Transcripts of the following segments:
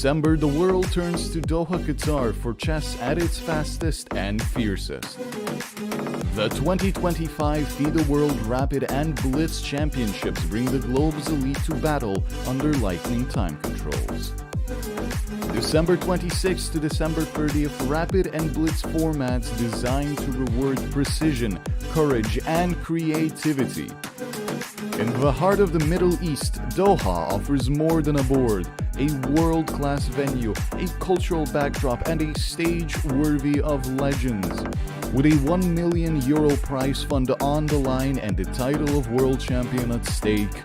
December, the world turns to Doha, Qatar for chess at its fastest and fiercest. The 2025 FIDE World Rapid and Blitz Championships bring the globe's elite to battle under lightning time controls. December 26th to December 30th, Rapid and Blitz formats designed to reward precision, courage, and creativity. In the heart of the Middle East, Doha offers more than a board, a world-class venue, a cultural backdrop, and a stage worthy of legends. With a €1 million prize fund on the line and the title of world champion at stake.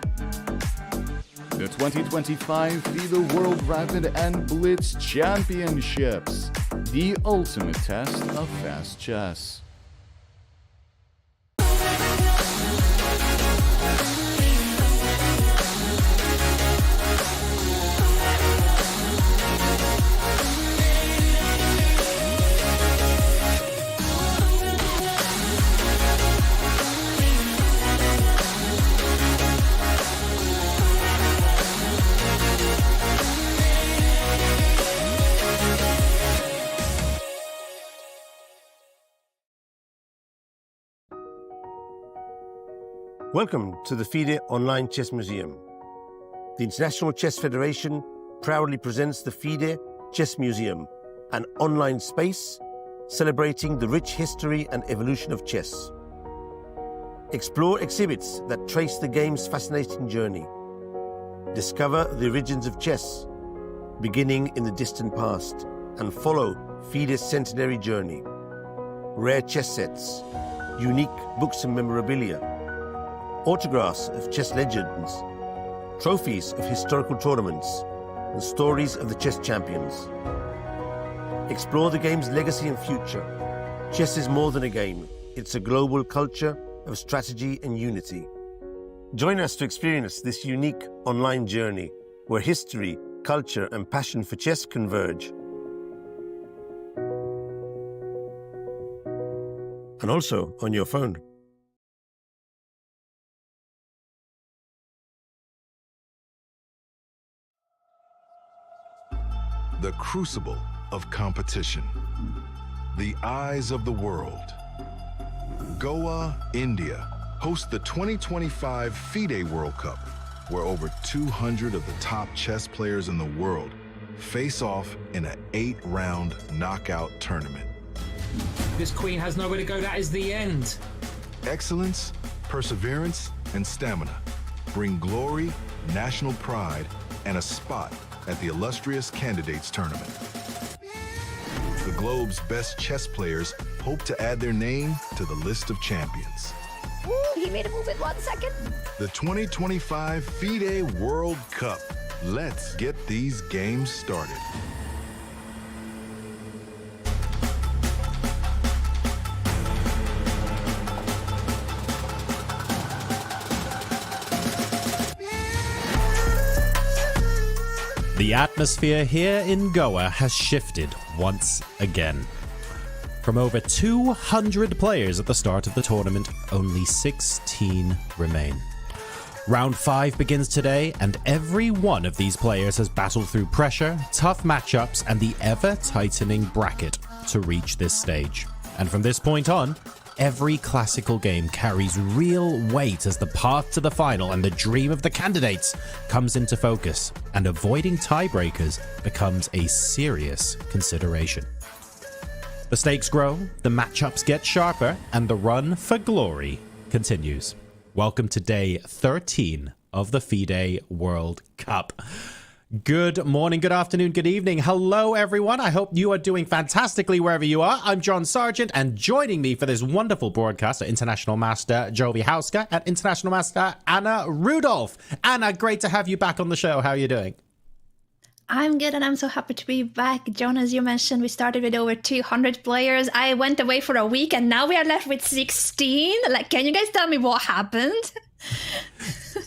The 2025 FIDE World Rapid and Blitz Championships, the ultimate test of fast chess. Welcome to the FIDE Online Chess Museum. The International Chess Federation proudly presents the FIDE Chess Museum, an online space celebrating the rich history and evolution of chess. Explore exhibits that trace the game's fascinating journey. Discover the origins of chess, beginning in the distant past, and follow FIDE's centenary journey. Rare chess sets, unique books and memorabilia, autographs of chess legends, trophies of historical tournaments, and stories of the chess champions. Explore the game's legacy and future. Chess is more than a game. It's a global culture of strategy and unity. Join us to experience this unique online journey where history, culture, and passion for chess converge. And also on your phone. The crucible of competition, the eyes of the world. Goa, India hosts the 2025 FIDE World Cup, where over 200 of the top chess players in the world face off in an 8-round knockout tournament. This queen has nowhere to go, that is the end. Excellence, perseverance, and stamina bring glory, national pride, and a spot at the illustrious Candidates Tournament. The globe's best chess players hope to add their name to the list of champions. Ooh, he made a move in 1 second. The 2025 FIDE World Cup. Let's get these games started. The atmosphere here in Goa has shifted once again. From over 200 players at the start of the tournament, only 16 remain. Round 5 begins today, and every one of these players has battled through pressure, tough matchups, and the ever-tightening bracket to reach this stage. And from this point on, every classical game carries real weight as the path to the final and the dream of the candidates comes into focus, and avoiding tiebreakers becomes a serious consideration. The stakes grow, the matchups get sharper, and the run for glory continues. Welcome to day 13 of the FIDE World Cup. Good morning, good afternoon, good evening. Hello, everyone. I hope you are doing fantastically wherever you are. I'm John Sargent, and joining me for this wonderful broadcast are International Master Jovi Hauska and International Master Anna Rudolph. Anna, great to have you back on the show. How are you doing? I'm good, and I'm so happy to be back. John, as you mentioned, we started with over 200 players. I went away for a week, and now we are left with 16. Like, can you guys tell me what happened?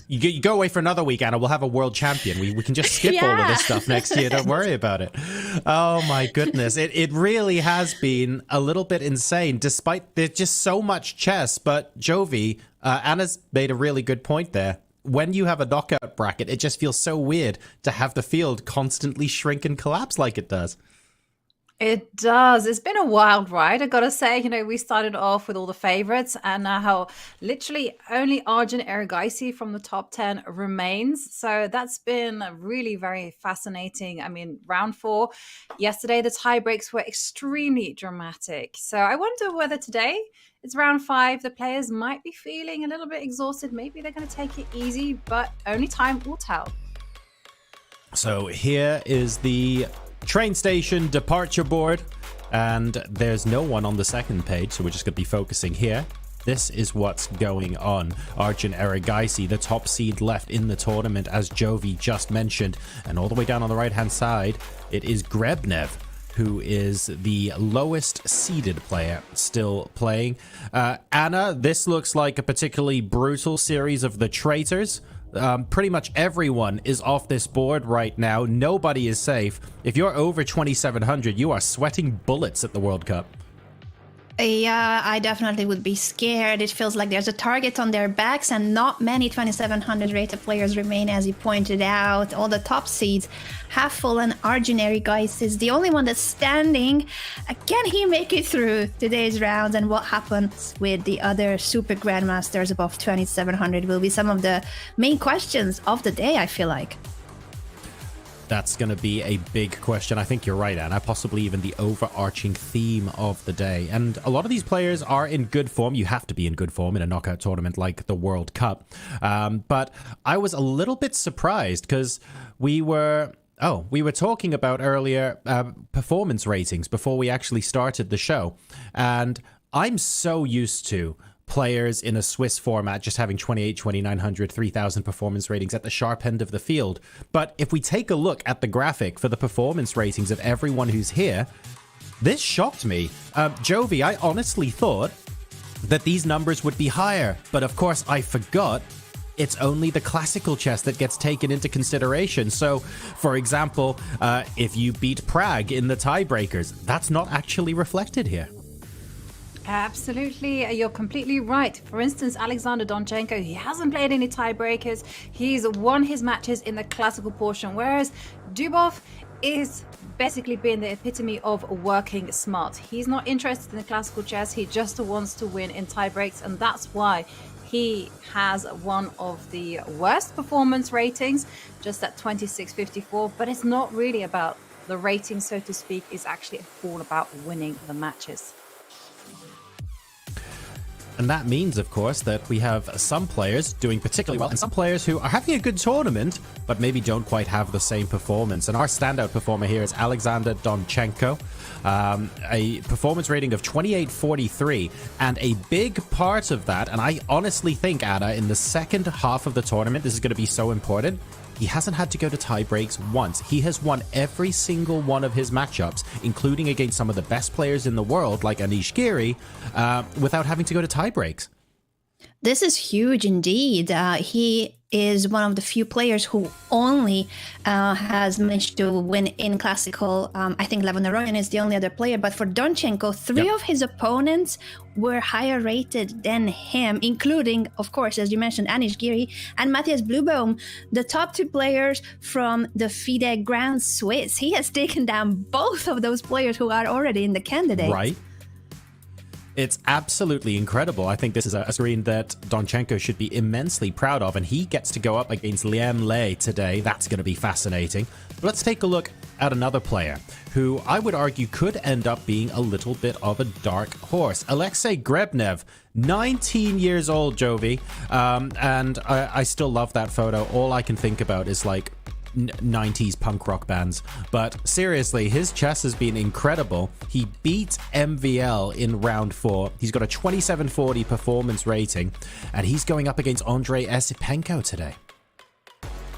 You go away for another week, Anna. We'll have a world champion. We can just skip all of this stuff next year. Don't worry about it. Oh, my goodness. It really has been a little bit insane, despite there's just so much chess. But Jovi, Anna's made a really good point there. when you have a knockout bracket, it just feels so weird to have the field constantly shrink and collapse like it does. It does. It's been a wild ride, I gotta say. We started off with all the favorites, and now literally only Arjun Erigaisi from the top 10 remains. So that's been really very fascinating. I mean, round 4 yesterday, the tie breaks were extremely dramatic. So I wonder whether today it's round 5. The players might be feeling a little bit exhausted. Maybe they're going to take it easy, but only time will tell. So here is the train station departure board, and there's no one on the second page, so we're just going to be focusing here. This is what's going on. Arjun Erigaisi, the top seed left in the tournament, as Jovi just mentioned, and all the way down on the right hand side it is Grebnev, who is the lowest seeded player still playing. Anna, this looks like a particularly brutal series of the traitors. Pretty much everyone is off this board right now. Nobody is safe. If you're over 2,700, you are sweating bullets at the World Cup. Yeah, I definitely would be scared. It feels like there's a target on their backs, and not many 2,700 rated players remain, as you pointed out. All the top seeds have fallen. Arjun Erigaisi is the only one that's standing. Can he make it through today's rounds? And what happens with the other super grandmasters above 2,700 will be some of the main questions of the day, I feel like. That's going to be a big question. I think you're right, Anna. Possibly even the overarching theme of the day. And a lot of these players are in good form. You have to be in good form in a knockout tournament like the World Cup. But I was a little bit surprised because we were talking about earlier performance ratings before we actually started the show. And I'm so used to players in a Swiss format just having 28, 2,900, 3,000 performance ratings at the sharp end of the field. But if we take a look at the graphic for the performance ratings of everyone who's here, this shocked me. Jovi, I honestly thought that these numbers would be higher, but of course I forgot it's only the classical chess that gets taken into consideration. So, for example, if you beat Prague in the tiebreakers, that's not actually reflected here. Absolutely, you're completely right. For instance, Alexander Donchenko, he hasn't played any tiebreakers. He's won his matches in the classical portion, whereas Dubov is basically being the epitome of working smart. He's not interested in the classical chess. He just wants to win in tiebreaks, and that's why he has one of the worst performance ratings, just at 26.54. But it's not really about the rating, so to speak. It's actually all about winning the matches. And that means, of course, that we have some players doing particularly well and some players who are having a good tournament, but maybe don't quite have the same performance. And our standout performer here is Alexander Donchenko, a performance rating of 28.43. And a big part of that, and I honestly think, Anna, in the second half of the tournament, this is going to be so important. He hasn't had to go to tie breaks once. He has won every single one of his matchups, including against some of the best players in the world, like Anish Giri, without having to go to tie breaks. This is huge indeed. He is one of the few players who only has managed to win in classical. I think Levon is the only other player, but for Donchenko, three of his opponents were higher rated than him, including, of course, as you mentioned, Anish Giri and Matthias Bluebohm, the top two players from the FIDE Grand Swiss. He has taken down both of those players who are already in the candidate. Right. It's absolutely incredible. I think this is a screen that Donchenko should be immensely proud of, and he gets to go up against Liam Lei today. That's going to be fascinating. But let's take a look at another player who I would argue could end up being a little bit of a dark horse. Alexei Grebnev, 19 years old, Jovi, and I still love that photo. All I can think about is like 90s punk rock bands. But seriously, his chess has been incredible. He beat MVL in round 4. He's got a 2740 performance rating, and he's going up against Andrei Esipenko today.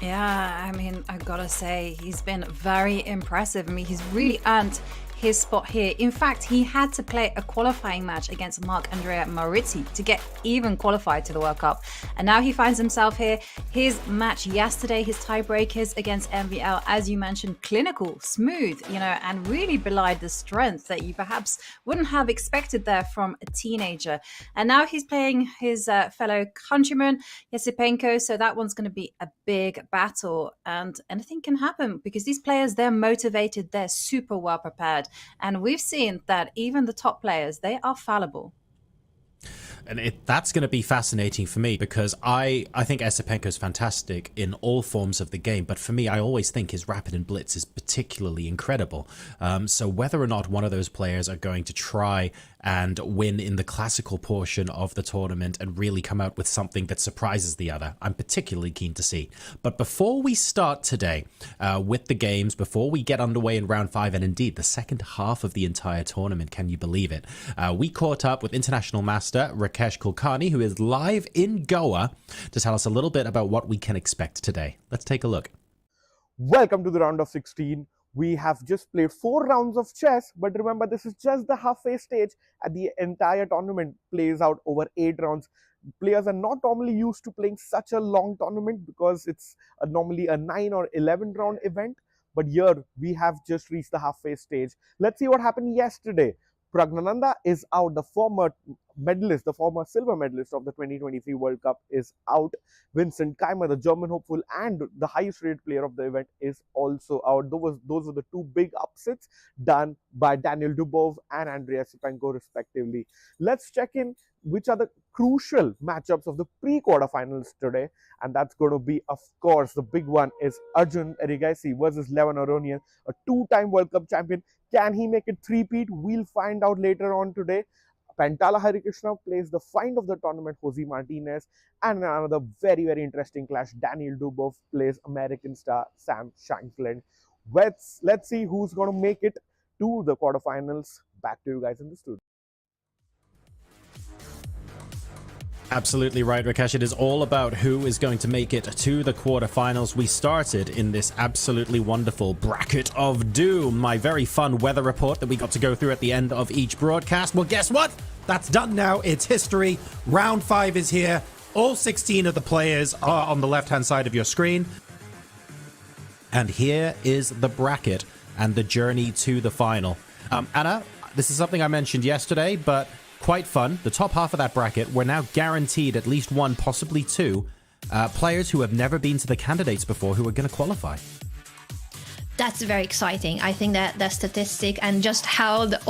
Yeah, I mean, I gotta say, he's been very impressive. I mean, he's really earned his spot here. In fact, he had to play a qualifying match against Marc-Andrea Maurizi to get even qualified to the World Cup. And now he finds himself here. His match yesterday, his tiebreakers against MVL, as you mentioned, clinical, smooth, and really belied the strength that you perhaps wouldn't have expected there from a teenager. And now he's playing his fellow countryman, Yasipenko. So that one's going to be a big battle, and anything can happen because these players, they're motivated, they're super well prepared. And we've seen that even the top players, they are fallible. And that's going to be fascinating for me because I think Esipenko is fantastic in all forms of the game. But for me, I always think his rapid and blitz is particularly incredible. So whether or not one of those players are going to try and win in the classical portion of the tournament and really come out with something that surprises the other, I'm particularly keen to see. But before we start today with the games, before we get underway in round 5, and indeed the second half of the entire tournament, can you believe it? We caught up with international master Rakesh Kulkarni, who is live in Goa, to tell us a little bit about what we can expect today. Let's take a look. Welcome to the round of 16. We have just played 4 rounds of chess, but remember, this is just the halfway stage, and the entire tournament plays out over 8 rounds. Players are not normally used to playing such a long tournament because it's normally a 9 or 11 round event. But here we have just reached the halfway stage. Let's see what happened yesterday. Pragnananda is out, the former medalist, the former silver medalist of the 2023 World Cup is out. Vincent Keimer, the German hopeful and the highest rated player of the event, is also out. Those were the 2 big upsets done by Daniel Dubov and Andrei Esipenko respectively. Let's check in which are the crucial matchups of the pre-quarterfinals today, and that's going to be, of course, the big one is Arjun Erigaisi versus Levon Aronian, a 2-time World Cup champion. Can he make it three-peat? We'll find out later on today. Pantala Harikrishna plays the find of the tournament, Jose Martinez, and another very, very interesting clash. Daniel Dubov plays American star Sam Shankland. Let's see who's going to make it to the quarterfinals. Back to you guys in the studio. Absolutely right, Rakesh. It is all about who is going to make it to the quarterfinals. We started in this absolutely wonderful bracket of doom, my very fun weather report that we got to go through at the end of each broadcast. Well, guess what? That's done now. It's history. Round 5 is here. All 16 of the players are on the left-hand side of your screen. And here is the bracket and the journey to the final. Anna, this is something I mentioned yesterday, but quite fun. The top half of that bracket, we're now guaranteed at least 1, possibly 2 players who have never been to the candidates before who are going to qualify. That's very exciting. I think that the statistic and just how many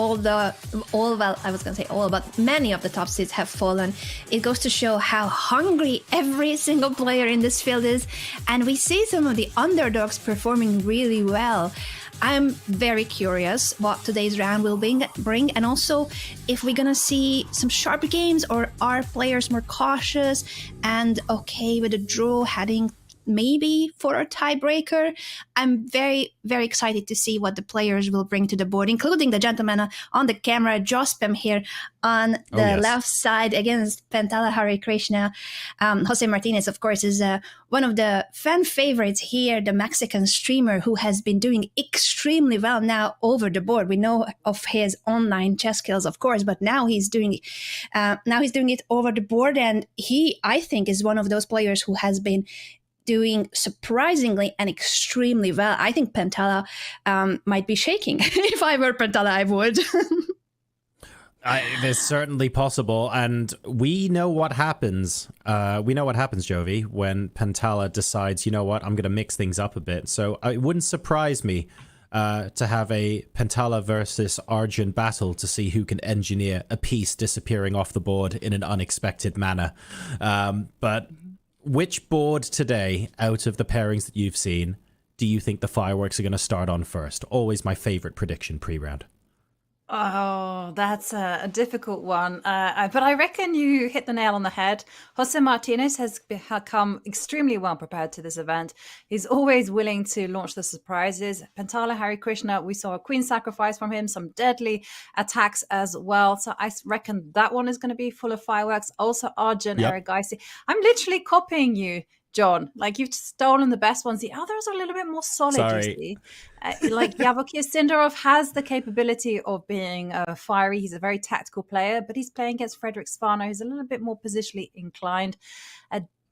of the top seeds have fallen, it goes to show how hungry every single player in this field is. And we see some of the underdogs performing really well. I'm very curious what today's round will bring, and also if we're gonna see some sharp games, or are players more cautious and okay with a draw, heading maybe for a tiebreaker. I'm very, very excited to see what the players will bring to the board, including the gentleman on the camera, Jospem here on the left side against Pantala Harikrishna. Jose Martinez, of course, is one of the fan favorites here, the Mexican streamer who has been doing extremely well now over the board. We know of his online chess skills, of course, but now he's doing it over the board, and he, I think, is one of those players who has been doing surprisingly and extremely well. I think Pantala might be shaking. If I were Pantala, I would. It's certainly possible, and we know what happens. Jovi, when Pantala decides, you know what, I'm going to mix things up a bit. So it wouldn't surprise me to have a Pantala versus Arjun battle to see who can engineer a piece disappearing off the board in an unexpected manner. But which board today, out of the pairings that you've seen, do you think the fireworks are going to start on first? Always my favorite prediction pre-round. Oh, that's a difficult one. But I reckon you hit the nail on the head. Jose Martinez has become extremely well prepared to this event. He's always willing to launch the surprises. Pantala Harikrishna, we saw a queen sacrifice from him, some deadly attacks as well. So I reckon that one is going to be full of fireworks. Also, Arjun Erigaisi. I'm literally copying you John. Like, you've stolen the best ones. The others are a little bit more solid, Sorry. you see. Like, Yavokir Sindarov has the capability of being fiery. He's a very tactical player, but he's playing against Frederick Svano, who's a little bit more positionally inclined.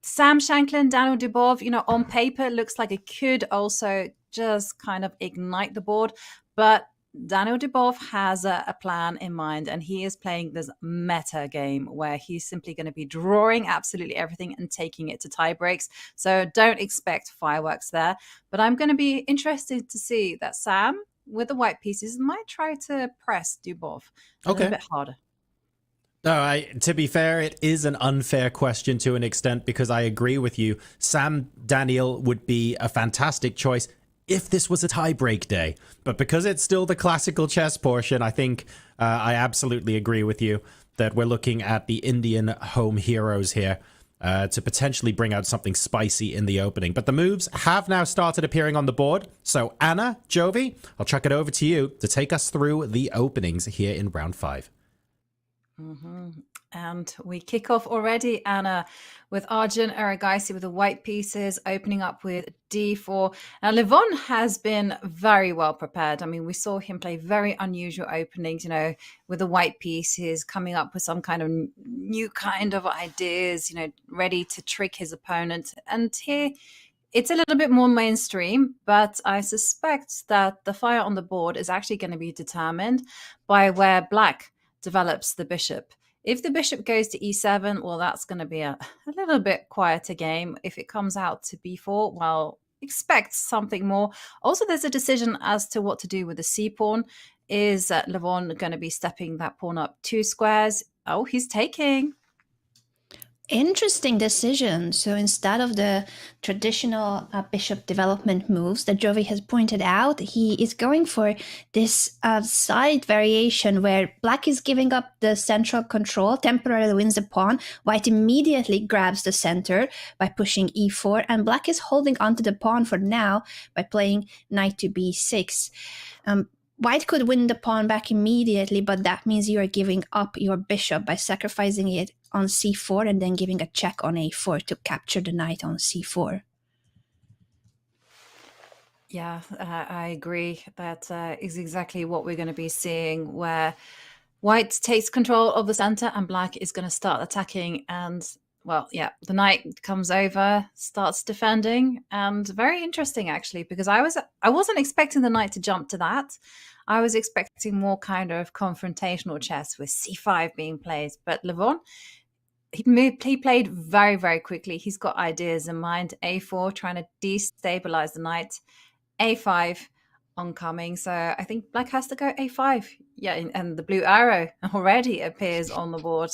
Sam Shanklin, Daniel Dubov, on paper, looks like it could also just kind of ignite the board. But Daniel Dubov has a plan in mind, and he is playing this meta game where he's simply going to be drawing absolutely everything and taking it to tie breaks. So don't expect fireworks there. But I'm going to be interested to see that Sam, with the white pieces, might try to press Dubov a little bit harder. No, to be fair, it is an unfair question to an extent, because I agree with you. Sam Daniel would be a fantastic choice if this was a tie-break day. But because it's still the classical chess portion, I think I absolutely agree with you that we're looking at the Indian home heroes here to potentially bring out something spicy in the opening. But the moves have now started appearing on the board. So Anna, Jovi, I'll chuck it over to you to take us through the openings here in round 5. Mm-hmm. And we kick off already, Anna, with Arjun Aragaisi with the white pieces, opening up with d4. Now, Levon has been very well prepared. I mean, we saw him play very unusual openings, with the white pieces, coming up with some kind of new kind of ideas, ready to trick his opponent. And here, it's a little bit more mainstream, but I suspect that the fire on the board is actually going to be determined by where Black develops the bishop. If the bishop goes to e7, well, that's going to be a little bit quieter game. If it comes out to b4, well, expect something more. Also, there's a decision as to what to do with the c-pawn. Is Levon going to be stepping that pawn up 2 squares? Oh, he's taking. Interesting decision. So instead of the traditional bishop development moves that Jovi has pointed out, he is going for this side variation where Black is giving up the central control, temporarily wins the pawn. White immediately grabs the center by pushing e4, and Black is holding onto the pawn for now by playing knight to b6. White could win the pawn back immediately, but that means you are giving up your bishop by sacrificing it on c4 and then giving a check on a4 to capture the knight on c4. Yeah, I agree. That is exactly what we're going to be seeing, where White takes control of the center and Black is going to start attacking. And, well, yeah, the knight comes over, starts defending. And very interesting, actually, because I wasn't expecting the knight to jump to that. I was expecting more kind of confrontational chess with c5 being played. But Levon, he played very, very quickly. He's got ideas in mind. a4, trying to destabilize the knight. a5 oncoming. So I think Black has to go a5. Yeah, and the blue arrow already appears on the board.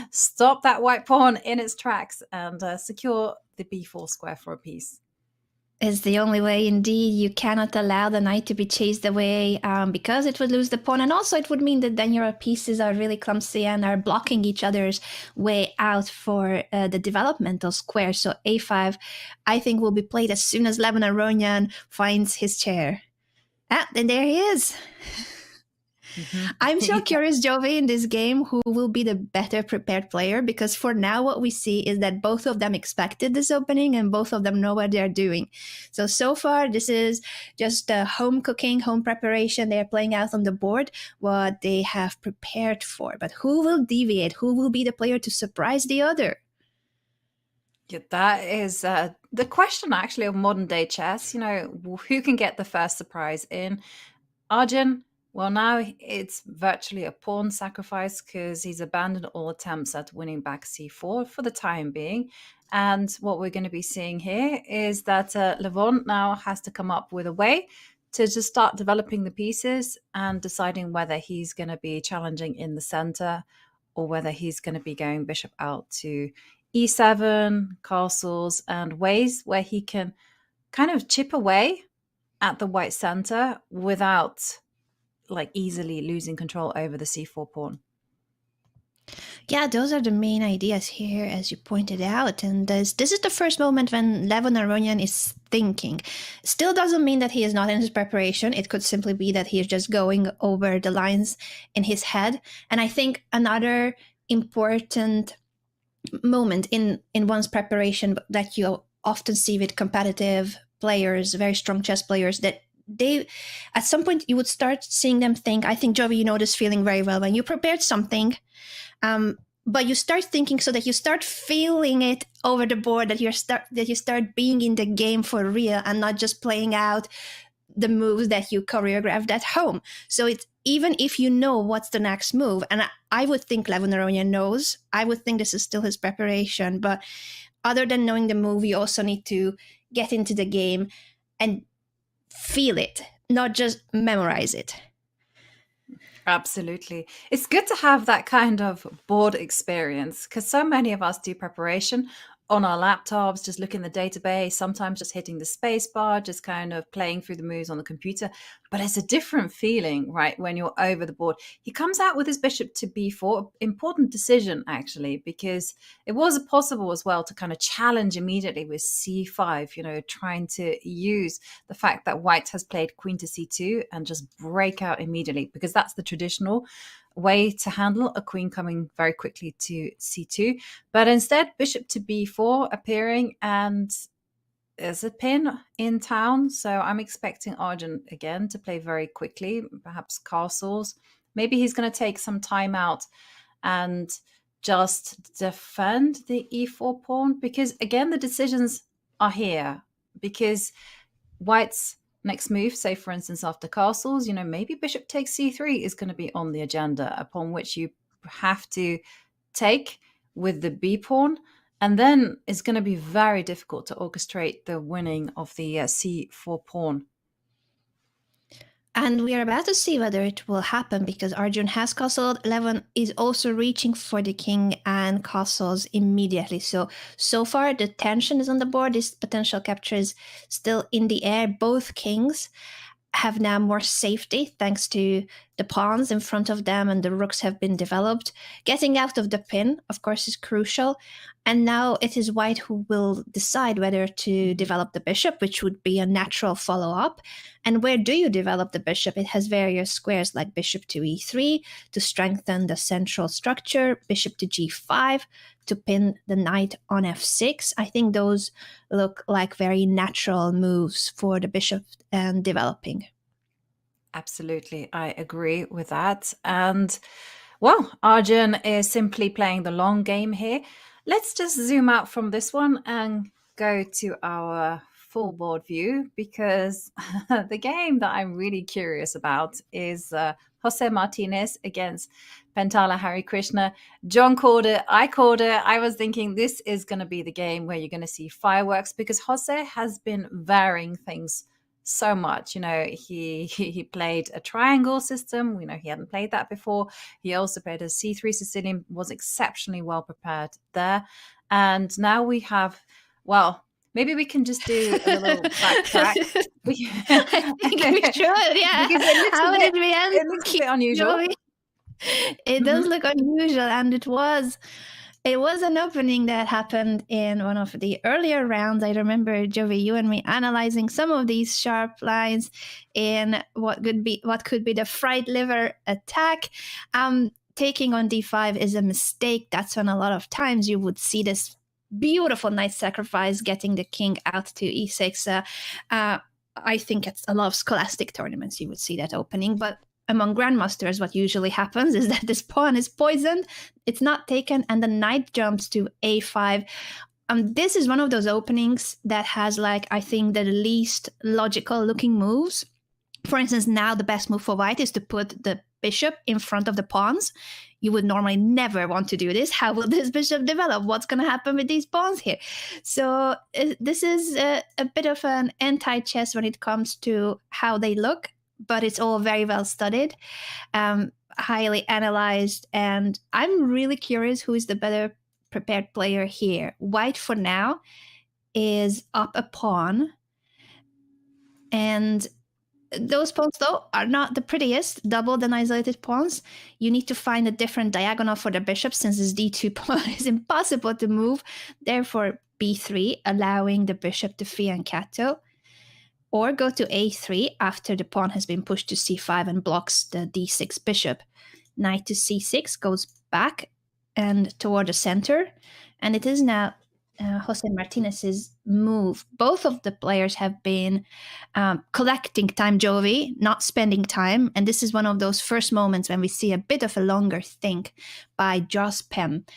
Stop that white pawn in its tracks and secure the b4 square for a piece. Is the only way, indeed. You cannot allow the knight to be chased away because it would lose the pawn. And also it would mean that then your pieces are really clumsy and are blocking each other's way out for the developmental square. So a5, I think, will be played as soon as Levon Aronian finds his chair. And there he is. Mm-hmm. I'm so curious, Jovi, in this game, who will be the better prepared player, because for now what we see is that both of them expected this opening and both of them know what they're doing. So far, this is just home cooking, home preparation. They're playing out on the board what they have prepared for. But who will deviate? Who will be the player to surprise the other? Yeah, that is the question, actually, of modern day chess. Who can get the first surprise in? Arjun. Well, now it's virtually a pawn sacrifice because he's abandoned all attempts at winning back c4 for the time being. And what we're going to be seeing here is that Levon now has to come up with a way to just start developing the pieces and deciding whether he's going to be challenging in the center or whether he's going to be going bishop out to e7, castles, and ways where he can kind of chip away at the white center without easily losing control over the c4 pawn. Yeah, those are the main ideas here, as you pointed out. And this is the first moment when Levon Aronian is thinking. Still doesn't mean that he is not in his preparation. It could simply be that he is just going over the lines in his head. And I think another important moment in one's preparation that you often see with competitive players, very strong chess players, that they, at some point, you would start seeing them think, I think, Jovi, you know this feeling very well, when you prepared something, but you start thinking, so that you start feeling it over the board, that you start being in the game for real and not just playing out the moves that you choreographed at home. So it's, even if you know what's the next move, and I would think Levon Aronian knows, I would think this is still his preparation, but other than knowing the move, you also need to get into the game and feel it, not just memorize it. Absolutely. It's good to have that kind of board experience, because so many of us do preparation on our laptops, just looking at the database, sometimes just hitting the space bar, just kind of playing through the moves on the computer. But it's a different feeling, right, when you're over the board. He comes out with his bishop to b4, important decision, actually, because it was possible as well to kind of challenge immediately with c5, trying to use the fact that white has played queen to c2 and just break out immediately, because that's the traditional way to handle a queen coming very quickly to c2. But instead, bishop to b4 appearing, and there's a pin in town. So I'm expecting Arjun again to play very quickly, perhaps castles. Maybe he's going to take some time out and just defend the e4 pawn, because again, the decisions are here, because white's next move, say for instance after castles, maybe bishop takes c3 is going to be on the agenda, upon which you have to take with the b pawn, and then it's going to be very difficult to orchestrate the winning of the c4 pawn. And we are about to see whether it will happen, because Arjun has castled. Levon is also reaching for the king and castles immediately. So far, the tension is on the board. This potential capture is still in the air. Both kings have now more safety thanks to the pawns in front of them, and the rooks have been developed. Getting out of the pin, of course, is crucial. And now it is white who will decide whether to develop the bishop, which would be a natural follow-up. And where do you develop the bishop? It has various squares, like bishop to e3 to strengthen the central structure, bishop to g5 to pin the knight on f6. I think those look like very natural moves for the bishop and developing. Absolutely, I agree with that. And well, Arjun is simply playing the long game here. Let's just zoom out from this one and go to our full board view, because the game that I'm really curious about is Jose Martinez against Pentala Harikrishna. John called it, I called it. I was thinking this is going to be the game where you're going to see fireworks, because Jose has been varying things so much. He played a triangle system. He hadn't played that before. He also played a c3 Sicilian, was exceptionally well prepared there. And now we have, well, maybe we can just do a little backtrack. I think we should, yeah. Because it looks How a did bit, we end? it looks a bit unusual. It does look unusual, and it was an opening that happened in one of the earlier rounds. I remember, Jovi, you and me analyzing some of these sharp lines in what could be the fried liver attack. Taking on d5 is a mistake. That's when a lot of times you would see this beautiful knight sacrifice, getting the king out to e6. I think at a lot of scholastic tournaments you would see that opening, but among grandmasters, what usually happens is that this pawn is poisoned, it's not taken, and the knight jumps to a5. This is one of those openings that has, I think, the least logical looking moves. For instance, now the best move for white is to put the bishop in front of the pawns. You would normally never want to do this. How will this bishop develop? What's going to happen with these pawns here? So this is a bit of an anti-chess when it comes to how they look, but it's all very well studied, highly analyzed, and I'm really curious who is the better prepared player here. White, for now, is up a pawn, and those pawns, though, are not the prettiest, doubled and isolated pawns. You need to find a different diagonal for the bishop, since this d2 pawn is impossible to move. Therefore, b3, allowing the bishop to fianchetto, or go to a3 after the pawn has been pushed to c5 and blocks the d6 bishop. Knight to c6 goes back and toward the center. and it is now Jose Martinez's move. Both of the players have been collecting time, Jovi, not spending time. And this is one of those first moments when we see a bit of a longer think by Jospem.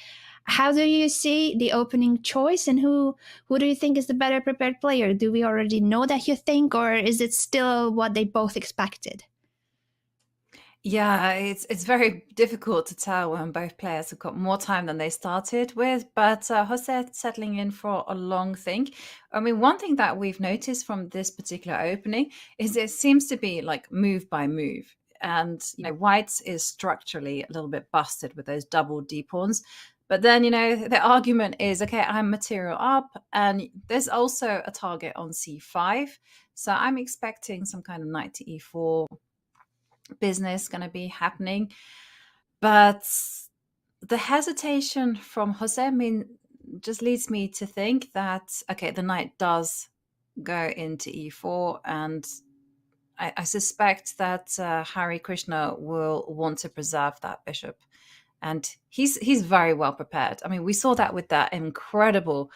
How do you see the opening choice, and who do you think is the better prepared player? Do we already know that, you think, or is it still what they both expected? Yeah, it's very difficult to tell when both players have got more time than they started with, but Jose settling in for a long think. I mean, one thing that we've noticed from this particular opening is it seems to be like move by move. And, White's is structurally a little bit busted with those double D pawns. But then, the argument is, okay, I'm material up, and there's also a target on C5. So I'm expecting some kind of knight to E4 business going to be happening. But the hesitation from Jose just leads me to think that, okay, the knight does go into E4, and I suspect that Harikrishna will want to preserve that bishop. And he's very well prepared. I mean, we saw that with that incredible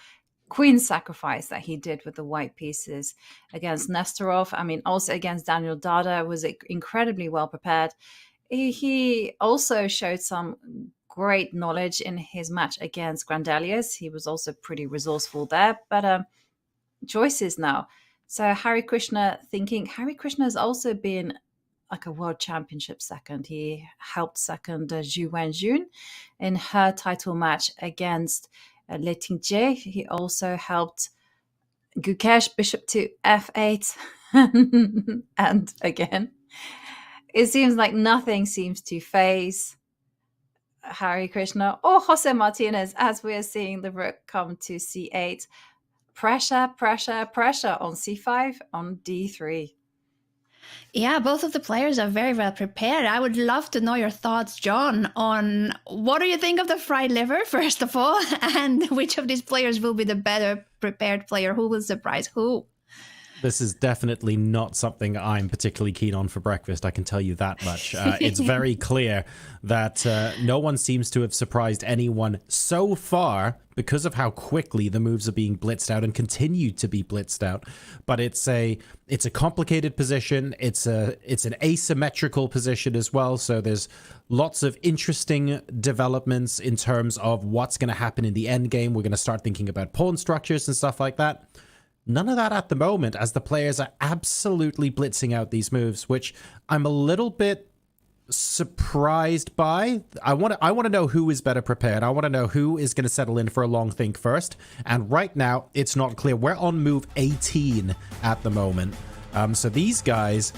queen sacrifice that he did with the white pieces against Nesterov. I mean, also against Daniel Dada, was incredibly well prepared. He also showed some great knowledge in his match against Grandelius. He was also pretty resourceful there. But choices now. So Harikrishna has also been like a world championship second. He helped second Zhu Wenjun in her title match against Le Tingje. He also helped Gukesh bishop to f8. And again, it seems like nothing seems to phase Harikrishna or Jose Martinez as we're seeing the rook come to c8. Pressure, pressure, pressure on c5, on d3. Yeah, both of the players are very well prepared. I would love to know your thoughts, John, on what do you think of the fried liver, first of all, and which of these players will be the better prepared player? Who will surprise who? This is definitely not something I'm particularly keen on for breakfast, I can tell you that much. It's very clear that no one seems to have surprised anyone so far because of how quickly the moves are being blitzed out and continue to be blitzed out. But it's a complicated position. It's an asymmetrical position as well. So there's lots of interesting developments in terms of what's going to happen in the end game. We're going to start thinking about pawn structures and stuff like that. None of that at the moment, as the players are absolutely blitzing out these moves, which I'm a little bit surprised by. I want to know who is better prepared. I want to know who is going to settle in for a long think first. And right now, it's not clear. We're on move 18 at the moment. So these guys,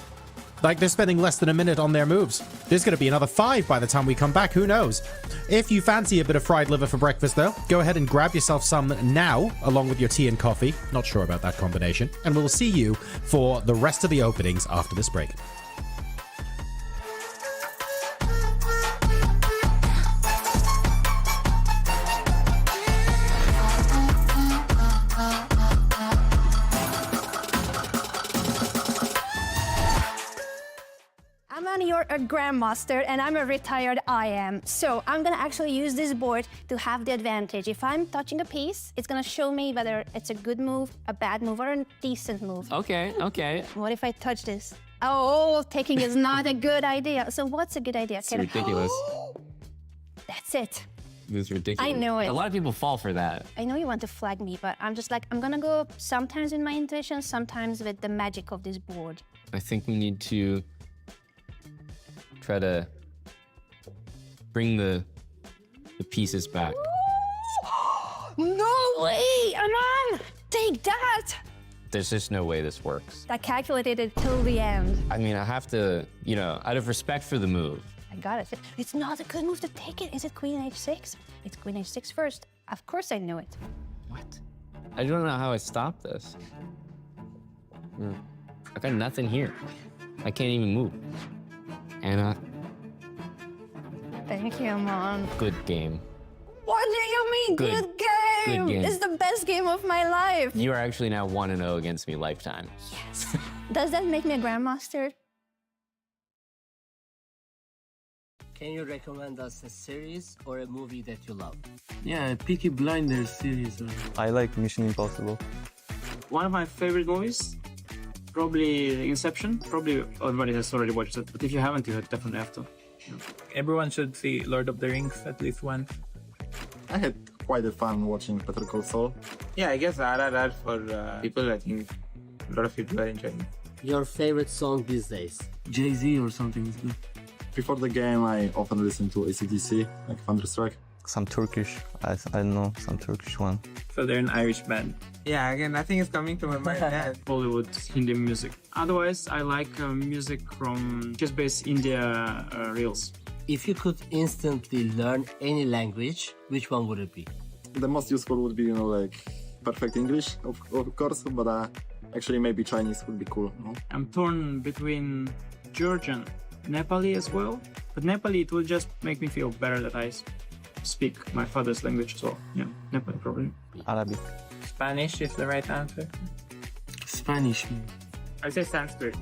like, they're spending less than a minute on their moves. There's going to be another 5 by the time we come back. Who knows? If you fancy a bit of fried liver for breakfast, though, go ahead and grab yourself some now, along with your tea and coffee. Not sure about that combination. And we'll see you for the rest of the openings after this break. You're a grandmaster and I'm a retired IM. So I'm gonna actually use this board to have the advantage. If I'm touching a piece, it's gonna show me whether it's a good move, a bad move, or a decent move. Okay, okay. What if I touch this? Oh, taking is not a good idea. So what's a good idea? It's ridiculous. That's it. It's ridiculous. I know it. A lot of people fall for that. I know you want to flag me, but I'm just like, I'm gonna go sometimes with my intuition, sometimes with the magic of this board. I think we need to try to bring the pieces back. No way! Aman! Take that! There's just no way this works. I calculated it till the end. I mean, I have to, out of respect for the move. I got it. It's not a good move to take it. Is it queen h6? It's queen h6 first. Of course I knew it. What? I don't know how I stop this. I got nothing here. I can't even move. Anna. Thank you, Mom. Good game. What do you mean, good game? Good game. It's the best game of my life. You are actually now 1-0 against me lifetime. Yes. Does that make me a grandmaster? Can you recommend us a series or a movie that you love? Yeah, Peaky Blinders series. I like Mission Impossible. One of my favorite movies, probably Inception. Probably everybody has already watched it, but if you haven't, you definitely have to. Yeah. Everyone should see Lord of the Rings at least once. I had quite a fun watching Better Call Saul. Yeah, I guess RRR for people, I think a lot of people are enjoying it. Your favorite song these days? Jay-Z or something is good. Before the game, I often listen to AC/DC, like Thunderstruck. Some Turkish, I don't know, some Turkish one. So they're an Irish band. Yeah, again, nothing is coming to my mind. Yeah. Bollywood, Hindi music. Otherwise, I like music from just based India reels. If you could instantly learn any language, which one would it be? The most useful would be, like perfect English, of course, but actually maybe Chinese would be cool. No? I'm torn between Georgian, Nepali as well, but Nepali, it will just make me feel better that I speak my father's language as well. Yeah, Nepali probably. Arabic. Spanish is the right answer. Spanish. I'll say Sanskrit.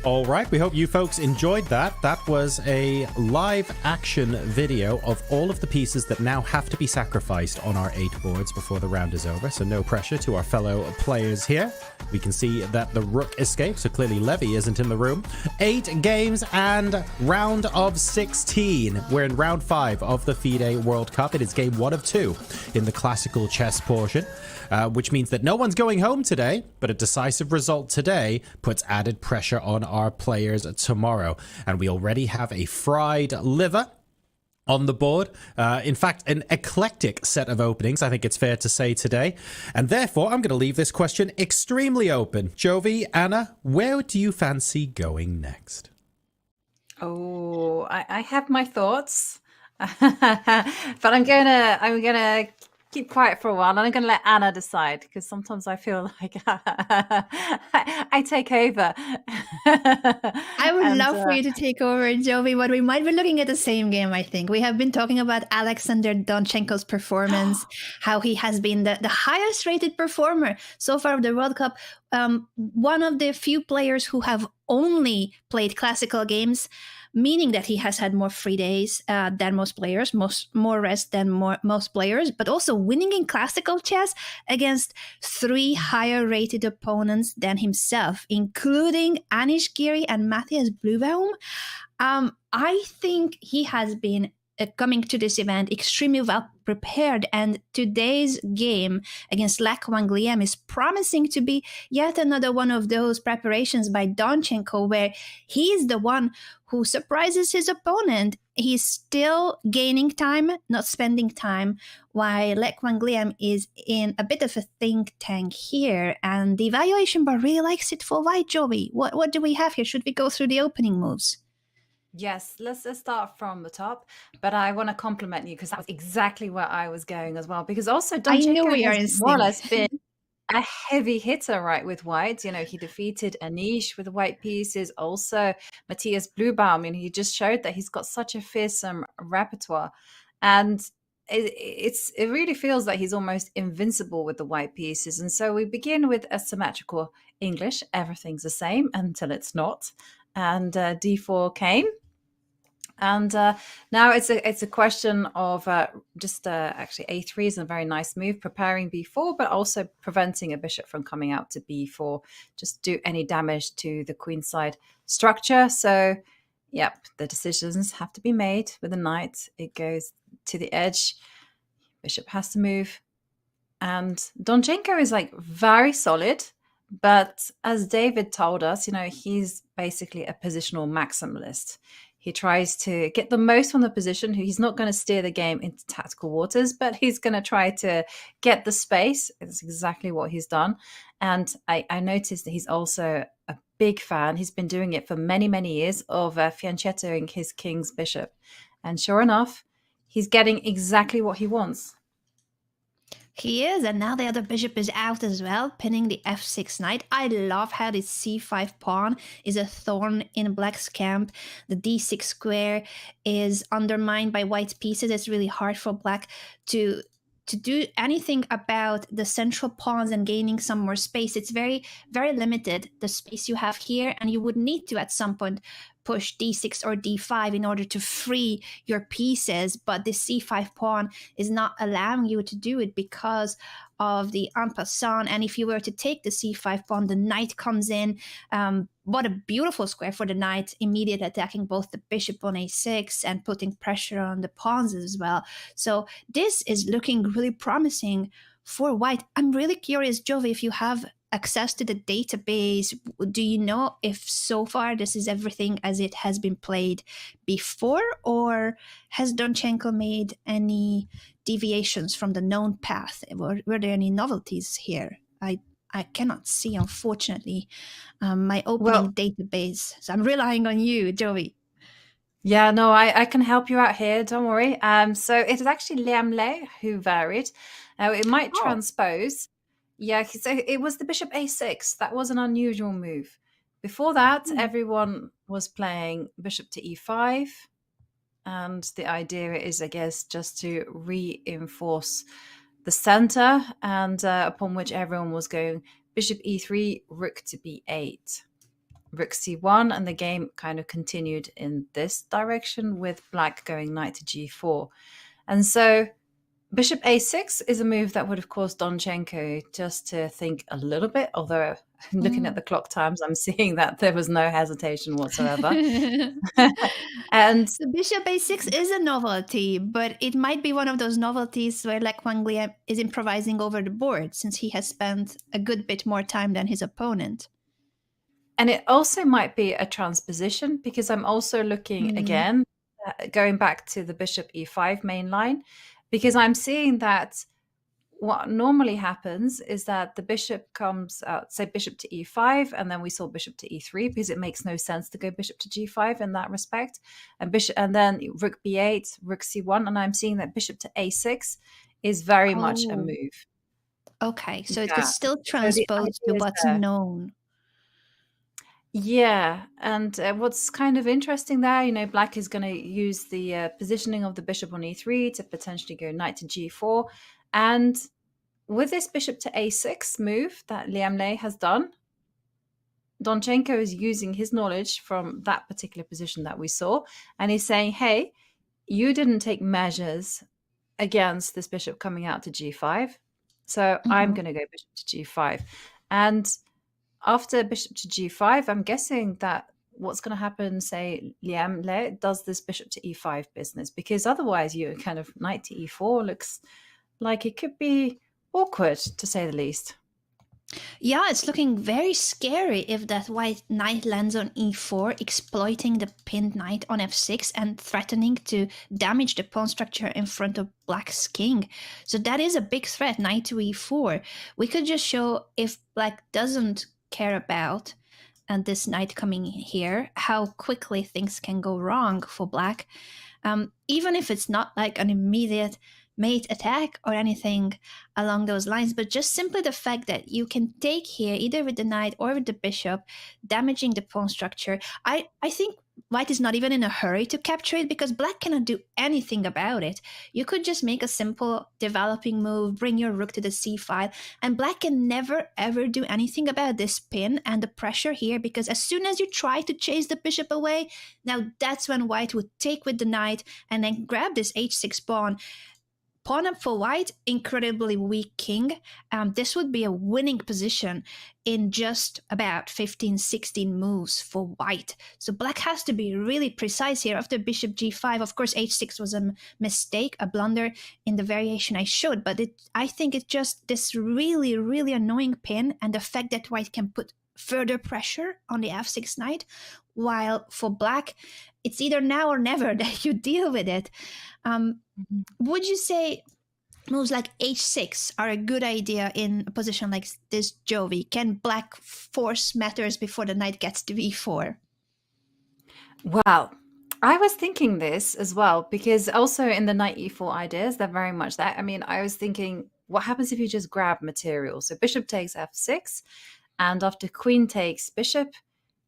All right, we hope you folks enjoyed that. That was a live action video of all of the pieces that now have to be sacrificed on our 8 boards before the round is over. So no pressure to our fellow players here. We can see that the rook escaped, so clearly Levy isn't in the room. 8 games and round of 16. We're in round 5 of the FIDE World Cup. It is game 1 of 2 in the classical chess portion, which means that no one's going home today, but a decisive result today puts added pressure on our players tomorrow. And we already have a fried liver on the board. In fact, an eclectic set of openings, I think it's fair to say today. And therefore, I'm going to leave this question extremely open. Jovi, Anna, where do you fancy going next? Oh, I have my thoughts, but I'm gonna keep quiet for a while, and I'm going to let Anna decide, because sometimes I feel like I take over. I would love for you to take over, Jovi, but we might be looking at the same game, I think. We have been talking about Alexander Donchenko's performance, how he has been the highest rated performer so far of the World Cup. One of the few players who have only played classical games, meaning that he has had more free days than most players, more rest than most players, but also winning in classical chess against 3 higher rated opponents than himself, including Anish Giri and Matthias Blubaum. I think he has been coming to this event extremely well prepared, and today's game against Lek Wangliam is promising to be yet another one of those preparations by Donchenko where he's the one who surprises his opponent. He's still gaining time, not spending time, while Lek Wangliam is in a bit of a think tank here, and the evaluation bar really likes it for white. Jovi, what do we have here? Should we go through the opening moves? Yes, let's start from the top. But I want to compliment you, because that was exactly where I was going as well. Because also Donchenko has more or less been a heavy hitter, right, with white. You know, he defeated Anish with the white pieces. Also, Matthias Blubaum, he just showed that he's got such a fearsome repertoire. And it really feels like he's almost invincible with the white pieces. And so we begin with a symmetrical English. Everything's the same until it's not. And d4 came. And now it's a question of actually a3 is a very nice move, preparing b4, but also preventing a bishop from coming out to b4, just do any damage to the queenside structure. So, yep, the decisions have to be made with the knight. It goes to the edge. Bishop has to move. And Donchenko is like very solid. But as David told us, he's basically a positional maximalist. He tries to get the most from the position. He's not going to steer the game into tactical waters, but he's going to try to get the space. It's exactly what he's done. And I noticed that he's also a big fan. He's been doing it for many, many years of fianchettoing his king's bishop. And sure enough, he's getting exactly what he wants. He is, and now the other bishop is out as well, pinning the f6 knight. I love how this c5 pawn is a thorn in black's camp. The d6 square is undermined by white's pieces. It's really hard for black to do anything about the central pawns and gaining some more space. It's very, very limited, the space you have here, and you would need to at some point push d6 or d5 in order to free your pieces, but the c5 pawn is not allowing you to do it because of the en passant. And if you were to take the c5 pawn, the knight comes in. What a beautiful square for the knight, immediately attacking both the bishop on a6 and putting pressure on the pawns as well. So this is looking really promising for white. I'm really curious, Jovi, if you have access to the database, do you know if so far this is everything as it has been played before, or has Donchenko made any deviations from the known path? Were there any novelties here? I cannot see, unfortunately, my opening database. So I'm relying on you, Jovi. Yeah, no, I can help you out here. Don't worry. So it is actually Liam Le who varied. Now it might transpose. Yeah, so it was the bishop a6. That was an unusual move. Before that, everyone was playing bishop to e5. And the idea is, I guess, just to reinforce the center, and upon which everyone was going bishop e3, rook to b8, rook c1, and the game kind of continued in this direction with black going knight to g4. And so bishop a6 is a move that would have caused Donchenko just to think a little bit, although looking at the clock times, I'm seeing that there was no hesitation whatsoever. And the bishop a6 is a novelty, but it might be one of those novelties where Lek Wangliam is improvising over the board, since he has spent a good bit more time than his opponent. And it also might be a transposition, because I'm also looking again, going back to the bishop e5 main line, because I'm seeing that what normally happens is that the bishop comes out, say bishop to e5, and then we saw bishop to e3, because it makes no sense to go bishop to g5 in that respect, and then rook b8, rook c1, and I'm seeing that bishop to a6 is very much a move. Okay, so it Yeah. could still So the transpose to idea is what's there. known. Yeah, and what's kind of interesting there, you know, Black is going to use the positioning of the bishop on e3 to potentially go knight to g4. And with this bishop to a6 move that Liamle has done, Donchenko is using his knowledge from that particular position that we saw, and he's saying, hey, you didn't take measures against this bishop coming out to g5, so I'm going to go bishop to g5. And after bishop to g5, I'm guessing that what's going to happen, say Liam Le does this bishop to e5 business, because otherwise you kind of knight to e4 looks like it could be awkward, to say the least. Yeah, it's looking very scary if that white knight lands on e4, exploiting the pinned knight on f6 and threatening to damage the pawn structure in front of black's king. So that is a big threat, knight to e4. We could just show if black doesn't care about and this knight coming here, how quickly things can go wrong for black. Even if it's not like an immediate mate attack or anything along those lines, but just simply the fact that you can take here either with the knight or with the bishop, damaging the pawn structure. I think white is not even in a hurry to capture it because black cannot do anything about it. You could just make a simple developing move, bring your rook to the c file, and black can never ever do anything about this pin and the pressure here, because as soon as you try to chase the bishop away, now that's when white would take with the knight and then grab this h6 pawn. Pawn up for white, incredibly weak king. This would be a winning position in just about 15-16 moves for white. So black has to be really precise here. After bishop g5, of course, h6 was a mistake, a blunder in the variation I showed. But I think it's just this really, really annoying pin, and the fact that white can put further pressure on the f6 knight, while for black, it's either now or never that you deal with it. Would you say moves like h6 are a good idea in a position like this, Jovi? Can black force matters before the knight gets to e4? Well, I was thinking this as well, because also in the knight e4 ideas, they're very much that. I mean, I was thinking, what happens if you just grab material? So bishop takes f6, and after queen takes bishop,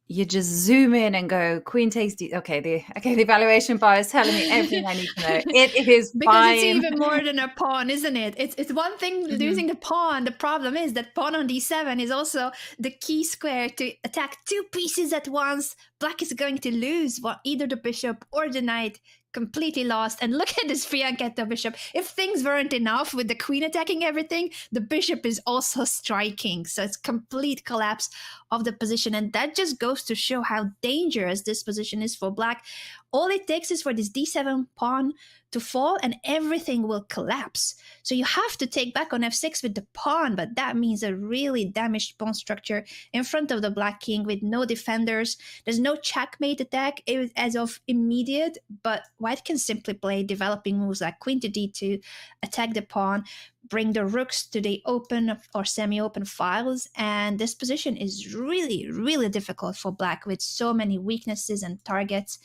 you just zoom in and go queen takes the evaluation bar is telling me everything I need to know. It is because fine. It's even more than a pawn, isn't it? It's one thing losing the pawn. The problem is that pawn on d7 is also the key square to attack two pieces at once. Black is going to lose either the bishop or the knight. Completely lost. And look at this fianchetto bishop. If things weren't enough with the queen attacking everything, the bishop is also striking. So it's complete collapse of the position. And that just goes to show how dangerous this position is for black. All it takes is for this d7 pawn to fall and everything will collapse. So you have to take back on f6 with the pawn, but that means a really damaged pawn structure in front of the black king with no defenders. There's no checkmate attack as of immediate, but white can simply play developing moves like queen to d2, attack the pawn, bring the rooks to the open or semi-open files, and this position is really, really difficult for black with so many weaknesses and targets,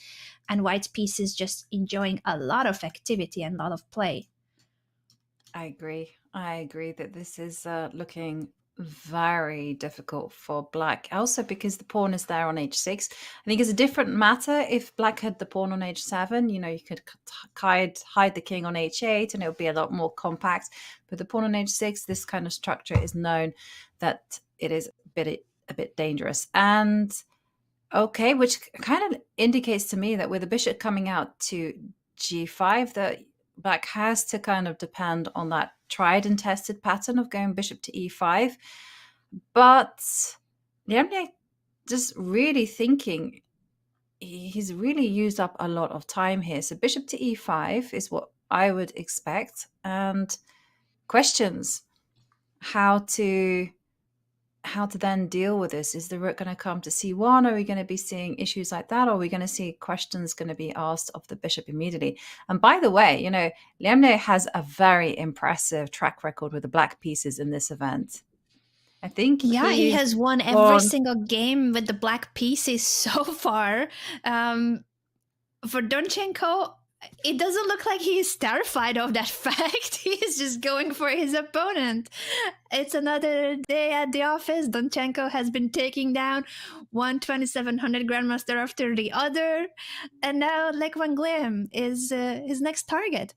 and white's pieces just enjoying a lot of activity and a lot of play. I agree that this is looking very difficult for black. Also because the pawn is there on h6. I think it's a different matter if black had the pawn on h7. You know, you could hide the king on h8 and it would be a lot more compact. But the pawn on h6, this kind of structure is known that it is a bit dangerous. And okay, which kind of indicates to me that with the bishop coming out to g5, that black has to kind of depend on that tried and tested pattern of going bishop to e5. But Liamle just really thinking he's really used up a lot of time here. So bishop to e5 is what I would expect, and questions how to then deal with this. Is the rook going to come to c1? Are we going to be seeing issues like that? Or are we going to see questions going to be asked of the bishop immediately? And by the way, you know, Liamle has a very impressive track record with the black pieces in this event. I think he has won every single game with the black pieces so far. For Donchenko, it doesn't look like he is terrified of that fact. He's just going for his opponent. It's another day at the office. Donchenko has been taking down one 2700 Grandmaster after the other. And now Levon Guillem is his next target.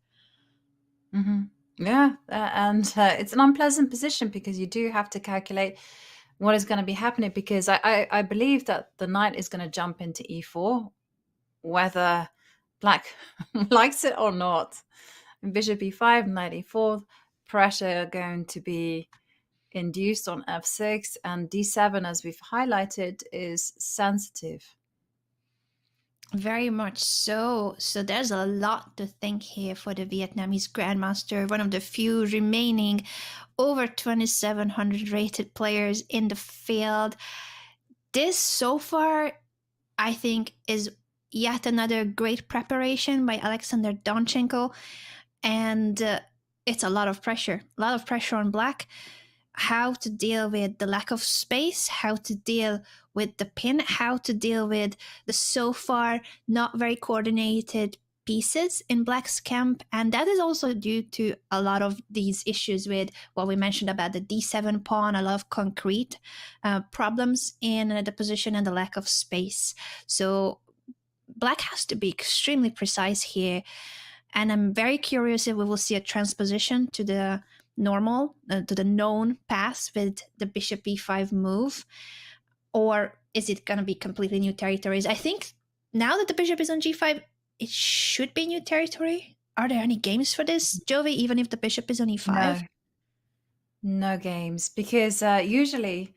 Yeah, and it's an unpleasant position because you do have to calculate what is going to be happening, because I believe that the knight is going to jump into e4, whether black likes it or not. Bishop e5, knight e4, pressure going to be induced on f6, and d7, as we've highlighted, is sensitive. Very much so. So there's a lot to think here for the Vietnamese Grandmaster, one of the few remaining over 2,700 rated players in the field. This so far, I think, is yet another great preparation by Alexander Donchenko. And it's a lot of pressure on black. How to deal with the lack of space, how to deal with the pin, how to deal with the so far not very coordinated pieces in black's camp. And that is also due to a lot of these issues with what we mentioned about the d7 pawn, a lot of concrete problems in the position and the lack of space. So black has to be extremely precise here. And I'm very curious if we will see a transposition to the normal, to the known path with the bishop e5 move, or is it going to be completely new territories? I think now that the bishop is on g5, it should be new territory. Are there any games for this, Jovi, even if the bishop is on e5? No games, because usually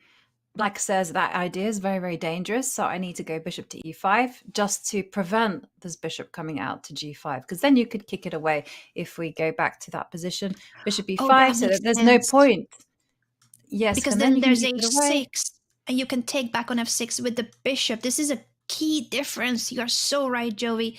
black says that idea is very, very dangerous, so I need to go bishop to e5 just to prevent this bishop coming out to g5, because then you could kick it away if we go back to that position. Bishop e5, so that there's no point. Yes, because then there's h6, and you can take back on f6 with the bishop. This is a key difference. You are so right, Jovi.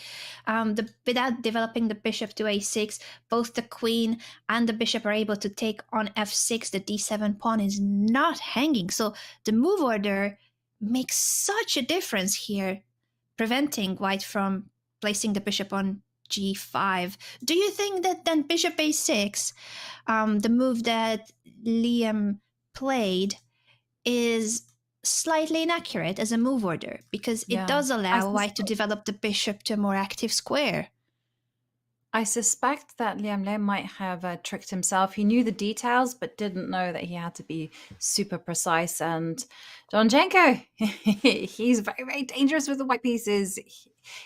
Without developing the bishop to a6, both the queen and the bishop are able to take on f6. The d7 pawn is not hanging. So the move order makes such a difference here, preventing white from placing the bishop on g5. Do you think that then bishop a6, the move that Liam played, is slightly inaccurate as a move order, because it does allow white to develop the bishop to a more active square? I suspect that Liam Le might have tricked himself. He knew the details, but didn't know that he had to be super precise. And Donchenko, he's very, very dangerous with the white pieces.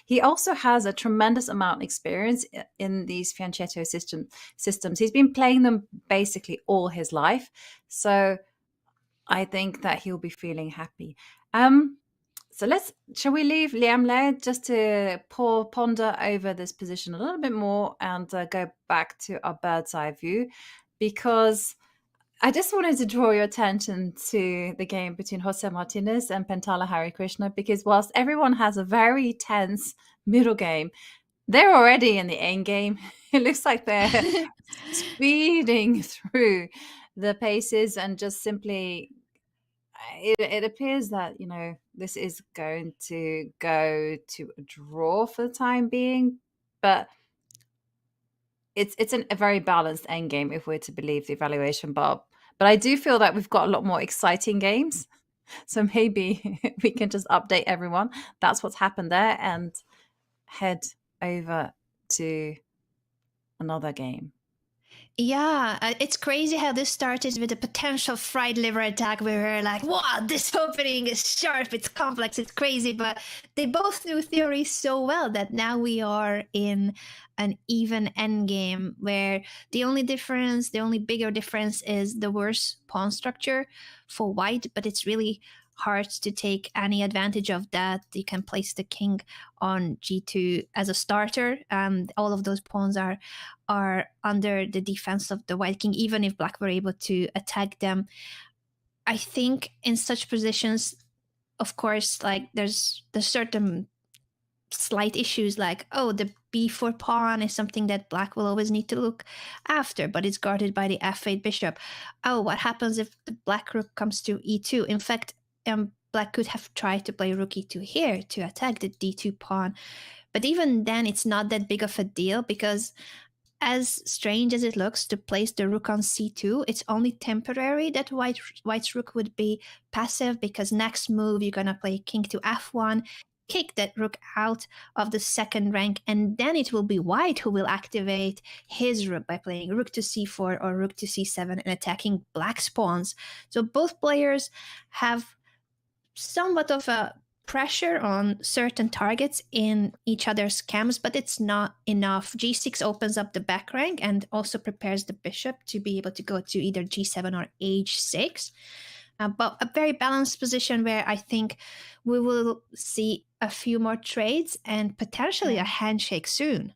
He also has a tremendous amount of experience in these fianchetto systems. He's been playing them basically all his life. So I think that he'll be feeling happy. So shall we leave Liam Le just to ponder over this position a little bit more and go back to our bird's eye view, because I just wanted to draw your attention to the game between Jose Martinez and Pentala Harikrishna, because whilst everyone has a very tense middle game, they're already in the end game. It looks like they're speeding through the paces and just simply... It appears that, this is going to go to a draw for the time being, but it's a very balanced endgame if we're to believe the evaluation bar. But I do feel that we've got a lot more exciting games, so maybe we can just update everyone. That's what's happened there, and head over to another game. Yeah, it's crazy how this started with a potential fried liver attack. We were like, wow, this opening is sharp, it's complex, it's crazy. But they both knew theory so well that now we are in an even endgame where the only bigger difference is the worse pawn structure for white, but it's really hard to take any advantage of that. You can place the king on g2 as a starter. All of those pawns are under the defense of the white king, even if black were able to attack them. I think in such positions, of course, like there's certain slight issues, like, oh, the b4 pawn is something that black will always need to look after, but it's guarded by the f8 bishop. Oh, what happens if the black rook comes to e2? In fact, black could have tried to play rook e2 here to attack the d2 pawn, But even then, it's not that big of a deal because, as strange as it looks to place the rook on c2, it's only temporary that white's rook would be passive, because next move you're gonna play king to f1, kick that rook out of the second rank, and then it will be white who will activate his rook by playing rook to c4 or rook to c7 and attacking black's pawns. So both players have somewhat of a pressure on certain targets in each other's camps, but it's not enough. G6 opens up the back rank and also prepares the bishop to be able to go to either G7 or H6. But a very balanced position where I think we will see a few more trades and potentially a handshake soon.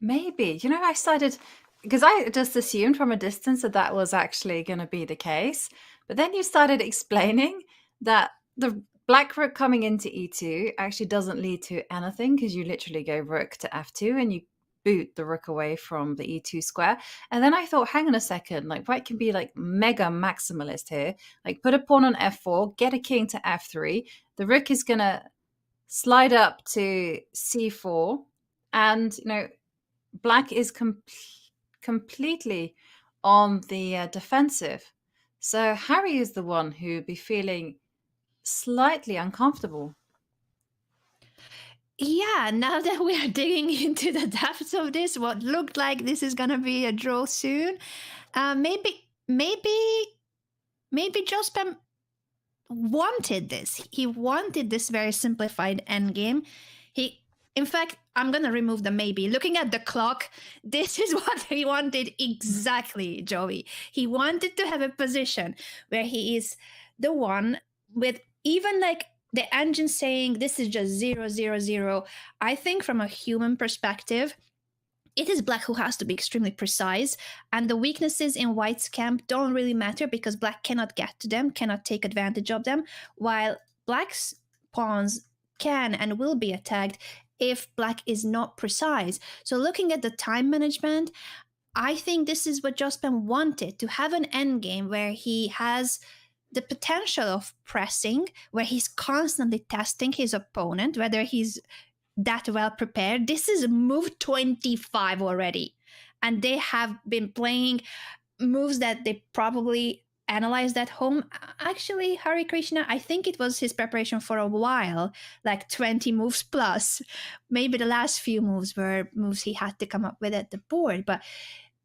Maybe. You know, I started, because I just assumed from a distance that that was actually going to be the case. But then you started explaining that the black rook coming into e2 actually doesn't lead to anything, because you literally go rook to f2 and you boot the rook away from the e2 square. And then I thought, hang on a second, like white can be like mega maximalist here, like put a pawn on f4, get a king to f3, the rook is gonna slide up to c4, and you know, black is completely on the defensive. So Harry is the one who would be feeling slightly uncomfortable. Yeah, now that we are digging into the depths of this, what looked like this is gonna be a draw soon, maybe Jospem wanted this. He wanted this very simplified endgame. In fact, I'm gonna remove the maybe. Looking at the clock, this is what he wanted exactly, Joey. He wanted to have a position where he is the one with even like the engine saying this is just 0, 0, 0. I think from a human perspective, it is black who has to be extremely precise, and the weaknesses in white's camp don't really matter because black cannot get to them, cannot take advantage of them, while black's pawns can and will be attacked if black is not precise. So looking at the time management, I think this is what Jospem wanted, to have an endgame where he has the potential of pressing, where he's constantly testing his opponent, whether he's that well prepared. This is move 25 already, and they have been playing moves that they probably analyzed at home. Actually, Harikrishna, I think it was his preparation for a while, like 20 moves plus. Maybe the last few moves were moves he had to come up with at the board, but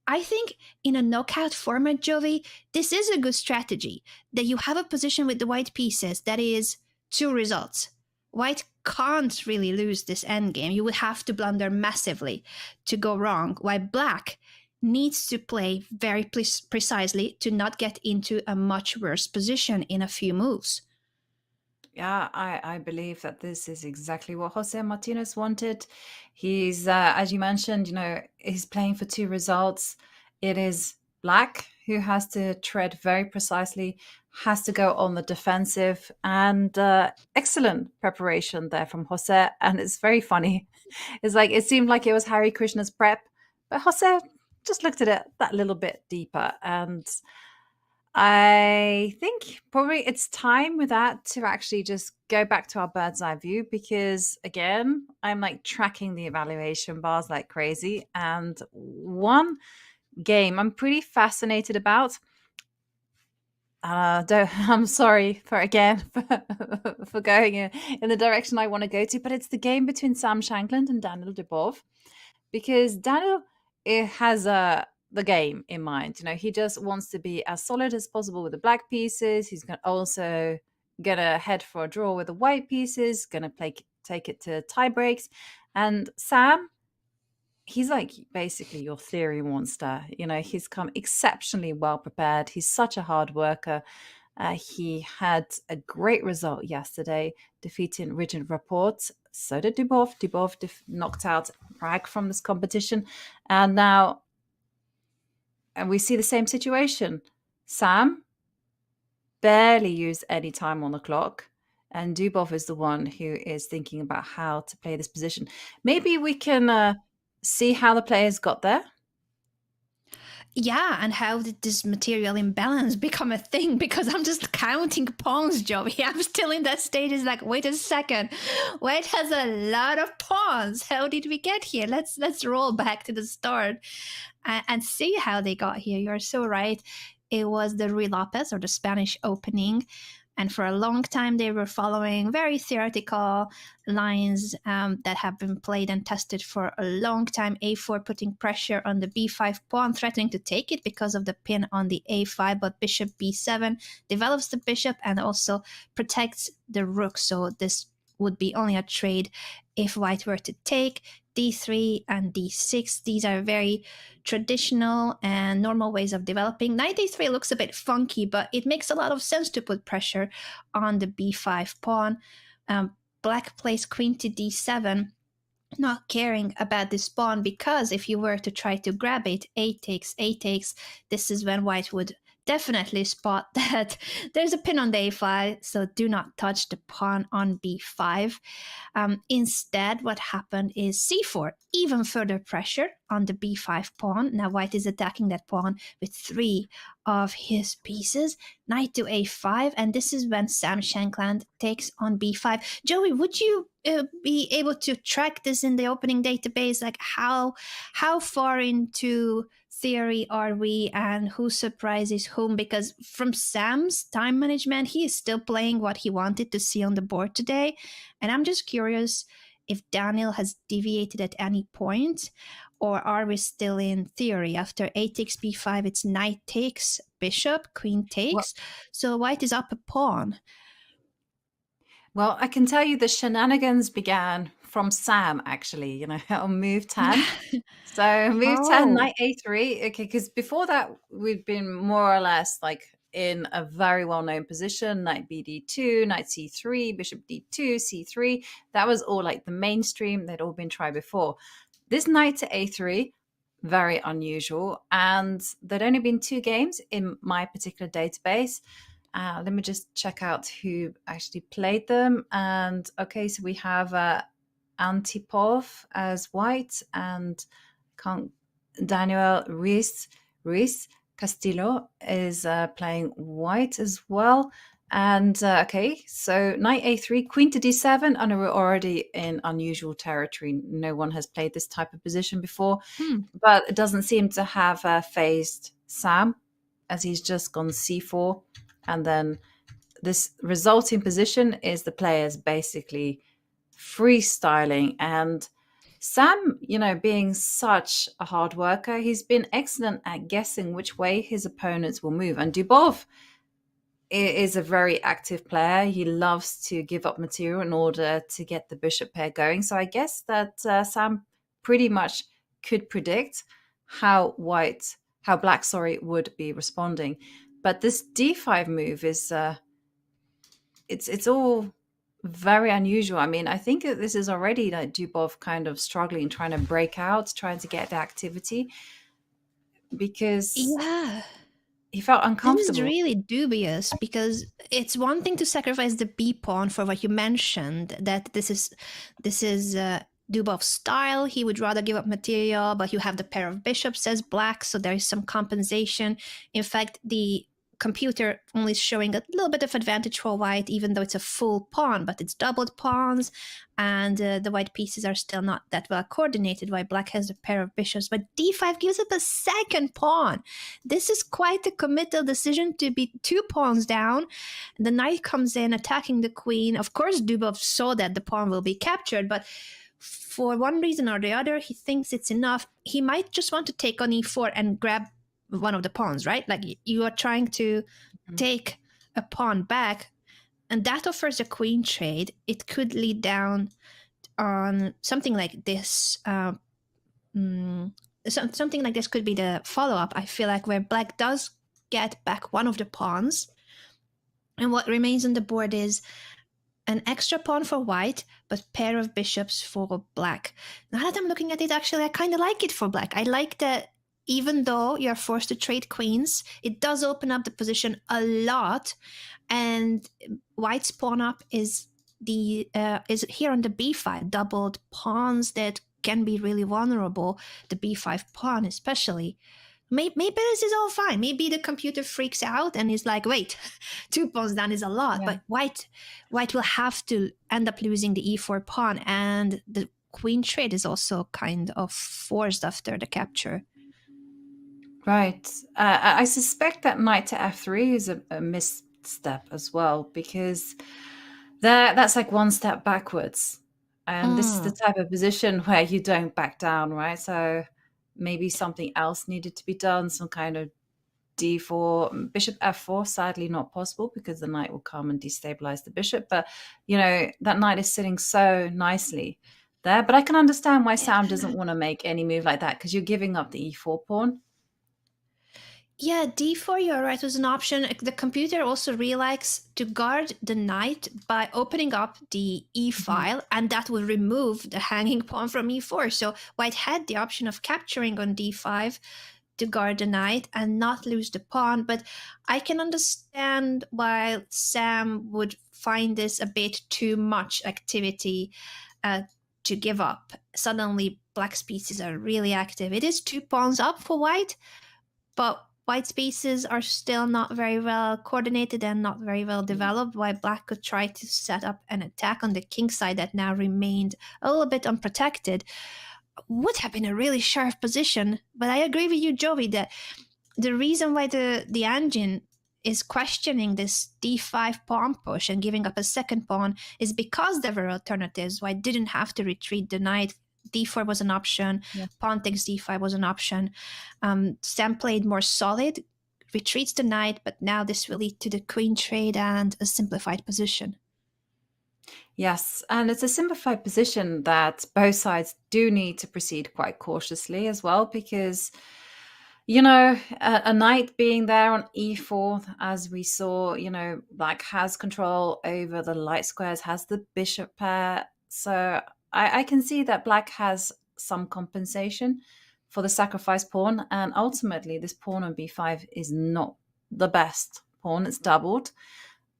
I think in a knockout format, Jovi, this is a good strategy, that you have a position with the white pieces that is 2 results. White can't really lose this endgame. You would have to blunder massively to go wrong, while black needs to play very precisely to not get into a much worse position in a few moves. Yeah, I believe that this is exactly what Jose Martinez wanted. He's, as you mentioned, you know, he's playing for 2 results. It is black who has to tread very precisely, has to go on the defensive, and excellent preparation there from Jose. And it's very funny. It's like, it seemed like it was Harikrishna's prep, but Jose just looked at it that little bit deeper, and I think probably it's time with that to actually just go back to our bird's eye view, because again, I'm like tracking the evaluation bars like crazy. And one game I'm pretty fascinated about, I'm sorry for for going in the direction I want to go to, but it's the game between Sam Shankland and Daniel Dubov, because Daniel has the game in mind. You know, he just wants to be as solid as possible with the black pieces. He's also gonna head for a draw with the white pieces, gonna take it to tie breaks. And Sam, he's like basically your theory monster. You know, he's come exceptionally well prepared. He's such a hard worker. He had a great result yesterday, defeating Rigid Rapport. So did Dubov. Dubov knocked out Prag from this competition. And now, and we see the same situation. Sam barely used any time on the clock, and Dubov is the one who is thinking about how to play this position. Maybe we can see how the players got there. Yeah, and how did this material imbalance become a thing? Because I'm just counting pawns, Joey. I'm still in that stage. It's like, wait a second. White has a lot of pawns. How did we get here? Let's roll back to the start and see how they got here. You're so right. It was the Ruy Lopez, or the Spanish opening. And for a long time, they were following very theoretical lines that have been played and tested for a long time. A4 putting pressure on the b5 pawn, threatening to take it because of the pin on the a5, but bishop b7 develops the bishop and also protects the rook. So this would be only a trade if white were to take. D3 and D6, these are very traditional and normal ways of developing. Knight A3 looks a bit funky, but it makes a lot of sense to put pressure on the B5 pawn. Black plays queen to D7, not caring about this pawn, because if you were to try to grab it, A takes, this is when white would definitely spot that there's a pin on the a5, so do not touch the pawn on b5. Instead, what happened is c4, even further pressure on the b5 pawn. Now white is attacking that pawn with 3 of his pieces. Knight to a5, and this is when Sam Shankland takes on b5. Joey, would you be able to track this in the opening database? Like how far into theory are we, and who surprises whom? Because from Sam's time management, he is still playing what he wanted to see on the board today. And I'm just curious if Daniel has deviated at any point, or are we still in theory? After a takes b5, it's knight takes, bishop, queen takes. So white is up a pawn. Well, I can tell you the shenanigans began from Sam, actually, on move 10. So move 10, knight a3. Okay, because before that, we'd been more or less like in a very well-known position. Knight bd2, knight c3, bishop d2, c3. That was all like the mainstream. They'd all been tried before. This knight to a3, very unusual. And there'd only been 2 games in my particular database. Let me just check out who actually played them. And okay, so we have Antipov as white, and Daniel Ruiz Castillo is playing white as well. And okay, so knight a3, queen to d7, and we're already in unusual territory. No one has played this type of position before, but it doesn't seem to have phased Sam, as he's just gone c4. And then this resulting position is the players basically freestyling. And Sam, being such a hard worker, he's been excellent at guessing which way his opponents will move. And Dubov is a very active player. He loves to give up material in order to get the bishop pair going. So I guess that Sam pretty much could predict how black would be responding. But this d5 move is it's all very unusual. I mean, I think that this is already like Dubov kind of struggling, trying to break out, trying to get the activity, because he felt uncomfortable. This is really dubious, because it's one thing to sacrifice the b pawn for what you mentioned, that this is Dubov's style. He would rather give up material, but you have the pair of bishops, says black, so there is some compensation. In fact, the computer only showing a little bit of advantage for white, even though it's a full pawn, but it's doubled pawns, and the white pieces are still not that well coordinated, while black has a pair of bishops. But d5 gives up a second pawn. This is quite a committal decision to be 2 pawns down. The knight comes in attacking the queen. Of course, Dubov saw that the pawn will be captured, but for one reason or the other, he thinks it's enough. He might just want to take on e4 and grab one of the pawns, right? Like you are trying to take a pawn back, and that offers a queen trade. It could lead down on something like this. Something like this could be the follow-up, I feel like, where black does get back one of the pawns, and what remains on the board is an extra pawn for white, but pair of bishops for black. Now that I'm looking at it, actually, I kind of like it for black. I like that even though you're forced to trade queens, it does open up the position a lot. And white's pawn up is here on the b5, doubled pawns that can be really vulnerable. The b5 pawn especially. maybe this is all fine. Maybe the computer freaks out and is like, wait, 2 pawns down is a lot. Yeah. But white will have to end up losing the e4 pawn, and the queen trade is also kind of forced after the capture. Right. I suspect that knight to f3 is a misstep as well, because that's like one step backwards. And this is the type of position where you don't back down, right? So maybe something else needed to be done, some kind of d4, bishop f4, sadly not possible because the knight will come and destabilize the bishop. But, you know, that knight is sitting so nicely there. But I can understand why Sam doesn't want to make any move like that, because you're giving up the e4 pawn. Yeah, d4, you're right, was an option. The computer also really likes to guard the knight by opening up the e file, and that will remove the hanging pawn from e4. So white had the option of capturing on d5 to guard the knight and not lose the pawn. But I can understand why Sam would find this a bit too much activity to give up. Suddenly, black's pieces are really active. It is 2 pawns up for white, but white's pieces are still not very well coordinated and not very well developed, while black could try to set up an attack on the king side that now remained a little bit unprotected. Would have been a really sharp position. But I agree with you, Joey, that the reason why the engine is questioning this d5 pawn push and giving up a second pawn is because there were alternatives. White didn't have to retreat the knight. d4 was an option. Yeah. Pawn takes d5 was an option. Sam played more solid, retreats the knight, but now this will lead to the queen trade and a simplified position. Yes, and it's a simplified position that both sides do need to proceed quite cautiously as well, because, you know, a knight being there on e4, as we saw, you know, black has control over the light squares, has the bishop pair. So I can see that black has some compensation for the sacrifice pawn, and ultimately this pawn on b5 is not the best pawn. It's doubled.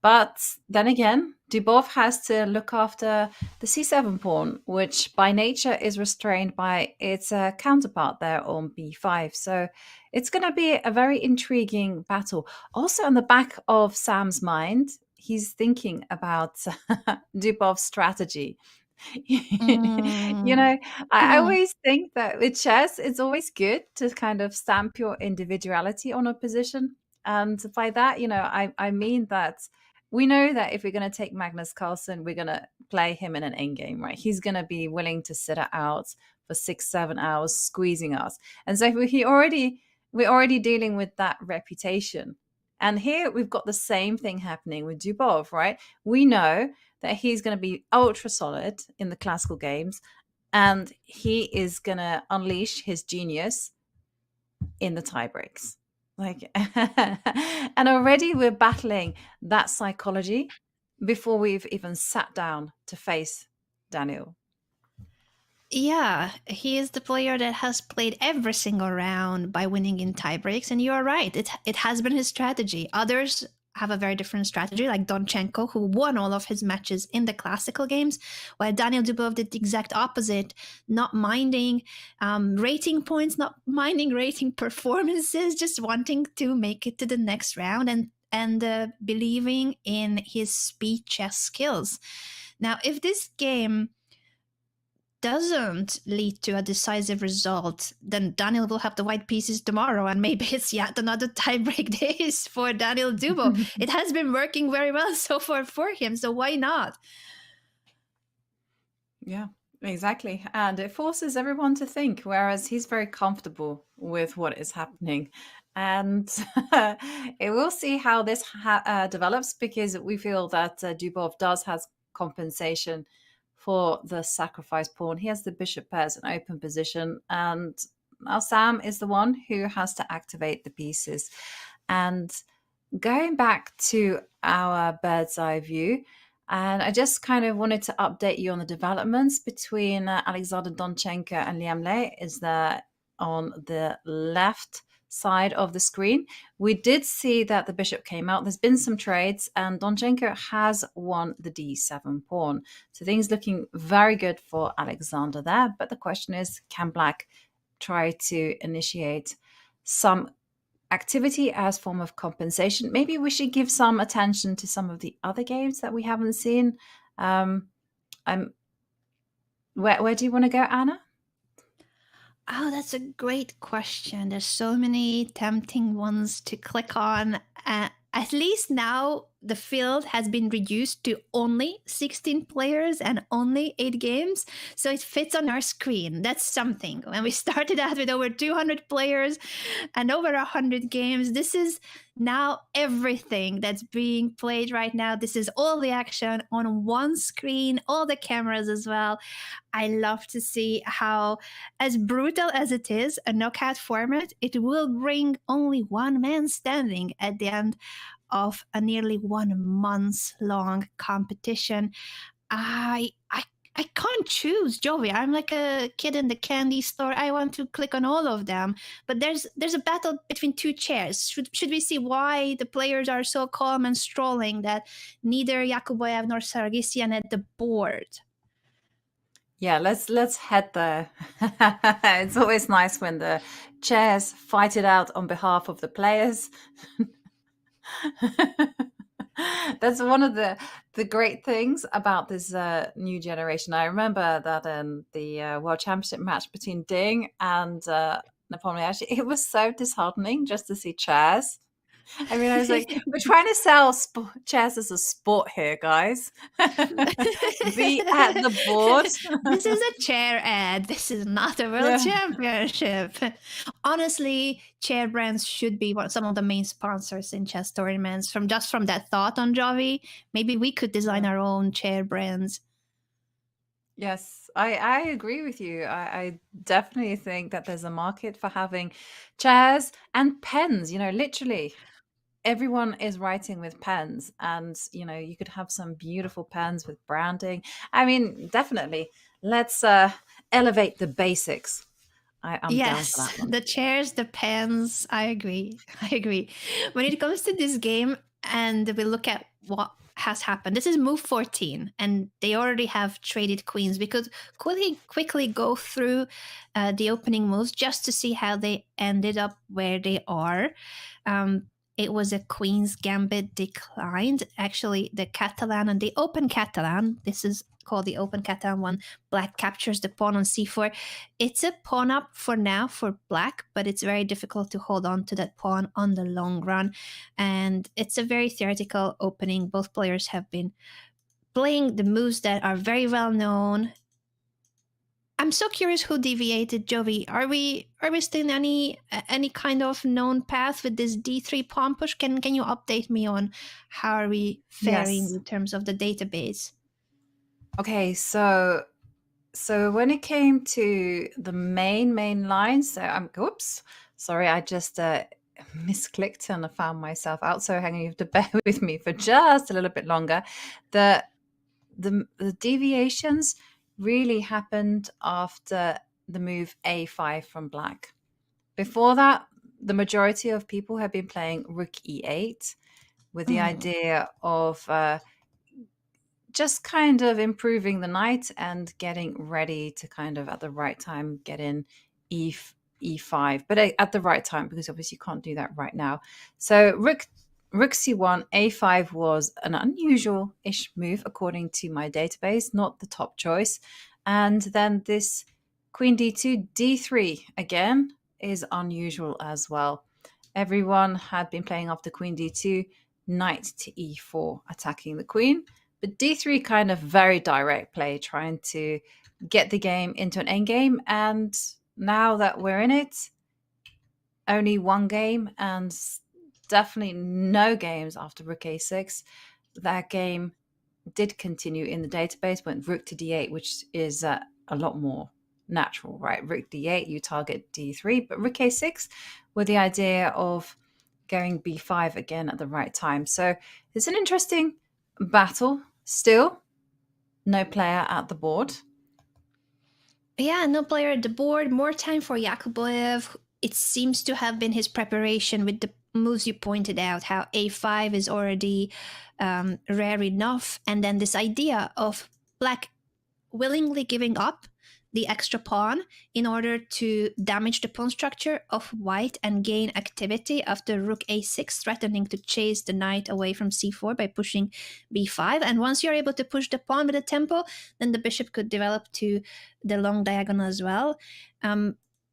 But then again, Dubov has to look after the c7 pawn, which by nature is restrained by its counterpart there on b5. So it's going to be a very intriguing battle. Also, in the back of Sam's mind, he's thinking about Dubov's strategy. You know, I always think that with chess, it's always good to kind of stamp your individuality on a position. And by that, you know, I mean that we know that if we're going to take Magnus Carlsen, we're going to play him in an endgame, right? He's going to be willing to sit it out for 6-7 hours, squeezing us. And so we're already dealing with that reputation. And here we've got the same thing happening with Dubov, right? We know that he's going to be ultra solid in the classical games, and he is going to unleash his genius in the tiebreaks. Like, and already we're battling that psychology before we've even sat down to face Daniel. Yeah, he is the player that has played every single round by winning in tiebreaks, and you are right. It has been his strategy. Others have a very different strategy, like Donchenko, who won all of his matches in the classical games, while Daniel Dubov did the exact opposite, not minding rating points, not minding rating performances, just wanting to make it to the next round and believing in his speed chess skills. Now, if this game doesn't lead to a decisive result, then Daniel will have the white pieces tomorrow, and maybe it's yet another tiebreak days for Daniel Dubov. It has been working very well so far for him, so why not? Yeah, exactly. And it forces everyone to think, whereas he's very comfortable with what is happening. And we'll see how this develops, because we feel that Dubov does have compensation for the sacrifice pawn. He has the bishop pairs in open position, and now Sam is the one who has to activate the pieces. And going back to our bird's eye view, and I just kind of wanted to update you on the developments between Alexander Donchenko and Liam Lei. Is that on the left side of the screen? We did see that the bishop came out. There's been some trades, and Donchenko has won the d7 pawn. So things looking very good for Alexander there. But the question is, can black try to initiate some activity as form of compensation. Maybe we should give some attention to some of the other games that we haven't seen. Where do you want to go, Anna? Oh, that's a great question. There's so many tempting ones to click on. At least now the field has been reduced to only 16 players and only 8 games. So it fits on our screen. That's something. When we started out with over 200 players and over 100 games, this is now everything that's being played right now. This is all the action on one screen, all the cameras as well. I love to see how, as brutal as it is, a knockout format, it will bring only one man standing at the end of a nearly 1 month long competition. I can't choose, Jovi. I'm like a kid in the candy store. I want to click on all of them. But there's a battle between 2 chairs. Should we see why the players are so calm and strolling that neither Yakuboyev nor Sargsyan at the board? Yeah, let's head there. It's always nice when the chairs fight it out on behalf of the players. That's one of the great things about this new generation. I remember that in the World Championship match between Ding and Napoleon, it was so disheartening just to see chairs. I mean, I was like, we're trying to sell chess as a sport here, guys. Be at the board. This is a chair ad. This is not a world championship. Honestly, chair brands should be some of the main sponsors in chess tournaments. From that thought on Jovi, maybe we could design our own chair brands. Yes, I agree with you. I definitely think that there's a market for having chairs and pens, literally. Everyone is writing with pens, and you could have some beautiful pens with branding. I mean, definitely, let's elevate the basics. I'm down for that one. The chairs, the pens. I agree. When it comes to this game, and we look at what has happened, this is move 14, and they already have traded queens. We could quickly go through the opening moves just to see how they ended up where they are. It was a Queen's Gambit declined. Actually, the Catalan and the Open Catalan, this is called the Open Catalan one, Black captures the pawn on c4. It's a pawn up for now for Black, but it's very difficult to hold on to that pawn on the long run. And it's a very theoretical opening. Both players have been playing the moves that are very well known. I'm so curious who deviated, Jovi. Are we still in any kind of known path with this d3 pawn push? Can you update me on how are we faring in terms of the database? Okay, so when it came to the main line, so I just misclicked and I found myself out. So hang on, you have to bear with me for just a little bit longer. The deviations really happened after the move a5 from Black. Before that, the majority of people have been playing rook e8 with the idea of just kind of improving the knight and getting ready to kind of at the right time get in e5, but at the right time, because obviously you can't do that right now. So rook c1, a5 was an unusual-ish move according to my database, not the top choice. And then this queen d2, d3 again is unusual as well. Everyone had been playing off the queen d2, knight to e4, attacking the queen. But d3 kind of very direct play, trying to get the game into an endgame. And now that we're in it, only one game and definitely no games after rook a6. That game did continue in the database, went rook to d8, which is a lot more natural, right? Rook d8, you target d3, but rook a6 with the idea of going b5 again at the right time. So it's an interesting battle. Still, no player at the board. Yeah, no player at the board. More time for Yakuboyev. It seems to have been his preparation with the moves you pointed out, how a5 is already rare enough. And then this idea of Black willingly giving up the extra pawn in order to damage the pawn structure of white and gain activity after rook a6, threatening to chase the knight away from c4 by pushing b5. And once you're able to push the pawn with a tempo, then the bishop could develop to the long diagonal as well.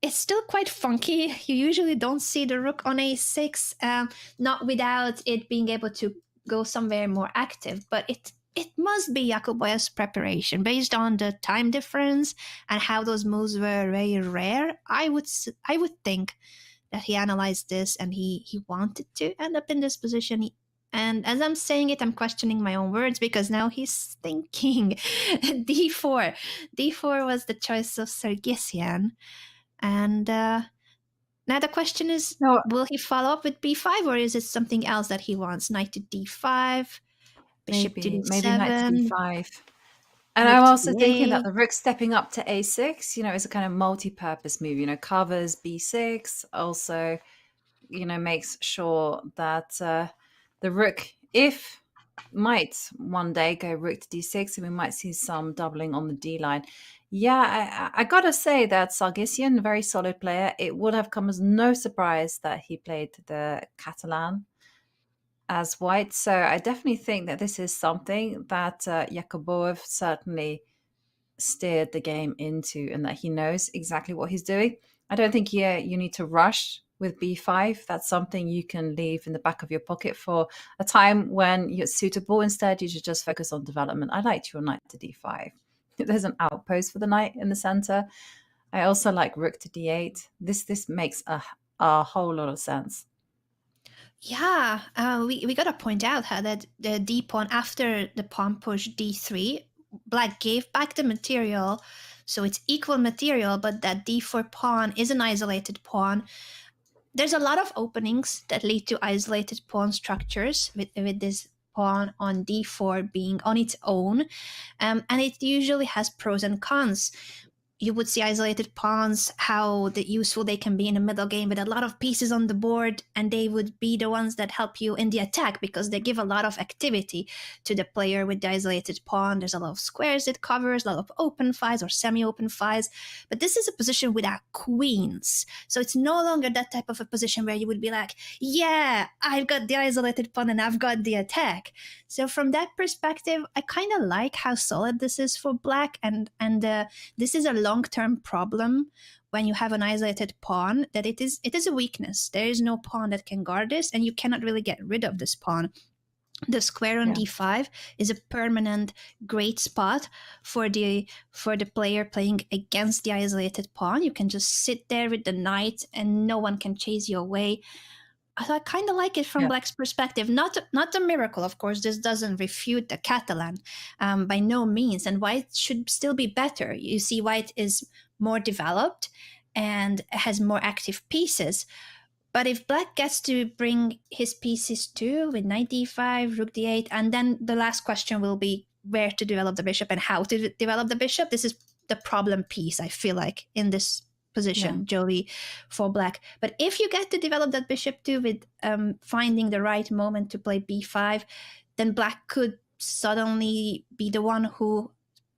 It's still quite funky. You usually don't see the rook on a6, not without it being able to go somewhere more active, but it must be Jakuboya's preparation based on the time difference and how those moves were very rare. I would think that he analyzed this and he wanted to end up in this position. And as I'm saying it, I'm questioning my own words because now he's thinking d4. D4 was the choice of Sargsyan. And now the question is, will he follow up with b5 or is it something else that he wants? Knight to d5, bishop to d7. Maybe knight to d5. And I'm also thinking that the rook stepping up to a6, is a kind of multi-purpose move, covers b6, also, makes sure that the rook, might one day go rook to d6, and we might see some doubling on the d line. Yeah, I gotta say that Sargsyan, very solid player. It would have come as no surprise that he played the Catalan as white. So I definitely think that this is something that Jakuboyev certainly steered the game into, and that he knows exactly what he's doing. I don't think you need to rush with b5. That's something you can leave in the back of your pocket for a time when you're suitable. Instead, you should just focus on development. I liked your knight to d5. There's an outpost for the knight in the center. I also like rook to d8. This makes a whole lot of sense. Yeah, we got to point out how that the d pawn after the pawn push d3, black gave back the material, so it's equal material, but that d4 pawn is an isolated pawn. There's a lot of openings that lead to isolated pawn structures with this pawn on d4 being on its own, and it usually has pros and cons. You would see isolated pawns, how useful they can be in the middle game with a lot of pieces on the board, and they would be the ones that help you in the attack because they give a lot of activity to the player with the isolated pawn. There's a lot of squares it covers, a lot of open files or semi-open files, but this is a position without queens. So it's no longer that type of a position where you would be like, yeah, I've got the isolated pawn and I've got the attack. So from that perspective, I kind of like how solid this is for black, and this is a long-term problem when you have an isolated pawn, that it is a weakness. There is no pawn that can guard this, and you cannot really get rid of this pawn. The square on d5 is a permanent great spot for the player playing against the isolated pawn. You can just sit there with the knight and no one can chase you away. So I kind of like it from black's perspective. Not a miracle, of course. This doesn't refute the Catalan by no means. And white should still be better. You see, white is more developed and has more active pieces. But if black gets to bring his pieces too with knight d5, rook d8, and then the last question will be where to develop the bishop and how to develop the bishop. This is the problem piece, I feel like, in this position, Joey, for black. But if you get to develop that bishop too with finding the right moment to play b5, then black could suddenly be the one who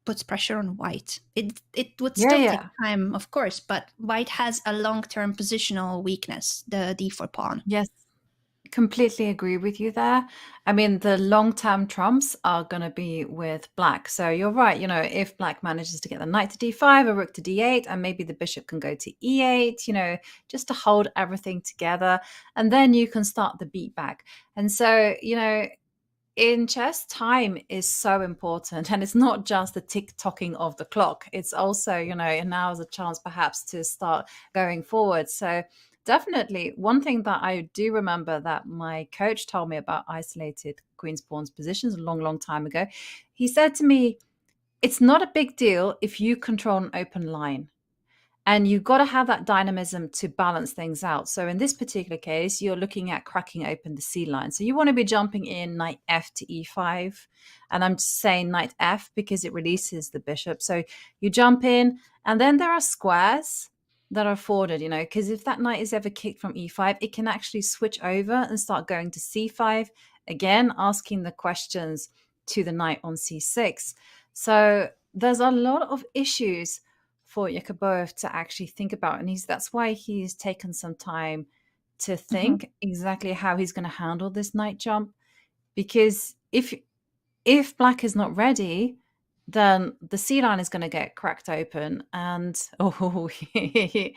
puts pressure on white. It would still take time, of course, but white has a long-term positional weakness, the d4 pawn. Yes, completely agree with you there. I mean, the long-term trumps are going to be with black. So you're right. If black manages to get the knight to d5, a rook to d8, and maybe the bishop can go to e8, just to hold everything together. And then you can start the beat back. And so, in chess, time is so important, and it's not just the tick-tocking of the clock. It's also, and now is a chance perhaps to start going forward. So definitely one thing that I do remember that my coach told me about isolated queen's pawns positions a long time ago. He said to me, it's not a big deal if you control an open line. And you've got to have that dynamism to balance things out. So in this particular case, you're looking at cracking open the C line. So you want to be jumping in knight F to E5. And I'm just saying knight F because it releases the bishop. So you jump in, and then there are squares that are afforded, because if that knight is ever kicked from E5, it can actually switch over and start going to C5, again, asking the questions to the knight on C6. So there's a lot of issues for Yakubov to actually think about, and that's why he's taken some time to think exactly how he's going to handle this knight jump. Because if black is not ready, then the C line is going to get cracked open, and he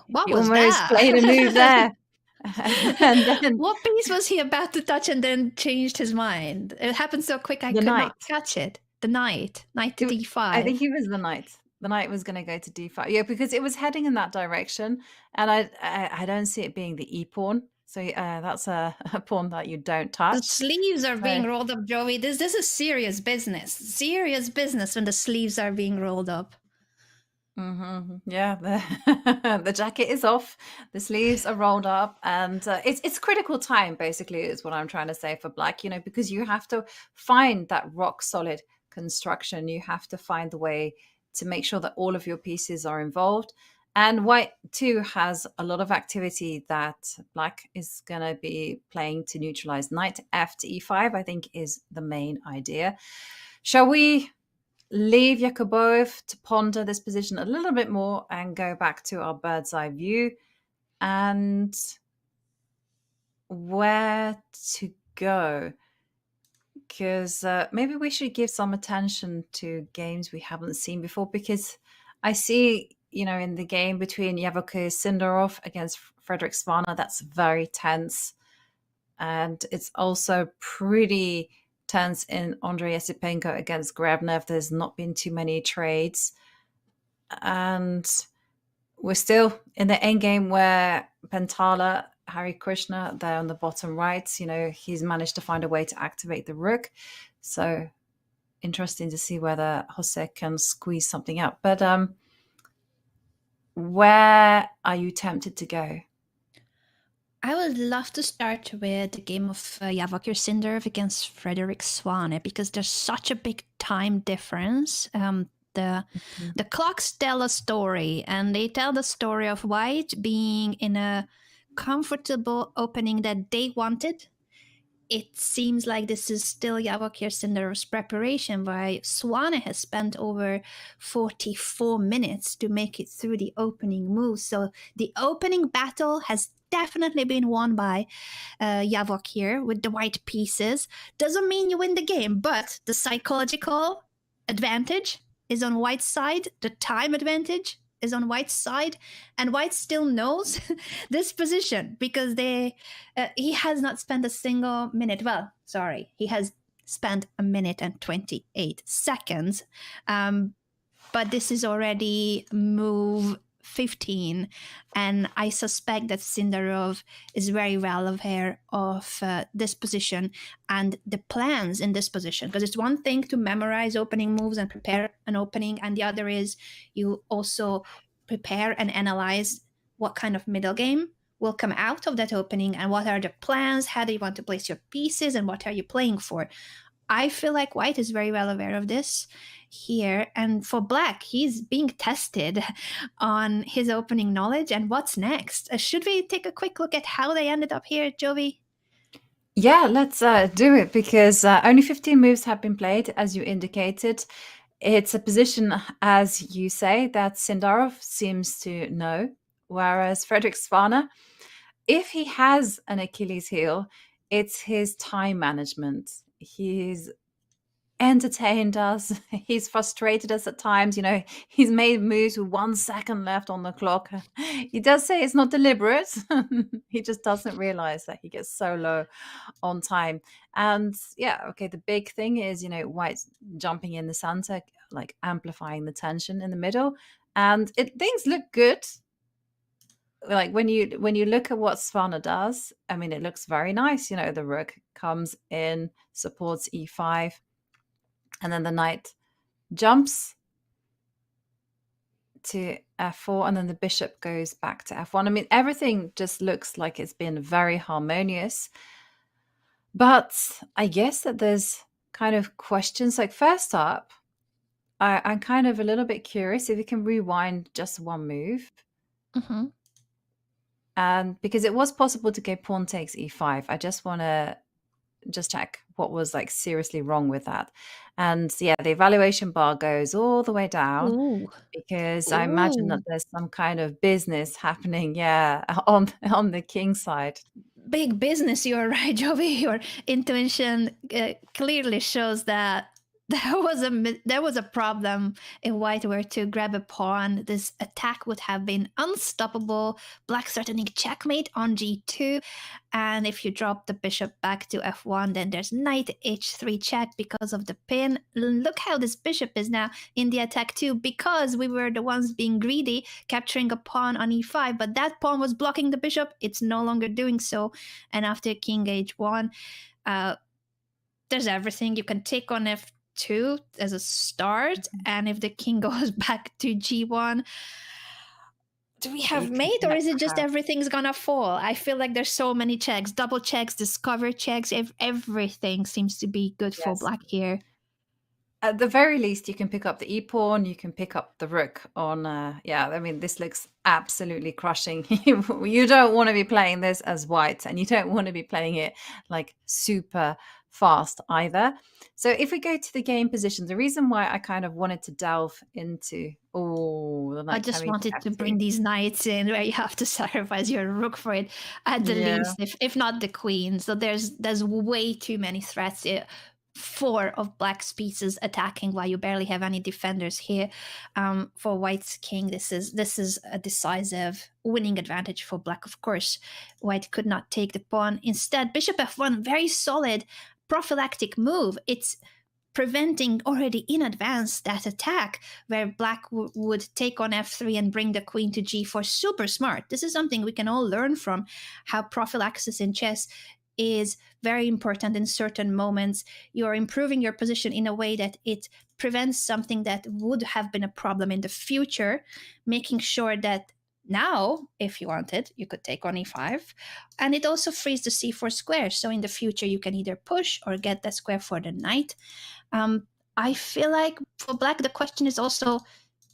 What was almost that? played a move there. And then what piece was he about to touch and then changed his mind? It happened so quick I The could knight. not catch it. The knight to d5. I think he was the knight. The knight was going to go to d5. Yeah, because it was heading in that direction, and I don't see it being the e pawn. So that's a pawn that you don't touch. The sleeves are being rolled up, Joey. This is serious business. Serious business when the sleeves are being rolled up. Yeah, the jacket is off, the sleeves are rolled up, and it's critical time, basically, is what I'm trying to say for black, because you have to find that rock solid construction. You have to find the way to make sure that all of your pieces are involved. And white too has a lot of activity that black is going to be playing to neutralize. Knight f to e5, I think, is the main idea. Shall we leave Yakubov to ponder this position a little bit more and go back to our bird's eye view and where to go? Because maybe we should give some attention to games we haven't seen before, because I see, in the game between Yavokir Sindarov against Frederick Svana, that's very tense. And it's also pretty tense in Andrei Yasipenko against Grebnev. There's not been too many trades. And we're still in the end game where Pentala, Harikrishna, there on the bottom right, he's managed to find a way to activate the rook. So interesting to see whether Jose can squeeze something out. But where are you tempted to go? I would love to start with the game of Yavokir Sindarov against Frederick Swane, because there's such a big time difference. The clocks tell a story, and they tell the story of white being in a comfortable opening that they wanted. It seems like this is still Yavokir Sindarov's preparation, while Swane has spent over 44 minutes to make it through the opening move. So the opening battle has definitely been won by Yavokir with the white pieces. Doesn't mean you win the game, but the psychological advantage is on white's side. The time advantage is on white's side, and white still knows this position because he has not spent a single minute. Well, sorry, he has spent 1 minute and 28 seconds, but this is already move 15, and I suspect that Sindarov is very well aware of this position and the plans in this position, because it's one thing to memorize opening moves and prepare an opening, and the other is you also prepare and analyze what kind of middle game will come out of that opening and what are the plans, how do you want to place your pieces, and what are you playing for. I feel like white is very well aware of this here, and for black, he's being tested on his opening knowledge and what's next. Should we take a quick look at how they ended up here, Jovi? Yeah, let's do it, because only 15 moves have been played, as you indicated. It's a position, as you say, that Sindarov seems to know, whereas Frederick Svana, if he has an Achilles heel, it's his time management. He's entertained us. He's frustrated us at times. He's made moves with 1 second left on the clock. He does say it's not deliberate. He just doesn't realize that he gets so low on time. And yeah, okay, the big thing is, white's jumping in the center, like amplifying the tension in the middle. And things look good. Like when you look at what Svana does, I mean, it looks very nice. The rook comes in, supports e5, and then the knight jumps to f4, and then the bishop goes back to f1. I mean, everything just looks like it's been very harmonious. But I guess that there's kind of questions. Like, first up, I'm kind of a little bit curious if you can rewind just one move. And because it was possible to go pawn takes e5, I just want to just check what was like seriously wrong with that. And yeah, the evaluation bar goes all the way down. Ooh. Because I imagine that there's some kind of business happening, on the king side. Big business, you're right, Jovi. Your intuition clearly shows that there was a problem if white were to grab a pawn. This attack would have been unstoppable. Black threatening checkmate on g2, and if you drop the bishop back to f1, then there's knight h3 check because of the pin. Look how this bishop is now in the attack too, because we were the ones being greedy, capturing a pawn on e5, but that pawn was blocking the bishop. It's no longer doing so, and after king h1, there's everything. You can take on f2 as a start, and if the king goes back to g1, do we have mate, or is it just everything's gonna fall? I feel like there's so many checks, double checks, discover checks, everything seems to be good for black here. At the very least, you can pick up the e-pawn, you can pick up the rook on, I mean, this looks absolutely crushing. You don't want to be playing this as white, and you don't want to be playing it like super fast either. So if we go to the game position, the reason why I kind of wanted to delve into I just wanted to bring these knights in where you have to sacrifice your rook for it at the least, if not the queen. So there's way too many threats. 4 of black's pieces attacking while you barely have any defenders here. For white's king, this is a decisive winning advantage for black. Of course, white could not take the pawn. Instead, bishop f1, very solid prophylactic move. It's preventing already in advance that attack where black would take on f3 and bring the queen to g4. Super smart. This is something we can all learn from, how prophylaxis in chess is very important in certain moments. You're improving your position in a way that it prevents something that would have been a problem in the future, making sure that now, if you wanted, you could take on e5, and it also frees the c4 square. So in the future, you can either push or get that square for the knight. I feel like for black, the question is also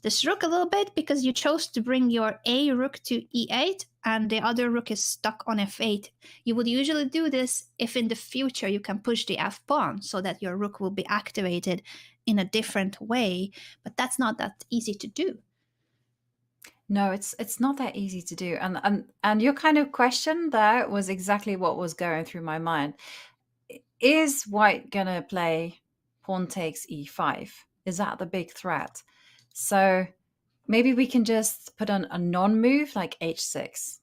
this rook a little bit, because you chose to bring your a rook to e8 and the other rook is stuck on f8. You would usually do this if in the future you can push the f pawn so that your rook will be activated in a different way, but that's not that easy to do. No, it's not that easy to do. And your kind of question there was exactly what was going through my mind. Is white gonna play pawn takes e5? Is that the big threat? So maybe we can just put on a non-move like h6.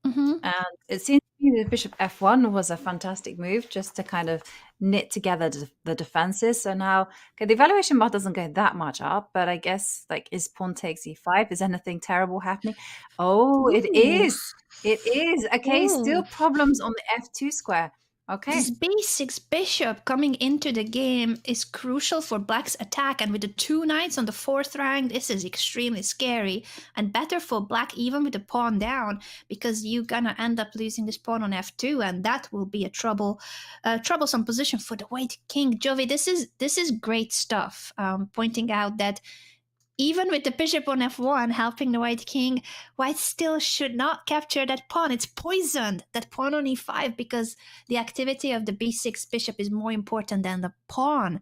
And it seems to me that bishop f1 was a fantastic move just to kind of knit together the defenses. So now, okay, the evaluation bar doesn't go that much up, but I guess, like, is pawn takes e5? Is anything terrible happening? Oh, it is. It is. Okay, still problems on the f2 square. Okay. This b6 bishop coming into the game is crucial for black's attack, and with the 2 knights on the 4th rank, this is extremely scary, and better for black even with the pawn down, because you're gonna end up losing this pawn on f2, and that will be a troublesome position for the white king. Jovi, this is great stuff, pointing out that even with the bishop on f1 helping the white king, white still should not capture that pawn. It's poisoned, that pawn on e5, because the activity of the b6 bishop is more important than the pawn.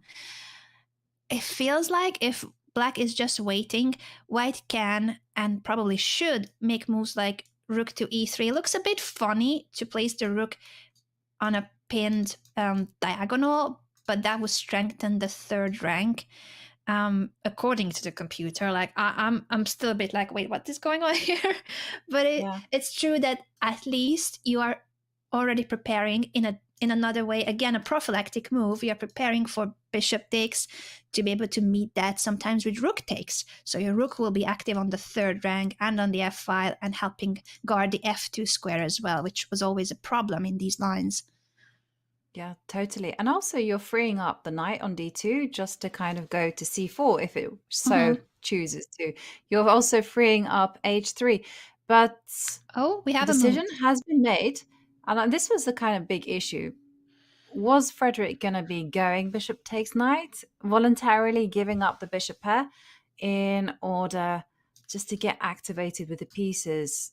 It feels like if black is just waiting, white can and probably should make moves like rook to e3. It looks a bit funny to place the rook on a pinned diagonal, but that would strengthen the 3rd rank. According to the computer, like I'm still a bit like, wait, what is going on here? But it's true that at least you are already preparing in another way. Again, a prophylactic move. You're preparing for bishop takes to be able to meet that sometimes with rook takes. So your rook will be active on the 3rd rank and on the f file and helping guard the f2 square as well, which was always a problem in these lines. Yeah, totally. And also you're freeing up the knight on d2 just to kind of go to c4 if it so chooses to. You're also freeing up h3. But we have a decision has been made. And this was the kind of big issue. Was Frederick going to be going bishop takes knight, voluntarily giving up the bishop pair in order just to get activated with the pieces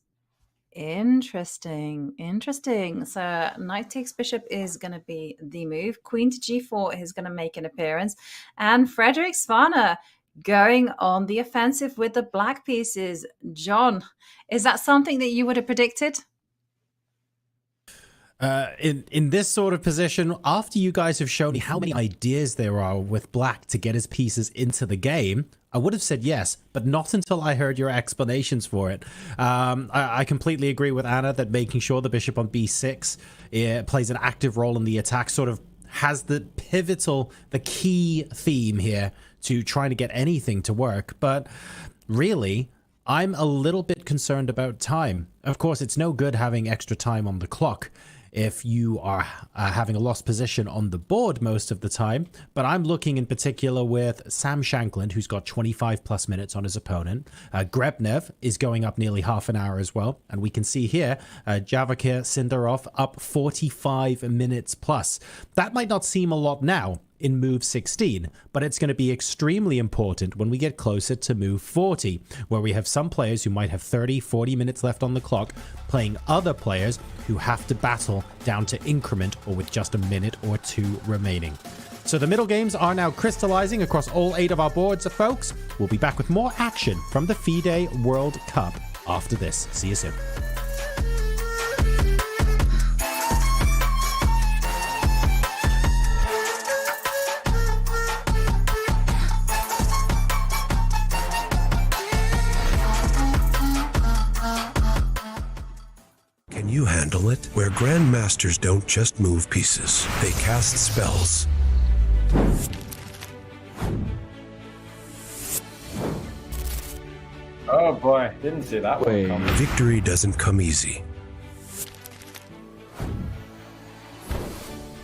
Interesting, interesting. So knight takes bishop is going to be the move. Queen to g4 is going to make an appearance. And Frederick Svana going on the offensive with the black pieces. John, is that something that you would have predicted? In this sort of position, after you guys have shown me how many ideas there are with black to get his pieces into the game, I would have said yes, but not until I heard your explanations for it. I completely agree with Anna that making sure the bishop on b6 plays an active role in the attack sort of has the key theme here to trying to get anything to work. But really, I'm a little bit concerned about time. Of course, it's no good having extra time on the clock if you are having a lost position on the board most of the time. But I'm looking in particular with Sam Shankland, who's got 25 plus minutes on his opponent. Grebnev is going up nearly half an hour as well. And we can see here, Javakir Sindarov up 45 minutes plus. That might not seem a lot now in move 16, but it's going to be extremely important when we get closer to move 40, where we have some players who might have 30-40 minutes left on the clock playing other players who have to battle down to increment or with just a minute or two remaining. So the middle games are now crystallizing across all 8 of our boards, folks. We'll be back with more action from the FIDE World Cup after this. See you soon. Can you handle it? Where grandmasters don't just move pieces, they cast spells. Oh boy, didn't see that one coming. Victory doesn't come easy.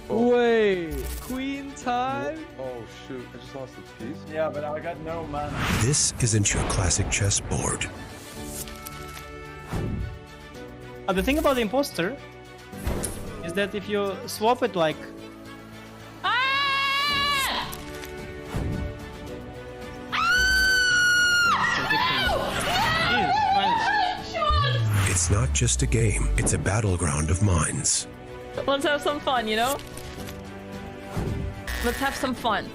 Wait, queen time? Oh shoot, I just lost the piece. Yeah, but I got no mana. This isn't your classic chessboard. The thing about the imposter is that if you swap it like... It's not just a game, it's a battleground of minds. Let's have some fun, you know? Let's have some fun.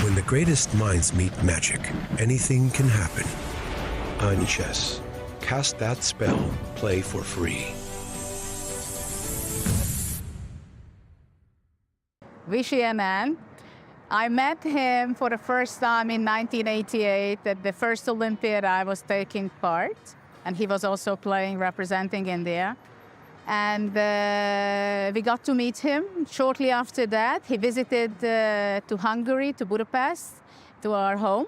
When the greatest minds meet magic, anything can happen. On chess. Cast that spell, play for free. Vishy Anand. I met him for the first time in 1988 at the first Olympiad I was taking part. And he was also playing, representing India. And we got to meet him. Shortly after that, he visited to Hungary, to Budapest, to our home.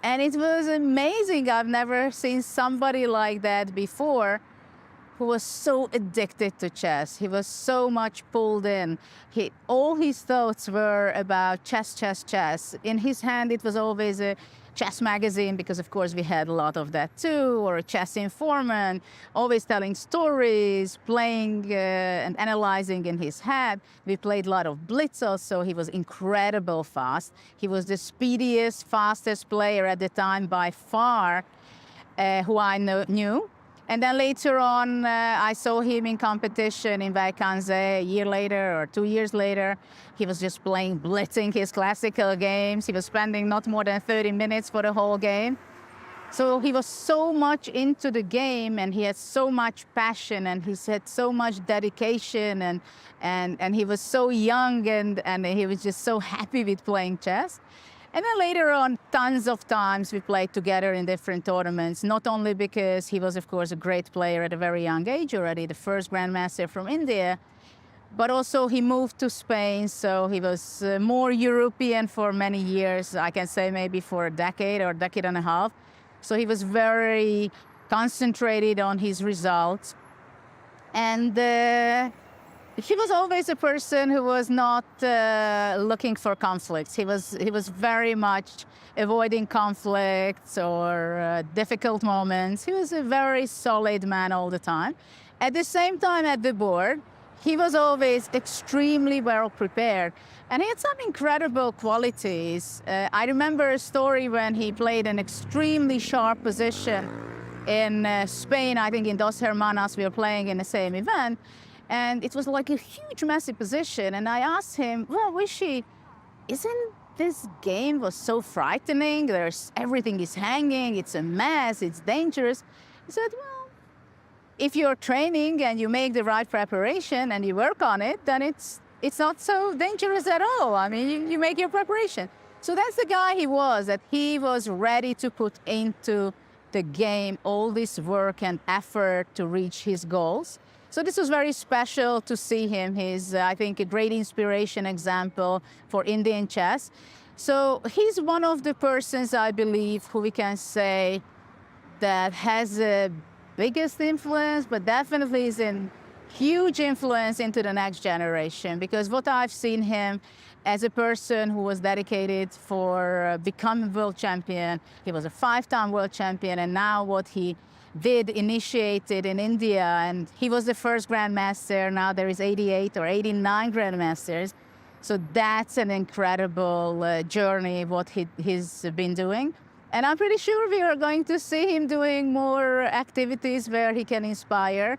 And it was amazing. I've never seen somebody like that before, who was so addicted to chess. He was so much pulled in. All his thoughts were about chess, chess, chess. In his hand, it was always a chess magazine, because of course we had a lot of that too, or a chess informant, always telling stories, playing and analyzing in his head. We played a lot of blitz also. He was incredible fast. He was the speediest, fastest player at the time by far who I knew. And then later on, I saw him in competition in Vaikanze a year later or 2 years later. He was just playing, blitzing his classical games. He was spending not more than 30 minutes for the whole game. So he was so much into the game, and he had so much passion, and he had so much dedication, and he was so young, and he was just so happy with playing chess. And then later on, tons of times we played together in different tournaments, not only because he was, of course, a great player at a very young age already, the first grandmaster from India, but also he moved to Spain, so he was more European for many years, I can say maybe for a decade or a decade and a half. So he was very concentrated on his results. And he was always a person who was not looking for conflicts. He was very much avoiding conflicts or difficult moments. He was a very solid man all the time. At the same time at the board, he was always extremely well prepared. And he had some incredible qualities. I remember a story when he played an extremely sharp position in Spain, I think in Dos Hermanas, we were playing in the same event. And it was like a huge, massive position. And I asked him, well, Rishi, isn't this game was so frightening? Everything is hanging, it's a mess, it's dangerous. He said, well, if you're training and you make the right preparation and you work on it, then it's not so dangerous at all. I mean, you make your preparation. So that's the guy he was, that he was ready to put into the game all this work and effort to reach his goals. So this was very special to see him. He's, I think, a great inspiration example for Indian chess. So he's one of the persons, I believe, who we can say that has the biggest influence, but definitely is a huge influence into the next generation. Because what I've seen him as a person who was dedicated for becoming world champion, he was a 5-time world champion, and now what he did initiated in India, and he was the first grandmaster. Now there is 88 or 89 grandmasters. So that's an incredible journey what he's been doing. And I'm pretty sure we are going to see him doing more activities where he can inspire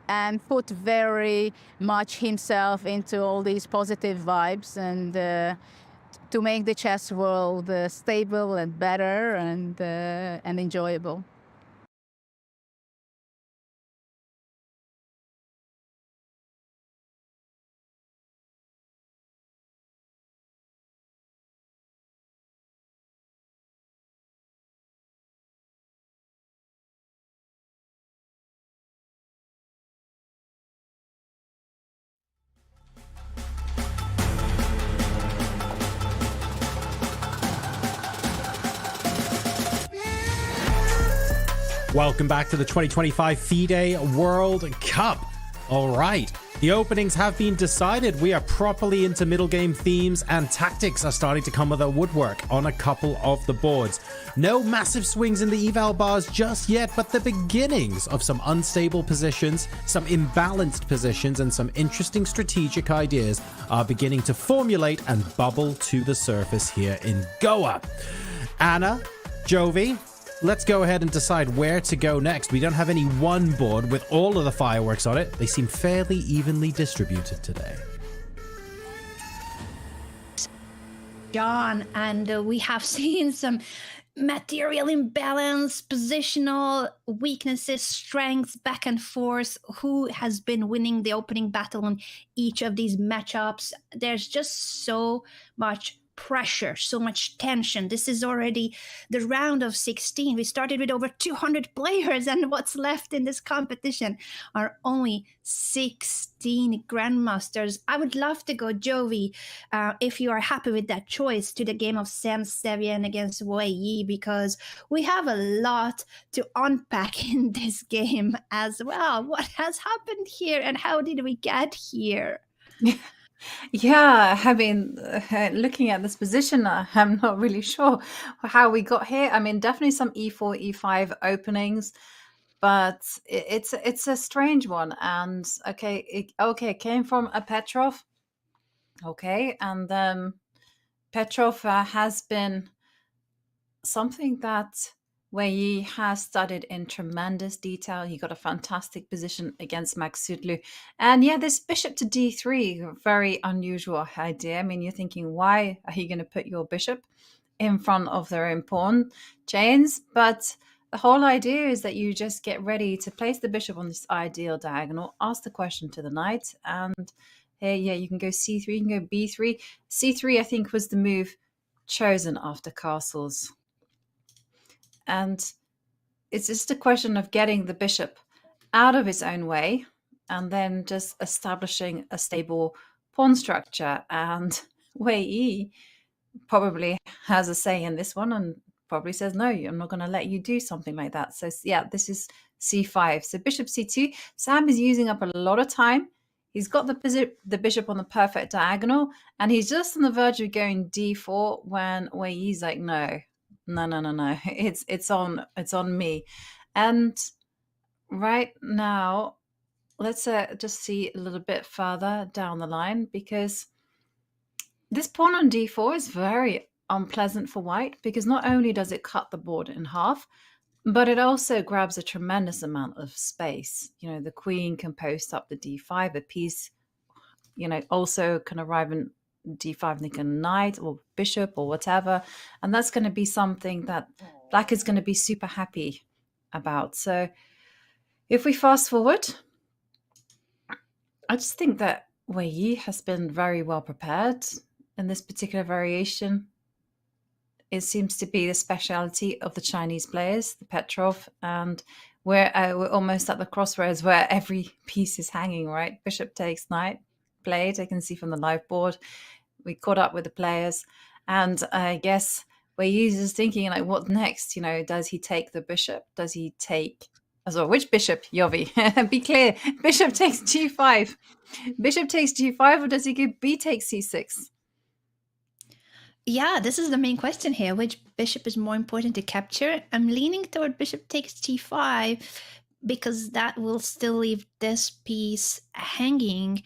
and put very much himself into all these positive vibes and to make the chess world stable and better and enjoyable. Welcome back to the 2025 FIDE World Cup. All right, the openings have been decided. We are properly into middle game themes and tactics are starting to come with a woodwork on a couple of the boards. No massive swings in the eval bars just yet, but the beginnings of some unstable positions, some imbalanced positions, and some interesting strategic ideas are beginning to formulate and bubble to the surface here in Goa. Anna, Jovi, let's go ahead and decide where to go next. We don't have any one board with all of the fireworks on it. They seem fairly evenly distributed today. John, and we have seen some material imbalance, positional weaknesses, strengths, back and forth. Who has been winning the opening battle on each of these matchups? There's just so much pressure, so much tension. This is already the round of 16. We started with over 200 players, and what's left in this competition are only 16 grandmasters. I would love to go, Jovi, if you are happy with that choice, to the game of Sam Sevian against Wei Yi, because we have a lot to unpack in this game as well. What has happened here, and how did we get here? Yeah, I mean, looking at this position, I'm not really sure how we got here. I mean, definitely some e4, e5 openings, but it's a strange one. And okay, it came from a Petrov. Okay, and Petrov has been something that Wei Yi has studied in tremendous detail. He got a fantastic position against Maksudlu. And yeah, this bishop to d3, very unusual idea. I mean, you're thinking, why are you going to put your bishop in front of their own pawn chains? But the whole idea is that you just get ready to place the bishop on this ideal diagonal, ask the question to the knight, and hey, yeah, you can go c3, you can go b3. c3, I think, was the move chosen after castles. And it's just a question of getting the bishop out of its own way and then just establishing a stable pawn structure. And Wei Yi probably has a say in this one and probably says, no, I'm not going to let you do something like that. So yeah, this is c5. So bishop c2. Sam is using up a lot of time. He's got the bishop on the perfect diagonal, and he's just on the verge of going d4 when Wei Yi's like, no. It's on me. And right now, let's just see a little bit further down the line, because this pawn on d4 is very unpleasant for white, because not only does it cut the board in half, But it also grabs a tremendous amount of space. You know, the queen can post up the d5, a piece, you know, also can arrive in d5 like a knight or bishop or whatever. And that's going to be something that black is going to be super happy about. So if we fast forward, I just think that Wei Yi has been very well prepared in this particular variation. It seems to be the speciality of the Chinese players, the Petrov, and we're almost at the crossroads where every piece is hanging, right? Bishop takes knight, played. I can see from the live board. We caught up with the players, and I guess Wei Yi is thinking, like, what next? You know, does he take the bishop? Does he take... So which bishop, Yovi? Be clear. Bishop takes g5. Bishop takes g5, or does he give b takes c6? Yeah, this is the main question here. Which bishop is more important to capture? I'm leaning toward bishop takes g5 because that will still leave this piece hanging.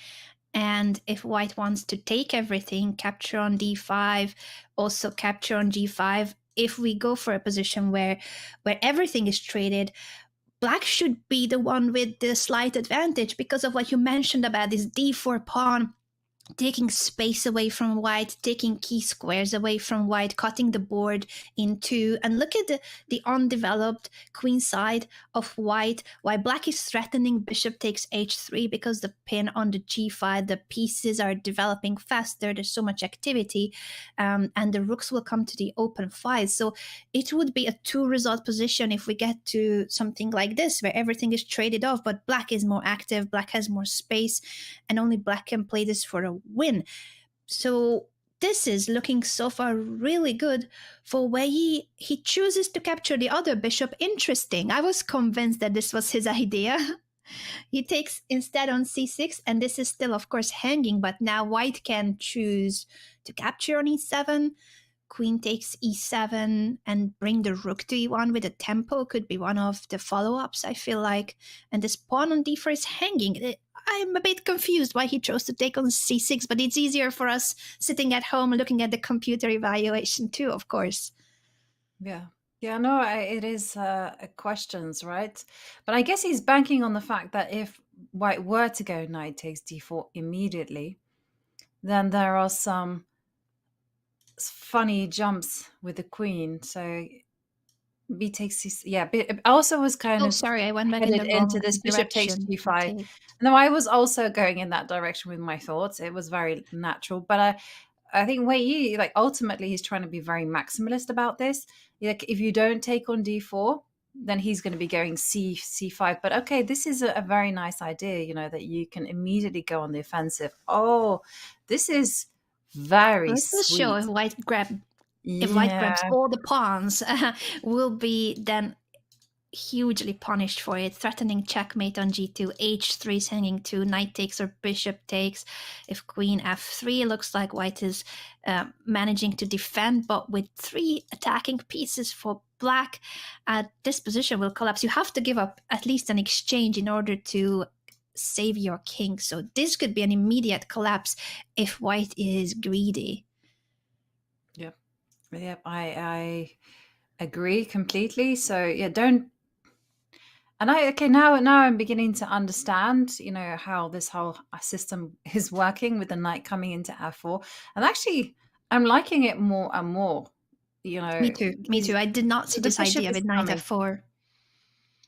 And if white wants to take everything, capture on d5, also capture on g5, if we go for a position where everything is traded, black should be the one with the slight advantage because of what you mentioned about this d4 pawn taking space away from white, taking key squares away from white, cutting the board in two. And look at the undeveloped queen side of white. Why black is threatening bishop takes h3 because the pin on the g5, the pieces are developing faster. There's so much activity, and the rooks will come to the open files. So it would be a two-result position if we get to something like this, where everything is traded off, but black is more active, black has more space, and only black can play this for a win. So this is looking so far really good for Wei Yi. He chooses to capture the other bishop. Interesting. I was convinced that this was his idea. He takes instead on c6, and this is still, of course, hanging, but now white can choose to capture on e7. Queen takes e7 and bring the rook to e1 with a tempo could be one of the follow-ups, I feel like. And this pawn on d4 is hanging. I'm a bit confused why he chose to take on c6, but it's easier for us sitting at home looking at the computer evaluation too, of course. Yeah. Yeah, no, it is questions, right? But I guess he's banking on the fact that if white were to go knight takes d4 immediately, then there are some funny jumps with the queen. So b takes c6. Yeah, but I also was kind of sorry, I went back in the wrong into this bishop takes direction. g5. Okay. No, I was also going in that direction with my thoughts. It was very natural, but I think Wei Yi, like, ultimately he's trying to be very maximalist about this. Like, if you don't take on d4, then he's going to be going c5. But okay, this is a very nice idea, you know, that you can immediately go on the offensive. Oh, this is very This will sweet. show if white grabs all the pawns, will be then hugely punished for it, threatening checkmate on g2, h3 is hanging to, knight takes or bishop takes. If queen f3, looks like white is managing to defend, but with 3 attacking pieces for black, this position will collapse. You have to give up at least an exchange in order to save your king. So this could be an immediate collapse if white is greedy. Yep, I agree completely. So yeah, don't. And now I'm beginning to understand, you know, how this whole system is working with the knight coming into f4, and actually I'm liking it more and more. You know, Me too. I did not see this idea with knight f4.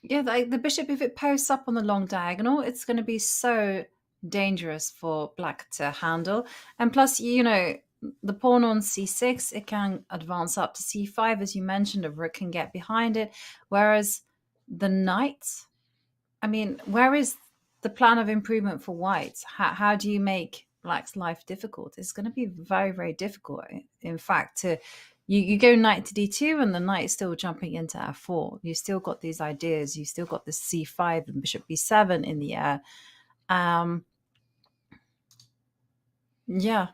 Yeah, like the bishop, if it posts up on the long diagonal, it's going to be so dangerous for black to handle. And plus, you know, the pawn on c6, it can advance up to c5, as you mentioned. A rook can get behind it, whereas the knight, I mean, where is the plan of improvement for white? How do you make black's life difficult? It's going to be very, very difficult. In fact, you go knight to d2 and the knight is still jumping into f4. You still got these ideas. You still got the c5 and bishop b7 in the air. Yeah.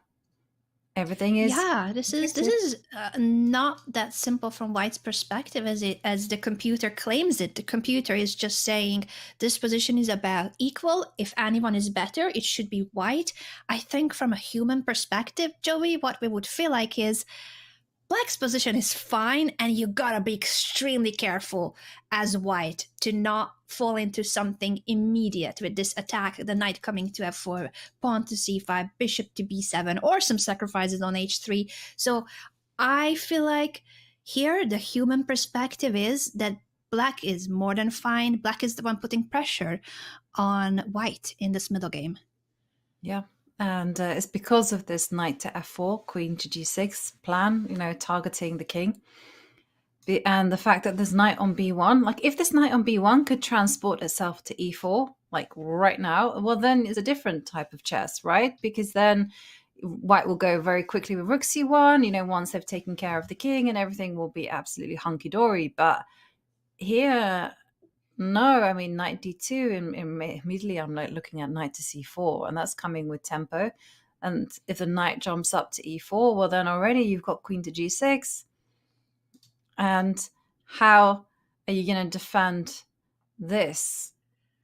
Everything is... Yeah, this is not that simple from white's perspective as the computer claims it. The computer is just saying this position is about equal. If anyone is better, it should be white. I think from a human perspective, Joey, what we would feel like is Black's position is fine, and you gotta be extremely careful as white to not fall into something immediate with this attack, the knight coming to f4, pawn to c5, bishop to b7, or some sacrifices on h3. So I feel like here the human perspective is that Black is more than fine. Black is the one putting pressure on white in this middle game. Yeah. And it's because of this knight to f4, queen to g6 plan, you know, targeting the king. And the fact that this knight on b1, like if this knight on b1 could transport itself to e4, like right now, well, then it's a different type of chess, right? Because then white will go very quickly with rook c1, you know, once they've taken care of the king and everything will be absolutely hunky-dory. But here, no, I mean, knight d2, and immediately I'm like looking at knight to c4, and that's coming with tempo. And if the knight jumps up to e4, well, then already you've got queen to g6. And how are you going to defend this?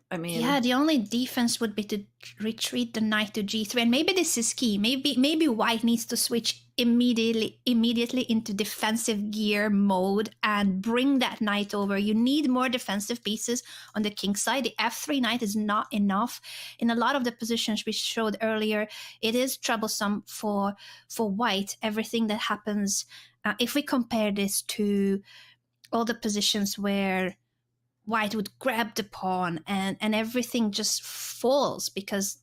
I mean, yeah, the only defense would be to retreat the knight to g3, and maybe this is key. Maybe white needs to switch immediately into defensive gear mode and bring that knight over. You need more defensive pieces on the king side. The f3 knight is not enough. In a lot of the positions we showed earlier, it is troublesome for white. Everything that happens, if we compare this to all the positions where white would grab the pawn and everything just falls because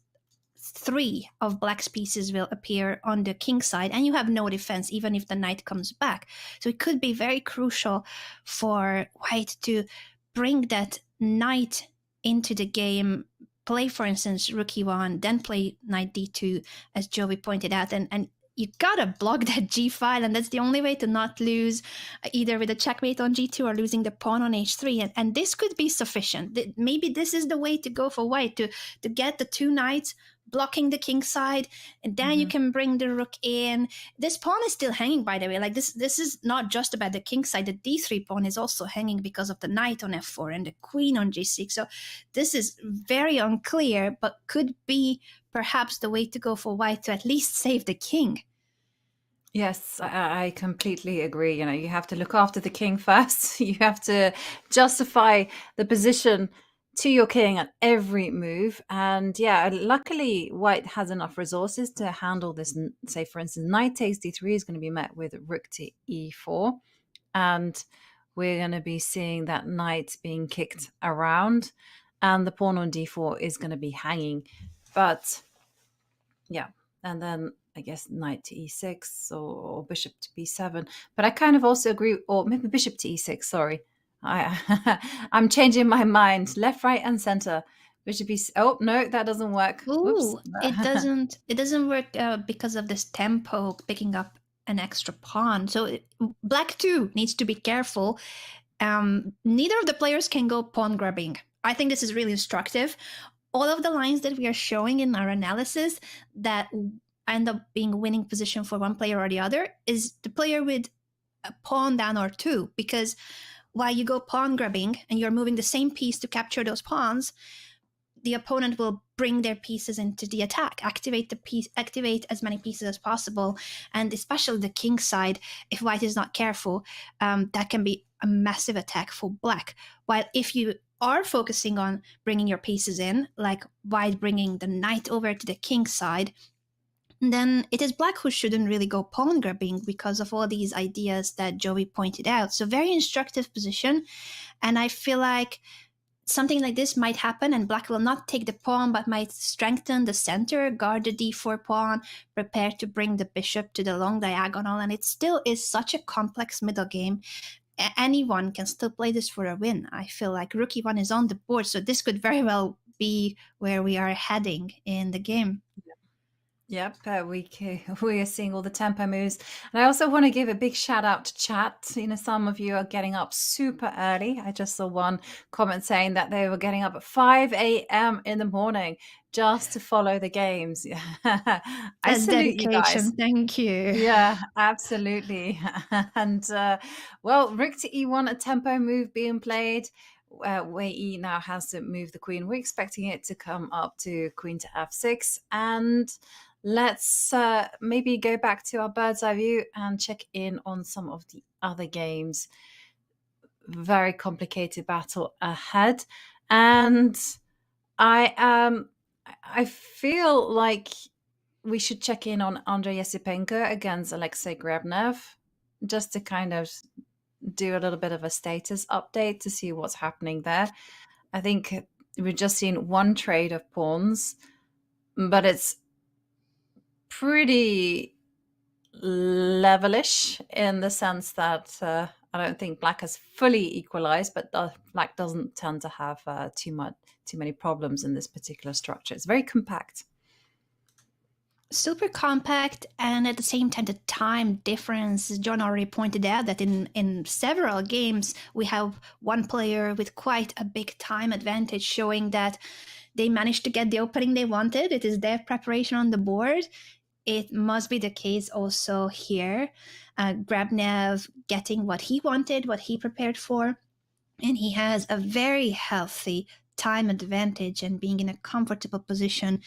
3 of black's pieces will appear on the king side and you have no defense even if the knight comes back. So it could be very crucial for white to bring that knight into the game, play, for instance, rook e1, then play knight d2, as Joey pointed out, and you gotta block that g file, and that's the only way to not lose either with a checkmate on g2 or losing the pawn on h3. And this could be sufficient. Maybe this is the way to go for white, to get the 2 knights blocking the king side, and then you can bring the rook in. This pawn is still hanging, by the way. Like this is not just about the king side. The d3 pawn is also hanging because of the knight on f4 and the queen on g6. So this is very unclear, but could be perhaps the way to go for white to at least save the king. Yes, I completely agree. You know, you have to look after the king first. You have to justify the position to your king at every move. And yeah, luckily white has enough resources to handle this. Say, for instance, knight takes d3 is going to be met with rook to e4. And we're going to be seeing that knight being kicked around. And the pawn on d4 is going to be hanging. But yeah, and then I guess knight to e6 or bishop to b7. But I kind of also agree, or maybe bishop to e6, sorry. I'm changing my mind. Left, right, and center. Bishop e6. Oh, no, that doesn't work. Ooh, it doesn't work because of this tempo picking up an extra pawn. So black too needs to be careful. Neither of the players can go pawn grabbing. I think this is really instructive. All of the lines that we are showing in our analysis that end up being a winning position for one player or the other is the player with a pawn down or 2, because while you go pawn grabbing and you're moving the same piece to capture those pawns, the opponent will bring their pieces into the attack, activate as many pieces as possible, and especially the king side, if white is not careful, that can be a massive attack for black. While if you are focusing on bringing your pieces in, like white bringing the knight over to the king side, then it is black who shouldn't really go pawn grabbing because of all these ideas that Joey pointed out. So very instructive position. And I feel like something like this might happen and black will not take the pawn, but might strengthen the center, guard the d4 pawn, prepare to bring the bishop to the long diagonal. And it still is such a complex middle game. Anyone can still play this for a win. I feel like rook e1 is on the board, so this could very well be where we are heading in the game. Yep, we are seeing all the tempo moves. And I also want to give a big shout out to chat. You know, some of you are getting up super early. I just saw one comment saying that they were getting up at 5 a.m. in the morning just to follow the games. I salute you guys. Thank you. Yeah, absolutely. And well, rook to e1, a tempo move being played. Wei E now has to move the queen. We're expecting it to come up to queen to f6, and let's maybe go back to our bird's eye view and check in on some of the other games. Very complicated battle ahead, and I feel like we should check in on Andrei Yesipenko against Alexei Grebnev, just to kind of do a little bit of a status update to see what's happening there. I think we've just seen one trade of pawns, but it's pretty levelish in the sense that I don't think black has fully equalized, but black doesn't tend to have too many problems in this particular structure. It's very compact. Super compact, and at the same time the time difference. John already pointed out that in several games we have one player with quite a big time advantage, showing that they managed to get the opening they wanted. It is their preparation on the board. It must be the case also here. Grebnev getting what he wanted, what he prepared for, and he has a very healthy time advantage and being in a comfortable position.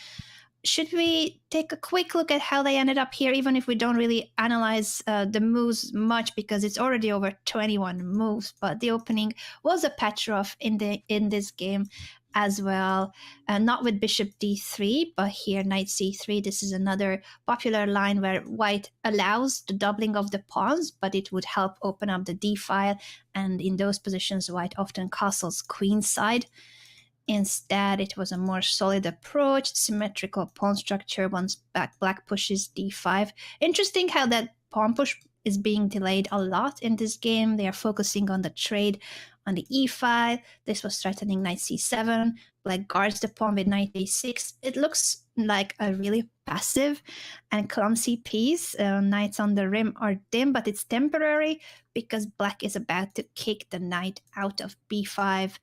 Should we take a quick look at how they ended up here, even if we don't really analyze the moves much, because it's already over 21 moves, but the opening was a Petrov in this game as well. Not with bishop d3, but here knight c3. This is another popular line where white allows the doubling of the pawns, but it would help open up the d file, and in those positions white often castles queenside. Instead, it was a more solid approach, symmetrical pawn structure once black pushes d5. Interesting how that pawn push is being delayed a lot in this game. They are focusing on the trade on the e file. This was threatening knight c7. Black guards the pawn with knight a6. It looks like a really passive and clumsy piece. Knights on the rim are dim, but it's temporary because black is about to kick the knight out of b5,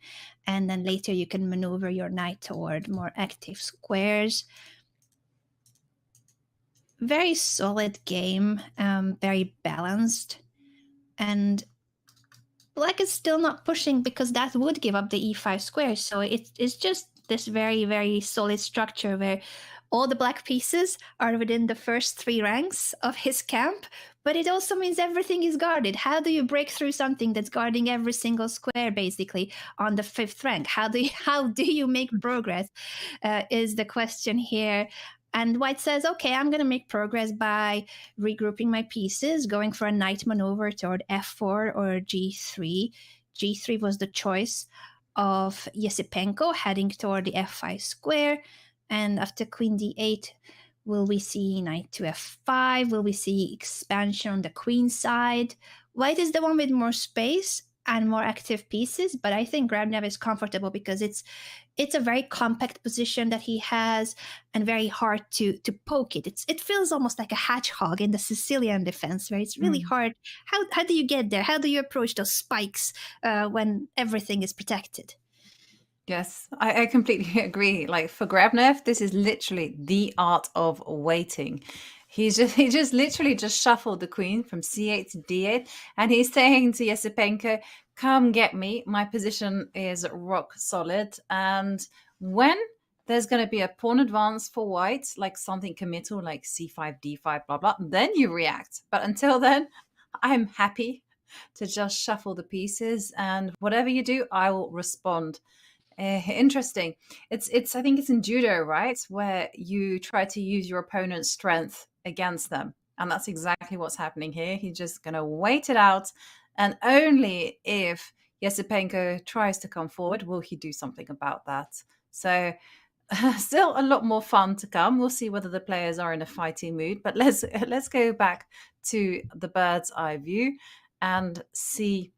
and then later you can maneuver your knight toward more active squares. Very solid game, very balanced, and black is still not pushing because that would give up the e5 square. So it's just this very, very solid structure where all the black pieces are within the first 3 ranks of his camp, but it also means everything is guarded. How do you break through something that's guarding every single square basically on the 5th rank? How do you make progress is the question here. And white says, okay, I'm going to make progress by regrouping my pieces, going for a knight maneuver toward f4 or g3. G3 was the choice of Yesipenko, heading toward the f5 square. And after queen d8, will we see knight to f5? Will we see expansion on the queen side? White is the one with more space and more active pieces, but I think Grebnev is comfortable because it's a very compact position that he has and very hard to poke it. It feels almost like a hedgehog in the Sicilian defense, where it's really hard. How do you get there? How do you approach those spikes when everything is protected? Yes, I completely agree. Like for Grebnev, this is literally the art of waiting. He just literally just shuffled the queen from c8 to d8, and he's saying to Yesipenko, come get me. My position is rock solid. And when there's going to be a pawn advance for white, like something committal, like c5, d5, blah, blah, then you react. But until then, I'm happy to just shuffle the pieces, and whatever you do, I will respond. Interesting. It's I think it's in judo, right, where you try to use your opponent's strength against them, and that's exactly what's happening here. He's just gonna wait it out, and only if Yesipenko tries to come forward will he do something about that. So still a lot more fun to come. We'll see whether the players are in a fighting mood, but let's go back to the bird's eye view and see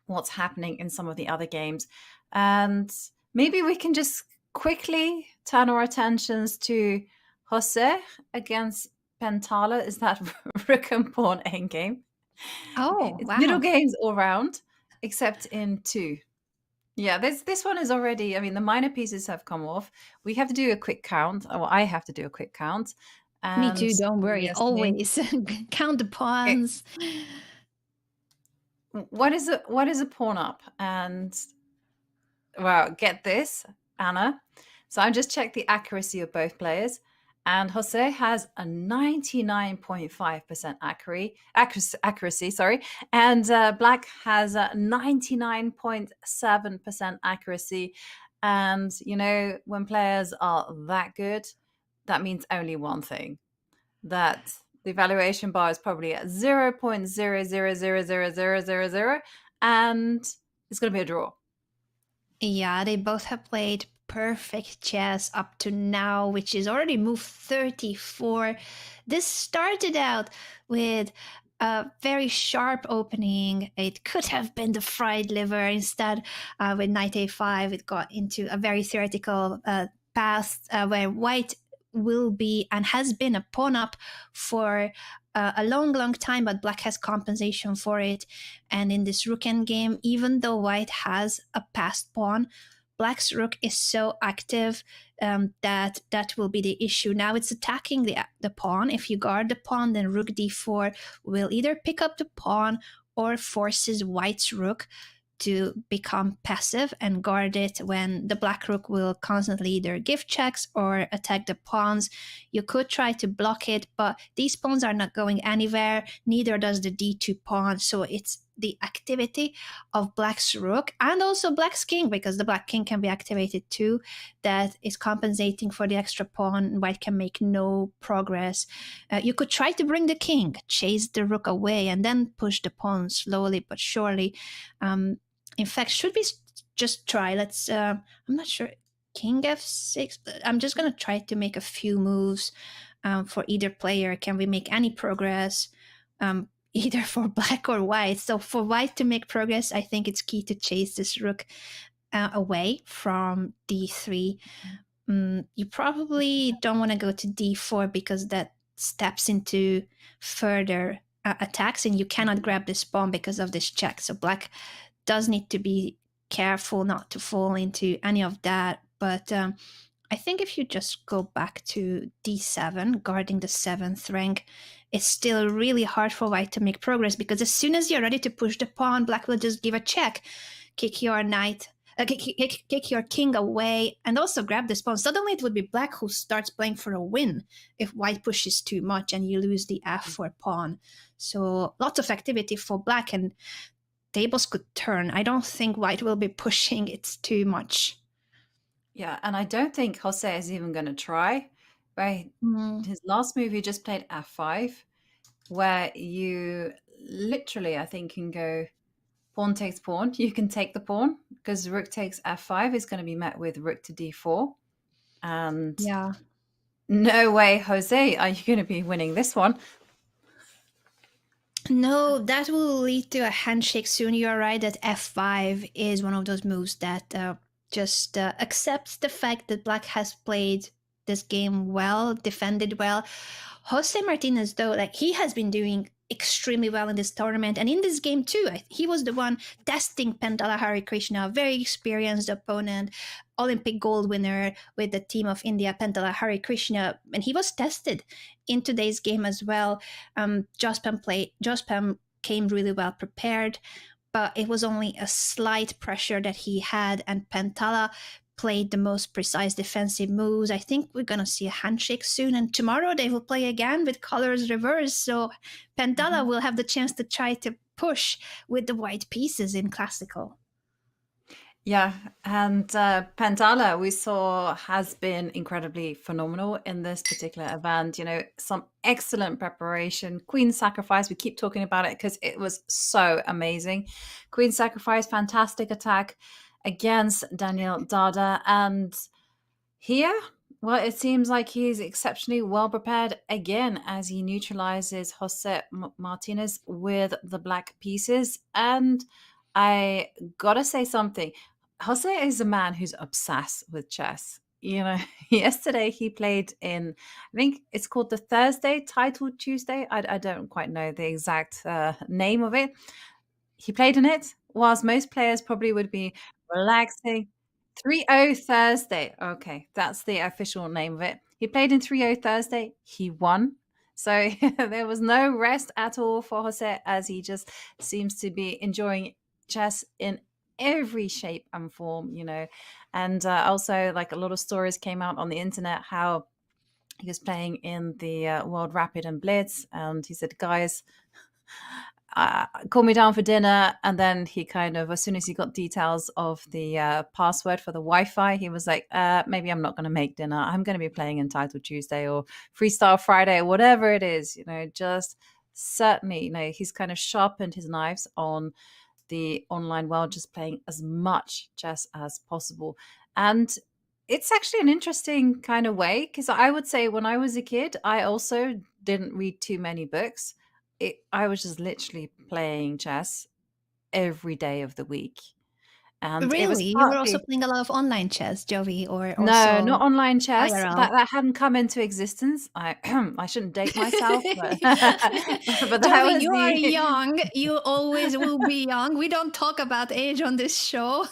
what's happening in some of the other games. And maybe we can just quickly turn our attentions to Jose against Pentala. Is that rook and pawn endgame? Oh, It's wow. middle games all round, except in 2. Yeah, this one is already, I mean, the minor pieces have come off. We have to do a quick count. Or I have to do a quick count. Me too, don't worry. Yes, Always count the pawns. What is a pawn up? And well, get this, Anna. So I just checked the accuracy of both players, And Jose has a 99.5% accuracy, sorry, and Black has a 99.7% accuracy. And you know, when players are that good, that means only one thing: that the evaluation bar is probably at 0.00000000, and it's going to be a draw. Yeah, they both have played perfect chess up to now, which is already move 34. This started out with a very sharp opening. It could have been the fried liver. Instead, with knight a5, it got into a very theoretical path where white will be and has been a pawn up for a long time, but black has compensation for it. And in this rook endgame, even though white has a passed pawn, black's rook is so active that will be the issue. Now it's attacking the pawn. If you guard the pawn, then rook d4 will either pick up the pawn or forces white's rook to become passive and guard it when the black rook will constantly either give checks or attack the pawns. You could try to block it, but these pawns are not going anywhere, neither does the d2 pawn. So it's the activity of black's rook and also black's king, because the black king can be activated too, that is compensating for the extra pawn. White can make no progress. You could try to bring the king, chase the rook away, and then push the pawn slowly but surely. In fact, should we just try? Let's, I'm not sure. King f6. I'm just going to try to make a few moves for either player. Can we make any progress? Either for black or white. So for white to make progress, I think it's key to chase this rook away from d3. You probably don't want to go to d4 because that steps into further attacks, and you cannot grab this pawn because of this check. So black does need to be careful not to fall into any of that. But I think if you just go back to d7, guarding the 7th rank, it's still really hard for white to make progress, because as soon as you're ready to push the pawn, black will just give a check, kick your knight, kick your king away, and also grab this pawn. Suddenly it would be black who starts playing for a win if white pushes too much and you lose the f4 pawn. So lots of activity for black, and tables could turn. I don't think white will be pushing it too much. Yeah, and I don't think Jose is even going to try. Right? His last move, he just played f5, where you literally, I think, can go pawn takes pawn. You can take the pawn because rook takes f5 is going to be met with rook to d4. And yeah, no way, Jose, are you going to be winning this one? No, that will lead to a handshake soon. You're right that f5 is one of those moves that just accepts the fact that black has played this game well, defended well. Jose Martinez, though, like, he has been doing extremely well in this tournament, and in this game too. He was the one testing Pentala Harikrishna, a very experienced opponent, Olympic gold winner with the team of India, Pentala Harikrishna, and he was tested in today's game as well. Jospem came really well prepared, but it was only a slight pressure that he had, and Pentala played the most precise defensive moves. I think we're going to see a handshake soon, and tomorrow they will play again with colors reversed, so Pentala will have the chance to try to push with the white pieces in classical. Yeah, and Pentala, we saw, has been incredibly phenomenal in this particular event. You know, some excellent preparation. Queen sacrifice, we keep talking about it because it was so amazing. Queen sacrifice, fantastic attack against Daniel Dada. And here, well, it seems like he's exceptionally well prepared again as he neutralizes Jose Martinez with the black pieces. And I gotta say something. Jose is a man who's obsessed with chess. You know, yesterday he played in, I think it's called the Thursday Title Tuesday. I don't quite know the exact name of it. He played in it, whilst most players probably would be relaxing. 3-0 Thursday. Okay, that's the official name of it. He played in 3-0 Thursday. He won. So there was no rest at all for Jose, as he just seems to be enjoying chess in every shape and form, you know. And also, like, a lot of stories came out on the internet how he was playing in the World Rapid and Blitz, and he said, "Guys, call me down for dinner." And then he kind of, as soon as he got details of the password for the Wi-Fi, he was like, maybe I'm not going to make dinner. I'm going to be playing Entitled Tuesday or Freestyle Friday or whatever it is, just certainly, he's kind of sharpened his knives on the online world, just playing as much chess as possible. And it's actually an interesting kind of way, because I would say when I was a kid, I also didn't read too many books. I was just literally playing chess every day of the week. And it was Really? You were also partly playing a lot of online chess, Jovi, or no, also not online chess. IRL? That hadn't come into existence. I I shouldn't date myself, but but that Jovi, was you are the young. You always will be young. We don't talk about age on this show.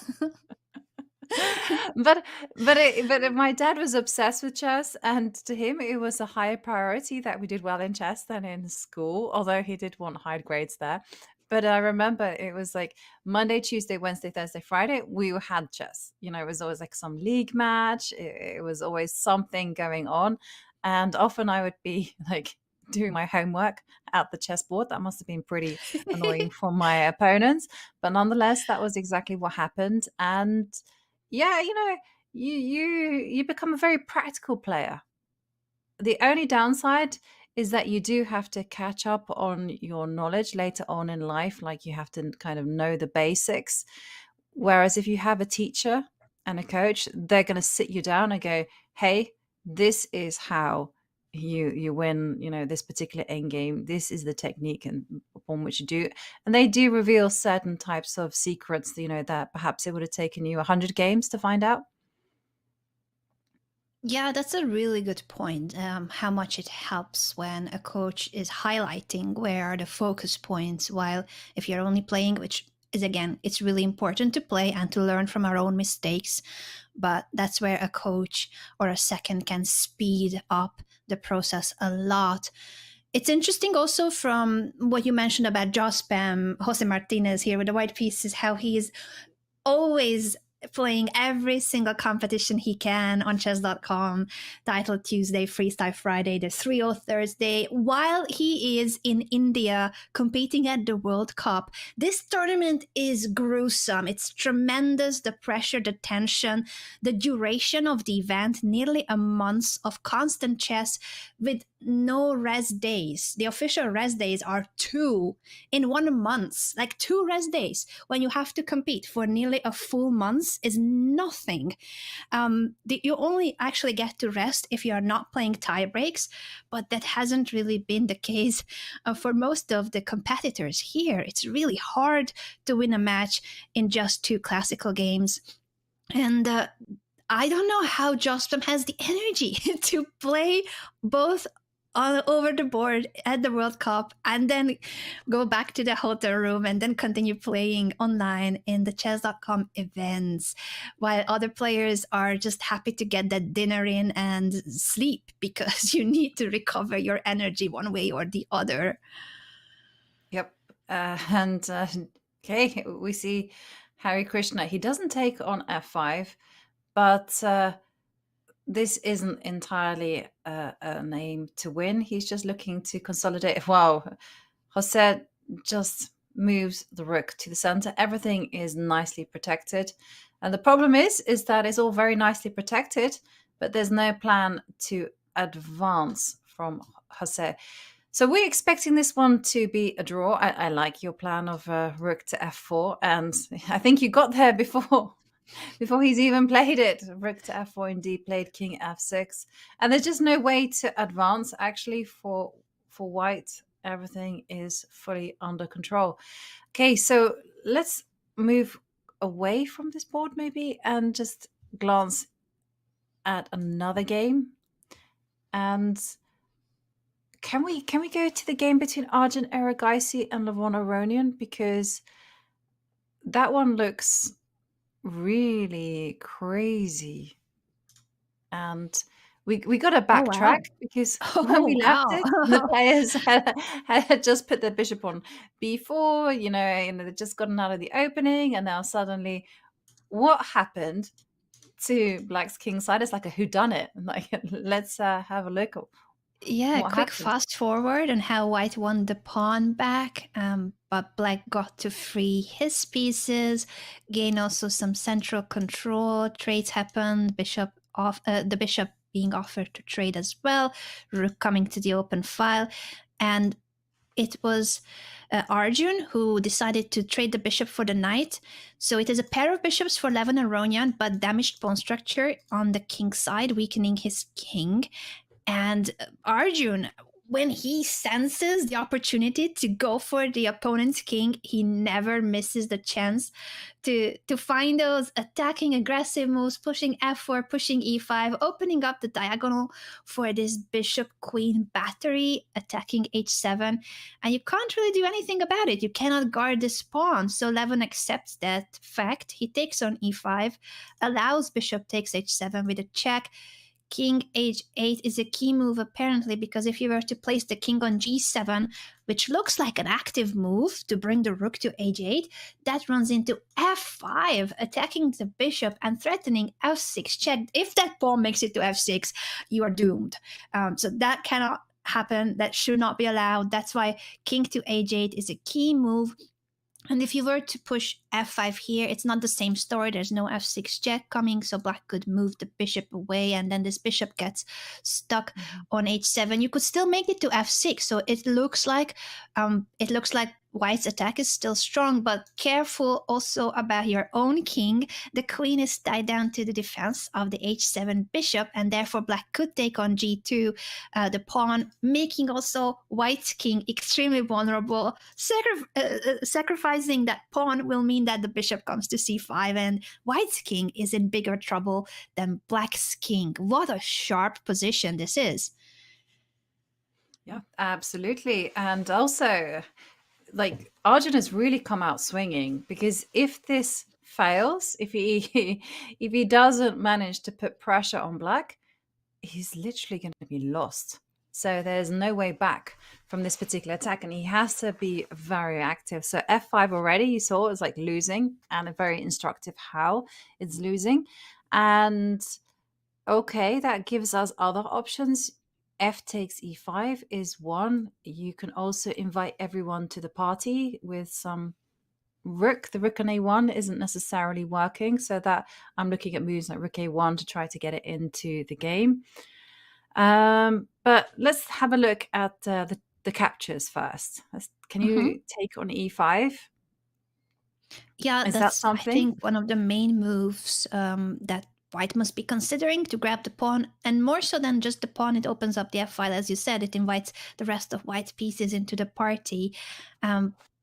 but my dad was obsessed with chess, and to him it was a higher priority that we did well in chess than in school, although he did want high grades there. But I remember it was like Monday, Tuesday, Wednesday, Thursday, Friday, we had chess. It was always like some league match. It was always something going on. And often I would be like doing my homework at the chessboard. That must have been pretty annoying for my opponents. But nonetheless, that was exactly what happened. And yeah, you become a very practical player. The only downside is that you do have to catch up on your knowledge later on in life. Like, you have to kind of know the basics. Whereas if you have a teacher and a coach, they're going to sit you down and go, hey, this is how you win, this particular end game. This is the technique and upon which you do. And they do reveal certain types of secrets, that perhaps it would have taken you 100 games to find out. Yeah, that's a really good point. How much it helps when a coach is highlighting where are the focus points, while if you're only playing, which is, again, it's really important to play and to learn from our own mistakes, but that's where a coach or a second can speed up the process a lot. It's interesting also from what you mentioned about Jospem, Jose Martinez here with the white pieces, how he's always playing every single competition he can on chess.com, Title Tuesday, Freestyle Friday, the 3-0 Thursday, while he is in India competing at the World Cup. This tournament is gruesome. It's tremendous, the pressure, the tension, the duration of the event, nearly a month of constant chess with no rest days. The official rest days are 2 in 1 month, like 2 rest days when you have to compete for nearly a full month is nothing. You only actually get to rest if you are not playing tie breaks, but that hasn't really been the case for most of the competitors here. It's really hard to win a match in just 2 classical games. And I don't know how Jospem has the energy to play both all over the board at the World Cup and then go back to the hotel room and then continue playing online in the chess.com events, while other players are just happy to get that dinner in and sleep because you need to recover your energy one way or the other. Yep. Okay, we see Harikrishna. He doesn't take on f5, but this isn't entirely an aim to win. He's just looking to consolidate. Wow, Jose just moves the rook to the center. Everything is nicely protected. And the problem is that it's all very nicely protected, but there's no plan to advance from Jose. So we're expecting this one to be a draw. I like your plan of rook to f4. And I think you got there before he's even played it. Rook to f4 indeed, played king f6. And there's just no way to advance actually for white. Everything is fully under control. Okay, so let's move away from this board maybe and just glance at another game. And can we go to the game between Arjun Erigaisi and Levon Aronian? Because that one looks really crazy. And we got to backtrack because when we left it, the players had just put their bishop on b4, they'd just gotten out of the opening, and now suddenly what happened? to Black's king side. It's like a whodunit. Like, let's have a look at Yeah, what quick happened. fast forward on how White won the pawn back, but Black got to free his pieces, gain also some central control. Trades happened. The bishop being offered to trade as well. Rook coming to the open file, and it was Arjun who decided to trade the bishop for the knight. So it is a pair of bishops for Levon and Ronyan, but damaged pawn structure on the king side, weakening his king. And Arjun, when he senses the opportunity to go for the opponent's king, he never misses the chance to find those attacking aggressive moves, pushing f4, pushing e5, opening up the diagonal for this bishop-queen battery, attacking h7. And you can't really do anything about it. You cannot guard this pawn. So Levon accepts that fact. He takes on e5, allows bishop takes h7 with a check. King h8 is a key move apparently, because if you were to place the king on g7, which looks like an active move to bring the rook to h8, that runs into f5, attacking the bishop and threatening f6 check. If that pawn makes it to f6, you are doomed. So that cannot happen. That should not be allowed. That's why king to h8 is a key move. And if you were to push f5 here, it's not the same story. There's no f6 check coming, so Black could move the bishop away, and then this bishop gets stuck on h7. You could still make it to f6, so it looks like White's attack is still strong, but careful also about your own king. The queen is tied down to the defense of the h7 bishop, and therefore Black could take on g2, the pawn, making also White's king extremely vulnerable. Sacrificing that pawn will mean that the bishop comes to c5, and White's king is in bigger trouble than Black's king. What a sharp position this is. Yeah, absolutely. And also, like, Arjun has really come out swinging, because if this fails, if he doesn't manage to put pressure on Black, he's literally going to be lost. So there's no way back from this particular attack, and he has to be very active. So f5 already, you saw, is like losing, and a very instructive how it's losing. And okay, that gives us other options. F takes e5 is one. You can also invite everyone to the party with some rook. The rook on a1 isn't necessarily working, so that I'm looking at moves like rook a1 to try to get it into the game. But let's have a look at the captures first. Can you take on e5? Yeah, Is that that's, I something? think, one of the main moves that White must be considering to grab the pawn. And more so than just the pawn, it opens up the f file. As you said, it invites the rest of White's pieces into the party.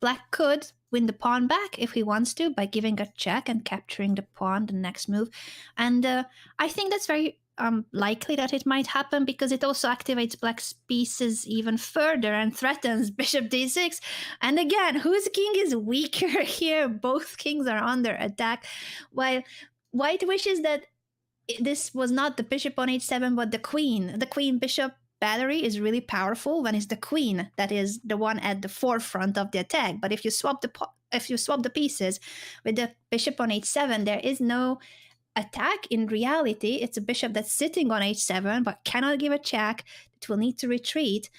Black could win the pawn back if he wants to by giving a check and capturing the pawn, the next move. And I think that's very likely that it might happen, because it also activates Black's pieces even further and threatens bishop d6. And again, whose king is weaker here? Both kings are under attack, while White wishes that this was not the bishop on h7 but the queen. The queen bishop battery is really powerful when it's the queen that is the one at the forefront of the attack. But if you swap the pieces with the bishop on h7, there is no attack in reality. It's a bishop that's sitting on h7 but cannot give a check. It will need to retreat.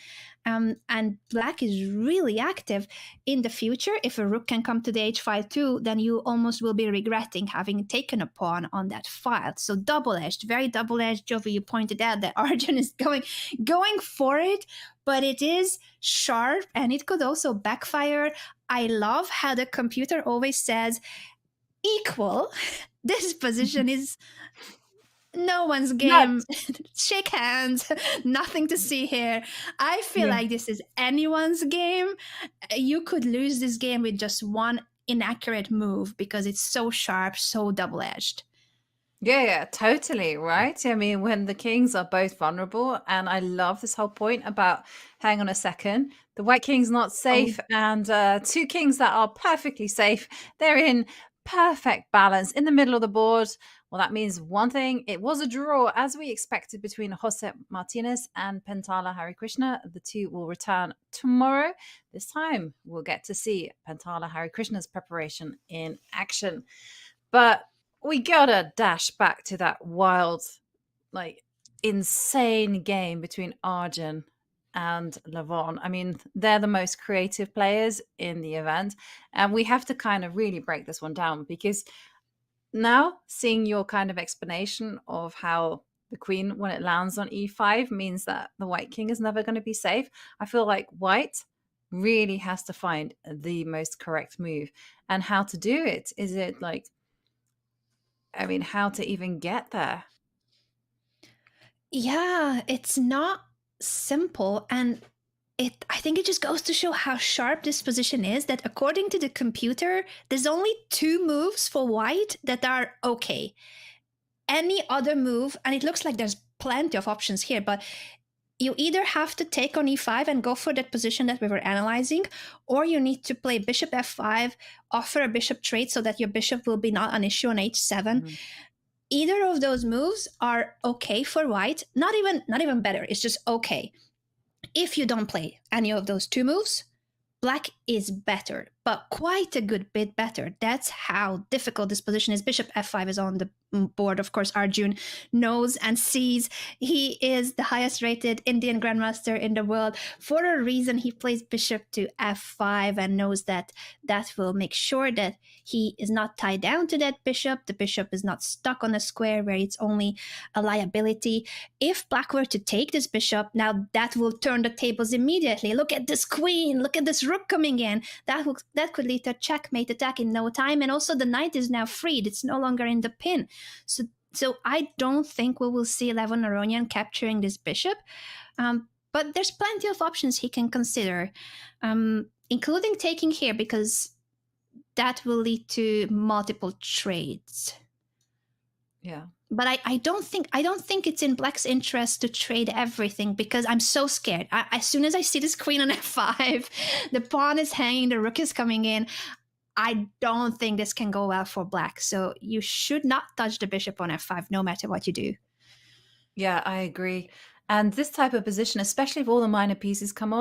And Black is really active in the future. If a rook can come to the h5 too, then you almost will be regretting having taken a pawn on that file. So double-edged, very double-edged. Jovi, you pointed out that Arjun is going for it, but it is sharp and it could also backfire. I love how the computer always says equal. This position is no one's game. Shake hands. Nothing to see here. I feel like this is anyone's game. You could lose this game with just one inaccurate move because it's so sharp, so double-edged. Yeah, totally, right? I mean, when the kings are both vulnerable, and I love this whole point about, hang on a second, the white king's not safe, and two kings that are perfectly safe, they're in perfect balance in the middle of the board. Well, that means one thing. It was a draw, as we expected, between Jose Martinez and Pentala Harikrishna. The two will return tomorrow. This time, we'll get to see Pentala Harikrishna's preparation in action. But we gotta dash back to that wild, like, insane game between Arjun and Levon. I mean, they're the most creative players in the event, and we have to kind of really break this one down, because now seeing your kind of explanation of how the queen, when it lands on e5, means that the white king is never going to be safe, I feel like white really has to find the most correct move. And how to do it, is it like, I mean, how to even get there? Yeah, it's not simple, and I think it just goes to show how sharp this position is, that according to the computer, there's only 2 moves for white that are okay. Any other move, and it looks like there's plenty of options here, but you either have to take on e5 and go for that position that we were analyzing, or you need to play bishop f5, offer a bishop trade so that your bishop will be not an issue on h7. Either of those moves are okay for white, not even better, it's just okay. If you don't play any of those 2 moves, black is better, but quite a good bit better. That's how difficult this position is. Bishop f5 is on the board. Of course, Arjun knows and sees. He is the highest rated Indian grandmaster in the world. For a reason, he plays bishop to f5 and knows that that will make sure that he is not tied down to that bishop. The bishop is not stuck on a square where it's only a liability. If black were to take this bishop, now that will turn the tables immediately. Look at this queen, look at this rook coming in. That could lead to a checkmate attack in no time. And also the knight is now freed. It's no longer in the pin. So I don't think we will see Levon Aronian capturing this bishop. But there's plenty of options he can consider, including taking here, because that will lead to multiple trades. Yeah. But I don't think it's in black's interest to trade everything, because I'm so scared. As soon as I see this queen on f5, the pawn is hanging, the rook is coming in. I don't think this can go well for black. So you should not touch the bishop on f5, no matter what you do. Yeah, I agree. And this type of position, especially if all the minor pieces come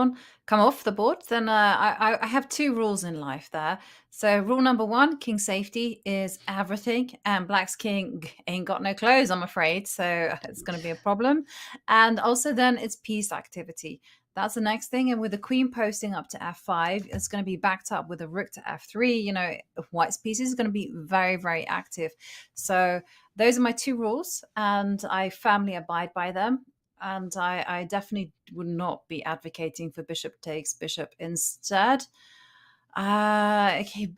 off the board, then I have 2 rules in life there. So rule number 1, king safety is everything, and black's king ain't got no clothes, I'm afraid. So it's going to be a problem. And also then it's piece activity. That's the next thing. And with the queen posting up to f5, it's going to be backed up with a rook to f3. You know, white's pieces is going to be very, very active. So those are my 2 rules, and I firmly abide by them. And I definitely would not be advocating for bishop takes bishop instead. Okay,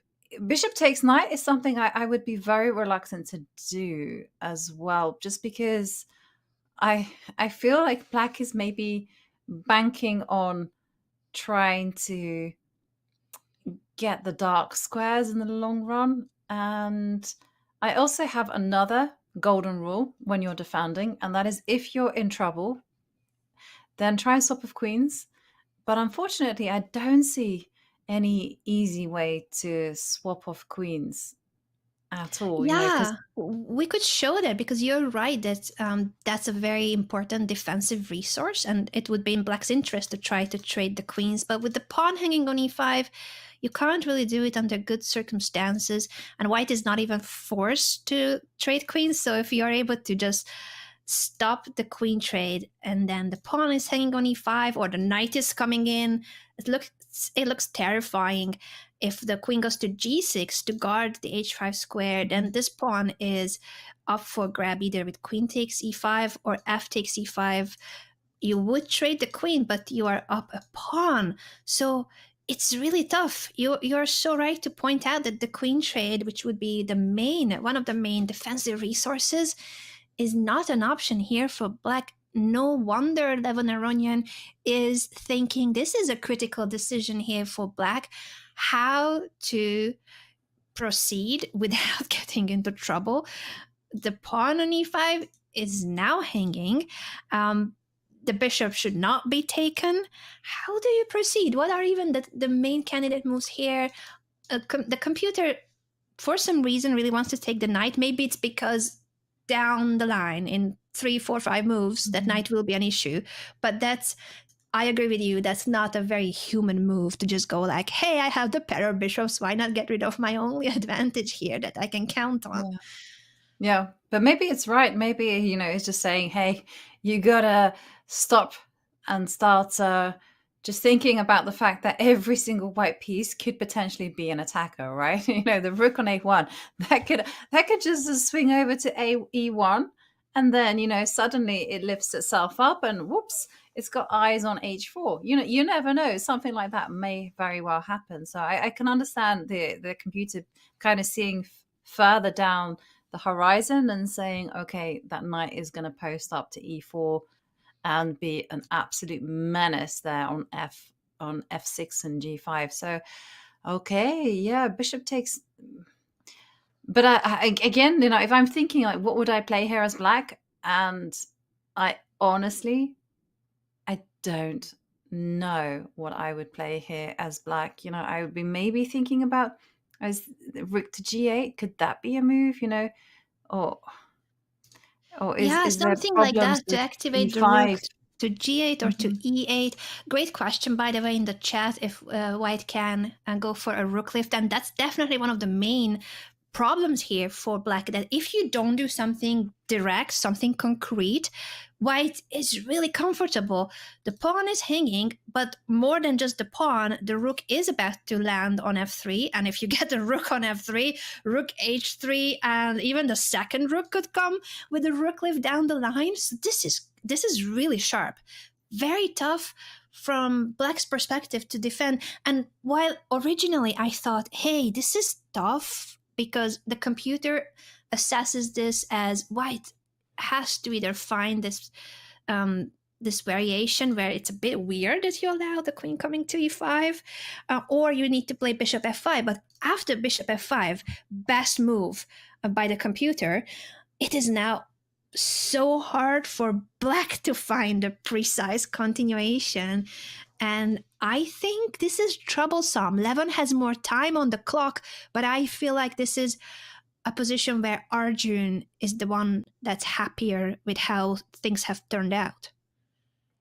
bishop takes knight is something I would be very reluctant to do as well, just because I feel like black is maybe banking on trying to get the dark squares in the long run. And I also have another golden rule when you're defending, and that is, if you're in trouble, then try and swap of queens. But unfortunately, I don't see any easy way to swap off queens at all. Yeah, we could show that, because you're right that that's a very important defensive resource, and it would be in black's interest to try to trade the queens. But with the pawn hanging on e5, you can't really do it under good circumstances, and white is not even forced to trade queens. So if you're able to just stop the queen trade, and then the pawn is hanging on e5, or the knight is coming in, it looks terrifying. If the queen goes to g6 to guard the h5 square, then this pawn is up for grab, either with queen takes e5 or f takes e5. You would trade the queen, but you are up a pawn. So it's really tough. You're so right to point out that the queen trade, which would be one of the main defensive resources, is not an option here for black. No wonder Levon Aronian is thinking this is a critical decision here for black, how to proceed without getting into trouble. The pawn on e5 is now hanging. The bishop should not be taken. How do you proceed? What are even the main candidate moves here? The computer, for some reason, really wants to take the knight. Maybe it's because down the line in 3, 4, 5 moves, that knight will be an issue. But I agree with you, that's not a very human move to just go like, hey, I have the pair of bishops, why not get rid of my only advantage here that I can count on? Yeah, but maybe it's right. Maybe, it's just saying, hey, you gotta stop and start just thinking about the fact that every single white piece could potentially be an attacker, right? The rook on a1, that could just swing over to e1, and then, suddenly it lifts itself up and whoops, it's got eyes on h4. You never know. Something like that may very well happen. So I can understand the computer kind of seeing further down the horizon and saying, okay, that knight is going to post up to e4 and be an absolute menace there on f6 and g5. So, okay, yeah, bishop takes. But again, if I'm thinking like, what would I play here as black? And I honestly, I don't know what I would play here as black. I would be maybe thinking about as rook to g8. Could that be a move? Or is there something like problems that to with activate the e5? rook to g8 or to e8. Great question, by the way, in the chat, if white can go for a rook lift. And that's definitely one of the main problems here for black, that if you don't do something direct, something concrete, white is really comfortable. The pawn is hanging, but more than just the pawn, the rook is about to land on f3. And if you get the rook on f3, rook h3, and even the second rook could come with a rook lift down the line. So this is really sharp, very tough from black's perspective to defend. And while originally I thought, hey, this is tough, because the computer assesses this as white has to either find this this variation where it's a bit weird that you allow the queen coming to e5, or you need to play bishop f5. But after bishop f5, best move by the computer, it is now so hard for black to find a precise continuation. And I think this is troublesome. Levon has more time on the clock, but I feel like this is a position where Arjun is the one that's happier with how things have turned out.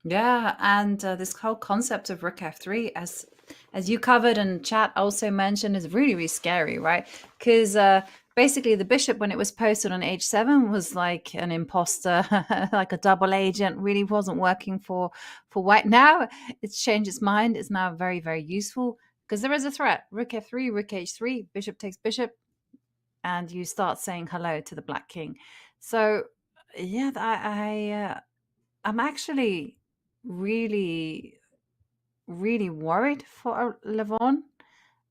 Yeah, and this whole concept of rook f3, as you covered and chat also mentioned, is really, really scary, right? Because basically the bishop, when it was posted on h7, was like an imposter, like a double agent, really wasn't working for white. Now it's changed its mind. It's now very, very useful because there is a threat. Rook f3, rook h3, bishop takes bishop, and you start saying hello to the black king. So yeah, I'm actually really, really worried for Levon.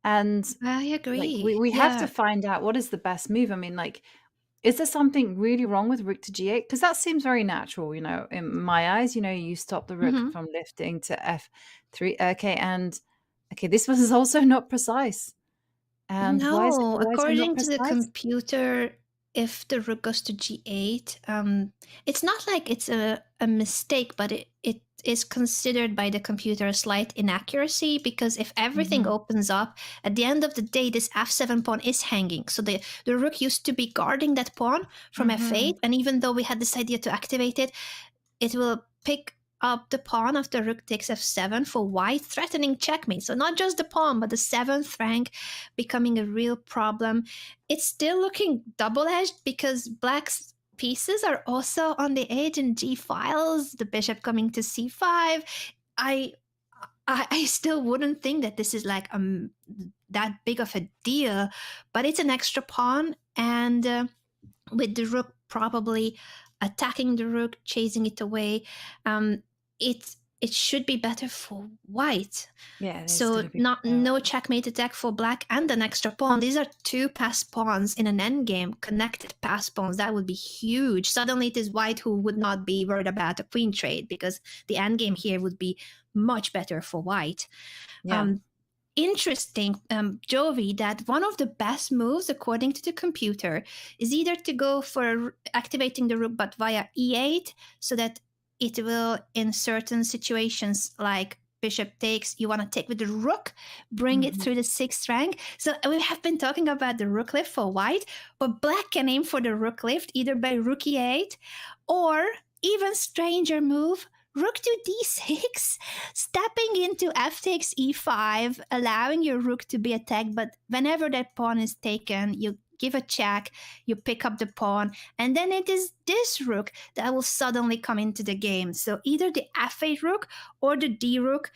And I agree. Like, we have to find out what is the best move. I mean, like, is there something really wrong with rook to g8? Because that seems very natural, in my eyes. You stop the rook from lifting to f3. Okay, this was also not precise. And why is it according not to the precise? computer, if the rook goes to g8, it's not like it's a mistake, but it is considered by the computer a slight inaccuracy, because if everything opens up, at the end of the day, this f7 pawn is hanging. So the rook used to be guarding that pawn from f8, and even though we had this idea to activate it, it will pick up the pawn after rook takes f7 for white, threatening checkmate. So not just the pawn, but the 7th rank becoming a real problem. It's still looking double-edged because black's pieces are also on the edge in g files, the bishop coming to c5. I still wouldn't think that this is like that big of a deal, but it's an extra pawn, and with the rook probably attacking the rook, chasing it away, it should be better for white. Yeah. So no checkmate attack for black and an extra pawn. These are 2 passed pawns in an endgame, connected passed pawns. That would be huge. Suddenly it is white who would not be worried about a queen trade, because the endgame here would be much better for white. Yeah. Interesting, Jovi, that one of the best moves, according to the computer, is either to go for activating the rook but via e8, so that it will, in certain situations like bishop takes, you want to take with the rook, bring it through the 6th rank. So we have been talking about the rook lift for white, but black can aim for the rook lift either by rook e8, or even stranger move, rook to d6, stepping into f takes e5, allowing your rook to be attacked, but whenever that pawn is taken, you give a check, you pick up the pawn, and then it is this rook that will suddenly come into the game. So either the f8 rook or the d rook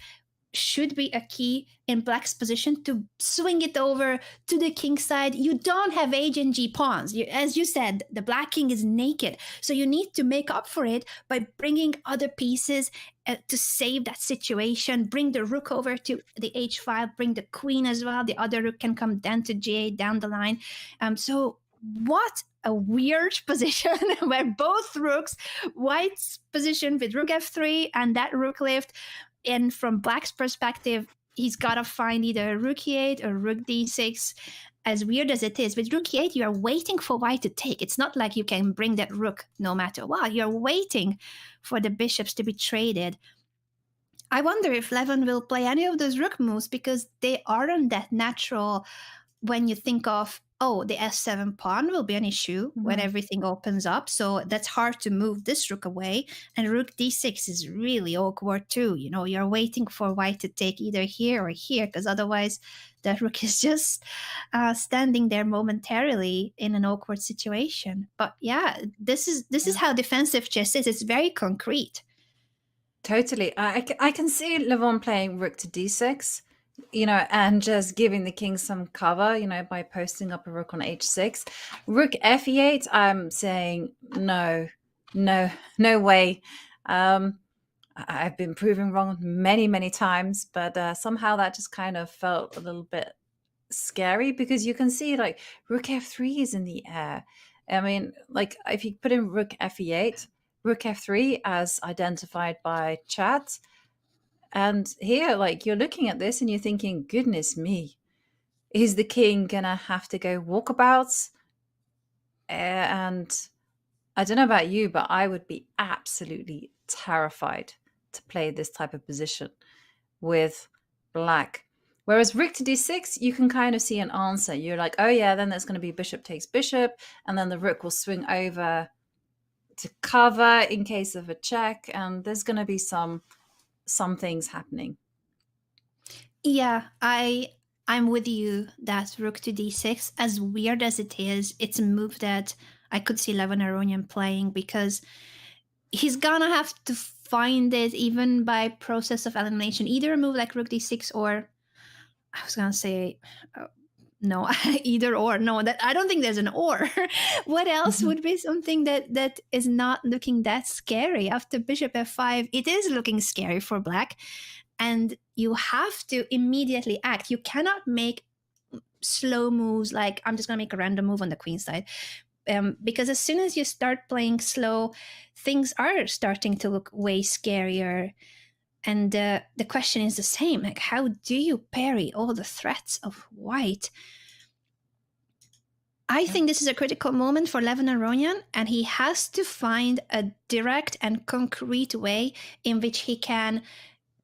should be a key in black's position to swing it over to the king side. You don't have h and g pawns. As you said, the black king is naked. So you need to make up for it by bringing other pieces to save that situation. Bring the rook over to the h file, bring the queen as well. The other rook can come down to g8 down the line. So what a weird position where both rooks, white's position with rook f3 and that rook lift. And from black's perspective, he's got to find either rook e8 or rook d6. As weird as it is, with rook e8, you are waiting for white to take. It's not like you can bring that rook no matter what. You're waiting for the bishops to be traded. I wonder if Levon will play any of those rook moves because they aren't that natural when you think of, oh, the f7 pawn will be an issue when everything opens up. So that's hard to move this rook away. And rook d6 is really awkward too. You know, you're waiting for white to take either here or here, because otherwise that rook is just standing there momentarily in an awkward situation. But yeah, this is how defensive chess is. It's very concrete. Totally. I can see Levon playing rook to d6, you know, and just giving the king some cover, you know, by posting up a rook on h6. Rook f8, I'm saying no way. I've been proven wrong many times, but somehow that just kind of felt a little bit scary because you can see like rook f3 is in the air. I mean, like if you put in rook f8, rook f3 as identified by chat, and here, like, you're looking at this and you're thinking, goodness me, is the king gonna have to go walkabouts? And I don't know about you, but I would be absolutely terrified to play this type of position with black. Whereas rook to d6, you can kind of see an answer. You're like, oh yeah, then there's going to be bishop takes bishop, and then the rook will swing over to cover in case of a check, and there's going to be some things happening. Yeah, I'm with you that rook to d6, as weird as it is, it's a move that I could see Levon Aronian playing because he's gonna have to find it even by process of elimination, either a move like rook d6 or I was gonna say no, either or. No, that I don't think there's an or. What else would be something that is not looking that scary? After bishop f5, it is looking scary for black, and you have to immediately act. You cannot make slow moves like I'm just gonna make a random move on the queen side. Because as soon as you start playing slow, things are starting to look way scarier. And the question is the same, like how do you parry all the threats of white? I think this is a critical moment for Levon Aronian, and he has to find a direct and concrete way in which he can,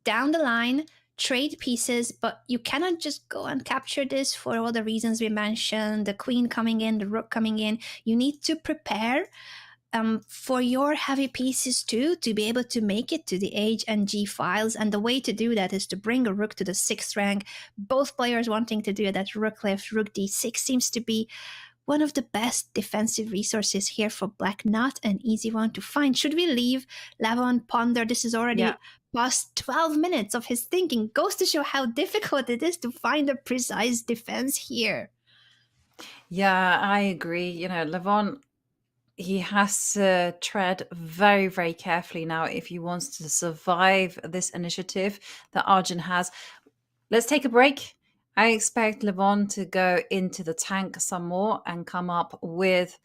down the line, trade pieces, but you cannot just go and capture this for all the reasons we mentioned, the queen coming in, the rook coming in. You need to prepare for your heavy pieces too, to be able to make it to the H and G files. And the way to do that is to bring a rook to the 6th rank. Both players wanting to do that. Rook left, rook d6 seems to be one of the best defensive resources here for black. Not an easy one to find. Should we leave Levon ponder? This is already past 12 minutes of his thinking. Goes to show how difficult it is to find a precise defense here. Yeah, I agree. You know, Levon, he has to tread very, very carefully now if he wants to survive this initiative that Arjun has. Let's take a break. I expect Levon to go into the tank some more and come up with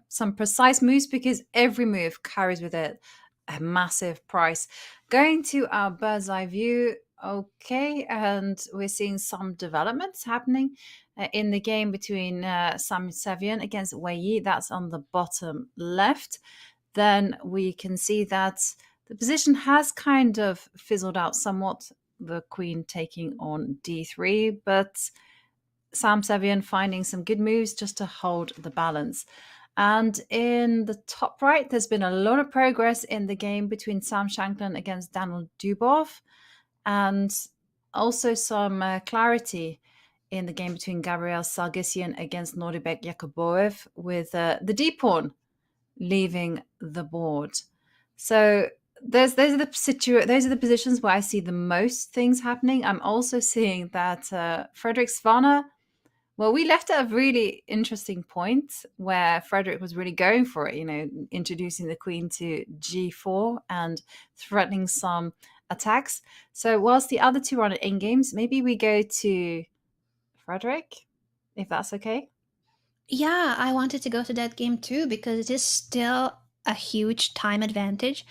some precise moves, because every move carries with it a massive price. Going to our bird's eye view. Okay, and we're seeing some developments happening in the game between Sevian against Wei Yi. That's on the bottom left. Then we can see that the position has kind of fizzled out somewhat, the queen taking on d3, but Sevian finding some good moves just to hold the balance. And in the top right, there's been a lot of progress in the game between Sam Shankland against Daniel Dubov, and also some clarity in the game between Gabriel Sargsyan against Nordibek Yakuboev, with the d-pawn leaving the board. So those are the positions where I see the most things happening. I'm also seeing that Frederick Svana, well, we left at a really interesting point where Frederick was really going for it, introducing the queen to g4 and threatening some attacks. So whilst the other two are on end games, maybe we go to Frederick, if that's okay. Yeah, I wanted to go to that game too because it is still a huge time advantage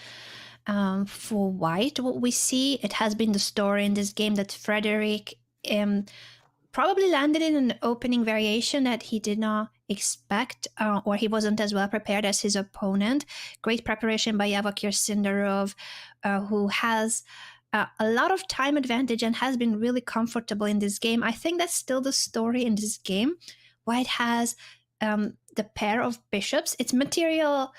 for white. What we see, it has been the story in this game that Frederick probably landed in an opening variation that he did not expect, or he wasn't as well prepared as his opponent. Great preparation by Yavakir Sindarov, who has a lot of time advantage and has been really comfortable in this game. I think that's still the story in this game. White has the pair of bishops. It's material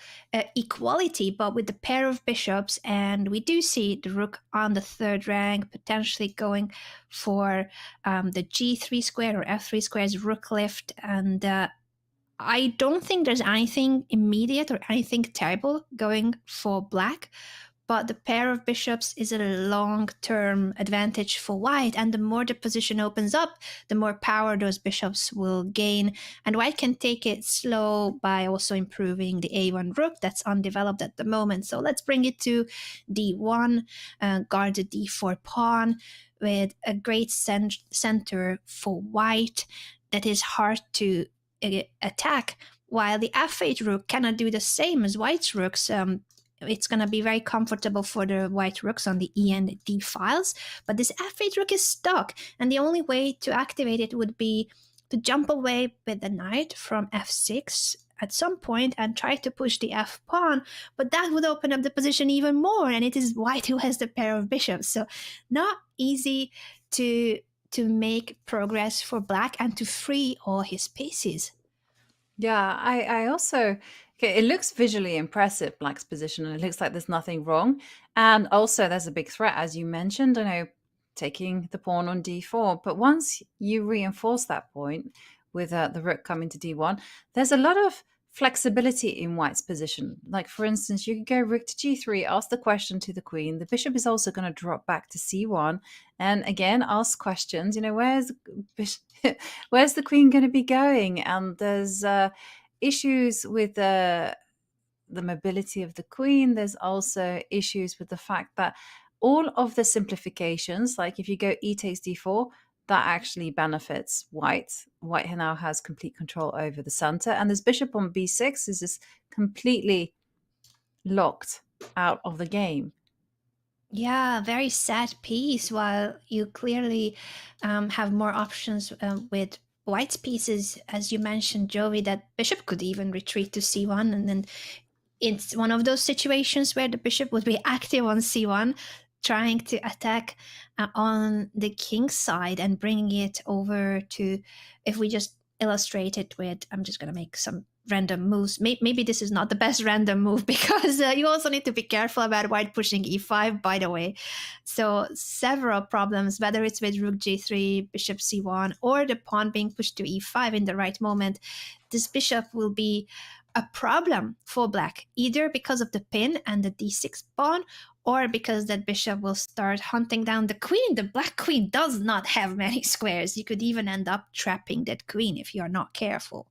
equality, but with the pair of bishops, and we do see the rook on the third rank, potentially going for the g3 square or f3 square's rook lift. And I don't think there's anything immediate or anything terrible going for black. But the pair of bishops is a long-term advantage for white, and the more the position opens up, the more power those bishops will gain. And white can take it slow by also improving the a1 rook that's undeveloped at the moment. So let's bring it to d1, guard the d4 pawn with a great center for white that is hard to attack, while the f8 rook cannot do the same as white's rooks. It's going to be very comfortable for the white rooks on the E and D files, but this f8 rook is stuck, and the only way to activate it would be to jump away with the knight from f6 at some point and try to push the f pawn, but that would open up the position even more, and it is white who has the pair of bishops, so not easy to make progress for black and to free all his pieces. Yeah, I also... Okay, it looks visually impressive, black's position, and it looks like there's nothing wrong. And also there's a big threat, as you mentioned, taking the pawn on d4. But once you reinforce that point with the rook coming to d1, there's a lot of flexibility in white's position. Like, for instance, you could go rook to g3, ask the question to the queen. The bishop is also going to drop back to c1. And again, ask questions, where's the queen going to be going? And there's... issues with the mobility of the queen. There's also issues with the fact that all of the simplifications, like if you go e takes d4, that actually benefits white. White now has complete control over the center, and this bishop on b6 is just completely locked out of the game. Yeah, very sad piece, while you clearly have more options with white's pieces, as you mentioned, Jovi, that bishop could even retreat to c1, and then it's one of those situations where the bishop would be active on c1, trying to attack on the king's side and bringing it over to, if we just illustrate it with, I'm just going to make some random moves. Maybe this is not the best random move, because you also need to be careful about white pushing e5, by the way. So several problems, whether it's with rook g3, bishop c1, or the pawn being pushed to e5 in the right moment. This bishop will be a problem for black, either because of the pin and the d6 pawn, or because that bishop will start hunting down the queen. The black queen does not have many squares. You could even end up trapping that queen if you're not careful.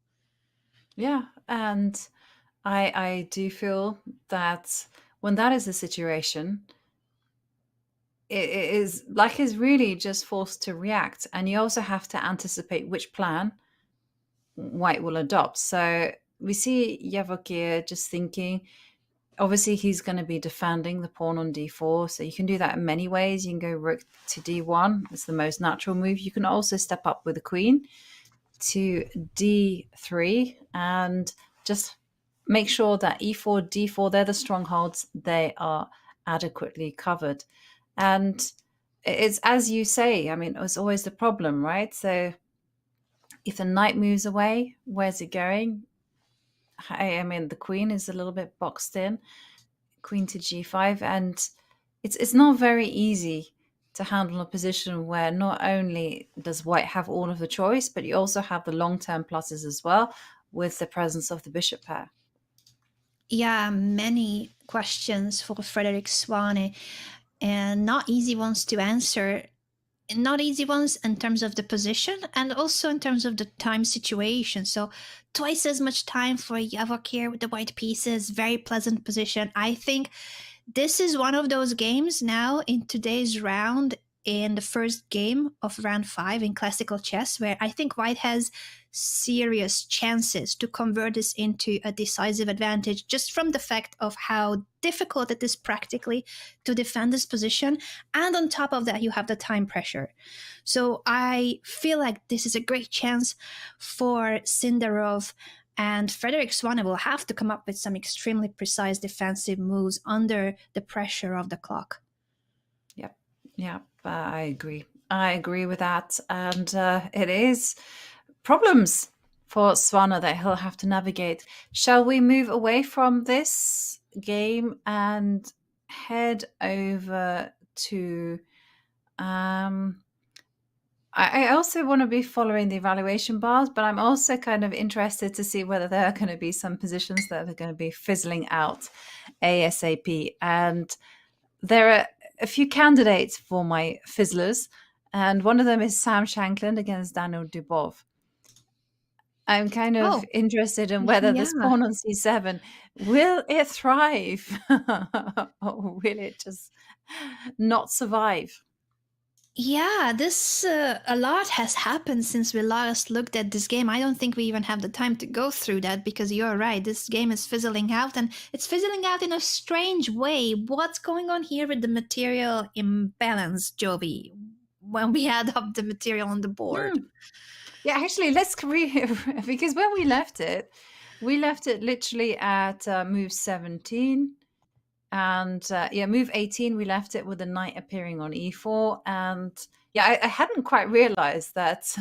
Yeah, and I do feel that when that is the situation, black is really just forced to react, and you also have to anticipate which plan white will adopt. So we see Yavokir just thinking, obviously he's going to be defending the pawn on d4, so you can do that in many ways. You can go rook to d1, it's the most natural move. You can also step up with the queen to d3 and just make sure that e4, d4, they're the strongholds, they are adequately covered. And it's, as you say, I mean, it's always the problem, right? So if the knight moves away, where's it going? I mean, the queen is a little bit boxed in, queen to g5, and it's not very easy to handle a position where not only does white have all of the choice, but you also have the long-term pluses as well with the presence of the bishop pair. Yeah, many questions for Frederick Swane, and not easy ones to answer. Not easy ones in terms of the position and also in terms of the time situation. So twice as much time for Yavok here with the white pieces, very pleasant position. I think this is one of those games now in today's round, in the first game of round 5 in classical chess, where I think white has serious chances to convert this into a decisive advantage just from the fact of how difficult it is practically to defend this position. And on top of that, you have the time pressure. So I feel like this is a great chance for Sindarov, and Frederick Swane will have to come up with some extremely precise defensive moves under the pressure of the clock. Yeah, I agree. I agree with that. And it is problems for Swane that he'll have to navigate. Shall we move away from this game and head over to... I also want to be following the evaluation bars, but I'm also kind of interested to see whether there are going to be some positions that are going to be fizzling out ASAP. And there are a few candidates for my fizzlers, and one of them is Sam Shankland against Daniel Dubov. I'm kind of interested in whether this pawn on c7, will it thrive or will it just not survive? Yeah, this a lot has happened since we last looked at this game. I don't think we even have the time to go through that, because you're right, this game is fizzling out, and it's fizzling out in a strange way. What's going on here with the material imbalance, Jovi, when we add up the material on the board? Yeah, actually, let's because when we left it literally at move 17. And move 18, we left it with the knight appearing on e4. And yeah, I hadn't quite realized that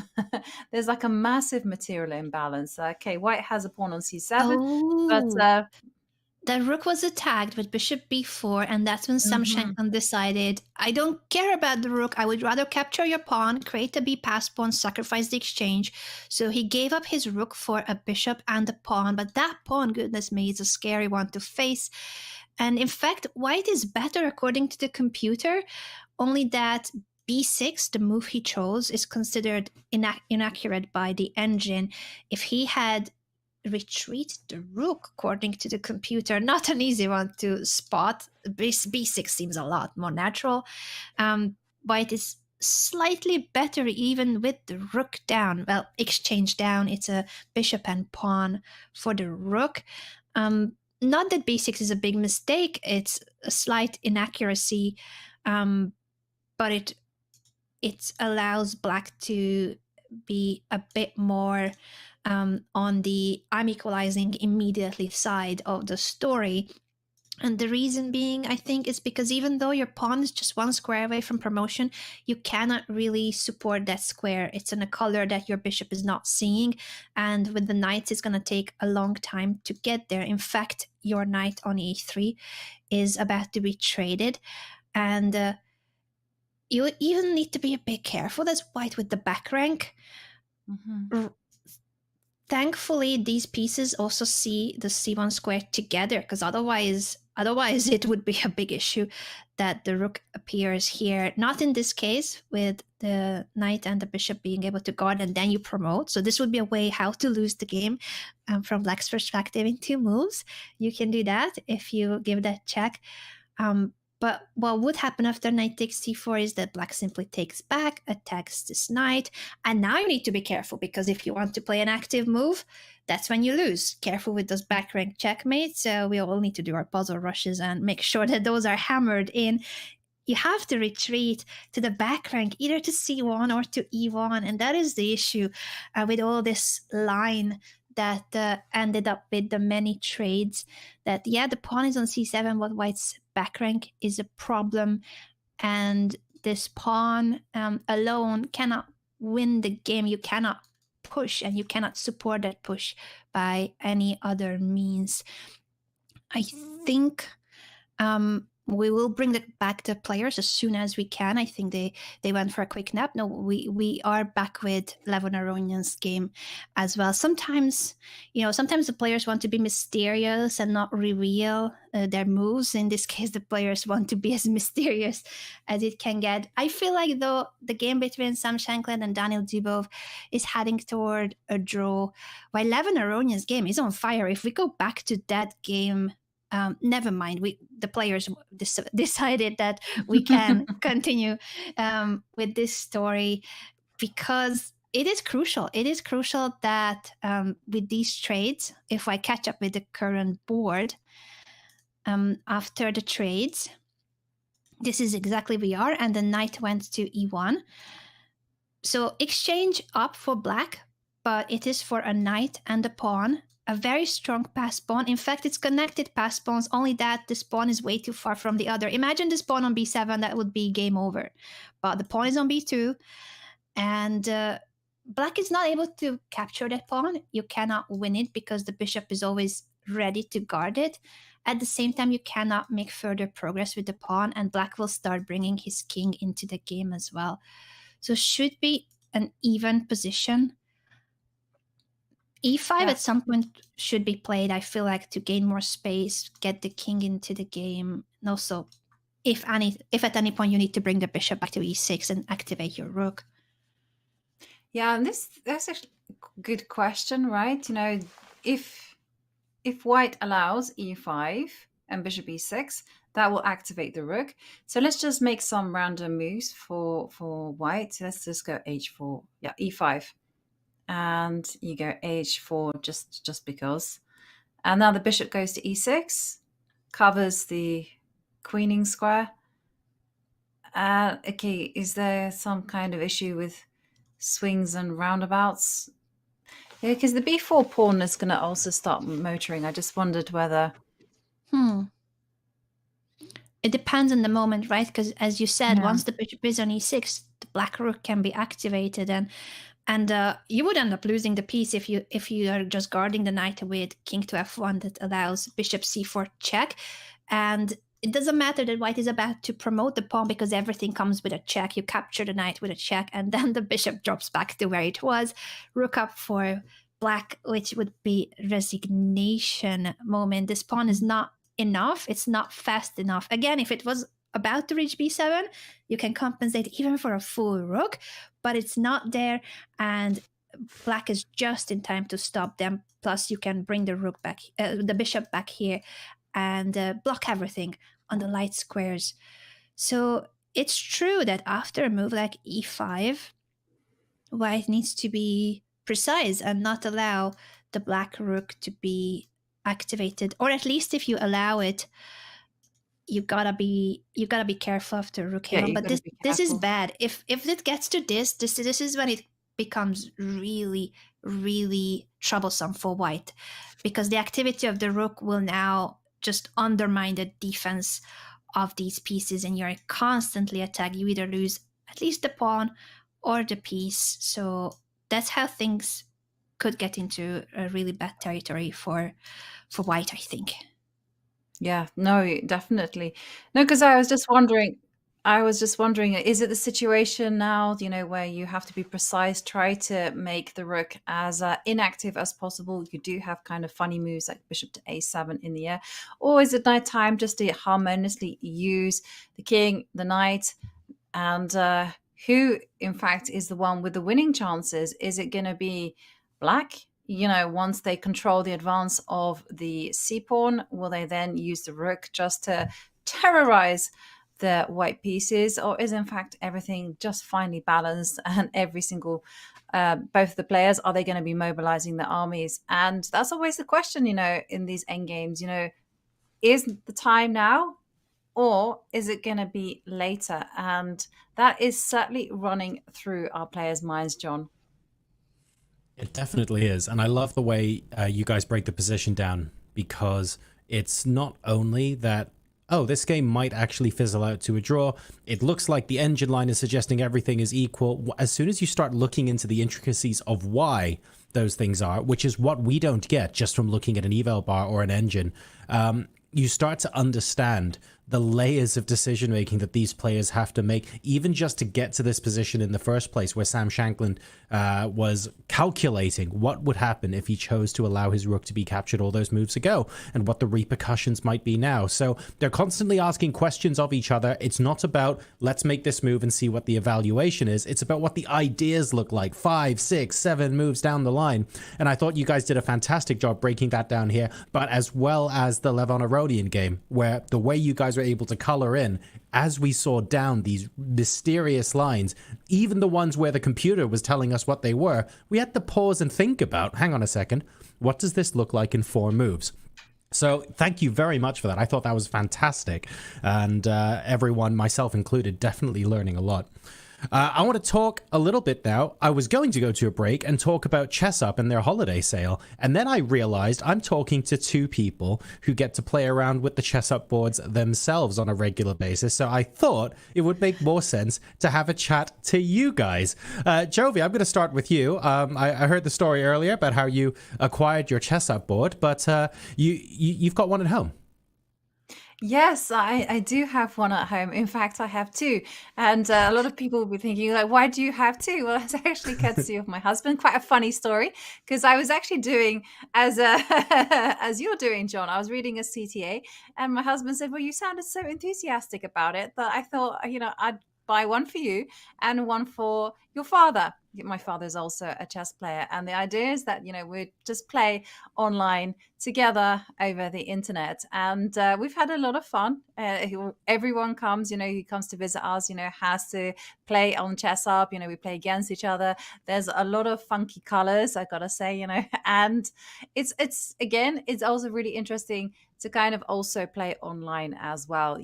there's like a massive material imbalance. Okay, white has a pawn on c7, but the rook was attacked with bishop b4, and that's when Sam Shankland decided, I don't care about the rook, I would rather capture your pawn, create a b pass pawn, sacrifice the exchange. So he gave up his rook for a bishop and a pawn, but that pawn, goodness me, is a scary one to face. And in fact, white is better according to the computer, only that b6, the move he chose, is considered inaccurate by the engine. If he had retreated the rook according to the computer, not an easy one to spot. b6 seems a lot more natural. White is slightly better even with the rook down. Well, exchange down, it's a bishop and pawn for the rook. Not that b6 is a big mistake, it's a slight inaccuracy, but it allows black to be a bit more on the I'm equalizing immediately side of the story. And the reason being, I think, is because even though your pawn is just one square away from promotion, you cannot really support that square. It's in a color that your bishop is not seeing. And with the knights, it's going to take a long time to get there. In fact, your knight on e3 is about to be traded. And you even need to be a bit careful as white with the back rank. Thankfully, these pieces also see the c1 square together, because otherwise it would be a big issue that the rook appears here. Not in this case, with the knight and the bishop being able to guard, and then you promote. So this would be a way how to lose the game from black's perspective in 2 moves. You can do that if you give that check. But what would happen after knight takes c4 is that black simply takes back, attacks this knight, and now you need to be careful, because if you want to play an active move, that's when you lose. Careful with those back rank checkmates. We all need to do our puzzle rushes and make sure that those are hammered in. You have to retreat to the back rank, either to c1 or to e1, and that is the issue with all this line that ended up with the many trades. That, yeah, the pawn is on c7, but white's back rank is a problem, and this pawn alone cannot win the game. You cannot push, and you cannot support that push by any other means. I think we will bring back the players as soon as we can. I think they went for a quick nap. No, we are back with Levon Aronjan's game as well. Sometimes the players want to be mysterious and not reveal their moves. In this case, the players want to be as mysterious as it can get. I feel like, though, the game between Sam Shankland and Daniel Dubov is heading toward a draw, while Levon Aronjan's game is on fire. If we go back to that game, never mind. The players decided that we can continue with this story because it is crucial. It is crucial that with these trades, if I catch up with the current board, after the trades, this is exactly we are, and the knight went to e1. So exchange up for black, but it is for a knight and a pawn. A very strong pass pawn. In fact, it's connected pass pawns, only that this pawn is way too far from the other. Imagine this pawn on b7, that would be game over. But the pawn is on b2, and black is not able to capture that pawn. You cannot win it because the bishop is always ready to guard it. At the same time, you cannot make further progress with the pawn, and black will start bringing his king into the game as well. So should be an even position. e5 at some point should be played, I feel like, to gain more space, get the king into the game. And also, if at any point you need to bring the bishop back to e6 and activate your rook. Yeah, and that's actually a good question, right? If white allows e5 and bishop e6, that will activate the rook. So let's just make some random moves for white. So let's just go h4. Yeah, e5. And you go h4 just because. And now the bishop goes to e6, covers the queening square. Okay, is there some kind of issue with swings and roundabouts? Yeah, because the b4 pawn is going to also start motoring. I just wondered whether... It depends on the moment, right? Because as you said, once the bishop is on e6, the black rook can be activated, and you would end up losing the piece if you are just guarding the knight with king to f1 that allows bishop c4 check. And it doesn't matter that white is about to promote the pawn because everything comes with a check. You capture the knight with a check, and then the bishop drops back to where it was. Rook up for black, which would be resignation moment. This pawn is not enough. It's not fast enough. Again, if it was about to reach b7, you can compensate even for a full rook, but it's not there, and black is just in time to stop them. Plus, you can bring the rook back, the bishop back here, and block everything on the light squares. So it's true that after a move like e5, white needs to be precise and not allow the black rook to be activated, or at least if you allow it, you gotta be careful of the rook. Yeah, but this is bad. If it gets to this is when it becomes really, really troublesome for white, because the activity of the rook will now just undermine the defense of these pieces, and you're constantly attacked. You either lose at least the pawn or the piece. So that's how things could get into a really bad territory for white, I think. Yeah, no, definitely. No, because I was just wondering, is it the situation now, where you have to be precise, try to make the rook as inactive as possible? You do have kind of funny moves like bishop to a7 in the air. Or is it night time just to harmoniously use the king, the knight, and who, in fact, is the one with the winning chances? Is it going to be black? Once they control the advance of the c-pawn, will they then use the rook just to terrorize the white pieces? Or is, in fact, everything just finely balanced, and every single, both the players, are they going to be mobilizing their armies? And that's always the question, in these endgames, is the time now, or is it going to be later? And that is certainly running through our players' minds, John. It definitely is. And I love the way you guys break the position down, because it's not only that, this game might actually fizzle out to a draw. It looks like the engine line is suggesting everything is equal. As soon as you start looking into the intricacies of why those things are, which is what we don't get just from looking at an eval bar or an engine, you start to understand the layers of decision making that these players have to make, even just to get to this position in the first place, where Sam Shankland was calculating what would happen if he chose to allow his rook to be captured all those moves ago, and what the repercussions might be now. So they're constantly asking questions of each other. It's not about let's make this move and see what the evaluation is. It's about what the ideas look like 5, 6, 7 moves down the line. And I thought you guys did a fantastic job breaking that down here, but as well as the Levon Aronian game, where the way you guys were able to color in as we saw down these mysterious lines, even the ones where the computer was telling us what they were, we had to pause and think about, hang on a second, what does this look like in 4 moves? So thank you very much for that. I thought that was fantastic. And everyone, myself included, definitely learning a lot. I want to talk a little bit now. I was going to go to a break and talk about ChessUp and their holiday sale, and then I realized I'm talking to 2 people who get to play around with the ChessUp boards themselves on a regular basis, so I thought it would make more sense to have a chat to you guys. Jovi, I'm going to start with you. I heard the story earlier about how you acquired your ChessUp board, but you've got one at home. Yes, I do have one at home. In fact, I have 2. And a lot of people will be thinking, like, why do you have 2? Well, it's actually courtesy of my husband. Quite a funny story, because I was actually doing as you're doing, John. I was reading a CTA, and my husband said, well, you sounded so enthusiastic about it that I thought, I'd buy one for you and one for your father. My father's also a chess player, and the idea is that we just play online together over the internet, and we've had a lot of fun. Everyone comes, who comes to visit us, has to play on ChessUp. We play against each other. There's a lot of funky colors, I gotta say, and it's also really interesting to kind of also play online as well.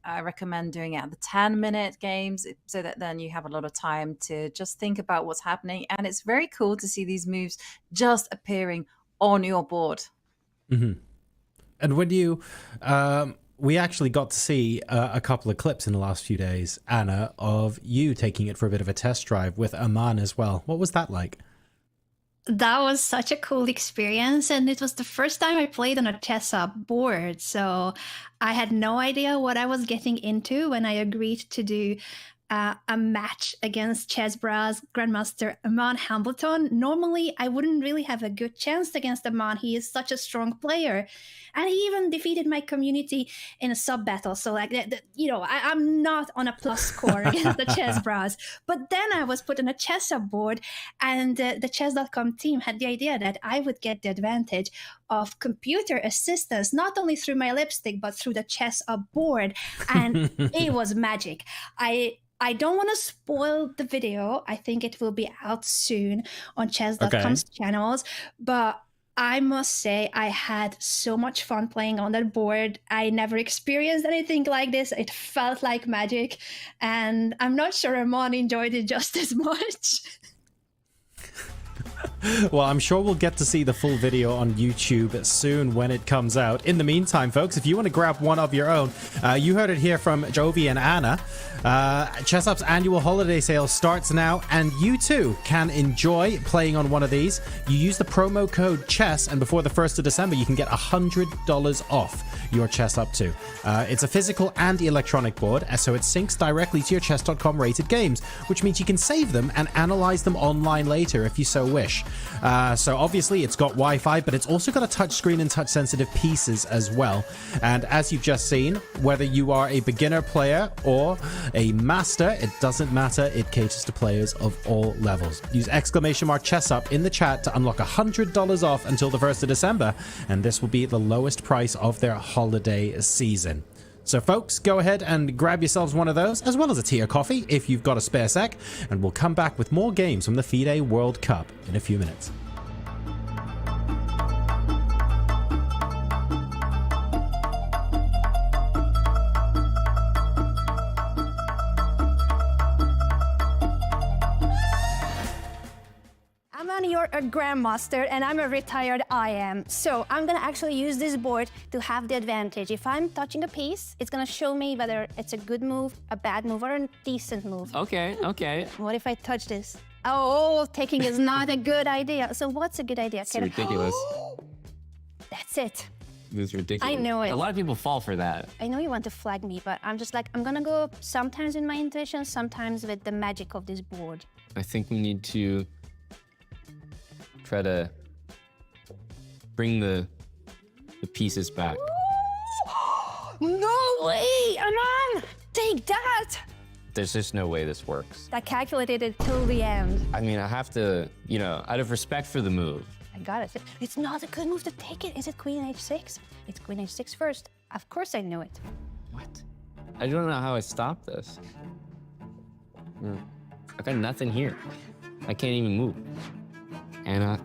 I recommend doing it at the 10-minute games, so that then you have a lot of time to just think about what's happening. And it's very cool to see these moves just appearing on your board. Mm-hmm. And when you, we actually got to see a couple of clips in the last few days, Anna, of you taking it for a bit of a test drive with Aman as well. What was that like? That was such a cool experience, and it was the first time I played on a ChessUp board, so I had no idea what I was getting into when I agreed to do a match against Chessbra's Grandmaster Aman Hambleton. Normally, I wouldn't really have a good chance against Aman. He is such a strong player, and he even defeated my community in a sub battle. So, I'm not on a plus score against the Chessbras. But then I was put on a ChessUp board, and the Chess.com team had the idea that I would get the advantage of computer assistance, not only through my lipstick, but through the ChessUp board, and it was magic. I don't want to spoil the video. I think it will be out soon on chess.com's channels. But I must say, I had so much fun playing on that board. I never experienced anything like this. It felt like magic. And I'm not sure Aman enjoyed it just as much. Well, I'm sure we'll get to see the full video on YouTube soon when it comes out. In the meantime, folks, if you want to grab one of your own, you heard it here from Jovi and Anna. ChessUp's annual holiday sale starts now, and you too can enjoy playing on one of these. You use the promo code CHESS, and before the 1st of December, you can get $100 off your ChessUp 2. It's a physical and electronic board, so it syncs directly to your chess.com rated games, which means you can save them and analyze them online later if you so wish. So obviously it's got Wi-Fi, but it's also got a touchscreen and touch-sensitive pieces as well. And as you've just seen, whether you are a beginner player or a master, it doesn't matter. It caters to players of all levels. Use !ChessUp in the chat to unlock $100 off until the 1st of December, and this will be the lowest price of their holiday season. So folks, go ahead and grab yourselves one of those, as well as a tea or coffee if you've got a spare sec, and we'll come back with more games from the FIDE World Cup in a few minutes. You're a grandmaster and I'm a retired IM. So I'm gonna actually use this board to have the advantage. If I'm touching a piece, it's gonna show me whether it's a good move, a bad move, or a decent move. Okay. What if I touch this? Oh, taking is not a good idea. So what's a good idea? It's ridiculous. That's it. This is ridiculous. I know it. A lot of people fall for that. I know you want to flag me, but I'm just like, I'm gonna go sometimes with my intuition, sometimes with the magic of this board. I think we need to try to bring the pieces back. No way, Aman! Take that! There's just no way this works. I calculated it till the end. I mean, I have to, you know, out of respect for the move. I got it. It's not a good move to take it. Is it queen h6? It's queen h6 first. Of course I knew it. What? I don't know how I stop this. I got nothing here. I can't even move. Anna,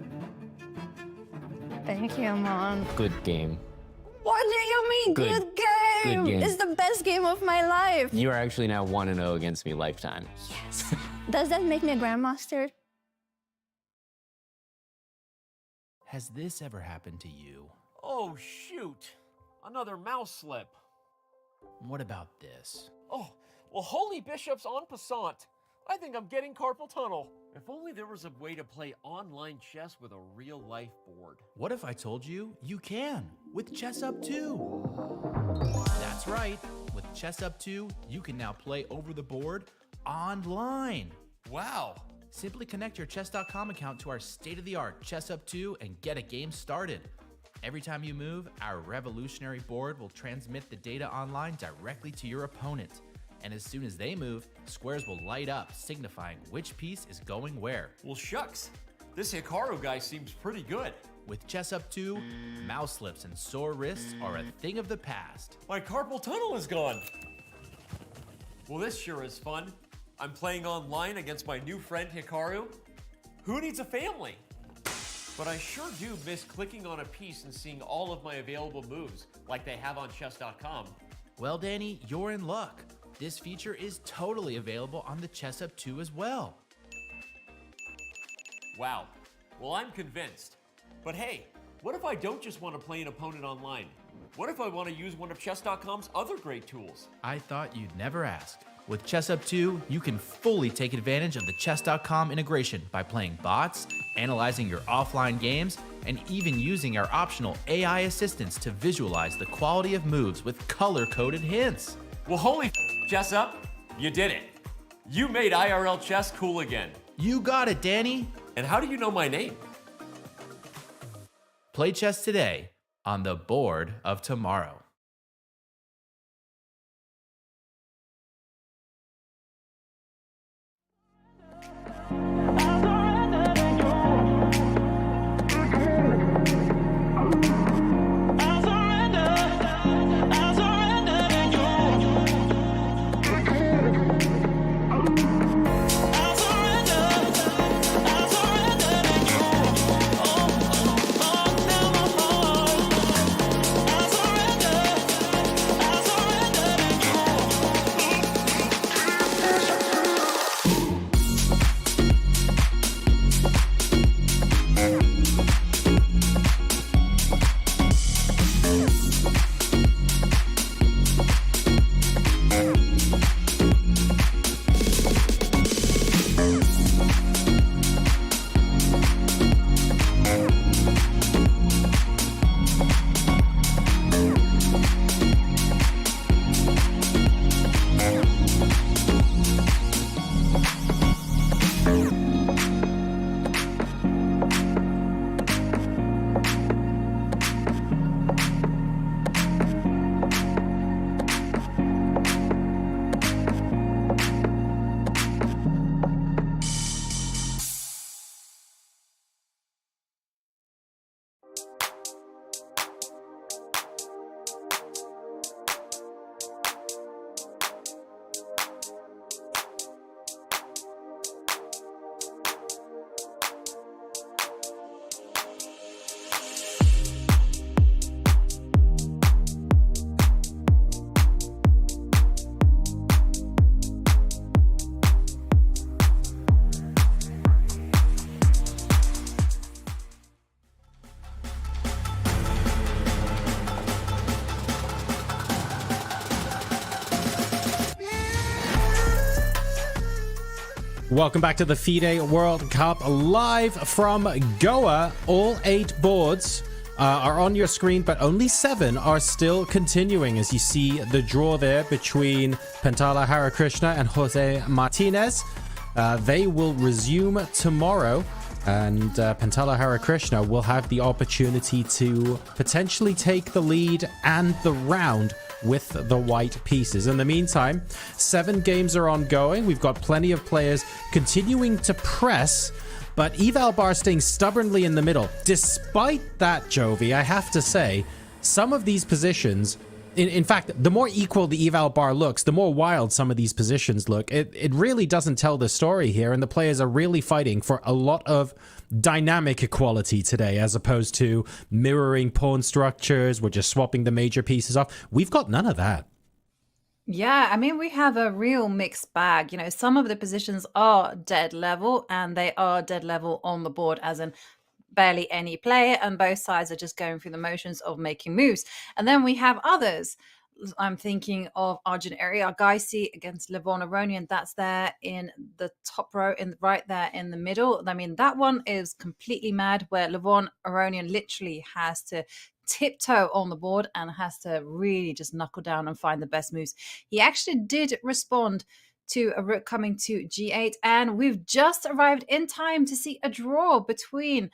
Thank you, Aman. good game. What do you mean, Good. good game? Good game. It's the best game of my life. You are actually now 1-0 against me lifetime. Yes. Does that make me a grandmaster? Has this ever happened to you? Oh, shoot. Another mouse slip. What about this? Oh, well, holy bishops en passant. I think I'm getting carpal tunnel. If only there was a way to play online chess with a real-life board. What if I told you you can with Chess Up 2? That's right. With Chess Up 2, you can now play over the board online. Wow. Simply connect your chess.com account to our state-of-the-art Chess Up 2 and get a game started. Every time you move, our revolutionary board will transmit the data online directly to your opponent. And as soon as they move, squares will light up, signifying which piece is going where. Well, shucks. This Hikaru guy seems pretty good. With Chess Up 2, mouse slips and sore wrists are a thing of the past. My carpal tunnel is gone. Well, this sure is fun. I'm playing online against my new friend Hikaru. Who needs a family? But I sure do miss clicking on a piece and seeing all of my available moves, like they have on chess.com. Well, Danny, you're in luck. This feature is totally available on the Chess Up 2 as well. Wow. Well, I'm convinced. But hey, what if I don't just want to play an opponent online? What if I want to use one of chess.com's other great tools? I thought you'd never ask. With Chess Up 2, you can fully take advantage of the chess.com integration by playing bots, analyzing your offline games, and even using our optional AI assistants to visualize the quality of moves with color-coded hints. Well, holy Chess Up, you did it. You made IRL chess cool again. You got it, Danny. And how do you know my name? Play chess today on the board of tomorrow. Welcome back to the FIDE World Cup, live from Goa. All 8 boards are on your screen, but only 7 are still continuing, as you see the draw there between Pentala Harikrishna and Jose Martinez. They will resume tomorrow, and Pentala Harikrishna will have the opportunity to potentially take the lead and the round with the white pieces. In the meantime, 7 games are ongoing. We've got plenty of players continuing to press, but Eval Bar staying stubbornly in the middle. Despite that, Jovi, I have to say, some of these positions, in fact, the more equal the Eval Bar looks, the more wild some of these positions look. It really doesn't tell the story here, and the players are really fighting for a lot of dynamic equality today, as opposed to mirroring pawn structures. We're just swapping the major pieces off. We've got none of that. Yeah, I mean, we have a real mixed bag. You know, some of the positions are dead level, and they are dead level on the board, as in barely any player, and both sides are just going through the motions of making moves. And then we have others. I'm thinking of Arjun Gaisi against Levon Aronian. That's there in the top row, in right there in the middle. I mean, that one is completely mad, where Levon Aronian literally has to tiptoe on the board and has to really just knuckle down and find the best moves. He actually did respond to a rook coming to g8, and we've just arrived in time to see a draw between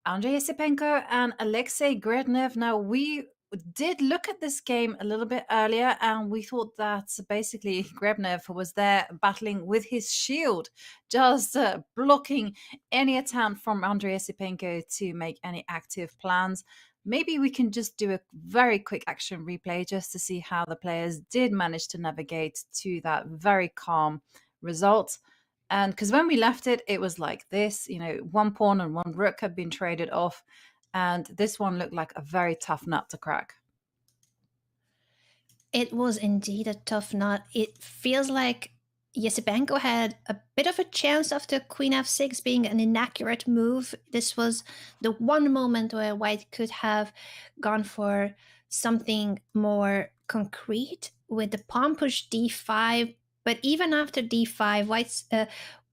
Andrei Yesipenko and Alexei Grednev. Now, we did look at this game a little bit earlier, and we thought that basically Grebnev was there battling with his shield, just blocking any attempt from Andrei Yesipenko to make any active plans. Maybe we can just do a very quick action replay just to see how the players did manage to navigate to that very calm result. And because when we left it, it was like this, you know, 1 pawn and 1 rook had been traded off. And this one looked like a very tough nut to crack. It was indeed a tough nut. It feels like Yesipenko had a bit of a chance after Queen f6 being an inaccurate move. This was the one moment where White could have gone for something more concrete with the pawn push d5. But even after d5,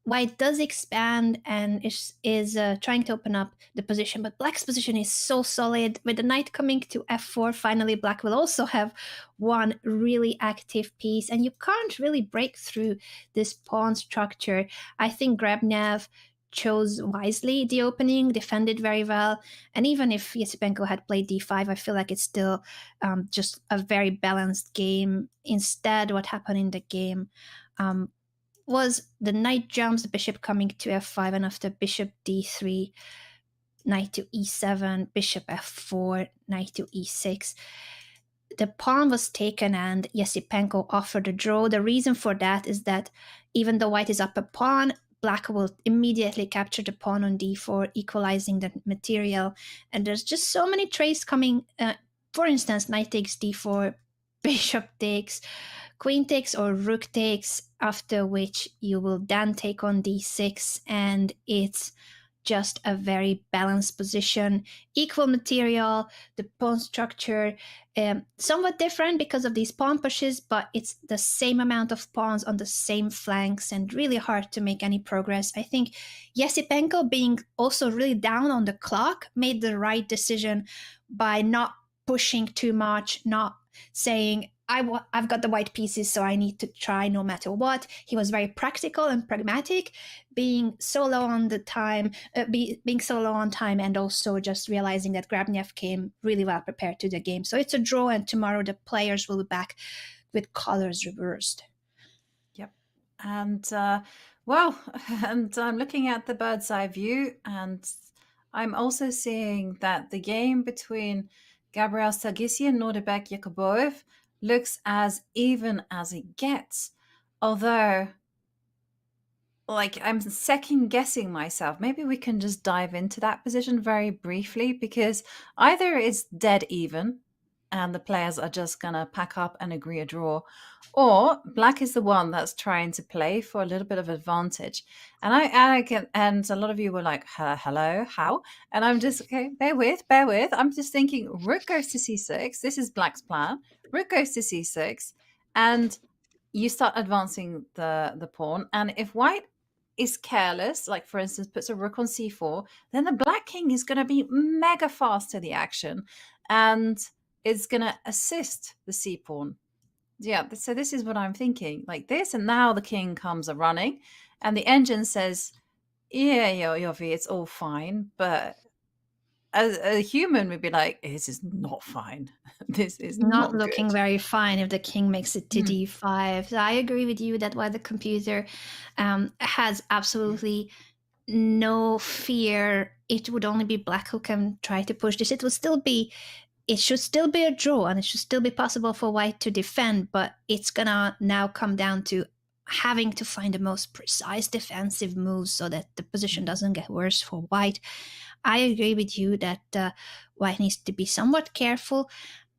White does expand and is trying to open up the position, but Black's position is so solid. With the knight coming to f4, finally Black will also have one really active piece, and you can't really break through this pawn structure. I think Grebnev chose wisely the opening, defended very well, and even if Yesipenko had played d5, I feel like it's still just a very balanced game. Instead, what happened in the game was the knight jumps, the bishop coming to f5, and after bishop d3, knight to e7, bishop f4, knight to e6. The pawn was taken and Yesipenko offered a draw. The reason for that is that even though White is up a pawn, Black will immediately capture the pawn on d4, equalizing the material. And there's just so many trades coming. For instance, knight takes d4, bishop takes, queen takes or rook takes, after which you will then take on d6, and it's just a very balanced position. Equal material, the pawn structure, somewhat different because of these pawn pushes, but it's the same amount of pawns on the same flanks and really hard to make any progress. I think Yesipenko, being also really down on the clock, made the right decision by not pushing too much, not saying, I've got the white pieces, so I need to try no matter what. He was very practical and pragmatic, being so low on the time, being so low on time, and also just realizing that Grebnev came really well prepared to the game. So it's a draw, and tomorrow the players will be back with colors reversed. Yep. And well, and I'm looking at the bird's eye view, and I'm also seeing that the game between Gabriel Sargissi and Nordebek Yakuboev looks as even as it gets. Although, like, I'm second guessing myself. Maybe we can just dive into that position very briefly, because either it's dead even and the players are just gonna pack up and agree a draw, or Black is the one that's trying to play for a little bit of advantage. And and a lot of you were like, hello, how? And I'm just, okay, bear with. I'm just thinking, rook goes to c6. This is Black's plan. Rook goes to c6, and you start advancing the pawn. And if White is careless, like for instance puts a rook on c4, then the black king is going to be mega fast to the action and is going to assist the c pawn. Yeah, so this is what I'm thinking, like this, and now the king comes a running and the engine says, yeah, Yovi, it's all fine, but as a human would be like, this is not fine. This is Not not looking good. very fine if the king makes it to d5. So I agree with you that while the computer has absolutely no fear, it would only be black who can try to push this. It should still be a draw, and it should still be possible for white to defend, but it's gonna now come down to having to find the most precise defensive moves so that the position doesn't get worse for white. I agree with you that white needs to be somewhat careful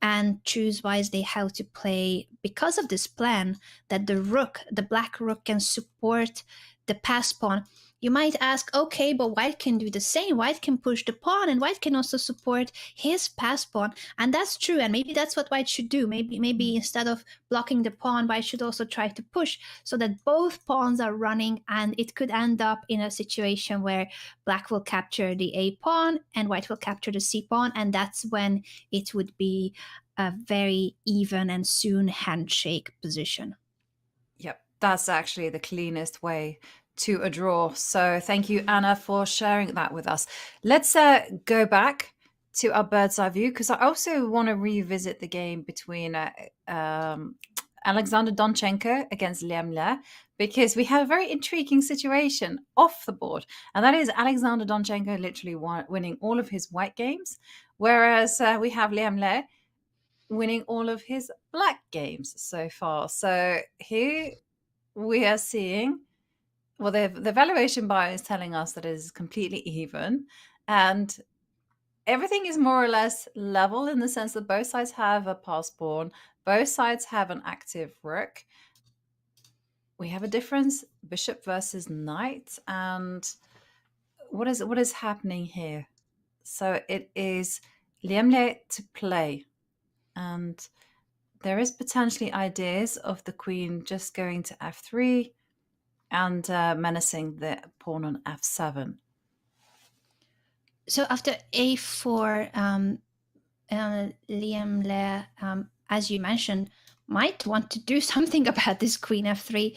and choose wisely how to play, because of this plan that the black rook can support the pass pawn. You might ask, okay, but white can do the same. White can push the pawn, and white can also support his pass pawn. And that's true, and maybe that's what white should do. Maybe instead of blocking the pawn, white should also try to push so that both pawns are running, and it could end up in a situation where black will capture the a pawn and white will capture the c pawn, and that's when it would be a very even and soon handshake position. Yep, that's actually the cleanest way to a draw. So thank you, Anna, for sharing that with us. Let's go back to our bird's eye view, because I also want to revisit the game between Alexander Donchenko against Liam Le, because we have a very intriguing situation off the board, and that is Alexander Donchenko literally winning all of his white games, whereas we have Liam Le winning all of his black games so far. So here we are seeing, well, the valuation bar is telling us that it is completely even, and everything is more or less level in the sense that both sides have a pass pawn, both sides have an active rook. We have a difference, bishop versus knight, and what is happening here? So it is Liam Le to play, and there is potentially ideas of the queen just going to f3 and menacing the pawn on f7. So after a4, Liam Le, as you mentioned, might want to do something about this queen f3.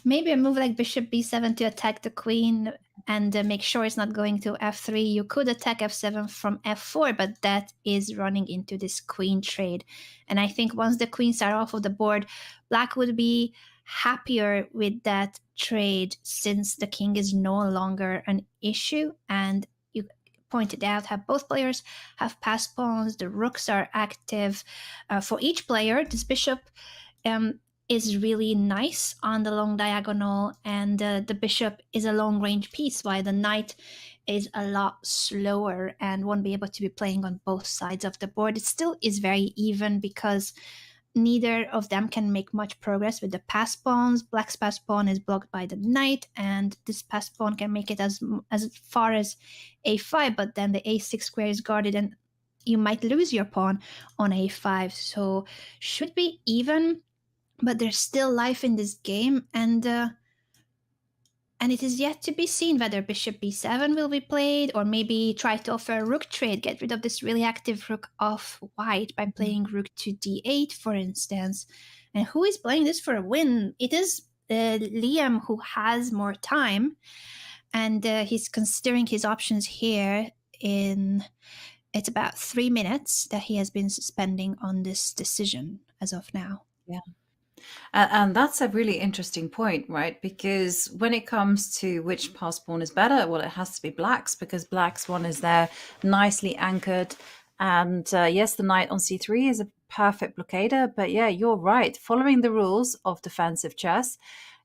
Maybe a move like bishop b7 to attack the queen and make sure it's not going to f3. You could attack f7 from f4, but that is running into this queen trade. And I think once the queens are off of the board, black would be happier with that trade, since the king is no longer an issue. And you pointed out how both players have pass pawns, the rooks are active. For each player, this bishop is really nice on the long diagonal, and the bishop is a long range piece, while the knight is a lot slower and won't be able to be playing on both sides of the board. It still is very even because neither of them can make much progress with the pass pawns. Black's pass pawn is blocked by the knight, and this pass pawn can make it as far as a5, but then the a6 square is guarded and you might lose your pawn on a5. So should be even, but there's still life in this game, and it is yet to be seen whether bishop b7 will be played, or maybe try to offer a rook trade, get rid of this really active rook off white by playing rook to d8, for instance. And who is playing this for a win? It is Liam, who has more time, and he's considering his options here. It's about 3 minutes that he has been spending on this decision as of now. Yeah. And that's a really interesting point, right? Because when it comes to which pass pawn is better, well, it has to be black's, because black's one is there nicely anchored. And yes, the knight on c3 is a perfect blockader. But yeah, you're right. Following the rules of defensive chess,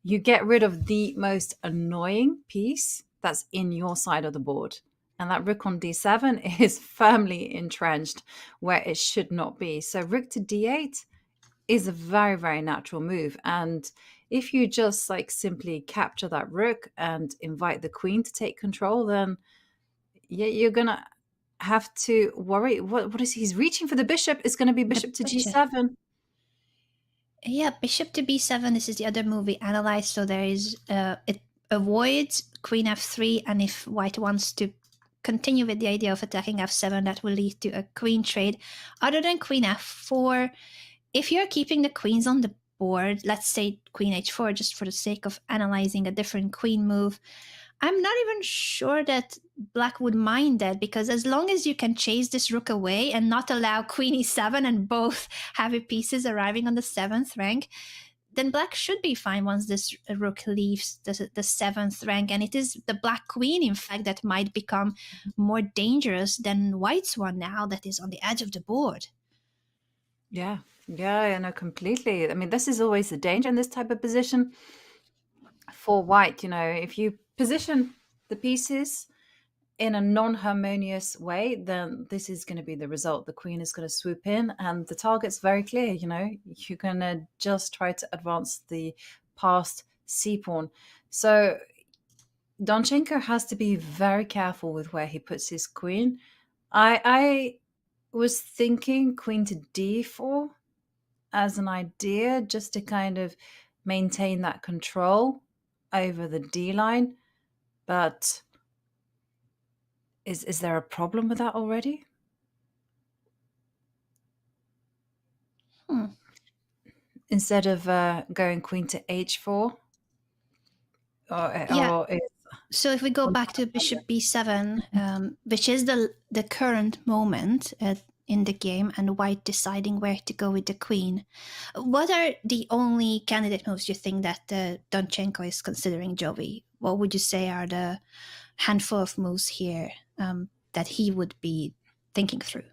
you get rid of the most annoying piece that's in your side of the board. And that rook on d7 is firmly entrenched where it should not be. So rook to d8 is a very, very natural move. And if you just like simply capture that rook and invite the queen to take control, then yeah, you're gonna have to worry. What is he's reaching for? The bishop is going to be bishop to g7. Yeah, bishop to b7. This is the other move we analyzed. So there is avoid queen f3, and if white wants to continue with the idea of attacking f7, that will lead to a queen trade. Other than queen f4, if you're keeping the queens on the board, let's say queen h4, just for the sake of analyzing a different queen move, I'm not even sure that black would mind that, because as long as you can chase this rook away and not allow queen e7 and both heavy pieces arriving on the 7th rank, then black should be fine once this rook leaves the 7th rank. And it is the black queen, in fact, that might become more dangerous than white's one now that is on the edge of the board. Yeah, I know completely. I mean, this is always the danger in this type of position for white. You know, if you position the pieces in a non-harmonious way, then this is going to be the result. The queen is going to swoop in, and the target's very clear. You know, you're going to just try to advance the passed c-pawn. So Donchenko has to be very careful with where he puts his queen. I was thinking queen to d4 as an idea, just to kind of maintain that control over the d line, but is there a problem with that already? Instead of going queen to h4? So if we go back to bishop b7, which is the current moment in the game, and white deciding where to go with the queen, what are the only candidate moves you think that Donchenko is considering, Jovi? What would you say are the handful of moves here that he would be thinking through?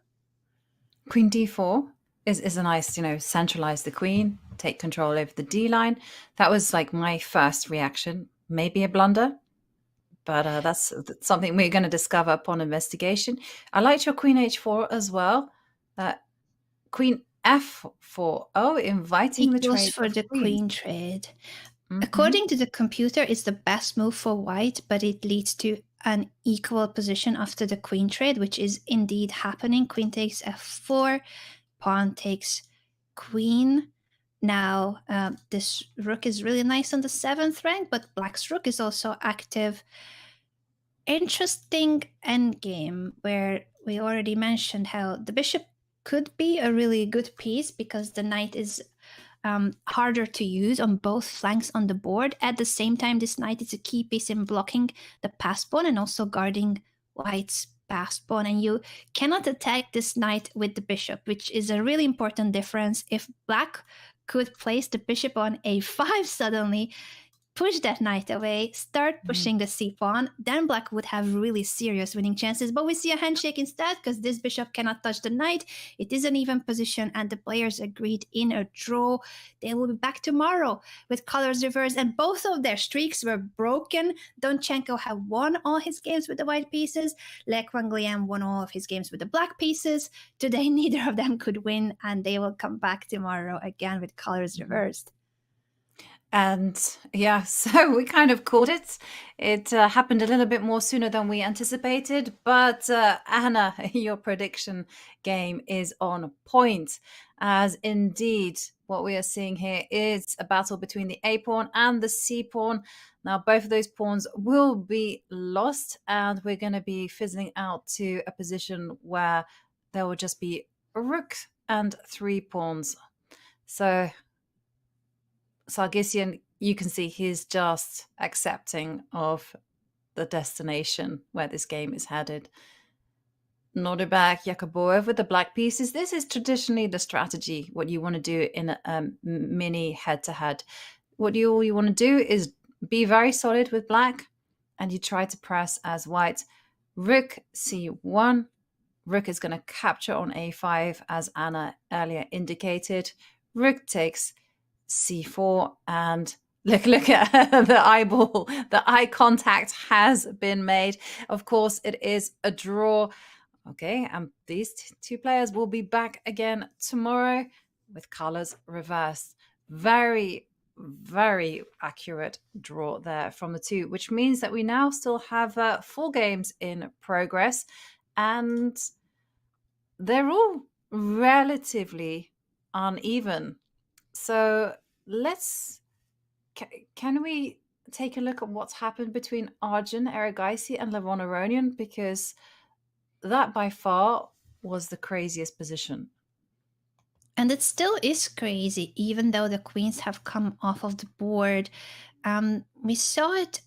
Queen d4 is a nice, centralize the queen, take control over the d line. That was like my first reaction. Maybe a blunder, but that's something we're going to discover upon investigation. I liked your queen h4 as well. Queen f4. Oh, inviting the trade for the queen trade. According to the computer, it's the best move for white, but it leads to an equal position after the queen trade, which is indeed happening. Queen takes f4, pawn takes queen. Now, this rook is really nice on the 7th rank, but black's rook is also active. Interesting endgame, where we already mentioned how the bishop could be a really good piece because the knight is harder to use on both flanks on the board. At the same time, this knight is a key piece in blocking the passed pawn and also guarding white's passed pawn. And you cannot attack this knight with the bishop, which is a really important difference. If black could place the bishop on a5 suddenly, push that knight away, start pushing the c-pawn, then black would have really serious winning chances. But we see a handshake instead because this bishop cannot touch the knight. It is an even position, and the players agreed in a draw. They will be back tomorrow with colors reversed, and both of their streaks were broken. Donchenko had won all his games with the white pieces. Le Quanglian won all of his games with the black pieces. Today, neither of them could win, and they will come back tomorrow again with colors reversed. And yeah, so we kind of caught it. It happened a little bit more sooner than we anticipated. But Anna, your prediction game is on point, as indeed what we are seeing here is a battle between the A pawn and the C pawn. Now, both of those pawns will be lost, and we're going to be fizzling out to a position where there will just be a rook and 3 pawns. So Sargsyan, you can see he's just accepting of the destination where this game is headed. Norderberg, Yakuboev with the black pieces. This is traditionally the strategy, what you want to do in a mini head-to-head. What you want to do is be very solid with black, and you try to press as white. Rook c1. Rook is going to capture on a5, as Anna earlier indicated. Rook takes c4, and look at the eyeball. The eye contact has been made. Of course, it is a draw. Okay, and these two players will be back again tomorrow with colors reversed. Very, very accurate draw there from the two, which means that we now still have 4 games in progress, and they're all relatively uneven. So can we take a look at what's happened between Arjun, Erigaisi, and Levon Aronian, because that by far was the craziest position. And it still is crazy, even though the queens have come off of the board. We saw it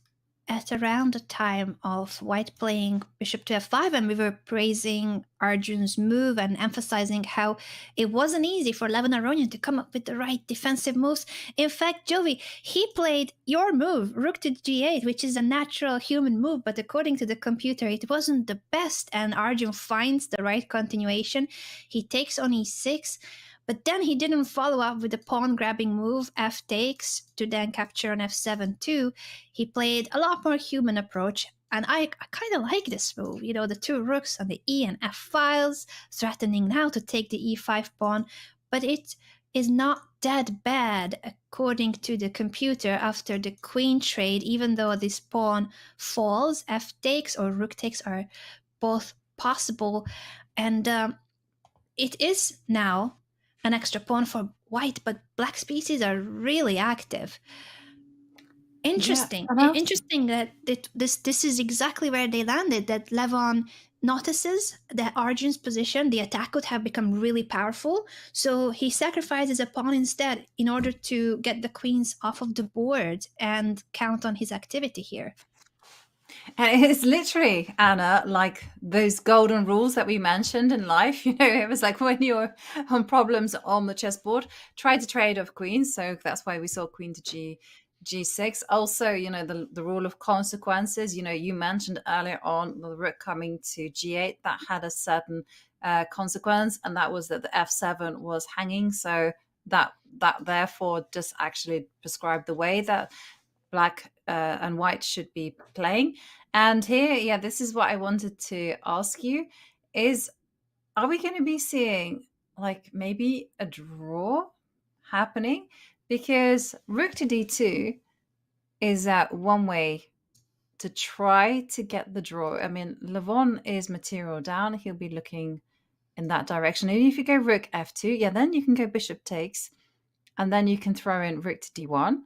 at around the time of white playing bishop to f5, and we were praising Arjun's move and emphasizing how it wasn't easy for Levon Aronian to come up with the right defensive moves. In fact, Jovi, he played your move, rook to g8, which is a natural human move, but according to the computer, it wasn't the best, and Arjun finds the right continuation. He takes on e6, but then he didn't follow up with the pawn-grabbing move, f takes, to then capture on f7 too. He played a lot more human approach, and I kind of like this move. You know, the two rooks on the e and f files, threatening now to take the e5 pawn, but it is not that bad according to the computer after the queen trade, even though this pawn falls, f takes or rook takes are both possible. And it is now an extra pawn for white, but black's pieces are really active. Interesting. Yeah, Interesting that this is exactly where they landed, that Levon notices that Arjun's position, the attack could have become really powerful, so he sacrifices a pawn instead in order to get the queens off of the board and count on his activity here. And it's literally, Anna, like those golden rules that we mentioned in life. You know, it was like when you're on problems on the chessboard, try to trade off queens. So that's why we saw queen to g6. Also, you know, the rule of consequences. You know, you mentioned earlier on the rook coming to g8. That had a certain consequence, and that was that the f7 was hanging. So that therefore just actually prescribed the way that black and white should be playing. And here, yeah, this is what I wanted to ask you is, are we going to be seeing like maybe a draw happening? Because rook to d2 is one way to try to get the draw. I mean, Levon is material down. He'll be looking in that direction. And if you go rook f2, yeah, then you can go bishop takes, and then you can throw in rook to d1.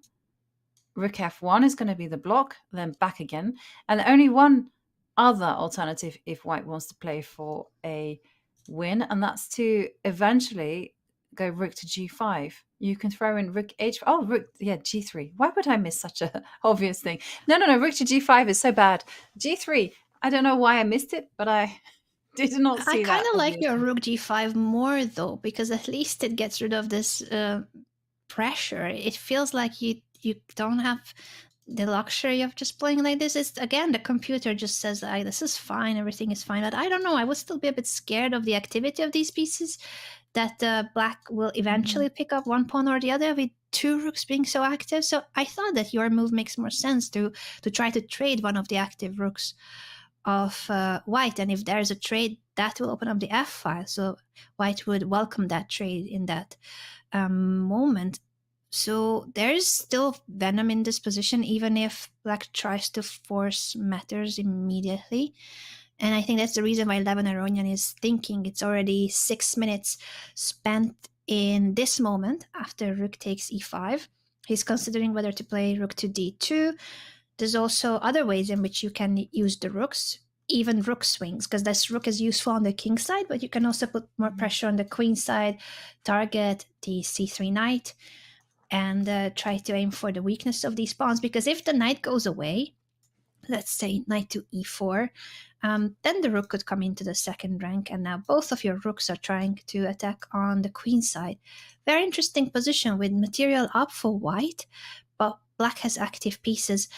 Rook f1 is going to be the block, then back again. And only one other alternative if white wants to play for a win, and that's to eventually go rook to g5. You can throw in rook h. Oh, rook, yeah, g3. Why would I miss such a obvious thing? No, rook to g5 is so bad. g3, I don't know why I missed it, but I did not see that. I kind of like your rook g5 more, though, because at least it gets rid of this pressure. It feels like you don't have the luxury of just playing like this. It's, again, the computer just says, this is fine, everything is fine. But I don't know, I would still be a bit scared of the activity of these pieces, that black will eventually pick up one pawn or the other with two rooks being so active. So I thought that your move makes more sense to try to trade one of the active rooks of white. And if there's a trade, that will open up the f file. So white would welcome that trade in that moment. So there's still venom in this position, even if black tries to force matters immediately. And I think that's the reason why Levon Aronian is thinking it's already 6 minutes spent in this moment after rook takes e5. He's considering whether to play rook to d2. There's also other ways in which you can use the rooks, even rook swings, because this rook is useful on the king side, but you can also put more pressure on the queen side, target the c3 knight, and try to aim for the weakness of these pawns. Because if the knight goes away, let's say knight to e4, then the rook could come into the second rank, and now both of your rooks are trying to attack on the queen side. Very interesting position with material up for white, but black has active pieces.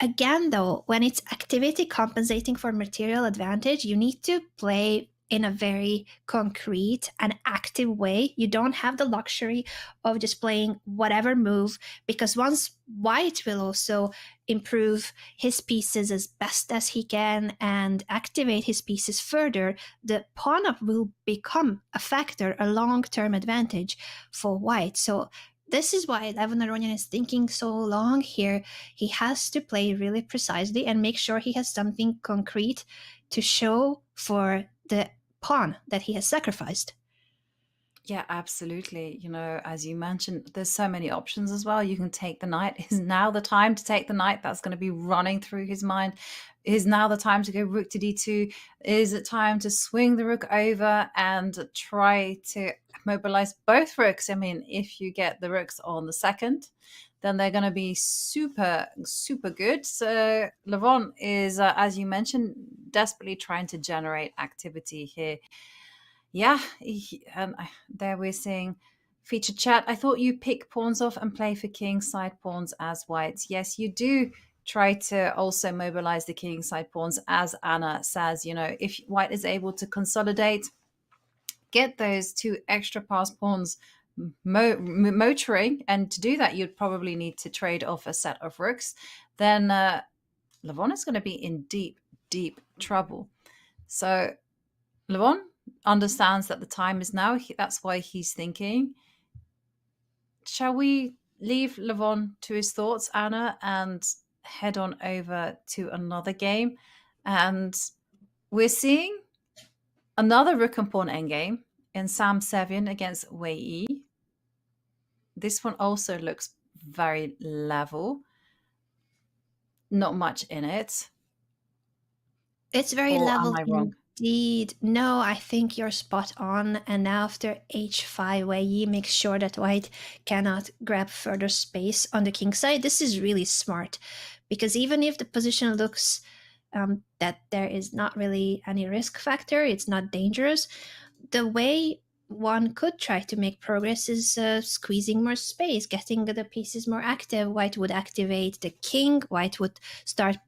Again, though, when it's activity compensating for material advantage, you need to play in a very concrete and active way. You don't have the luxury of just playing whatever move, because once white will also improve his pieces as best as he can and activate his pieces further, the pawn up will become a factor, a long-term advantage for white. So this is why Levon Aronian is thinking so long here. He has to play really precisely and make sure he has something concrete to show for the pawn that he has sacrificed. Yeah, absolutely. You know, as you mentioned, there's so many options as well. You can take the knight. Is now the time to take the knight? That's going to be running through his mind. Is now the time to go rook to d2? Is it time to swing the rook over and try to mobilize both rooks? I mean, if you get the rooks on the second, then they're going to be super, super good. So Levon is, as you mentioned, desperately trying to generate activity here. Yeah, and there we're seeing featured chat. I thought you pick pawns off and play for king side pawns as whites. Yes, you do try to also mobilize the king side pawns, as Anna says. You know, if white is able to consolidate, get those two extra pass pawns motoring, and to do that, you'd probably need to trade off a set of rooks. Then Levon is going to be in deep, deep trouble. So Levon understands that the time is now. That's why he's thinking. Shall we leave Levon to his thoughts, Anna, and head on over to another game? And we're seeing another rook and pawn endgame in Sam Sevian against Wei Yi. This one also looks very level. Not much in it. It's very Or level am I wrong? indeed. No, I think you're spot on. And now after h5, Wei Yi makes sure that white cannot grab further space on the king side. This is really smart, because even if the position looks that there is not really any risk factor, it's not dangerous, the way one could try to make progress is squeezing more space, getting the pieces more active. White would activate the king, white would start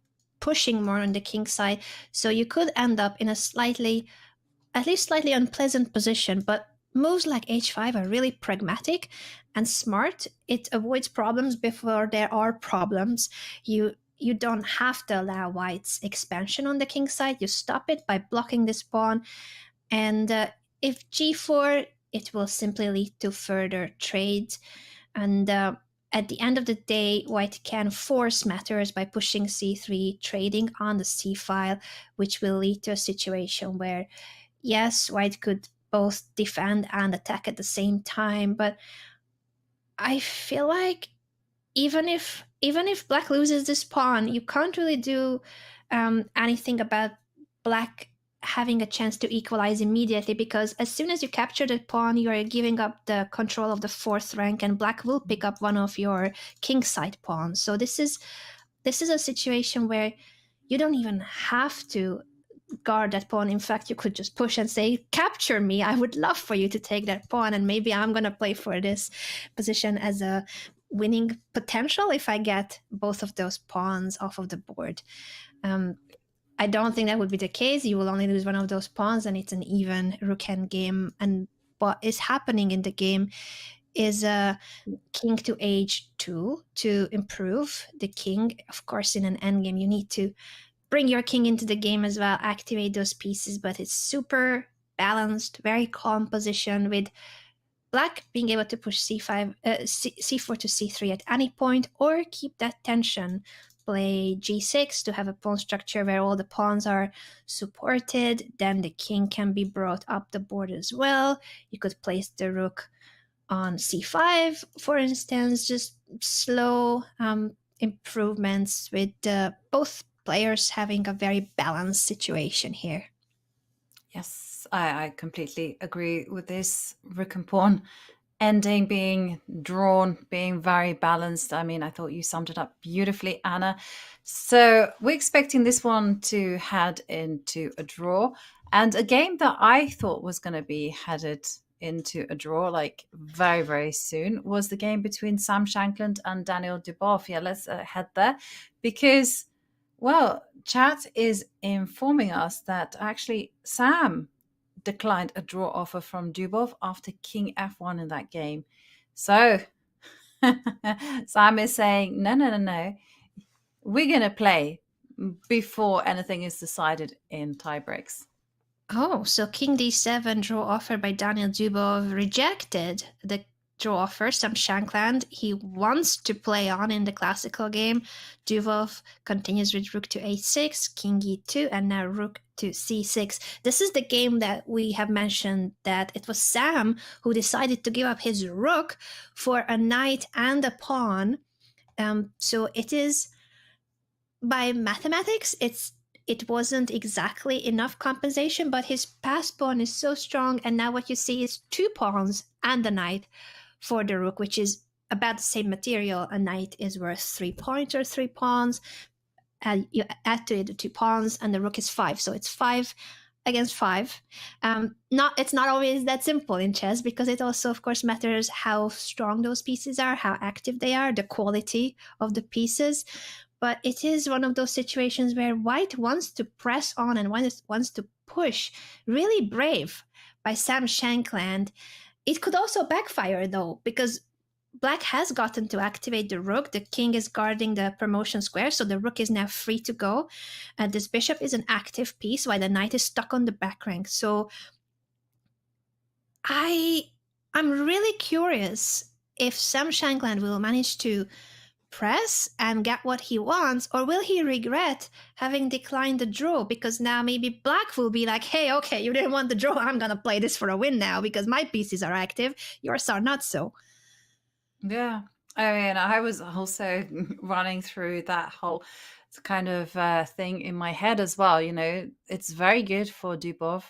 pushing more on the king side. So you could end up in a at least slightly unpleasant position. But moves like h5 are really pragmatic and smart. It avoids problems before there are problems. You don't have to allow white's expansion on the king side. You stop it by blocking this pawn. And if g4, it will simply lead to further trades. And at the end of the day, white can force matters by pushing c3, trading on the c file, which will lead to a situation where, yes, white could both defend and attack at the same time. But I feel like even if black loses this pawn, you can't really do anything about black having a chance to equalize immediately, because as soon as you capture the pawn, you are giving up the control of the fourth rank, and black will pick up one of your kingside pawns. So this is a situation where you don't even have to guard that pawn. In fact, you could just push and say, capture me, I would love for you to take that pawn, and maybe I'm going to play for this position as a winning potential if I get both of those pawns off of the board. I don't think that would be the case. You will only lose one of those pawns, and it's an even rook endgame. And what is happening in the game is king to h2 to improve the king. Of course, in an endgame, you need to bring your king into the game as well, activate those pieces, but it's super balanced, very calm position, with black being able to push c4 to c3 at any point, or keep that tension, play g6 to have a pawn structure where all the pawns are supported. Then the king can be brought up the board as well. You could place the rook on c5, for instance. Just slow improvements with both players having a very balanced situation here. Yes, I completely agree with this. Rook and pawn ending, being drawn, being very balanced. I mean, I thought you summed it up beautifully, Anna. So we're expecting this one to head into a draw. And a game that I thought was going to be headed into a draw like very, very soon was the game between Sam Shankland and Daniel Dubov. Yeah, let's head there, because, well, chat is informing us that actually Sam declined a draw offer from Dubov after king f1 in that game. So Sam is saying, no, we're going to play before anything is decided in tiebreaks. Oh, so king d7 draw offer by Daniel Dubov rejected the draw offer. Sam Shankland, he wants to play on in the classical game. Dubov continues with rook to h6, king e2, and now rook to c6. This is the game that we have mentioned that it was Sam who decided to give up his rook for a knight and a pawn. So it is, by mathematics, it wasn't exactly enough compensation, but his passed pawn is so strong, and now what you see is 2 pawns and a knight for the rook, which is about the same material. A knight is worth 3 points or 3 pawns. You add to it the 2 pawns, and the rook is 5. So it's 5 against 5. It's not always that simple in chess, because it also, of course, matters how strong those pieces are, how active they are, the quality of the pieces. But it is one of those situations where white wants to press on and wants to push. Really brave by Sam Shankland. It could also backfire, though, because black has gotten to activate the rook. The king is guarding the promotion square, so the rook is now free to go. This bishop is an active piece, while the knight is stuck on the back rank. So I'm really curious if Sam Shankland will manage to press and get what he wants, or will he regret having declined the draw, because now maybe black will be like, hey, okay, you didn't want the draw, I'm gonna play this for a win now because my pieces are active, yours are not so. Yeah, I mean, I was also running through that whole kind of thing in my head as well. You know, it's very good for Dubov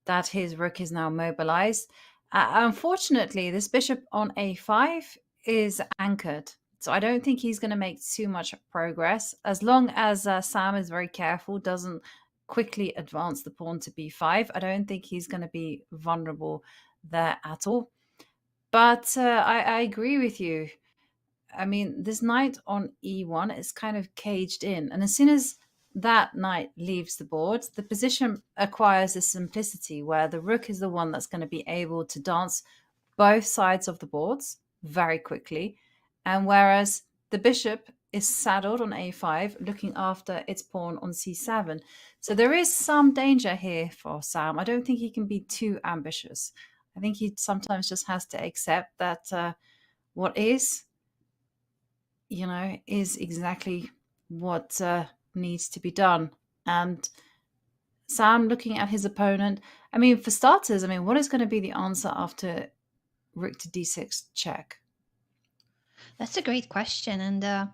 that his rook is now mobilized. Unfortunately, this bishop on a5 is anchored. So I don't think he's going to make too much progress. As long as Sam is very careful, doesn't quickly advance the pawn to b5, I don't think he's going to be vulnerable there at all. But I agree with you. I mean, this knight on e1 is kind of caged in. And as soon as that knight leaves the board, the position acquires this simplicity where the rook is the one that's going to be able to dance both sides of the boards very quickly. And whereas the bishop is saddled on a5, looking after its pawn on c7. So there is some danger here for Sam. I don't think he can be too ambitious. I think he sometimes just has to accept that what is, is exactly what needs to be done. And Sam, looking at his opponent, I mean, for starters, what is going to be the answer after rook to d6 check? That's a great question. And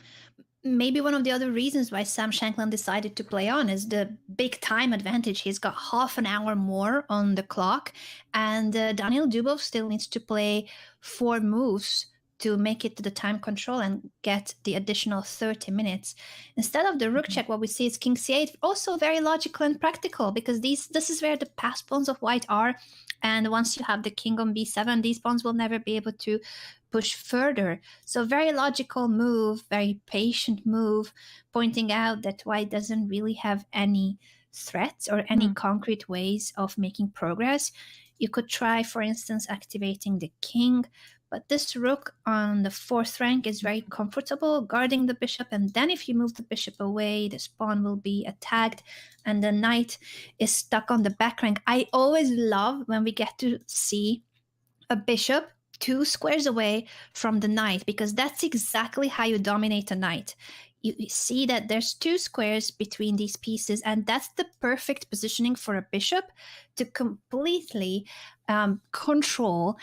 maybe one of the other reasons why Sam Shankland decided to play on is the big time advantage. He's got half an hour more on the clock, and Daniil Dubov still needs to play 4 moves to make it to the time control and get the additional 30 minutes. Instead of the rook check, what we see is king c8, also very logical and practical, because this is where the pass pawns of white are. And once you have the king on b7, these pawns will never be able to push further. So very logical move, very patient move, pointing out that white doesn't really have any threats or any concrete ways of making progress. You could try, for instance, activating the king, but this rook on the 4th rank is very comfortable, guarding the bishop, and then if you move the bishop away, this pawn will be attacked, and the knight is stuck on the back rank. I always love when we get to see a bishop 2 squares away from the knight, because that's exactly how you dominate a knight. You see that there's 2 squares between these pieces, and that's the perfect positioning for a bishop to completely control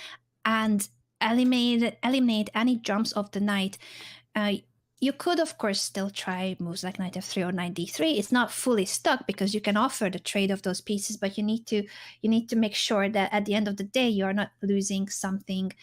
and eliminate any jumps of the knight. You could, of course, still try moves like knight f3 or knight d3. It's not fully stuck because you can offer the trade of those pieces, but you need to make sure that at the end of the day you are not losing something.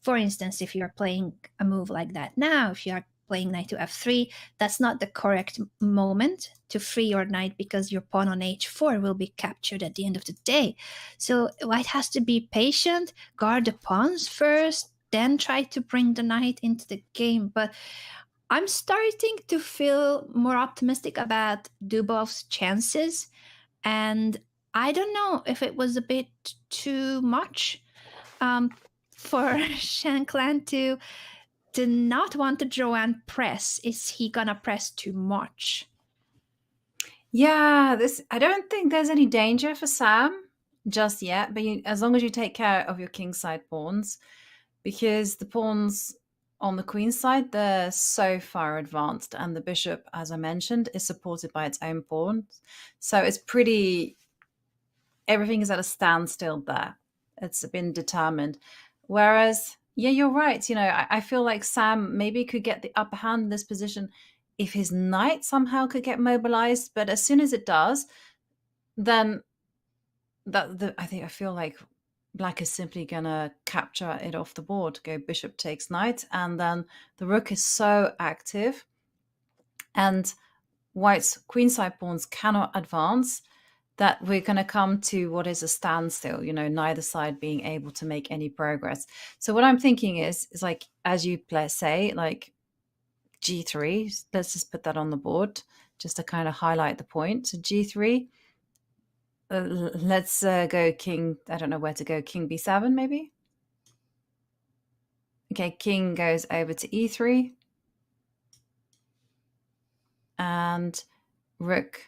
For instance, if you're playing a move like that now, if you are playing knight to f3, that's not the correct moment to free your knight, because your pawn on h4 will be captured at the end of the day. So white has to be patient, guard the pawns first, then try to bring the knight into the game. But I'm starting to feel more optimistic about Dubov's chances, and I don't know if it was a bit too much for Shankland to not want to draw and press. Is he gonna press too much? Yeah, I don't think there's any danger for Sam just yet, but as long as you take care of your kingside pawns, because the pawns on the queen side, they're so far advanced, and the bishop, as I mentioned, is supported by its own pawns. So it's pretty, everything is at a standstill there. It's been determined. Whereas, yeah, you're right. You know, I feel like Sam maybe could get the upper hand in this position if his knight somehow could get mobilized. But as soon as it does, then I feel like Black is simply gonna capture it off the board, go bishop takes knight, and then the rook is so active, and White's queenside pawns cannot advance, that we're going to come to what is a standstill, you know, neither side being able to make any progress. So what I'm thinking is like, as you say, like g3, let's just put that on the board just to kind of highlight the point. So g3, let's go king, I don't know where to go, king b7 maybe? Okay, king goes over to e3. And rook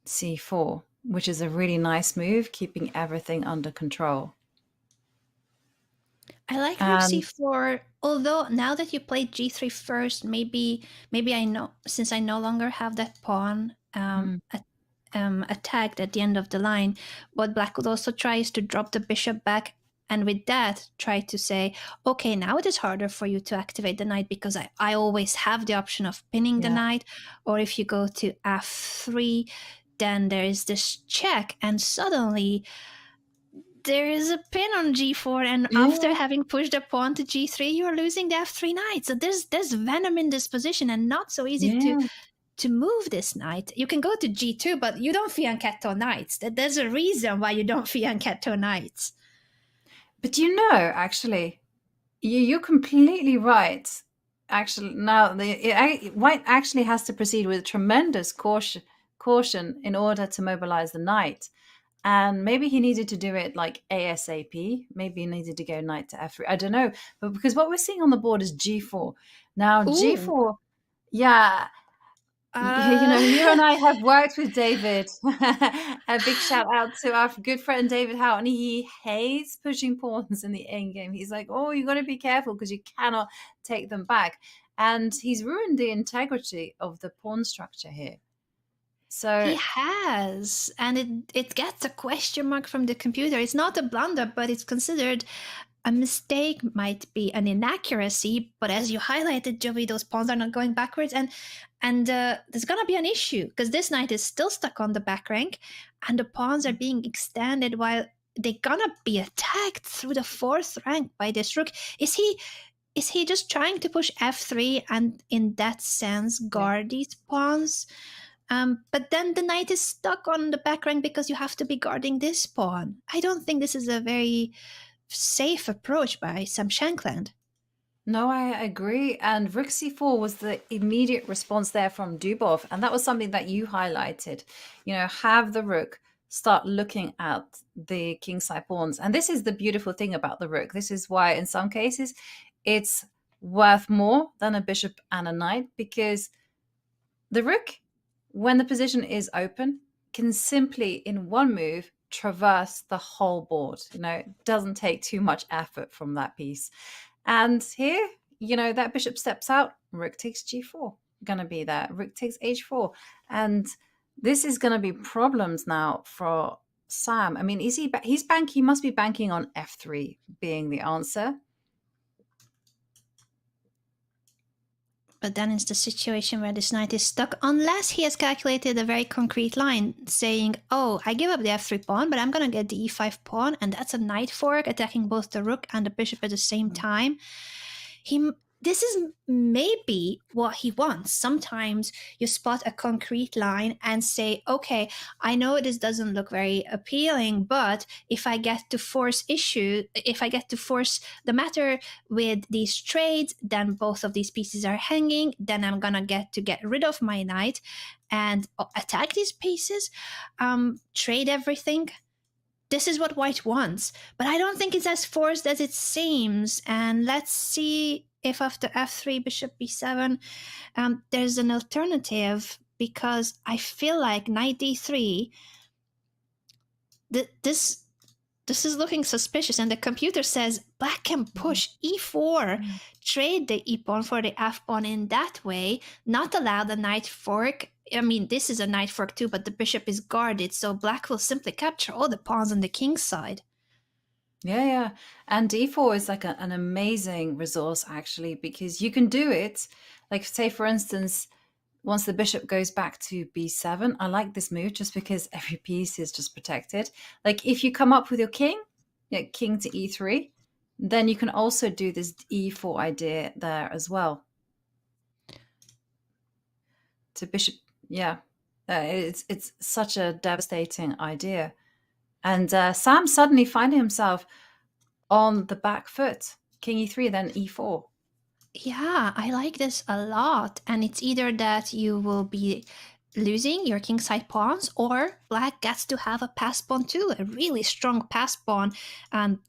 c4, which is a really nice move, keeping everything under control. I like rook c4, although now that you played g3 first, maybe I know, since I no longer have that pawn attacked at the end of the line, what Black would also try is to drop the bishop back, and with that try to say, okay, now it is harder for you to activate the knight because I always have the option of pinning the knight, or if you go to f3, then there is this check, and suddenly there is a pin on g4, and after having pushed the pawn to g3, you're losing the f3 knight. So there's venom in this position, and not so easy to move this knight. You can go to g2, but you don't fianchetto knights. There's a reason why you don't fianchetto knights. But you know, actually, you're completely right. Actually, now White actually has to proceed with tremendous caution in order to mobilize the knight. And maybe he needed to do it like ASAP. Maybe he needed to go knight to f3. I don't know. But because what we're seeing on the board is g4. Now, g4, yeah. You know, you and I have worked with David. A big shout out to our good friend David Howe, and he hates pushing pawns in the end game. He's like, oh, you got to be careful because you cannot take them back. And he's ruined the integrity of the pawn structure here. So he has, and it gets a question mark from the computer. It's not a blunder, but it's considered a mistake, might be an inaccuracy. But as you highlighted, Joey, those pawns are not going backwards, and there's gonna be an issue because this knight is still stuck on the back rank, and the pawns are being extended while they're gonna be attacked through the fourth rank by this rook. Is he just trying to push f3 and in that sense guard these pawns? But then the knight is stuck on the back rank because you have to be guarding this pawn. I don't think this is a very safe approach by Sam Shankland. No, I agree. And rook c4 was the immediate response there from Dubov. And that was something that you highlighted. You know, have the rook start looking at the kingside pawns. And this is the beautiful thing about the rook. This is why in some cases it's worth more than a bishop and a knight, because the rook, when the position is open, can simply in one move traverse the whole board. You know, it doesn't take too much effort from that piece. And here, you know, that bishop steps out, rook takes g4, gonna be there, rook takes h4. And this is gonna be problems now for Sam. I mean, he must be banking on f3 being the answer. But then it's the situation where this knight is stuck, unless he has calculated a very concrete line saying, oh, I give up the f3 pawn, but I'm going to get the e5 pawn, and that's a knight fork attacking both the rook and the bishop at the same time. This is maybe what he wants. Sometimes you spot a concrete line and say, okay, I know this doesn't look very appealing, but if I get to force the matter with these trades, then both of these pieces are hanging, then I'm gonna get rid of my knight and attack these pieces, trade everything. This is what White wants, but I don't think it's as forced as it seems. And let's see if after f3, bishop b7, there's an alternative, because I feel like knight d3, this this is looking suspicious, and the computer says black can push e4, trade the e-pawn for the f-pawn in that way, not allow the knight fork. I mean, this is a knight fork too, but the bishop is guarded, so black will simply capture all the pawns on the king's side. Yeah. And d4 is like an amazing resource, actually, because you can do it. Like, say, for instance, once the bishop goes back to b7, I like this move just because every piece is just protected. Like, if you come up with your king, king to e3, then you can also do this e4 idea there as well. To bishop, it's such a devastating idea. And Sam suddenly finding himself on the back foot. King e3, then e4. Yeah, I like this a lot. And it's either that you will be losing your kingside pawns, or black gets to have a pass pawn too, a really strong pass pawn,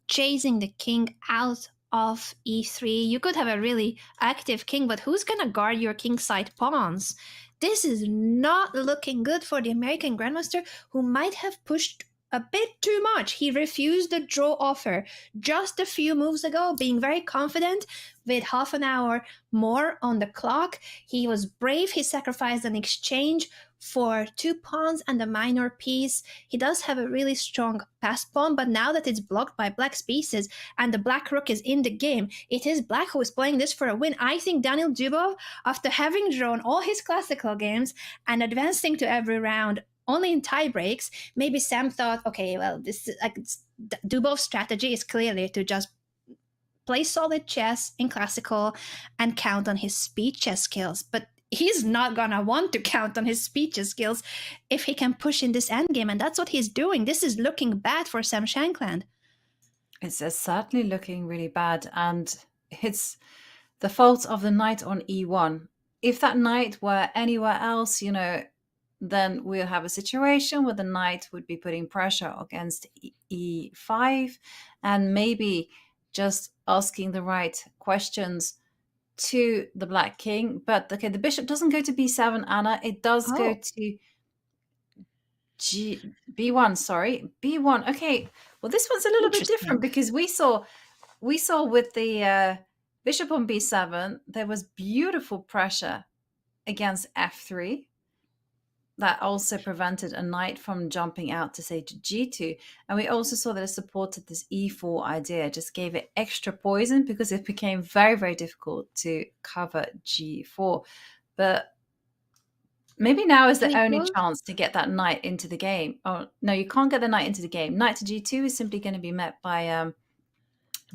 chasing the king out of e3. You could have a really active king, but who's going to guard your kingside pawns? This is not looking good for the American Grandmaster, who might have pushed a bit too much. He refused the draw offer just a few moves ago, being very confident with half an hour more on the clock. He was brave. He sacrificed an exchange for 2 pawns and a minor piece. He does have a really strong pass pawn, but now that it's blocked by black's pieces and the black rook is in the game, it is black who is playing this for a win. I think Daniil Dubov, after having drawn all his classical games and advancing to every round only in tie breaks, maybe Sam thought, okay, well, this is like Dubov's strategy is clearly to just play solid chess in classical and count on his speed chess skills. But he's not gonna want to count on his speed chess skills if he can push in this endgame, and that's what he's doing. This is looking bad for Sam Shankland. It's certainly looking really bad, and it's the fault of the knight on e1. If that knight were anywhere else, then we'll have a situation where the knight would be putting pressure against e5 and maybe just asking the right questions to the black king. But okay, the bishop doesn't go to b7, Anna. It does go to b1, sorry. b1. Okay, well, this one's a little bit different because we saw with the bishop on b7, there was beautiful pressure against f3. That also prevented a knight from jumping out to, say, to g2. And we also saw that it supported this e4 idea, just gave it extra poison because it became very, very difficult to cover g4. But maybe now is the only chance to get that knight into the game. Oh, no, you can't get the knight into the game. Knight to g2 is simply going to be met by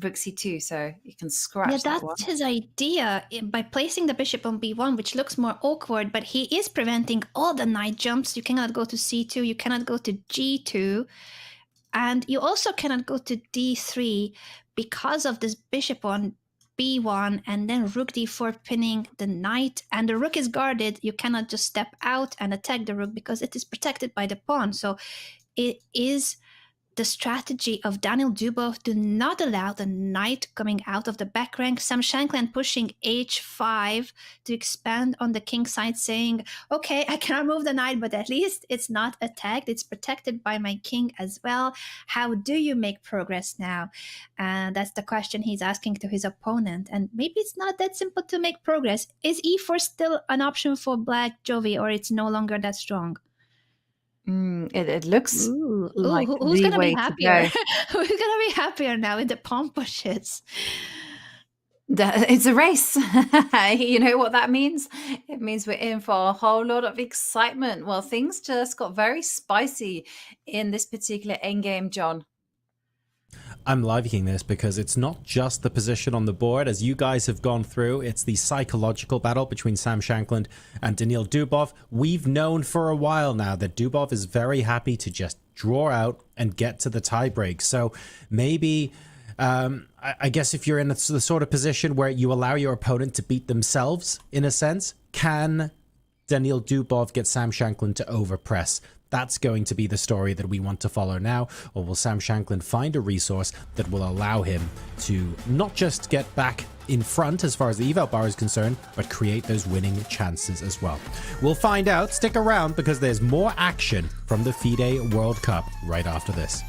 rook c2, so you can scratch that one. That's his idea, by placing the bishop on b1, which looks more awkward, but he is preventing all the knight jumps. You cannot go to c2, you cannot go to g2, and you also cannot go to d3 because of this bishop on b1 and then rook d4 pinning the knight, and the rook is guarded. You cannot just step out and attack the rook because it is protected by the pawn. So it is the strategy of Daniil Dubov to not allow the knight coming out of the back rank. Sam Shankland pushing h5 to expand on the king side, saying, okay, I cannot move the knight, but at least it's not attacked. It's protected by my king as well. How do you make progress now? And that's the question he's asking to his opponent. And maybe it's not that simple to make progress. Is e4 still an option for black, Jovi, or it's no longer that strong? It looks like who's the gonna way be to happier? go. Who's gonna be happier now with the pawn pushes? It's a race. You know what that means? It means we're in for a whole lot of excitement. Well, things just got very spicy in this particular endgame, John. I'm liking this because it's not just the position on the board, as you guys have gone through. It's the psychological battle between Sam Shankland and Daniil Dubov. We've known for a while now that Dubov is very happy to just draw out and get to the tiebreak. So maybe, I guess if you're in the sort of position where you allow your opponent to beat themselves, in a sense, can Daniil Dubov get Sam Shankland to overpress? That's going to be the story that we want to follow now. Or will Sam Shankland find a resource that will allow him to not just get back in front as far as the eval bar is concerned, but create those winning chances as well? We'll find out. Stick around because there's more action from the FIDE World Cup right after this.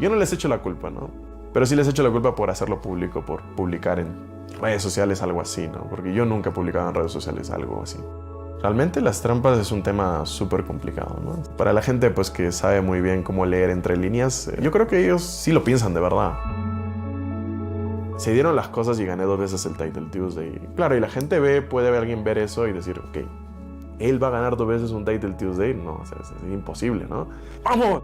Yo no les echo la culpa, ¿no? Pero sí les echo la culpa por hacerlo público, por publicar en redes sociales algo así, ¿no? Porque yo nunca he publicado en redes sociales algo así. Realmente las trampas es un tema súper complicado, ¿no? Para la gente pues, que sabe muy bien cómo leer entre líneas, yo creo que ellos sí lo piensan de verdad. Se dieron las cosas y gané 2 veces el Title Tuesday. Claro, y la gente puede ver a alguien ver eso y decir, ok, ¿él va a ganar 2 veces un Title Tuesday? No, o sea, es imposible, ¿no? ¡Vamos!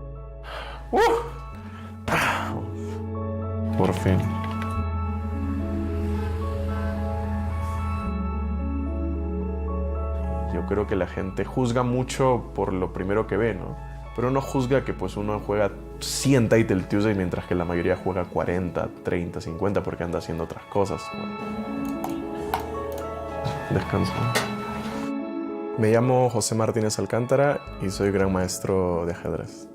Por fin. Yo creo que la gente juzga mucho por lo primero que ve, ¿no? Pero no juzga que pues uno juega 100 Title Tuesday mientras que la mayoría juega 40, 30, 50 porque anda haciendo otras cosas. Descanso. Me llamo José Martínez Alcántara y soy gran maestro de ajedrez.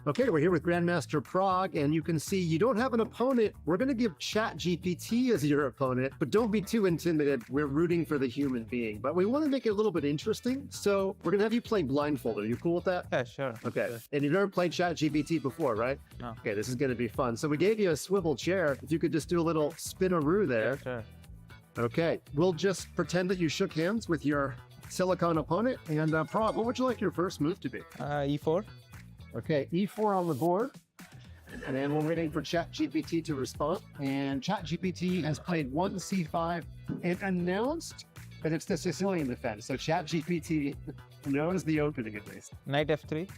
Okay, we're here with Grandmaster Prague, and you can see you don't have an opponent. We're going to give ChatGPT as your opponent, but don't be too intimidated. We're rooting for the human being, but we want to make it a little bit interesting, so we're going to have you play blindfolded. Are you cool with that? Yeah, sure. Okay, Sure. and you've never played ChatGPT before, right? No. Okay, this is going to be fun. So we gave you a swivel chair. If you could just do a little spinaroo there. Sure. Okay, we'll just pretend that you shook hands with your silicon opponent, and Prague, what would you like your first move to be? E4. Okay, E4 on the board, and then we're waiting for ChatGPT to respond. And ChatGPT has played 1 C5 and announced that it's the Sicilian defense. So ChatGPT knows the opening at least. Knight F3.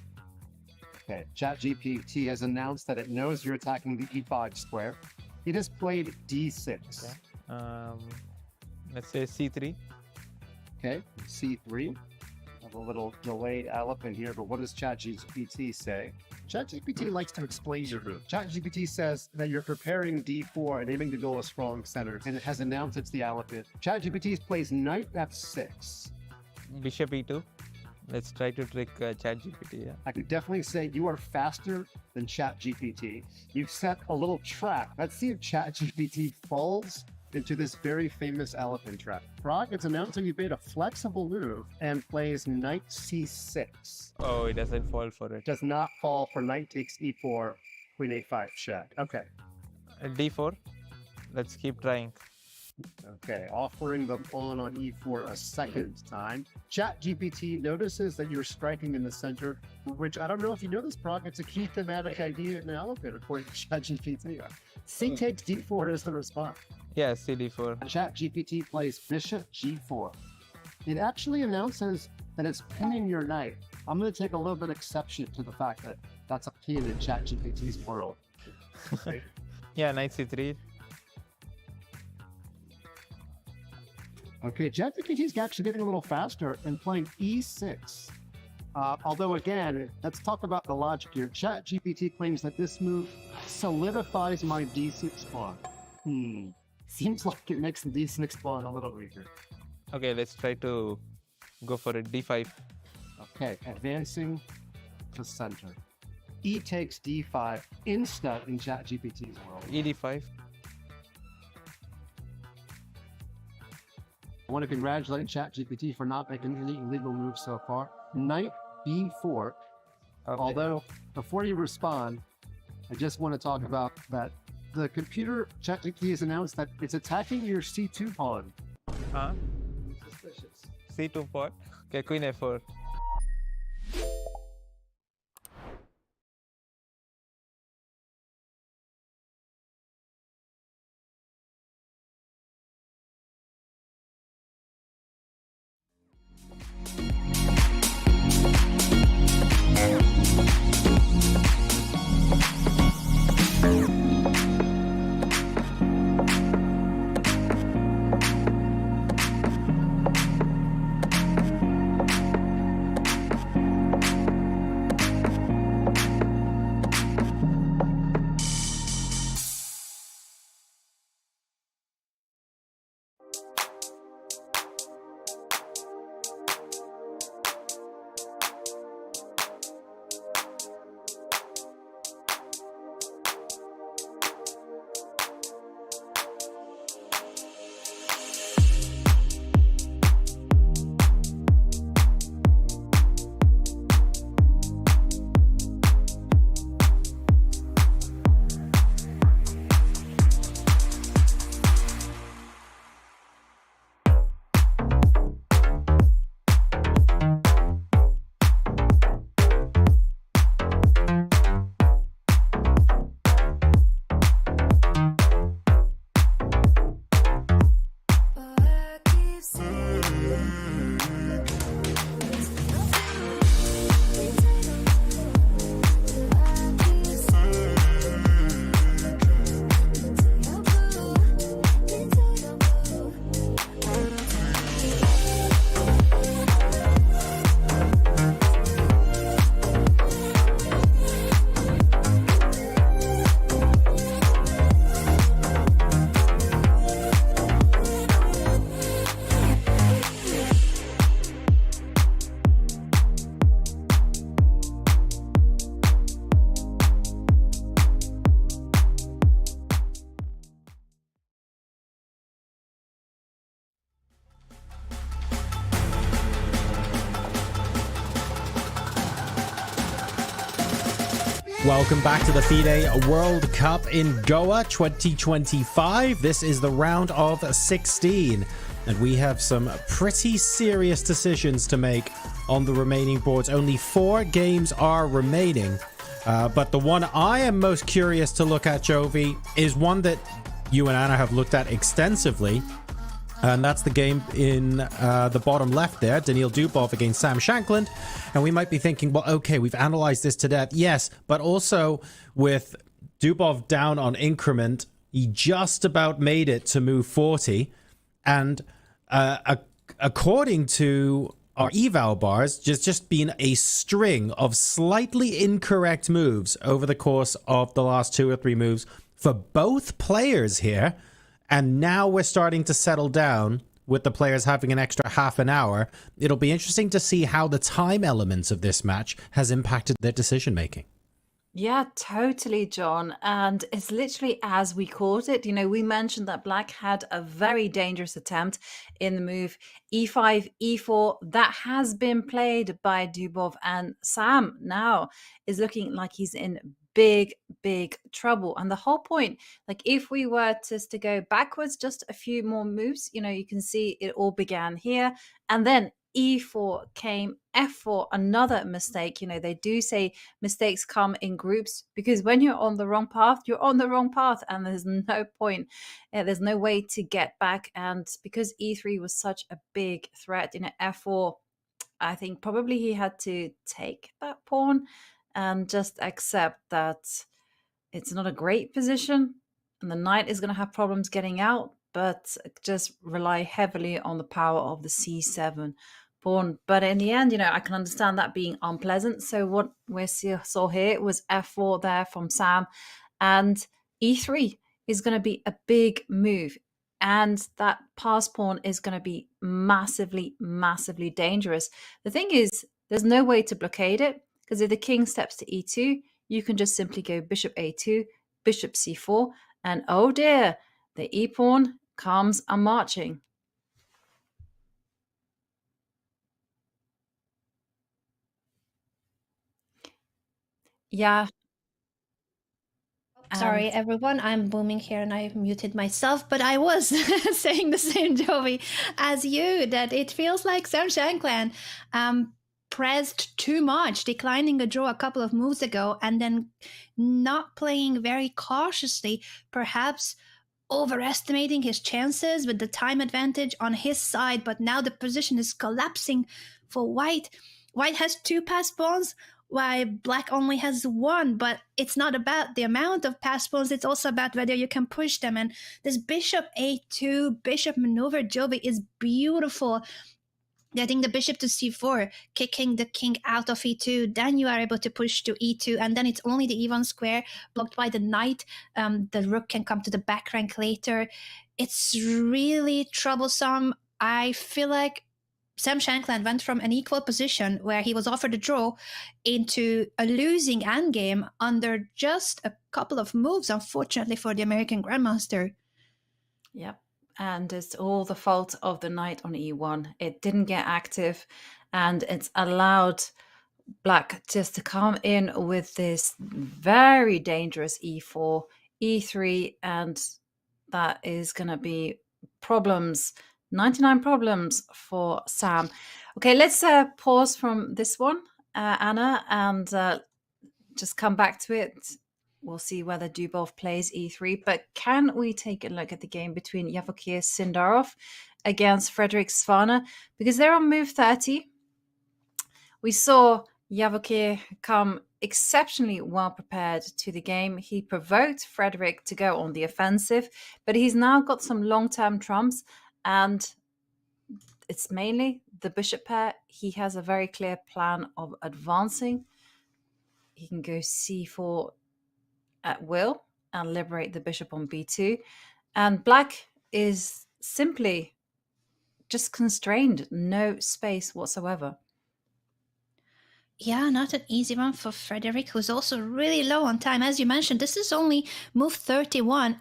Okay, ChatGPT has announced that it knows you're attacking the E5 square. It has played D6. Okay. Let's say C3. Okay, C3. A little delayed elephant here, but what does ChatGPT say? ChatGPT likes to explain your move. ChatGPT says that you're preparing D4 and aiming to go a strong center, and it has announced it's the elephant. ChatGPT plays Knight F6. Bishop E2. Let's try to trick ChatGPT. Yeah. I could definitely say you are faster than ChatGPT. You've set a little trap. Let's see if ChatGPT falls into this very famous elephant trap. Prague, it's announcing you made a flexible move and plays Knight C6. Oh, it doesn't fall for it. Does not fall for Knight takes E4, Queen A5 check. Okay. D4. Let's keep trying. Okay, offering the pawn on E4 a second time. ChatGPT notices that you're striking in the center, which I don't know if you know this, Prague, it's a key thematic idea in the elephant, according to ChatGPT. C takes D4 is the response. Yeah, CD4. ChatGPT plays Bishop G4. It actually announces that it's pinning your knight. I'm going to take a little bit exception to the fact that that's a pin in ChatGPT's world. Okay. Yeah, Knight C3. Okay, ChatGPT's actually getting a little faster and playing E6. Although again, let's talk about the logic here. ChatGPT claims that this move solidifies my D6 pawn. Seems like it makes the D6 pawn a little weaker. Okay, let's try to go for a D5. Okay, advancing to center. E takes D5 instant in ChatGPT's world. ED5. I want to congratulate ChatGPT for not making any illegal moves so far. Knight B4. Okay. Although, before you respond, I just want to talk about that the computer ChatGPT has announced that it's attacking your C2 pawn. Huh? Suspicious. C2 pawn. Okay, Queen F4. Welcome back to the FIDE World Cup in Goa 2025. This is the round of 16, and we have some pretty serious decisions to make on the remaining boards. Only 4 games are remaining, but the one I am most curious to look at, Jovi, is one that you and Anna have looked at extensively, and that's the game in the bottom left there, Daniil Dubov against Sam Shankland. And we might be thinking, well, okay, we've analyzed this to death. Yes, but also with Dubov down on increment, he just about made it to move 40. And according to our eval bars, just been a string of slightly incorrect moves over the course of the last 2 or 3 moves for both players here. And now we're starting to settle down with the players having an extra half an hour. It'll be interesting to see how the time elements of this match has impacted their decision making. Yeah, totally, John. And it's literally as we caught it. You know, we mentioned that Black had a very dangerous attempt in the move e5, e4. That has been played by Dubov, and Sam now is looking like he's in big trouble. And the whole point, like if we were just to go backwards just a few more moves, you know, you can see it all began here, and then e4 came, f4, another mistake. You know, they do say mistakes come in groups, because when you're on the wrong path, you're on the wrong path, and there's no point, there's no way to get back. And because e3 was such a big threat, you know, f4, I think probably he had to take that pawn and just accept that it's not a great position and the knight is going to have problems getting out, but just rely heavily on the power of the c7 pawn. But in the end, you know, I can understand that being unpleasant. So what we saw here was f4 there from Sam, and e3 is going to be a big move. And that pass pawn is going to be massively dangerous. The thing is, there's no way to blockade it, because if the king steps to e2, you can just simply go bishop a2, bishop c4, and oh dear, the e-pawn comes a marching. Yeah. Sorry, everyone. I'm booming here and I muted myself, but I was saying the same, Jovi, as you, that it feels like Sam Shankland pressed too much, declining a draw a couple of moves ago, and then not playing very cautiously, perhaps overestimating his chances with the time advantage on his side. But now the position is collapsing for White. White has 2 pass pawns, while Black only has 1, but it's not about the amount of pass pawns, it's also about whether you can push them. And this bishop a2, bishop maneuver, Jovi, is beautiful. Getting the bishop to c4, kicking the king out of e2, then you are able to push to e2, and then it's only the e1 square blocked by the knight. The rook can come to the back rank later. It's really troublesome. I feel like Sam Shankland went from an equal position where he was offered a draw into a losing endgame under just a couple of moves, unfortunately for the American Grandmaster. Yep. And it's all the fault of the knight on e1. It didn't get active, and it's allowed Black just to come in with this very dangerous e4, e3, and that is going to be problems, 99 problems for Sam. Okay, let's pause from this one, Anna, and just come back to it. We'll see whether Dubov plays e3, but can we take a look at the game between Yavokir Sindarov against Frederick Svana? Because they're on move 30. We saw Yavokir come exceptionally well prepared to the game. He provoked Frederick to go on the offensive, but he's now got some long-term trumps, and it's mainly the bishop pair. He has a very clear plan of advancing. He can go c4 at will and liberate the bishop on b2. And Black is simply just constrained, no space whatsoever. Yeah, not an easy one for Frederick, who's also really low on time. As you mentioned, this is only move 31.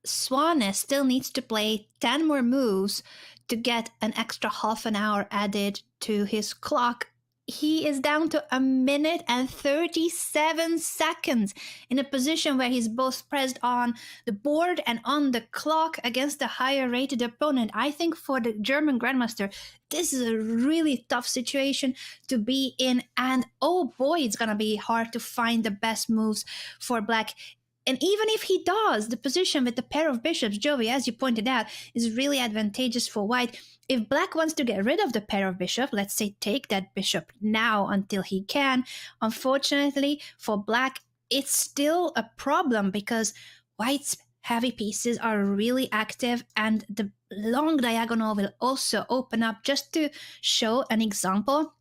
Swane still needs to play 10 more moves to get an extra half an hour added to his clock. he is down to 1 minute and 37 seconds in a position where he's both pressed on the board and on the clock against a higher rated opponent. I think for the German Grandmaster, this is a really tough situation to be in. And oh boy, it's going to be hard to find the best moves for Black. And even if he does, the position with the pair of bishops, Jovi, as you pointed out, is really advantageous for White. If Black wants to get rid of the pair of bishop, let's say take that bishop now until he can, unfortunately for Black, it's still a problem because White's heavy pieces are really active and the long diagonal will also open up. Just to show an example,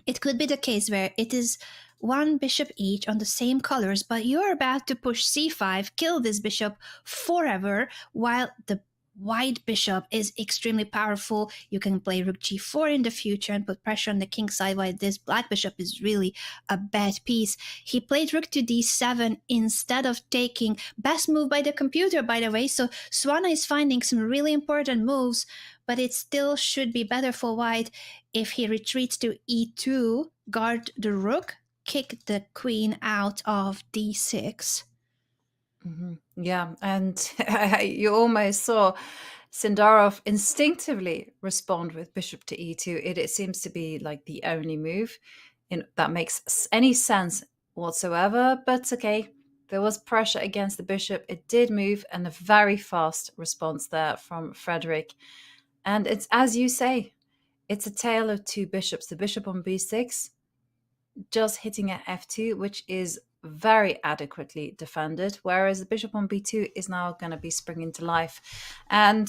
it could be the case where it is one bishop each on the same colors, but you're about to push c5, kill this bishop forever, while the white bishop is extremely powerful. You can play rook g4 in the future and put pressure on the king side, while this black bishop is really a bad piece. He played rook to d7 instead of taking, best move by the computer, by the way, so Swana is finding some really important moves, but it still should be better for white if he retreats to e2, guard the rook, kick the queen out of d6. Mm-hmm. Yeah, and you almost saw Sindarov instinctively respond with bishop to e2. It seems to be like the only move that makes any sense whatsoever, but okay, there was pressure against the bishop. It did move, and a very fast response there from Frederick. And it's, as you say, it's a tale of two bishops. The bishop on b6 just hitting at f2, which is very adequately defended, whereas the bishop on b2 is now going to be springing to life. And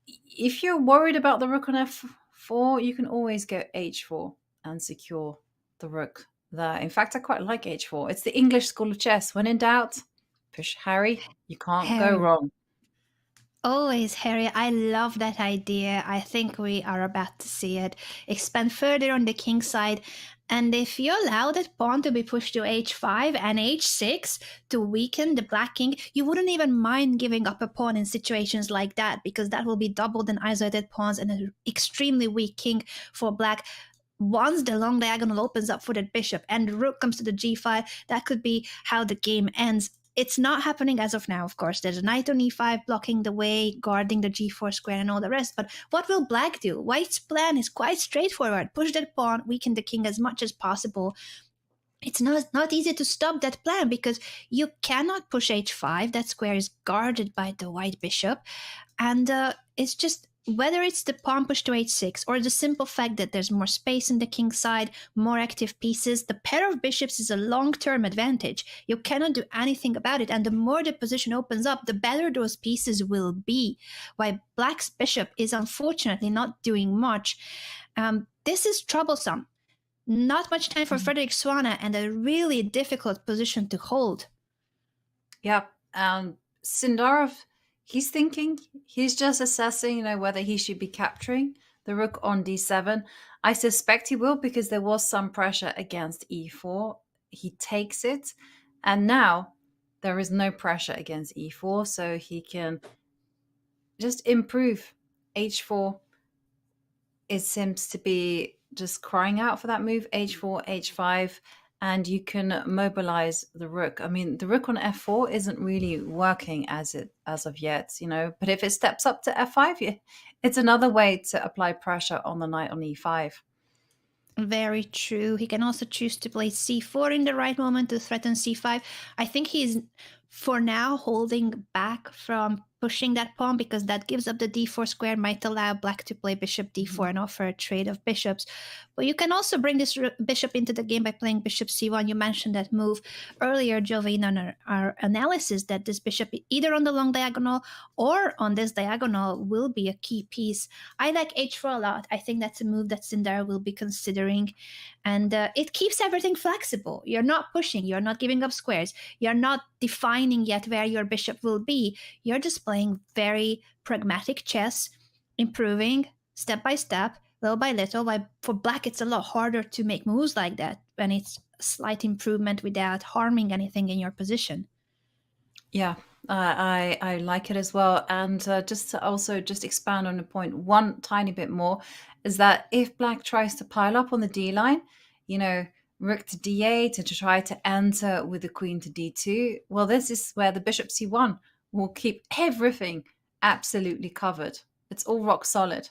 if you're worried about the rook on f4, you can always go h4 and secure the rook there. In fact, I quite like h4. It's the English school of chess. When in doubt, push Harry. You can't go wrong. Always, Harry. I love that idea. I think we are about to see it expand further on the king side. And if you allow that pawn to be pushed to h5 and h6 to weaken the black king, you wouldn't even mind giving up a pawn in situations like that, because that will be doubled and isolated pawns and an extremely weak king for black. Once the long diagonal opens up for that bishop and the rook comes to the g5, that could be how the game ends. It's not happening as of now, of course. There's a knight on e5 blocking the way, guarding the g4 square and all the rest. But what will black do? White's plan is quite straightforward. Push that pawn, weaken the king as much as possible. It's not easy to stop that plan because you cannot push h5. That square is guarded by the white bishop. And it's just, whether it's the pawn push to h6 or the simple fact that there's more space in the king side, more active pieces, the pair of bishops is a long-term advantage. You cannot do anything about it, and the more the position opens up, the better those pieces will be. While black's bishop is unfortunately not doing much. This is troublesome. Not much time for Frederick Swana, and a really difficult position to hold. Yeah, Sindarov, he's thinking, he's just assessing, whether he should be capturing the rook on d7. I suspect he will, because there was some pressure against e4. He takes it, and now there is no pressure against e4, so he can just improve h4. It seems to be just crying out for that move, h4, h5, and you can mobilize the rook. I mean, the rook on f4 isn't really working as of yet, but if it steps up to f5, it's another way to apply pressure on the knight on e5. Very true. He can also choose to play c4 in the right moment to threaten c5. I think he's, for now, holding back from pushing that pawn because that gives up the d4 square, might allow black to play bishop d4 and offer a trade of bishops. But you can also bring this bishop into the game by playing bishop c1. You mentioned that move earlier, Jovine, on our analysis, that this bishop either on the long diagonal or on this diagonal will be a key piece. I like h4 a lot. I think that's a move that Sindar will be considering. And it keeps everything flexible. You're not pushing. You're not giving up squares. You're not defining yet where your bishop will be. You're just playing very pragmatic chess, improving step by step, little by little. While for black, it's a lot harder to make moves like that when it's a slight improvement without harming anything in your position. Yeah, I like it as well. And just to also just expand on the point one tiny bit more, is that if black tries to pile up on the D line, you know, rook to D8 and to try to enter with the queen to D2, well, this is where the bishop C1 will keep everything absolutely covered. It's all rock solid.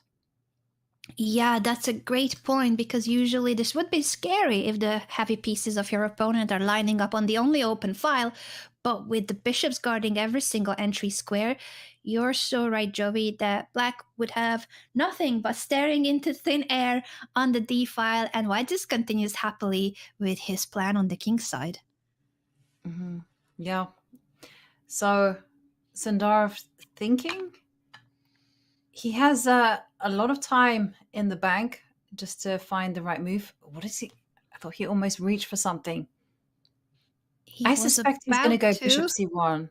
Yeah, that's a great point, because usually this would be scary if the heavy pieces of your opponent are lining up on the only open file. But with the bishops guarding every single entry square, you're so right, Joey, that black would have nothing but staring into thin air on the D file, and white just continues happily with his plan on the king side. Mm-hmm. Yeah. So Sandarov thinking he has a lot of time in the bank just to find the right move. What is he? I thought he almost reached for something. I suspect he's going to go bishop c1.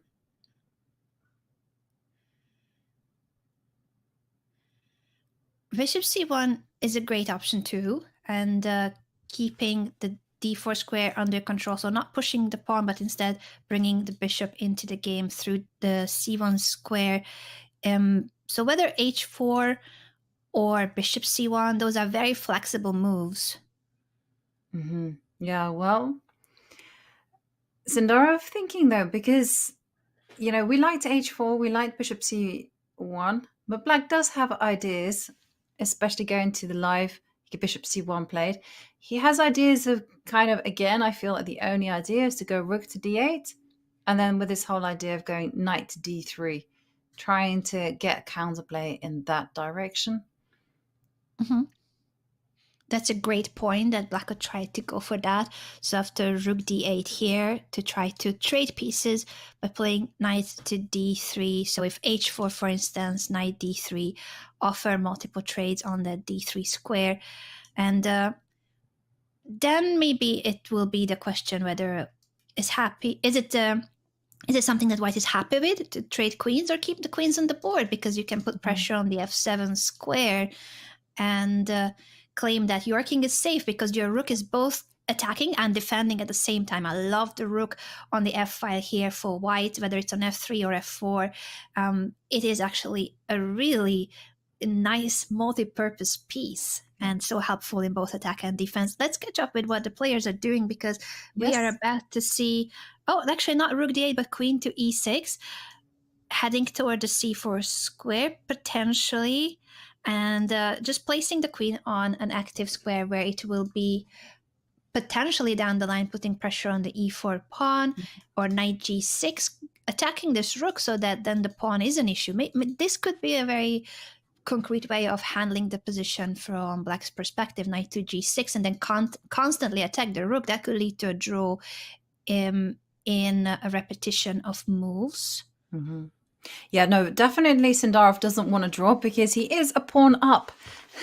Bishop c1 is a great option too, and keeping the d4 square under control, so not pushing the pawn, but instead bringing the bishop into the game through the c1 square. So whether h4 or bishop c1, those are very flexible moves. Mm-hmm. Yeah, well, Sandarov thinking though, because, you know, we liked h4, we liked bishop c1, but black does have ideas, especially going to the live bishop c1 played. He has ideas of kind of, again, I feel like the only idea is to go rook to d8, and then with this whole idea of going knight to d3, trying to get counterplay in that direction. Mm-hmm. That's a great point, that black could try to go for that. So after rook d8 here, to try to trade pieces by playing knight to d3. So if h4, for instance, knight d3, offer multiple trades on the d3 square. And then maybe it will be the question whether is it something that white is happy with, to trade queens or keep the queens on the board, because you can put pressure on the f7 square and claim that your king is safe because your rook is both attacking and defending at the same time. I love the rook on the f file here for white, whether it's on f3 or f4. It is actually a really nice multi-purpose piece and so helpful in both attack and defense. Let's catch up with what the players are doing, because we are about to see, actually not rook d8, but queen to e6, heading toward the c4 square potentially, and just placing the queen on an active square where it will be potentially down the line putting pressure on the e4 pawn, or knight g6, attacking this rook so that then the pawn is an issue. This could be a very concrete way of handling the position from black's perspective, knight to g6, and then constantly attack the rook. That could lead to a draw in a repetition of moves. Mm-hmm. Yeah, no, definitely Sandarov doesn't want to draw because he is a pawn up.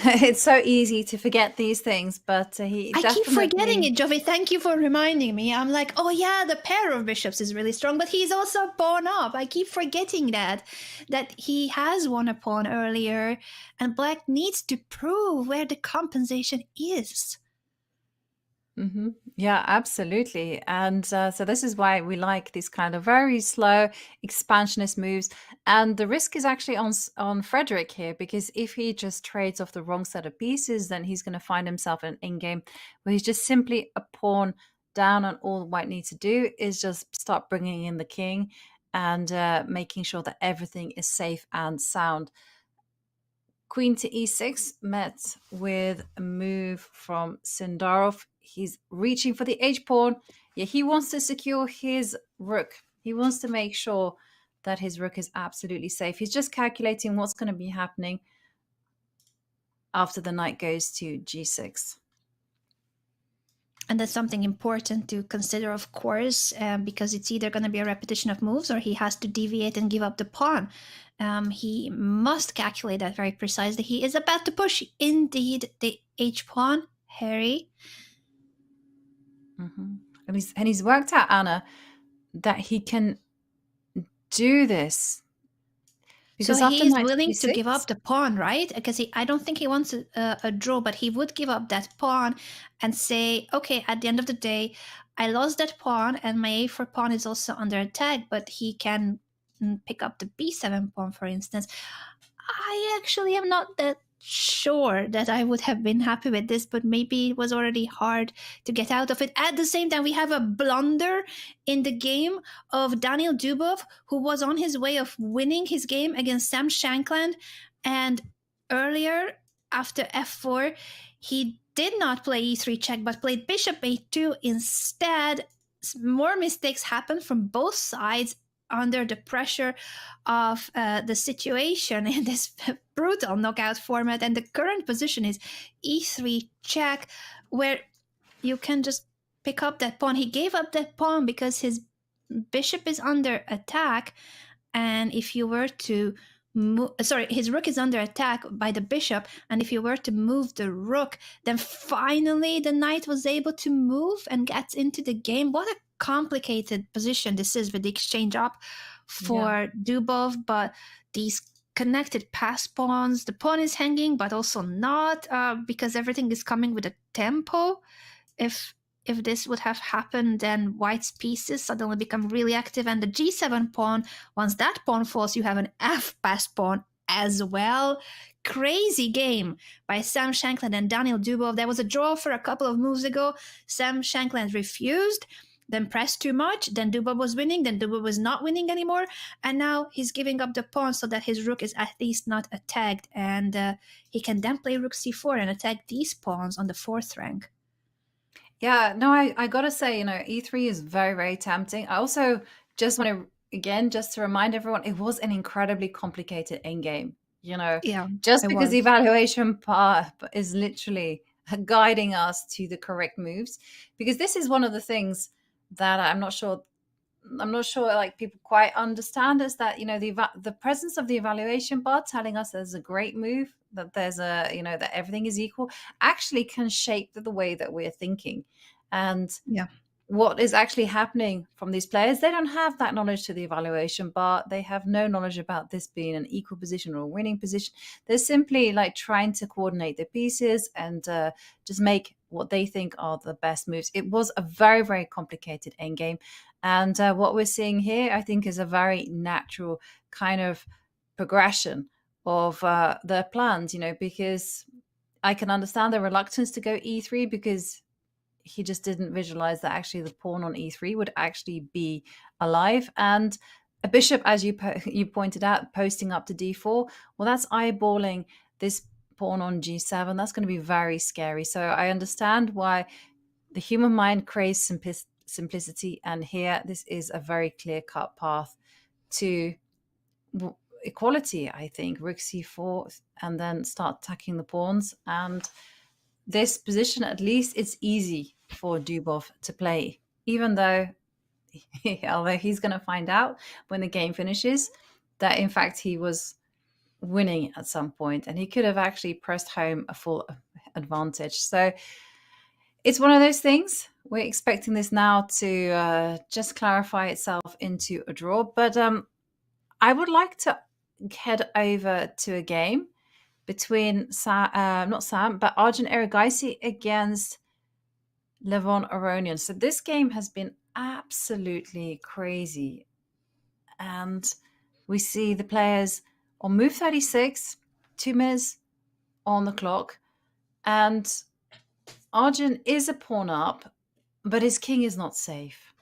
It's so easy to forget these things, but I keep forgetting it, Jovi. Thank you for reminding me. I'm like, oh yeah, the pair of bishops is really strong, but he's also a pawn up. I keep forgetting that he has won a pawn earlier, and black needs to prove where the compensation is. Mm-hmm. Yeah, absolutely. And so this is why we like these kind of very slow expansionist moves. And the risk is actually on Frederick here, because if he just trades off the wrong set of pieces, then he's going to find himself in an in-game where he's just simply a pawn down, and all white needs to do is just start bringing in the king and making sure that everything is safe and sound. Queen to e6 met with a move from Sandarov. He's reaching for the h-pawn. Yeah, he wants to secure his rook. He wants to make sure that his rook is absolutely safe. He's just calculating what's going to be happening after the knight goes to g6. And that's something important to consider, of course, because it's either going to be a repetition of moves or he has to deviate and give up the pawn. He must calculate that very precisely. He is about to push, indeed, the h-pawn, Harry. Mm-hmm. And he's worked out, Anna, that he can do this. Because so he's willing to give up the pawn, right? Because I don't think he wants a draw, but he would give up that pawn and say, okay, at the end of the day, I lost that pawn and my a4 pawn is also under attack, but he can pick up the b7 pawn, for instance. I actually am not that sure that I would have been happy with this, but maybe it was already hard to get out of it. At the same time, we have a blunder in the game of Daniel Dubov, who was on his way of winning his game against Sam Shankland. And earlier, after f4, he did not play e3 check, but played bishop a2 instead. More mistakes happened from both sides under the pressure of the situation in this brutal knockout format. And the current position is e3 check, where you can just pick up that pawn. He gave up that pawn because his bishop is under attack, and if you were to his rook is under attack by the bishop, and if you were to move the rook, then finally the knight was able to move and get into the game. What a complicated position this is with the exchange up for Dubov, but these connected pass pawns, the pawn is hanging but also not, because everything is coming with a tempo. If this would have happened, then white's pieces suddenly become really active, and the g7 pawn, once that pawn falls, you have an f-pass pawn as well. Crazy game by Sam Shankland and Daniel Dubov. There was a draw for a couple of moves ago. Sam Shankland refused, then pressed too much, then Dubov was winning, then Dubov was not winning anymore, and now he's giving up the pawn so that his rook is at least not attacked, and he can then play rook c4 and attack these pawns on the 4th rank. Yeah, no, I gotta say, e3 is very, very tempting. I also just want to, again, just to remind everyone, it was an incredibly complicated endgame. Just because the evaluation part is literally guiding us to the correct moves, because this is one of the things that I'm not sure like people quite understand, is that the presence of the evaluation bar telling us there's a great move, that there's a that everything is equal, actually can shape the way that we're thinking. And what is actually happening from these players, they don't have that knowledge to the evaluation bar. They have no knowledge about this being an equal position or a winning position. They're simply like trying to coordinate the pieces and just make what they think are the best moves. It was a very, very complicated endgame. And what we're seeing here, I think, is a very natural kind of progression of their plans, because I can understand the reluctance to go e3, because he just didn't visualize that actually the pawn on e3 would actually be alive. And a bishop, as you pointed out, posting up to d4, well, that's eyeballing this pawn on g7. That's going to be very scary. So I understand why the human mind craves simplicity, and here this is a very clear-cut path to equality. I think rook c4 and then start attacking the pawns, and this position, at least, it's easy for Dubov to play, even though although he's going to find out when the game finishes that in fact he was winning at some point, and he could have actually pressed home a full advantage. So it's one of those things. We're expecting this now to just clarify itself into a draw. But I would like to head over to a game between Arjun Erigaisi against Levon Aronian. So this game has been absolutely crazy. And we see the players on move 36, 2 minutes on the clock. And Arjun is a pawn up, but his king is not safe.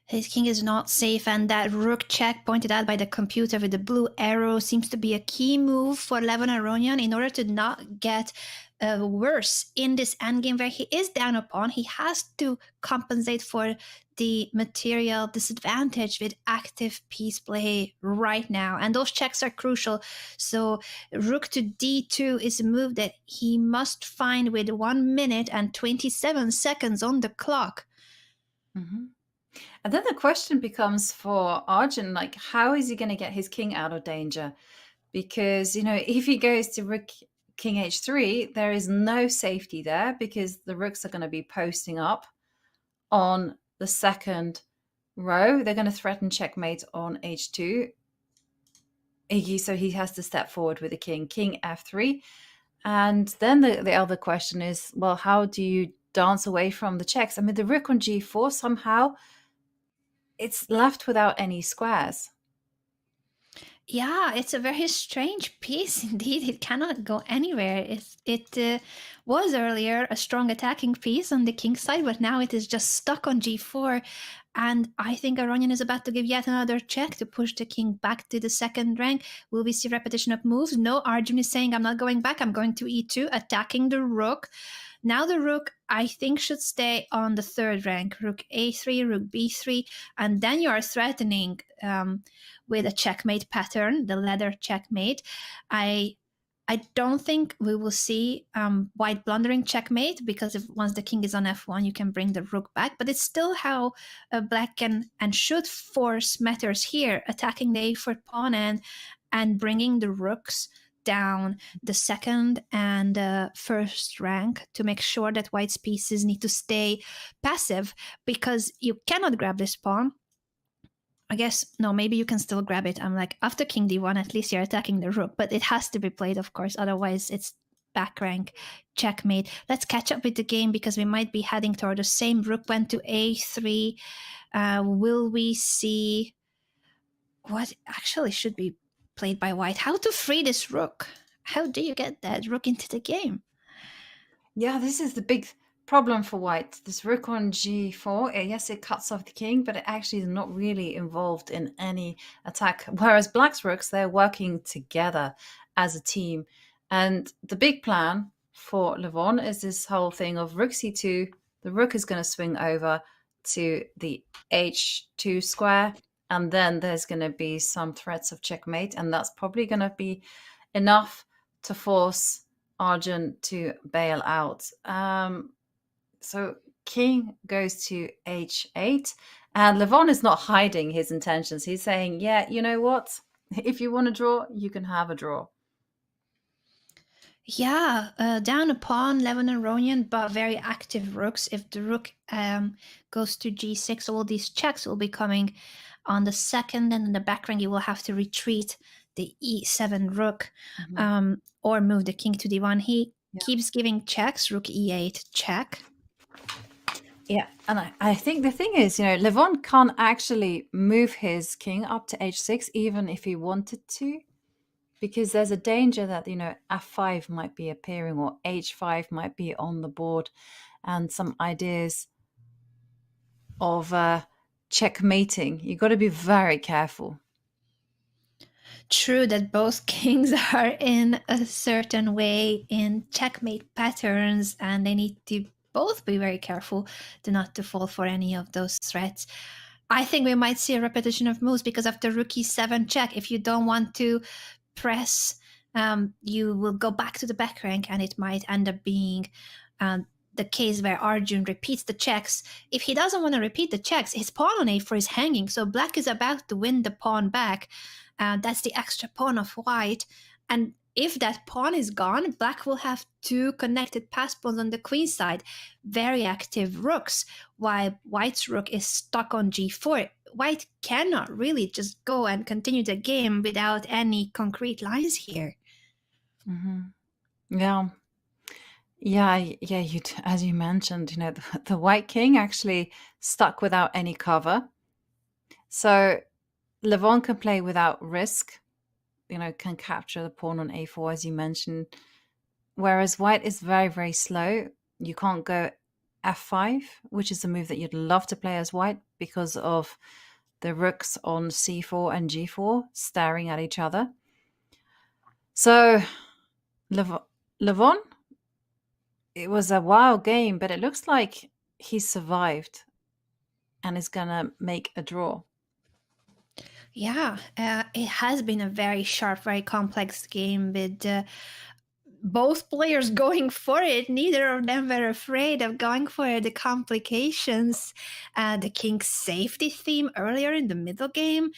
His king is not safe, and that rook check pointed out by the computer with the blue arrow seems to be a key move for Levon Aronian in order to not get worse in this endgame where he is down a pawn. He has to compensate for the material disadvantage with active piece play right now, and those checks are crucial. So rook to d2 is a move that he must find with 1 minute and 27 seconds on the clock. Mm-hmm. And then the question becomes for Arjun, like, how is he going to get his king out of danger? Because, if he goes to rook king h3, there is no safety there, because the rooks are going to be posting up on the second row. They're going to threaten checkmate on h2. So he has to step forward with the king f3. And then the other question is, well, how do you dance away from the checks? I mean, the rook on g4, somehow it's left without any squares. Yeah, it's a very strange piece indeed. It cannot go anywhere. It was earlier a strong attacking piece on the king side, but now it is just stuck on g4. And I think Aronian is about to give yet another check to push the king back to the second rank. Will we see repetition of moves? No, Arjun is saying, I'm not going back. I'm going to e2, attacking the rook. Now the rook, I think, should stay on the third rank. Rook a3, rook b3, and then you are threatening with a checkmate pattern, the ladder checkmate. I don't think we will see white blundering checkmate, because if once the king is on f1, you can bring the rook back. But it's still how black can and should force matters here, attacking the a4 pawn and bringing the rooks down the second and first rank to make sure that white's pieces need to stay passive, because you cannot grab this pawn. I guess, no, maybe you can still grab it. I'm like, after king d1, at least you're attacking the rook, but it has to be played, of course. Otherwise, it's back rank checkmate. Let's catch up with the game, because we might be heading toward the same. Rook went to a3. Will we see what actually should be played by white? How to free this rook? How do you get that rook into the game? Yeah, this is the big problem for white. This rook on g4, yes, it cuts off the king, but it actually is not really involved in any attack. Whereas black's rooks, they're working together as a team. And the big plan for Levon is this whole thing of rook c2. The rook is going to swing over to the h2 square, and then there's going to be some threats of checkmate, and that's probably going to be enough to force Arjun to bail out. So king goes to h8, and Levon is not hiding his intentions. He's saying, yeah, you know what? If you want to draw, you can have a draw. Yeah, down a pawn, Levon and Aronian, but very active rooks. If the rook goes to g6, all these checks will be coming on the second, and in the back rank you will have to retreat the e7 rook, or move the king to d1. He keeps giving checks, rook e8 check. Yeah, and I think the thing is, Levon can't actually move his king up to h6 even if he wanted to, because there's a danger that, f5 might be appearing, or h5 might be on the board, and some ideas of checkmating. You got to be very careful. True that both kings are in a certain way in checkmate patterns, and they need to both be very careful not to fall for any of those threats. I think we might see a repetition of moves, because after rook e7 check, if you don't want to press, you will go back to the back rank, and it might end up being the case where Arjun repeats the checks. If he doesn't want to repeat the checks, his pawn on a4 is hanging, so black is about to win the pawn back. That's the extra pawn of white, and if that pawn is gone, black will have two connected pass pawns on the queen side, very active rooks, while white's rook is stuck on g4. White cannot really just go and continue the game without any concrete lines here. Yeah. As you mentioned, the white king actually stuck without any cover. So Levon can play without risk, can capture the pawn on a4, as you mentioned. Whereas white is very, very slow. You can't go f5, which is a move that you'd love to play as white, because of the rooks on c4 and g4 staring at each other. So Levon, it was a wild game, but it looks like he survived and is going to make a draw. Yeah, it has been a very sharp, very complex game with both players going for it. Neither of them were afraid of going for the complications. The king's safety theme earlier in the middle game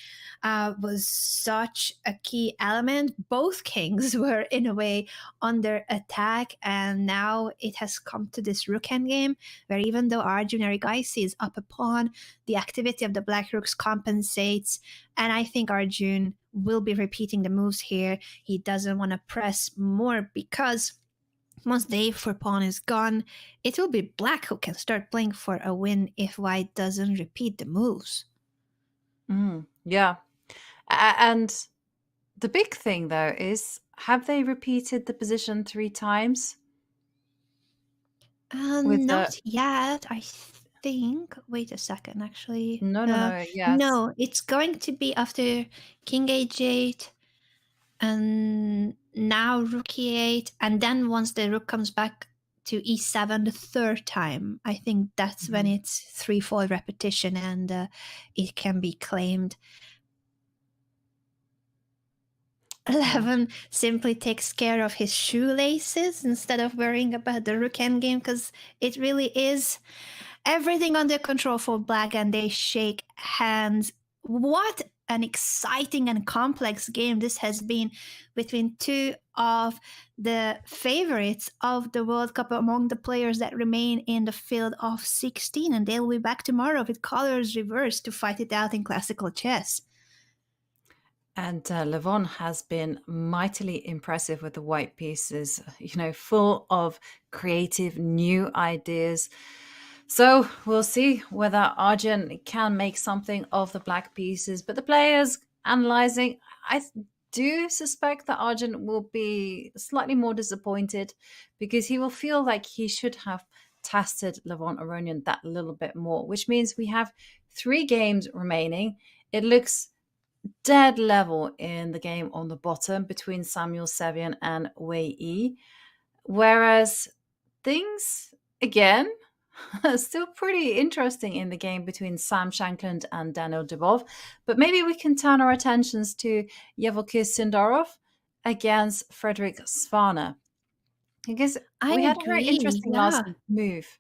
was such a key element. Both kings were in a way under attack, and now it has come to this rook endgame where even though Arjun Erigaisi is up a pawn, the activity of the black rooks compensates, and I think Arjun will be repeating the moves here. He doesn't want to press more, because once the a4 pawn is gone, it will be black who can start playing for a win if white doesn't repeat the moves. Yeah. And The big thing, though, is have they repeated the position 3 times? With Not yet, I think. Wait a second, actually. No. Yes. No, it's going to be after King H8 and now Rook E8, and then once the Rook comes back to E7 the third time, I think that's when it's 3-fold repetition and it can be claimed. Levon simply takes care of his shoelaces instead of worrying about the Rook endgame, because it really is everything under control for black and they shake hands. What an exciting and complex game this has been between two of the favorites of the World Cup among the players that remain in the field of 16, and they'll be back tomorrow with colors reversed to fight it out in classical chess. And Levon has been mightily impressive with the white pieces, full of creative new ideas. So we'll see whether Arjun can make something of the black pieces. But the players analyzing, I do suspect that Arjun will be slightly more disappointed because he will feel like he should have tested Levon Aronian that little bit more, which means we have 3 games remaining. It looks dead level in the game on the bottom between Samuel Sevian and Wei Yi, whereas things again still pretty interesting in the game between Sam Shankland and Daniel Dubov. But maybe we can turn our attentions to Yevokir Sindarov against Frederick Svane, because we had a very interesting last move.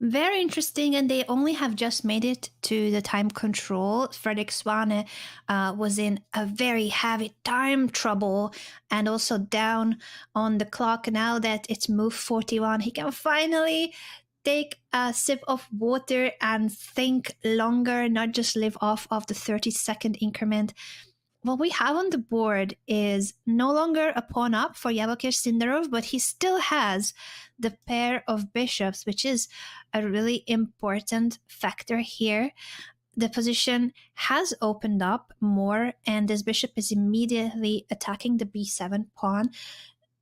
Very interesting, and they only have just made it to the time control. Fredrik Svane was in a very heavy time trouble and also down on the clock. Now that it's move 41, he can finally take a sip of water and think longer, not just live off of the 30-second increment. What we have on the board is no longer a pawn up for Yevokir Sindarov, but he still has the pair of bishops, which is a really important factor here. The position has opened up more, and this bishop is immediately attacking the b7 pawn.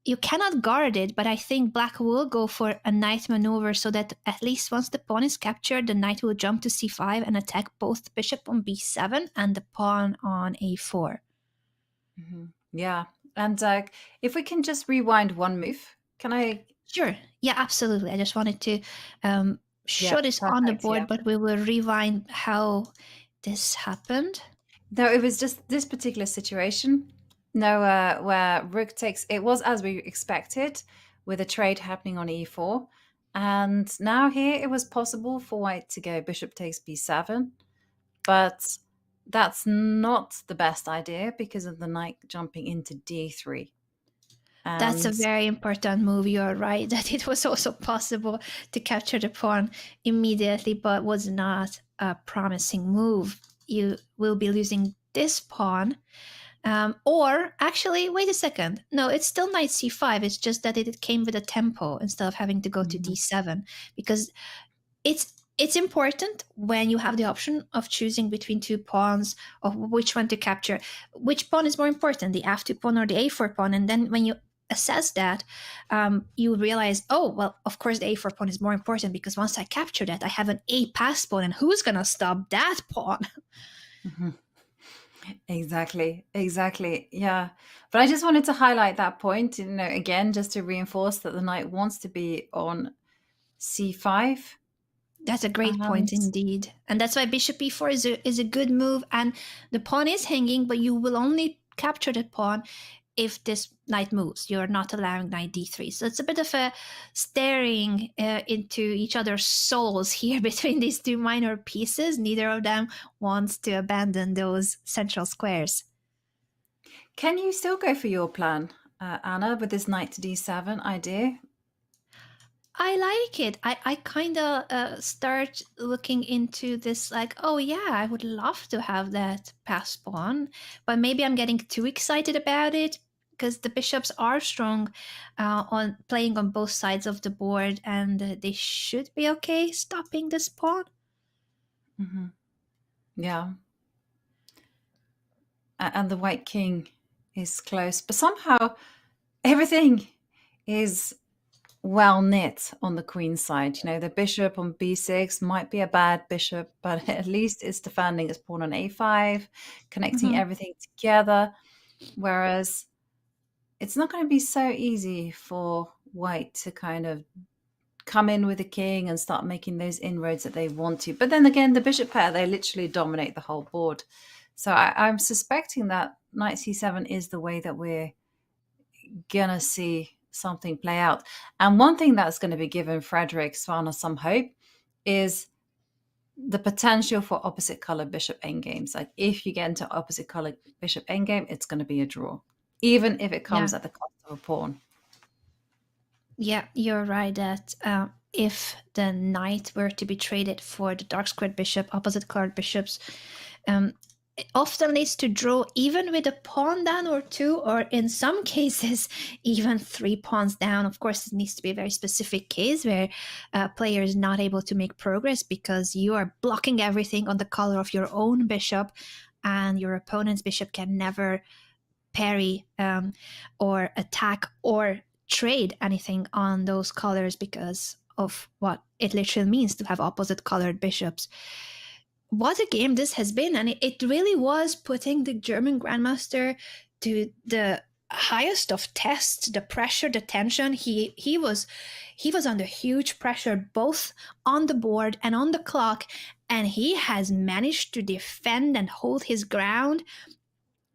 You cannot guard it, but I think black will go for a knight maneuver so that at least once the pawn is captured, the knight will jump to c5 and attack both the bishop on b7 and the pawn on a4. Yeah, and if we can just rewind one move, can I? Sure. Yeah, absolutely. I just wanted to show this on the board, but we will rewind how this happened. No, it was just this particular situation. No, where rook takes, it was as we expected with a trade happening on e4. And now here it was possible for white to go bishop takes b7. But that's not the best idea because of the knight jumping into d3. And that's a very important move. You're right that it was also possible to capture the pawn immediately, but was not a promising move. You will be losing this pawn. Or actually, wait a second. No, it's still knight c5. It's just that it came with a tempo instead of having to go to d7, because it's important when you have the option of choosing between 2 pawns of which one to capture. Which pawn is more important, the f2 pawn or the a4 pawn? And then when you assess that, you realize, oh, well, of course the a4 pawn is more important because once I capture that, I have an a pass pawn, and who's going to stop that pawn? Exactly. Yeah. But I just wanted to highlight that point, again, just to reinforce that the knight wants to be on c5. That's a great point indeed. And that's why bishop e4 is a good move. And the pawn is hanging, but you will only capture the pawn if this knight moves. You're not allowing knight d3. So it's a bit of a staring into each other's souls here between these 2 minor pieces. Neither of them wants to abandon those central squares. Can you still go for your plan, Anna, with this knight to d7 idea? I like it. I kind of start looking into this like, oh yeah, I would love to have that pass pawn, but maybe I'm getting too excited about it because the bishops are strong on playing on both sides of the board, and they should be okay stopping this pawn. Yeah. and the white king is close, but somehow everything is well knit on the queen side. You know, the bishop on b6 might be a bad bishop, but at least it's defending its pawn on a5, connecting everything together. Whereas it's not going to be so easy for white to kind of come in with the king and start making those inroads that they want to. But then again, the bishop pair, they literally dominate the whole board. So I'm suspecting that knight c7 is the way that we're gonna see something play out. And one thing that's going to be giving Frederick Svana some hope is the potential for opposite color bishop endgames. Like if you get into opposite color bishop endgame, it's going to be a draw, even if it comes at the cost of a pawn. Yeah, you're right that if the knight were to be traded for the dark squared bishop, opposite colored bishops, it often leads to draw even with a pawn down or two, or in some cases, even 3 pawns down. Of course, it needs to be a very specific case where a player is not able to make progress because you are blocking everything on the color of your own bishop, and your opponent's bishop can never parry or attack or trade anything on those colors because of what it literally means to have opposite colored bishops. What a game this has been, and it really was putting the German grandmaster to the highest of tests. The pressure, the tension, he was under huge pressure both on the board and on the clock, and he has managed to defend and hold his ground.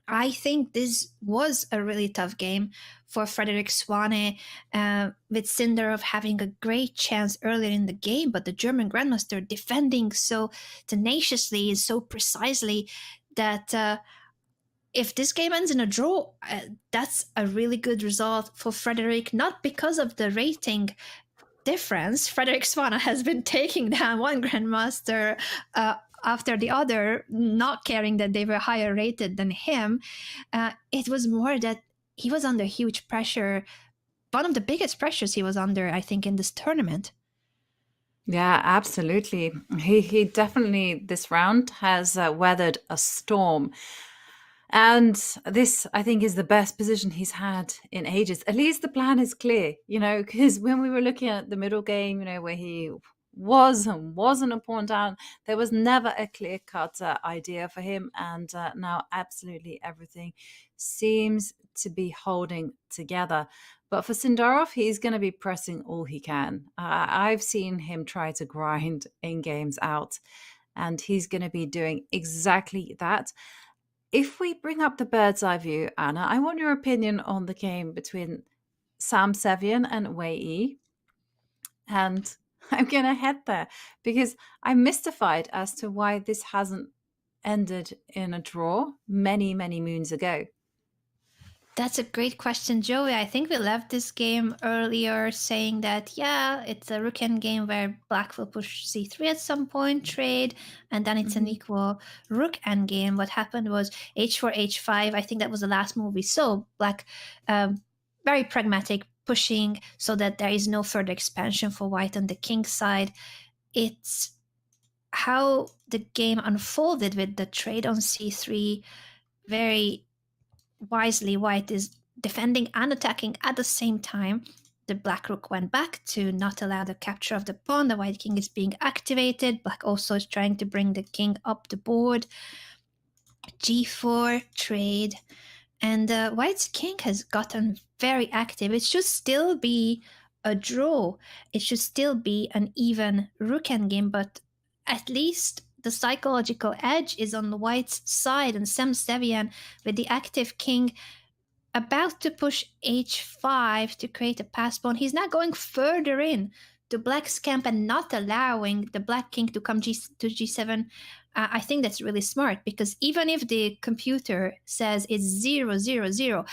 I think this was a really tough game for Frederick Swane, with Sindarov having a great chance earlier in the game, but the German grandmaster defending so tenaciously and so precisely that if this game ends in a draw, that's a really good result for Frederick, not because of the rating difference. Frederick Swane has been taking down one grandmaster after the other, not caring that they were higher rated than him. It was more that he was under huge pressure, one of the biggest pressures he was under, I think, in this tournament. Yeah, absolutely. He definitely, this round, has weathered a storm. And this, I think, is the best position he's had in ages. At least the plan is clear, you know, because when we were looking at the middle game, you know, where he was and wasn't a pawn down, there was never a clear-cut idea for him. And now absolutely everything seems to be holding together. But for Sindarov, he's going to be pressing all he can. I've seen him try to grind in games out, and he's going to be doing exactly that. If we bring up the bird's eye view, Anna, I want your opinion on the game between Sam Sevian and Wei Yi. And I'm going to head there because I'm mystified as to why this hasn't ended in a draw many, many moons ago. That's a great question, Joey. I think we left this game earlier saying that, yeah, it's a rook endgame where black will push c3 at some point, trade, and then it's an equal rook endgame. What happened was h4, h5. I think that was the last move we saw. Black, very pragmatic, pushing so that there is no further expansion for white on the king side. It's how the game unfolded with the trade on c3. Very wisely, white is defending and attacking at the same time. The black rook went back to not allow the capture of the pawn. The white king is being activated. Black also is trying to bring the king up the board. g4, trade. And white's king has gotten very active. It should still be a draw. It should still be an even rook endgame, but at least the psychological edge is on the white's side, and Sam Sevian with the active king about to push h5 to create a pass pawn. He's now going further in to black's camp and not allowing the black king to come to g7. I think that's really smart, because even if the computer says it's 0-0-0,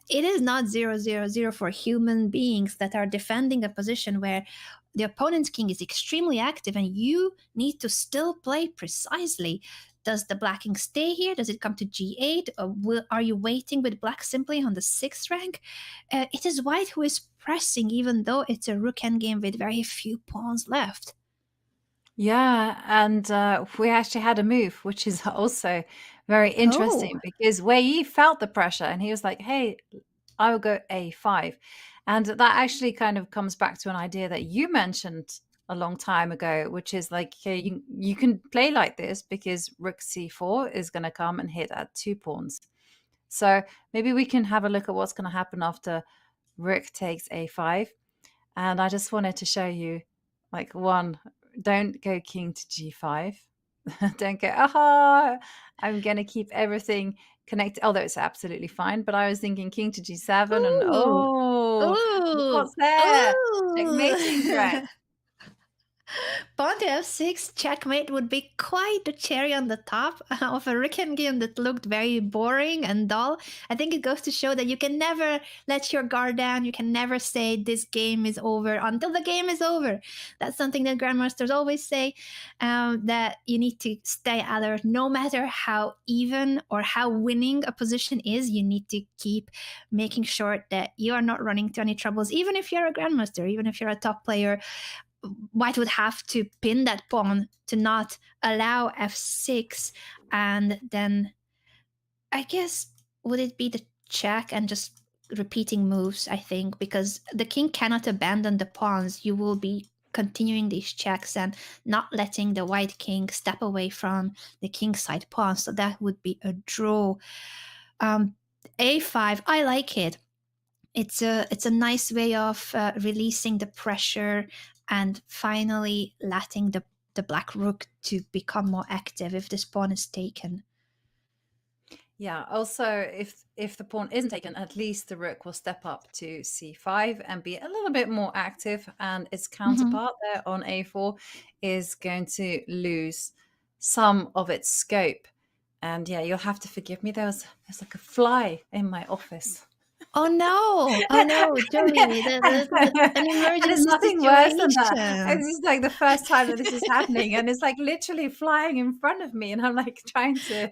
it is not 0-0-0 for human beings that are defending a position where the opponent's king is extremely active and you need to still play precisely. Does the black king stay here? Does it come to g8? Or are you waiting with black simply on the 6th rank? It is white who is pressing, even though it's a rook endgame with very few pawns left. Yeah, and we actually had a move, which is also Very interesting because Wei Yi felt the pressure and he was like, hey, I will go A5. And that actually kind of comes back to an idea that you mentioned a long time ago, which is like, okay, you can play like this because rook c4 is going to come and hit at 2 pawns. So maybe we can have a look at what's going to happen after rook takes a5. And I just wanted to show you, like, one, don't go king to g5. Don't go, I'm going to keep everything connected, although it's absolutely fine. But I was thinking king to g7 and look what's there. Checkmating threat. Pawn to f6 checkmate would be quite the cherry on the top of a Ricken game that looked very boring and dull. I think it goes to show that you can never let your guard down. You can never say this game is over until the game is over. That's something that grandmasters always say, that you need to stay alert no matter how even or how winning a position is. You need to keep making sure that you are not running into any troubles, even if you're a grandmaster, even if you're a top player. White would have to pin that pawn to not allow f6, and then I guess would it be the check and just repeating moves, I think, because the king cannot abandon the pawns. You will be continuing these checks and not letting the white king step away from the king side pawn, so that would be a draw. A5, I like it. It's a nice way of releasing the pressure and finally letting the black rook to become more active if this pawn is taken. Yeah, also if the pawn isn't taken, at least the rook will step up to c5 and be a little bit more active, and its counterpart there on a4 is going to lose some of its scope. And yeah, you'll have to forgive me, there's like a fly in my office. Oh no! Oh no, Joey! An emergency There's nothing situation. worse than that. This is like the first time that this is happening, and it's like literally flying in front of me, and I'm like trying to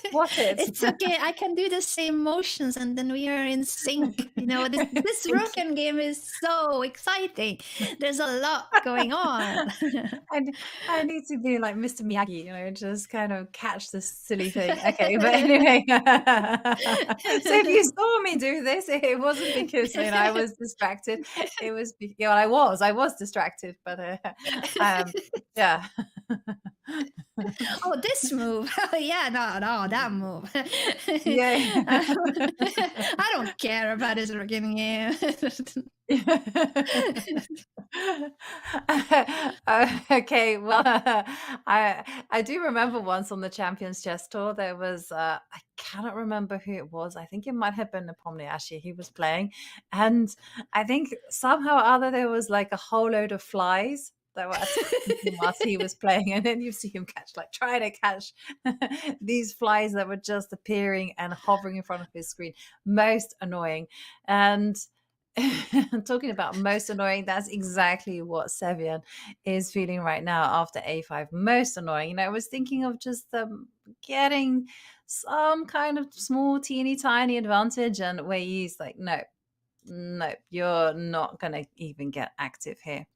spot it. It's okay. I can do the same motions, and then we are in sync. You know, this Roken game is so exciting. There's a lot going on. I need to be like Mr. Miyagi, you know, just kind of catch this silly thing. Okay, but anyway, so if you saw me do this, it wasn't because I was distracted. It was I was distracted, but yeah. Oh, this move. Yeah, no, that move. Yeah. I don't care about his Roken game. Okay, well, I do remember once on the Champions Chess Tour there was I cannot remember who it was. I think it might have been Nepomniachtchi. He was playing, and I think somehow or other there was like a whole load of flies that were attacking him whilst he was playing, and then you see him try to catch these flies that were just appearing and hovering in front of his screen. Most annoying. And talking about most annoying, that's exactly what Sevian is feeling right now after a5. Most annoying. I was thinking of just getting some kind of small, teeny, tiny advantage, and where he's like, no, you're not going to even get active here.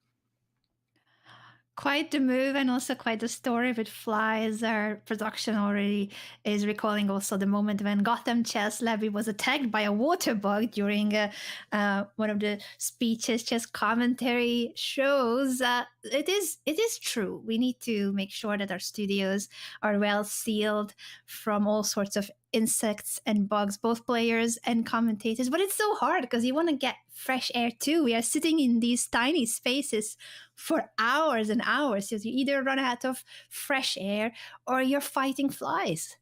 Quite the move, and also quite the story with flies. Our production already is recalling also the moment when Gotham Chess Levy was attacked by a water bug during one of the speeches chess commentary shows. It is true. We need to make sure that our studios are well sealed from all sorts of insects and bugs, both players and commentators. But it's so hard because you want to get fresh air too. We are sitting in these tiny spaces for hours and hours. So you either run out of fresh air or you're fighting flies.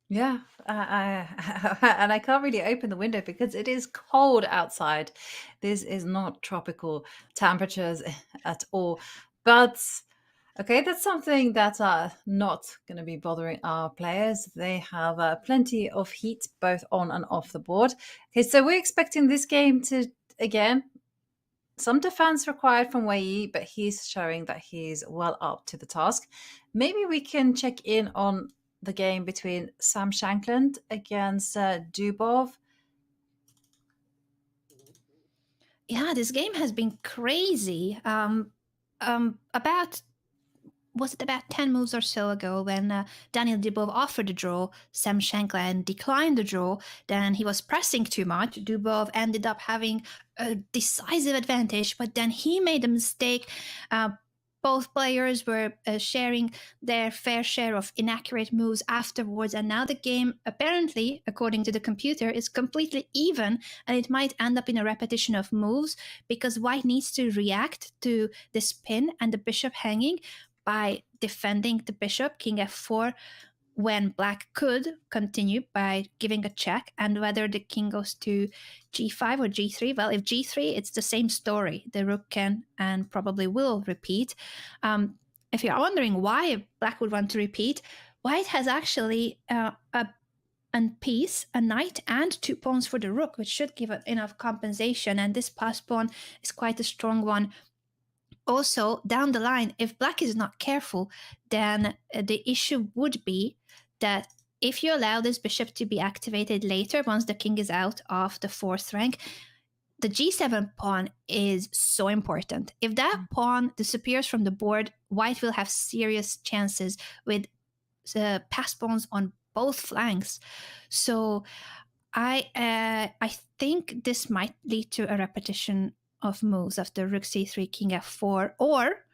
Yeah, and I can't really open the window because it is cold outside. This is not tropical temperatures at all. But okay, that's something that's not going to be bothering our players. They have plenty of heat both on and off the board. Okay, so we're expecting this game to, again, some defense required from Wei Yi, but he's showing that he's well up to the task. Maybe we can check in on the game between Sam Shankland against Dubov. Yeah, this game has been crazy. About was it about 10 moves or so ago when Daniel Dubov offered a draw, Sam Shankland declined the draw, then he was pressing too much. Dubov ended up having a decisive advantage, but then he made a mistake. Both players were sharing their fair share of inaccurate moves afterwards, and now the game, apparently, according to the computer, is completely even, and it might end up in a repetition of moves because White needs to react to the spin and the bishop hanging by defending the bishop, king f4, when Black could continue by giving a check, and whether the king goes to g5 or g3. Well, if g3, it's the same story. The rook can and probably will repeat. If you're wondering why Black would want to repeat, White has actually a piece, a knight, and 2 pawns for the rook, which should give it enough compensation, and this pass pawn is quite a strong one. Also, down the line, if Black is not careful, then the issue would be that if you allow this bishop to be activated later, once the king is out of the 4th rank, the g7 pawn is so important. If that pawn disappears from the board, White will have serious chances with pass pawns on both flanks. So I think this might lead to a repetition of moves after rook c3, king f4, or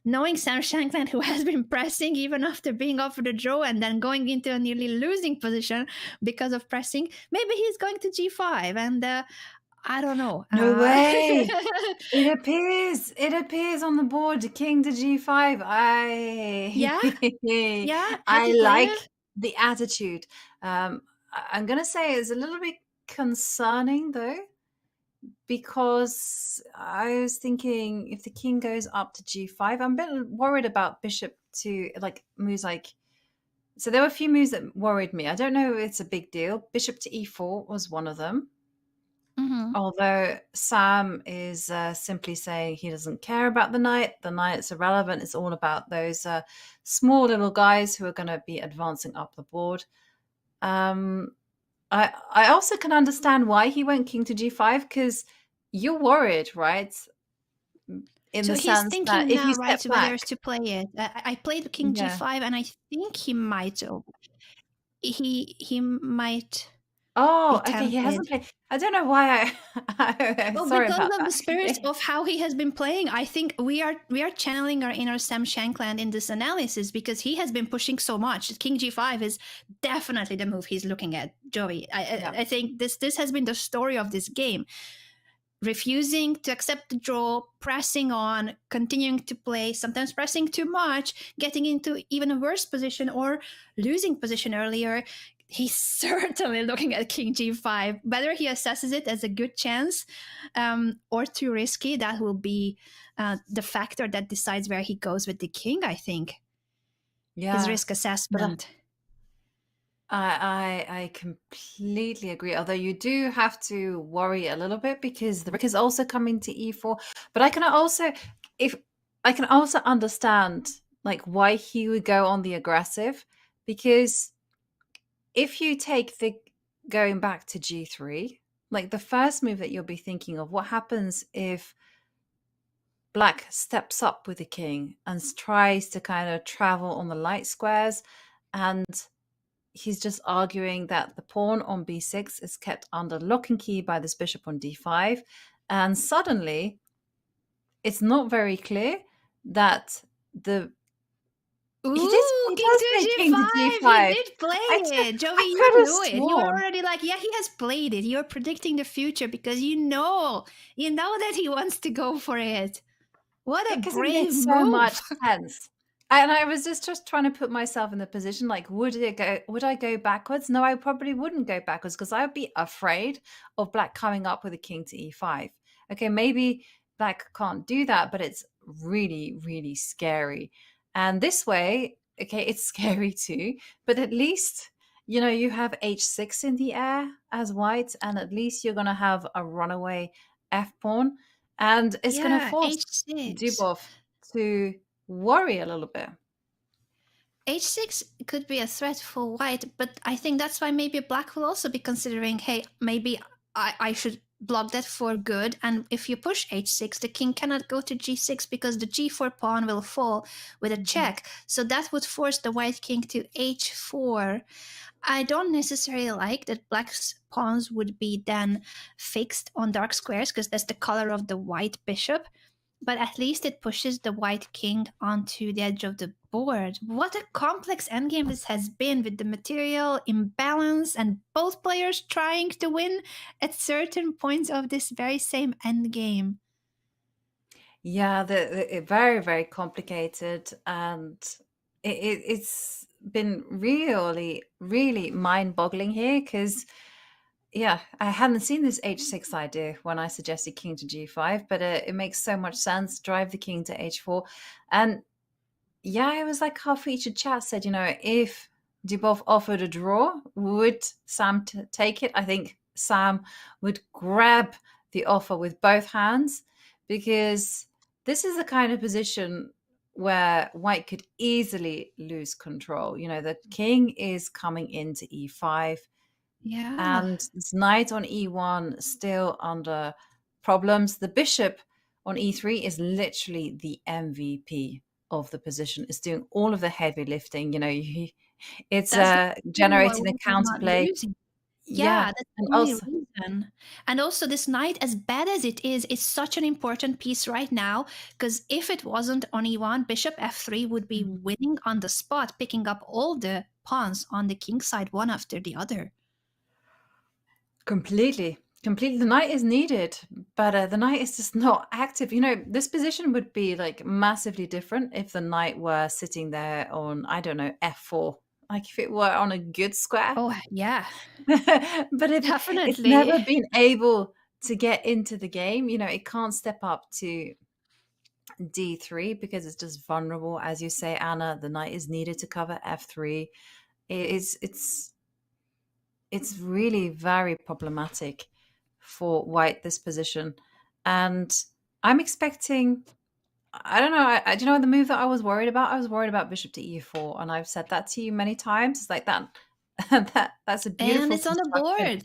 knowing Sam Shankland, who has been pressing even after being offered a draw and then going into a nearly losing position because of pressing, maybe he's going to g5, and I don't know. No way. It appears on the board, king to g5. Yeah. I like the attitude. I'm going to say it's a little bit concerning though, because I was thinking if the king goes up to g5, I'm a bit worried about bishop to moves like. So there were a few moves that worried me. I don't know if it's a big deal. Bishop to e4 was one of them. Mm-hmm. Although Sam is simply saying he doesn't care about the knight. The knight's irrelevant. It's all about those small little guys who are going to be advancing up the board. I also can understand why he went king to g5, because you're worried, right? In so the he's sense thinking that if now, you right, step whether back, to play it. I played king Yeah. g5, and I think he might. He might. Oh, be okay. He hasn't tempted. played. I don't know why Well, sorry because about of the that. spirit of how he has been playing, I think we are channeling our inner Sam Shankland in this analysis, because he has been pushing so much. King g5 is definitely the move he's looking at, Joey. I think this has been the story of this game. Refusing to accept the draw, pressing on, continuing to play, sometimes pressing too much, getting into even a worse position or losing position earlier. He's certainly looking at king g5. Whether he assesses it as a good chance or too risky, that will be the factor that decides where he goes with the king, I think. His risk assessment. I completely agree. Although you do have to worry a little bit because the rook is also coming to e4. But I can also understand why he would go on the aggressive, because if you take the going back to g3, the first move that you'll be thinking of, what happens if Black steps up with the king and tries to kind of travel on the light squares, and he's just arguing that the pawn on b6 is kept under lock and key by this bishop on d5, and suddenly it's not very clear that the Ooh, he does play king to g5. He did play it. Joey, I you could have knew it. You were sworn. already he has played it. You're predicting the future because you know that he wants to go for it. What a Because it brave makes so move. much sense. And I was just trying to put myself in the position, would I go backwards? No, I probably wouldn't go backwards, because I would be afraid of Black coming up with a king to e5. Okay, maybe Black can't do that, but it's really, really scary. And this way, okay, it's scary too, but at least, you have h6 in the air as White, and at least you're going to have a runaway f-pawn, and it's going to force h6. Dubov to worry a little bit. h6 could be a threat for White, but I think that's why maybe Black will also be considering, hey, maybe I should block that for good. And if you push h6, the king cannot go to g6 because the g4 pawn will fall with a check. So that would force the white king to h4. I don't necessarily like that black's pawns would be then fixed on dark squares because that's the color of the white bishop. But at least it pushes the white king onto the edge of the board. What a complex endgame this has been, with the material imbalance and both players trying to win at certain points of this very same endgame. Yeah, very, very complicated, and it's been really, really mind-boggling here because, yeah, I hadn't seen this h6 idea when I suggested king to g5, but it makes so much sense. Drive the king to h4. And yeah, it was like half each chat said, if Dubov offered a draw, would Sam take it? I think Sam would grab the offer with both hands, because this is the kind of position where white could easily lose control. The king is coming into e5. Yeah. And this knight on e1 still under problems. The bishop on e3 is literally the MVP of the position. It's doing all of the heavy lifting. It's generating the counterplay. Yeah, that's and the only also, reason. And also, this knight, as bad as it is such an important piece right now, because if it wasn't on e1, bishop f3 would be winning on the spot, picking up all the pawns on the king side, one after the other. Completely. The knight is needed, but the knight is just not active. This position would be like massively different if the knight were sitting there on, I don't know, f4. Like if it were on a good square. Oh, yeah. But Definitely. it's never been able to get into the game. It can't step up to d3 because it's just vulnerable. As you say, Anna, the knight is needed to cover f3. It's really very problematic for white, this position. And I'm expecting, I don't know, do you know the move that I was worried about? I was worried about bishop to e4, and I've said that to you many times. It's like that. That's a beautiful And it's on the construction. board.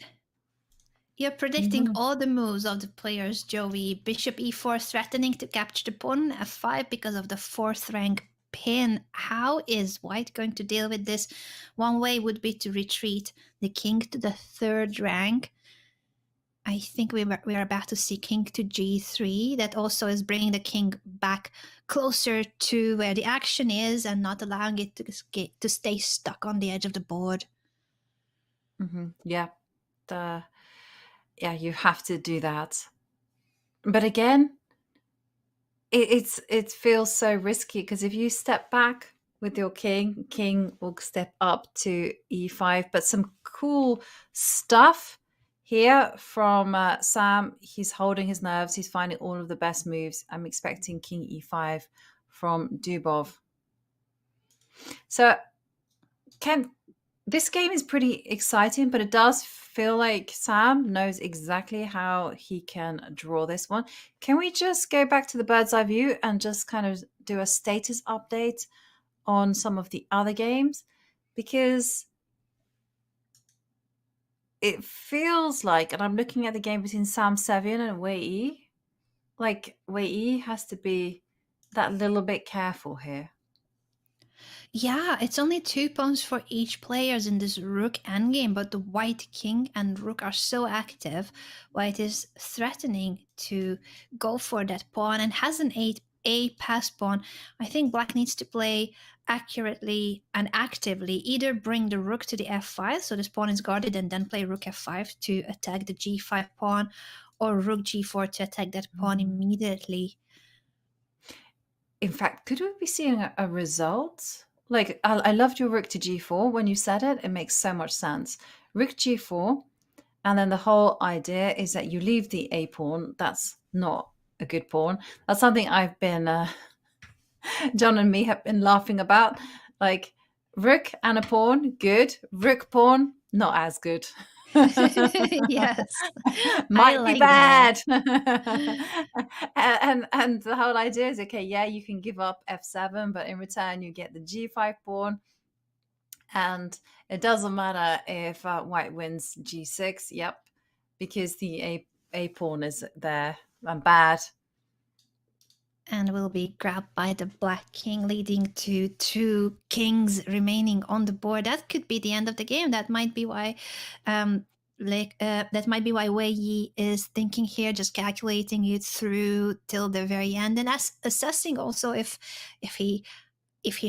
You're predicting all the moves of the players, Joey. Bishop e4 threatening to capture the pawn, f5 because of the 4th rank pin. How is white going to deal with this? One way would be to retreat the king to the 3rd rank. I think we are about to see king to g3. That also is bringing the king back closer to where the action is and not allowing it to stay stuck on the edge of the board. Yeah. Yeah, you have to do that. But again, it feels so risky, because if you step back with your king will step up to e5. But some cool stuff here from Sam. He's holding his nerves. He's finding all of the best moves. I'm expecting king e5 from Dubov. So this game is pretty exciting, but it does feel like Sam knows exactly how he can draw this one. Can we just go back to the bird's eye view and just kind of do a status update on some of the other games? Because it feels like, and I'm looking at the game between Sam Sevian and Wei Yi, like Wei Yi has to be that little bit careful here. Yeah, it's only 2 pawns for each players in this rook endgame, but the white king and rook are so active. White is threatening to go for that pawn and has an a pass pawn. I think black needs to play accurately and actively. Either bring the rook to the f5, so this pawn is guarded, and then play rook f5 to attack the g5 pawn, or rook g4 to attack that pawn immediately. In fact, could we be seeing a result? Like, I loved your rook to g4 when you said it. It makes so much sense. Rook g4, and then the whole idea is that you leave the a pawn. That's not a good pawn. That's something I've been, John and me have been laughing about. Like, rook and a pawn, good. Rook pawn, not as good. Yes, might like be bad. and the whole idea is, okay, yeah, you can give up f7, but in return you get the g5 pawn, and it doesn't matter if white wins g6. Yep, because the a a pawn is there and bad. And will be grabbed by the black king, leading to 2 kings remaining on the board. That could be the end of the game. That might be why that might be why Wei Yi is thinking here, just calculating it through till the very end, and assessing also if he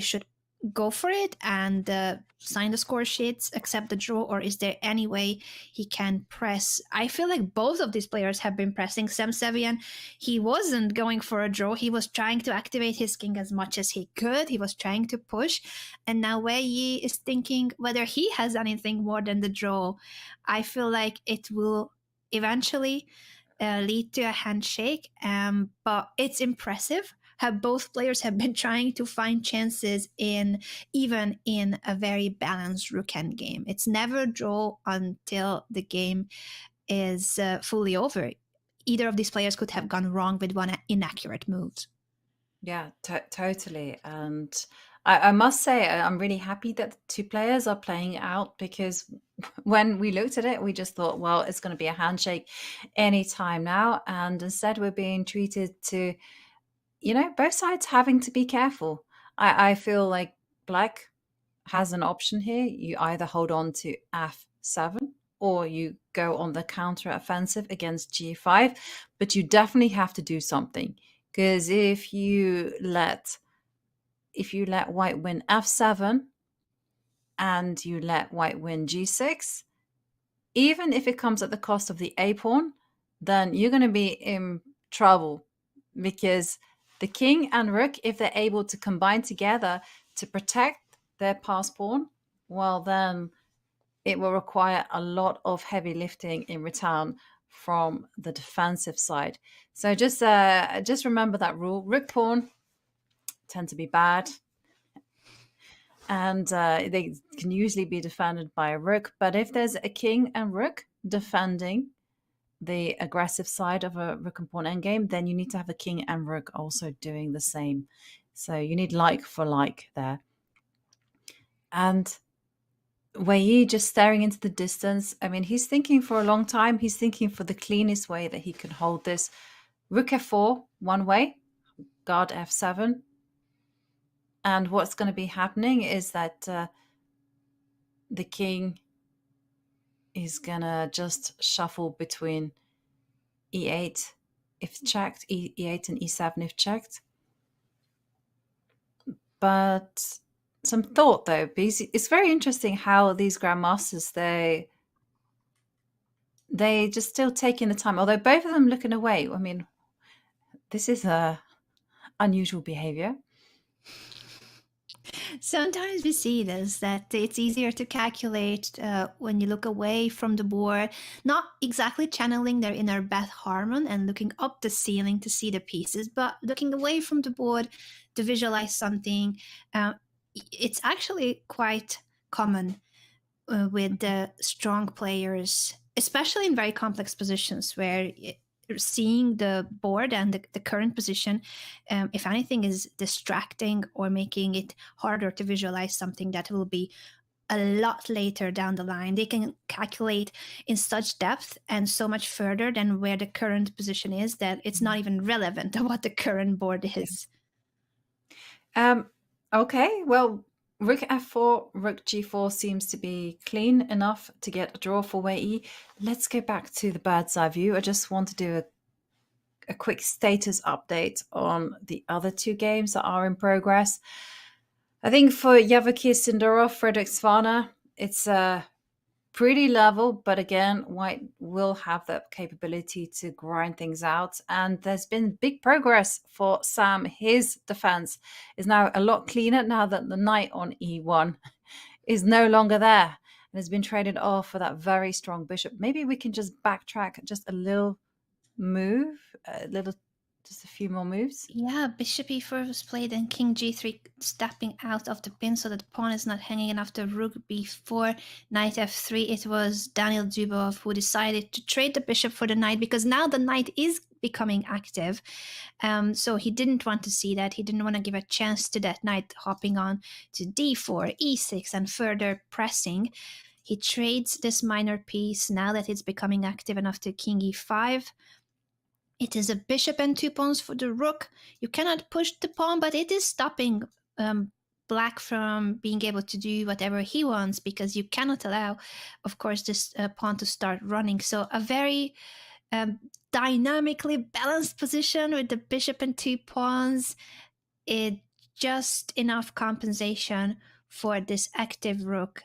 should go for it and sign the score sheets, accept the draw, or is there any way he can press? I feel like both of these players have been pressing. Sevian, he wasn't going for a draw. He was trying to activate his king as much as he could. He was trying to push. And now Wei Yi is thinking whether he has anything more than the draw. I feel like it will eventually lead to a handshake, but it's impressive how both players have been trying to find chances even in a very balanced rook endgame. It's never draw until the game is fully over. Either of these players could have gone wrong with one inaccurate move. Yeah, totally. And I must say, I'm really happy that the 2 players are playing out, because when we looked at it, we just thought, well, it's going to be a handshake anytime now. And instead, we're being treated to, both sides having to be careful. I feel like black has an option here. You either hold on to f7 or you go on the counter offensive against g5, but you definitely have to do something, because if you let white win f7 and you let white win g6, even if it comes at the cost of the a pawn, then you're going to be in trouble, because the king and rook, if they're able to combine together to protect their pass pawn, well, then it will require a lot of heavy lifting in return from the defensive side. So just remember that rule. Rook pawn tend to be bad, and they can usually be defended by a rook. But if there's a king and rook defending the aggressive side of a rook and pawn endgame, then you need to have a king and rook also doing the same. So you need like for like there. And Wei Yi just staring into the distance. I mean, he's thinking for a long time. He's thinking for the cleanest way that he can hold this. Rook f4, one way, guard f7. And what's going to be happening is that the king is going to just shuffle between e8 if checked, e8 and e7 if checked. But some thought though, because it's very interesting how these grandmasters, they just still taking the time, although both of them looking away. I mean, this is unusual behavior. Sometimes we see this, that it's easier to calculate when you look away from the board, not exactly channeling their inner Beth Harmon and looking up the ceiling to see the pieces, but looking away from the board to visualize something. It's actually quite common with the strong players, especially in very complex positions where seeing the board and the current position, if anything, is distracting or making it harder to visualize something that will be a lot later down the line. They can calculate in such depth and so much further than where the current position is that it's not even relevant to what the current board is. Okay, well, rook f4, rook g4 seems to be clean enough to get a draw for Wei Yi. Let's go back to the bird's eye view. I just want to do a quick status update on the other 2 games that are in progress. I think for Yavakir Sindorov, Fredrik Svana, it's pretty level, but again, white will have the capability to grind things out. And there's been big progress for Sam. His defense is now a lot cleaner now that the knight on e1 is no longer there and has been traded off for that very strong bishop. Maybe we can just backtrack just a little move, just a few more moves. Yeah, bishop e4 was played and king g3 stepping out of the pin so that the pawn is not hanging, and after rook b4, knight f3, it was Daniel Dubov who decided to trade the bishop for the knight, because now the knight is becoming active. So he didn't want to see that. He didn't want to give a chance to that knight hopping on to d4, e6 and further pressing. He trades this minor piece now that it's becoming active enough to king e5. It is a bishop and 2 pawns for the rook. You cannot push the pawn, but it is stopping black from being able to do whatever he wants, because you cannot allow, of course, this pawn to start running. So a very dynamically balanced position with the bishop and 2 pawns. It just enough compensation for this active rook.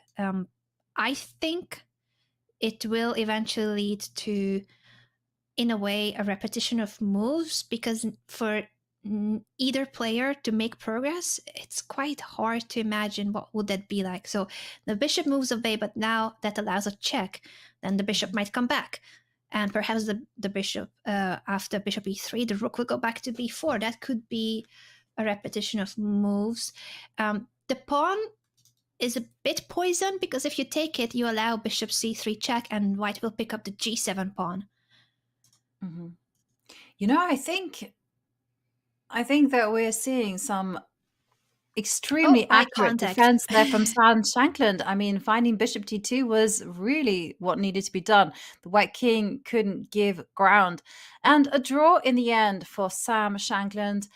I think it will eventually lead to, in a way, a repetition of moves, because for either player to make progress, it's quite hard to imagine what would that be like. So the bishop moves away, but now that allows a check. Then the bishop might come back, and perhaps the bishop, after bishop e3, the rook will go back to b4. That could be a repetition of moves. The pawn is a bit poisoned, because if you take it, you allow bishop c3 check, and white will pick up the g7 pawn. Mm-hmm. You know, I think that we're seeing some extremely accurate defense there from Sam Shankland. I mean, finding bishop d2 was really what needed to be done. The white king couldn't give ground. And a draw in the end for Sam Shankland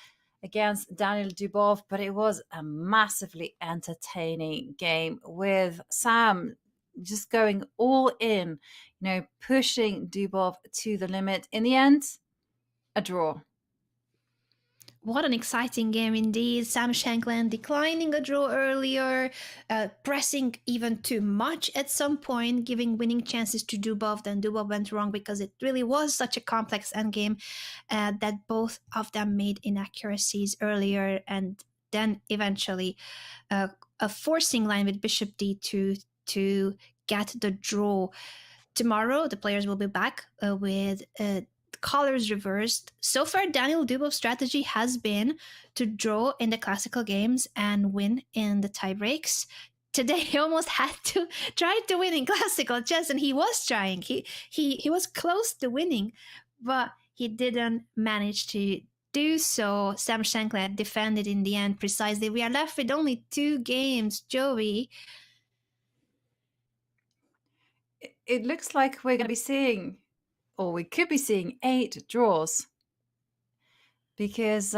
against Daniel Dubov, but it was a massively entertaining game with Sam just going all in, you know, pushing Dubov to the limit. In the end, a draw. What an exciting game indeed. Sam Shankland declining a draw earlier, pressing even too much at some point, giving winning chances to Dubov. Then Dubov went wrong, because it really was such a complex endgame that both of them made inaccuracies earlier, and then eventually a forcing line with bishop d2 to get the draw. Tomorrow, the players will be back with colors reversed. So far, Daniel Dubov's strategy has been to draw in the classical games and win in the tiebreaks. Today, he almost had to try to win in classical chess, and he was trying. He was close to winning, but he didn't manage to do so. Sam Shankland defended in the end precisely. We are left with only 2 games, Joey. It looks like we're going to be seeing, or we could be seeing, 8 draws, because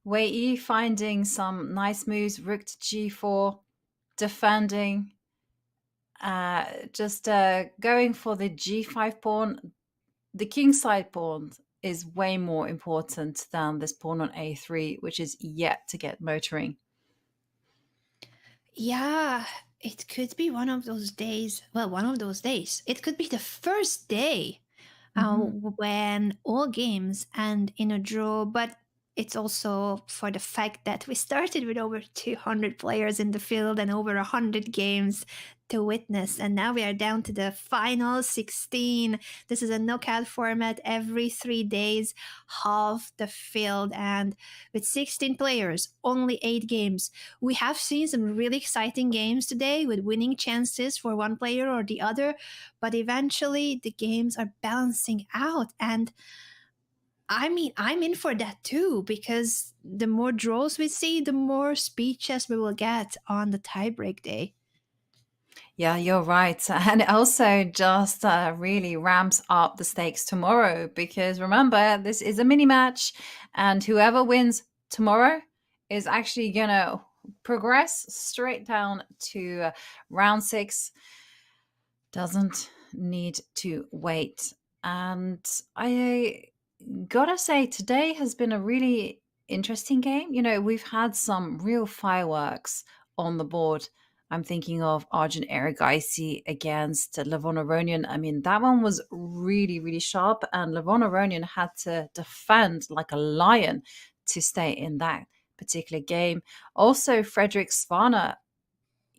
Wei Yi finding some nice moves, rook to g4, defending, just going for the g5 pawn. The kingside pawn is way more important than this pawn on a3, which is yet to get motoring. Yeah, it could be one of those days. Well, one of those days. It could be the first day when all games end in a draw, but it's also for the fact that we started with over 200 players in the field and over 100 games to witness, and now we are down to the final 16. This is a knockout format. Every 3 days, half the field, and with 16 players, only 8 games. We have seen some really exciting games today with winning chances for one player or the other, but eventually the games are balancing out, and I mean, I'm in for that too, because the more draws we see, the more speed chess we will get on the tiebreak day. Yeah, you're right. And it also just really ramps up the stakes tomorrow, because remember, this is a mini match, and whoever wins tomorrow is actually going to progress straight down to round 6. Doesn't need to wait. And I gotta say, today has been a really interesting game. You know, we've had some real fireworks on the board. I'm thinking of Arjun Erigaisi against Levon Aronian. I mean, that one was really, really sharp, and Levon Aronian had to defend like a lion to stay in that particular game. Also, Frederick Svana,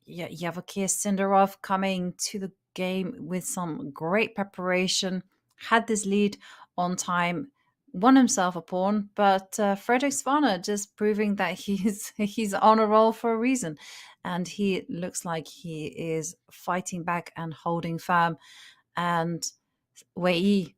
Yavokir Sindarov coming to the game with some great preparation, had this lead on time, won himself a pawn, but Frederick Svana just proving that he's on a roll for a reason, and he looks like he is fighting back and holding firm. And Wei Yi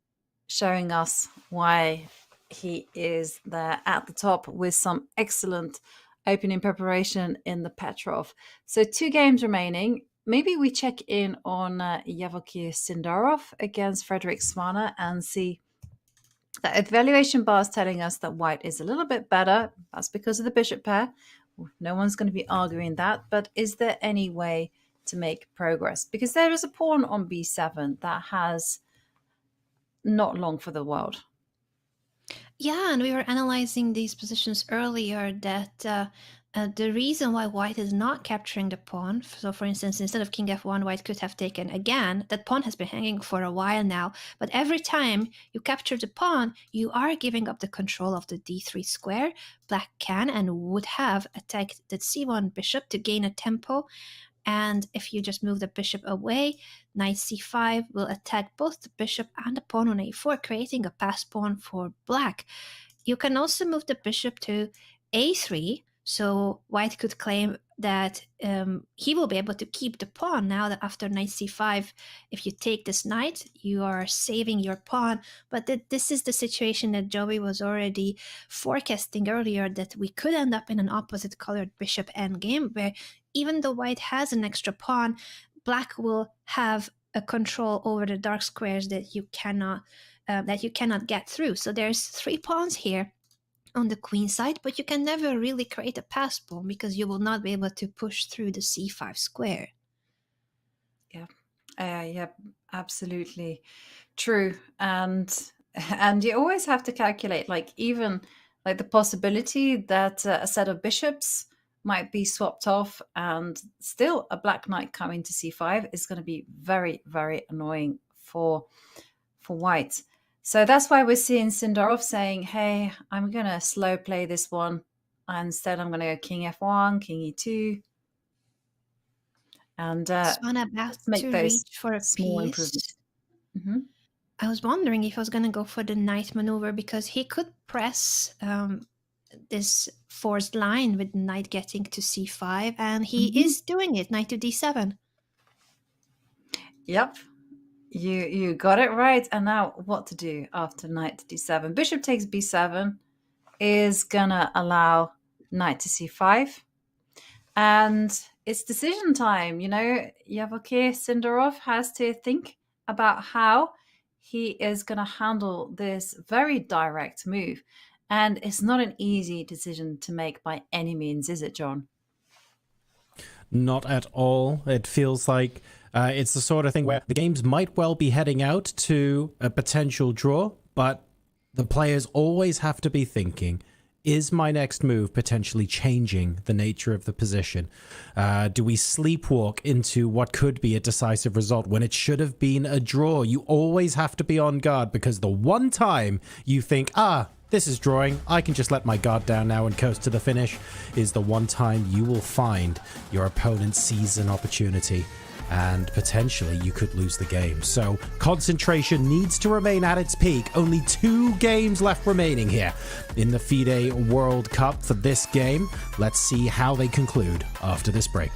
showing us why he is there at the top with some excellent opening preparation in the Petrov. So 2 games remaining. maybe we check in on Yavokir Sindarov against Frederick Svana and see. The evaluation bar is telling us that white is a little bit better. That's because of the bishop pair. No one's going to be arguing that. But is there any way to make progress? Because there is a pawn on b7 that has not long for the world. Yeah, and we were analyzing these positions earlier that the reason why white is not capturing the pawn, so for instance, instead of king f1, white could have taken again. That pawn has been hanging for a while now, but every time you capture the pawn, you are giving up the control of the d3 square. Black can and would have attacked the c1 bishop to gain a tempo. And if you just move the bishop away, knight c5 will attack both the bishop and the pawn on a4, creating a pass pawn for black. You can also move the bishop to a3, so white could claim that he will be able to keep the pawn now that after knight c5, if you take this knight, you are saving your pawn. But this is the situation that Joey was already forecasting earlier, that we could end up in an opposite colored bishop endgame, where even though white has an extra pawn, black will have a control over the dark squares that you cannot get through. So there's 3 pawns here on the queen side, but you can never really create a pass pawn because you will not be able to push through the c5 square. Yeah, absolutely true. And you always have to calculate, like, even like the possibility that a set of bishops might be swapped off and still a black knight coming to c5 is going to be very, very annoying for white. So that's why we're seeing Sindarov saying, hey, I'm going to slow play this one. Instead, I'm going to go king f1, king e2. And make those reach for a small piece. improvements. I was wondering if I was going to go for the knight maneuver, because he could press this forced line with knight getting to c5, and he is doing it, knight to d7. Yep. You got it right. And now what to do after knight to d7? Bishop takes b7 is gonna allow knight to c5. And it's decision time. You know, Yavokir Sindarov has to think about how he is gonna handle this very direct move. And it's not an easy decision to make by any means, is it, John? Not at all. It feels like it's the sort of thing where the games might well be heading out to a potential draw, but the players always have to be thinking, is my next move potentially changing the nature of the position? Do we sleepwalk into what could be a decisive result when it should have been a draw? You always have to be on guard, because the one time you think, this is drawing, I can just let my guard down now and coast to the finish, is the one time you will find your opponent sees an opportunity and potentially you could lose the game. So concentration needs to remain at its peak. Only 2 games left remaining here in the FIDE World Cup for this game. Let's see how they conclude after this break.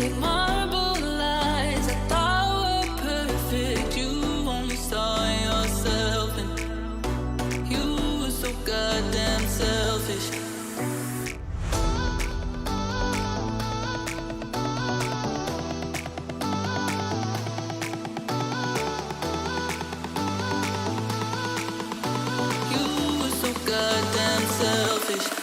fake marble lies I thought were perfect. You only saw yourself, and you were so goddamn selfish. You were so goddamn selfish.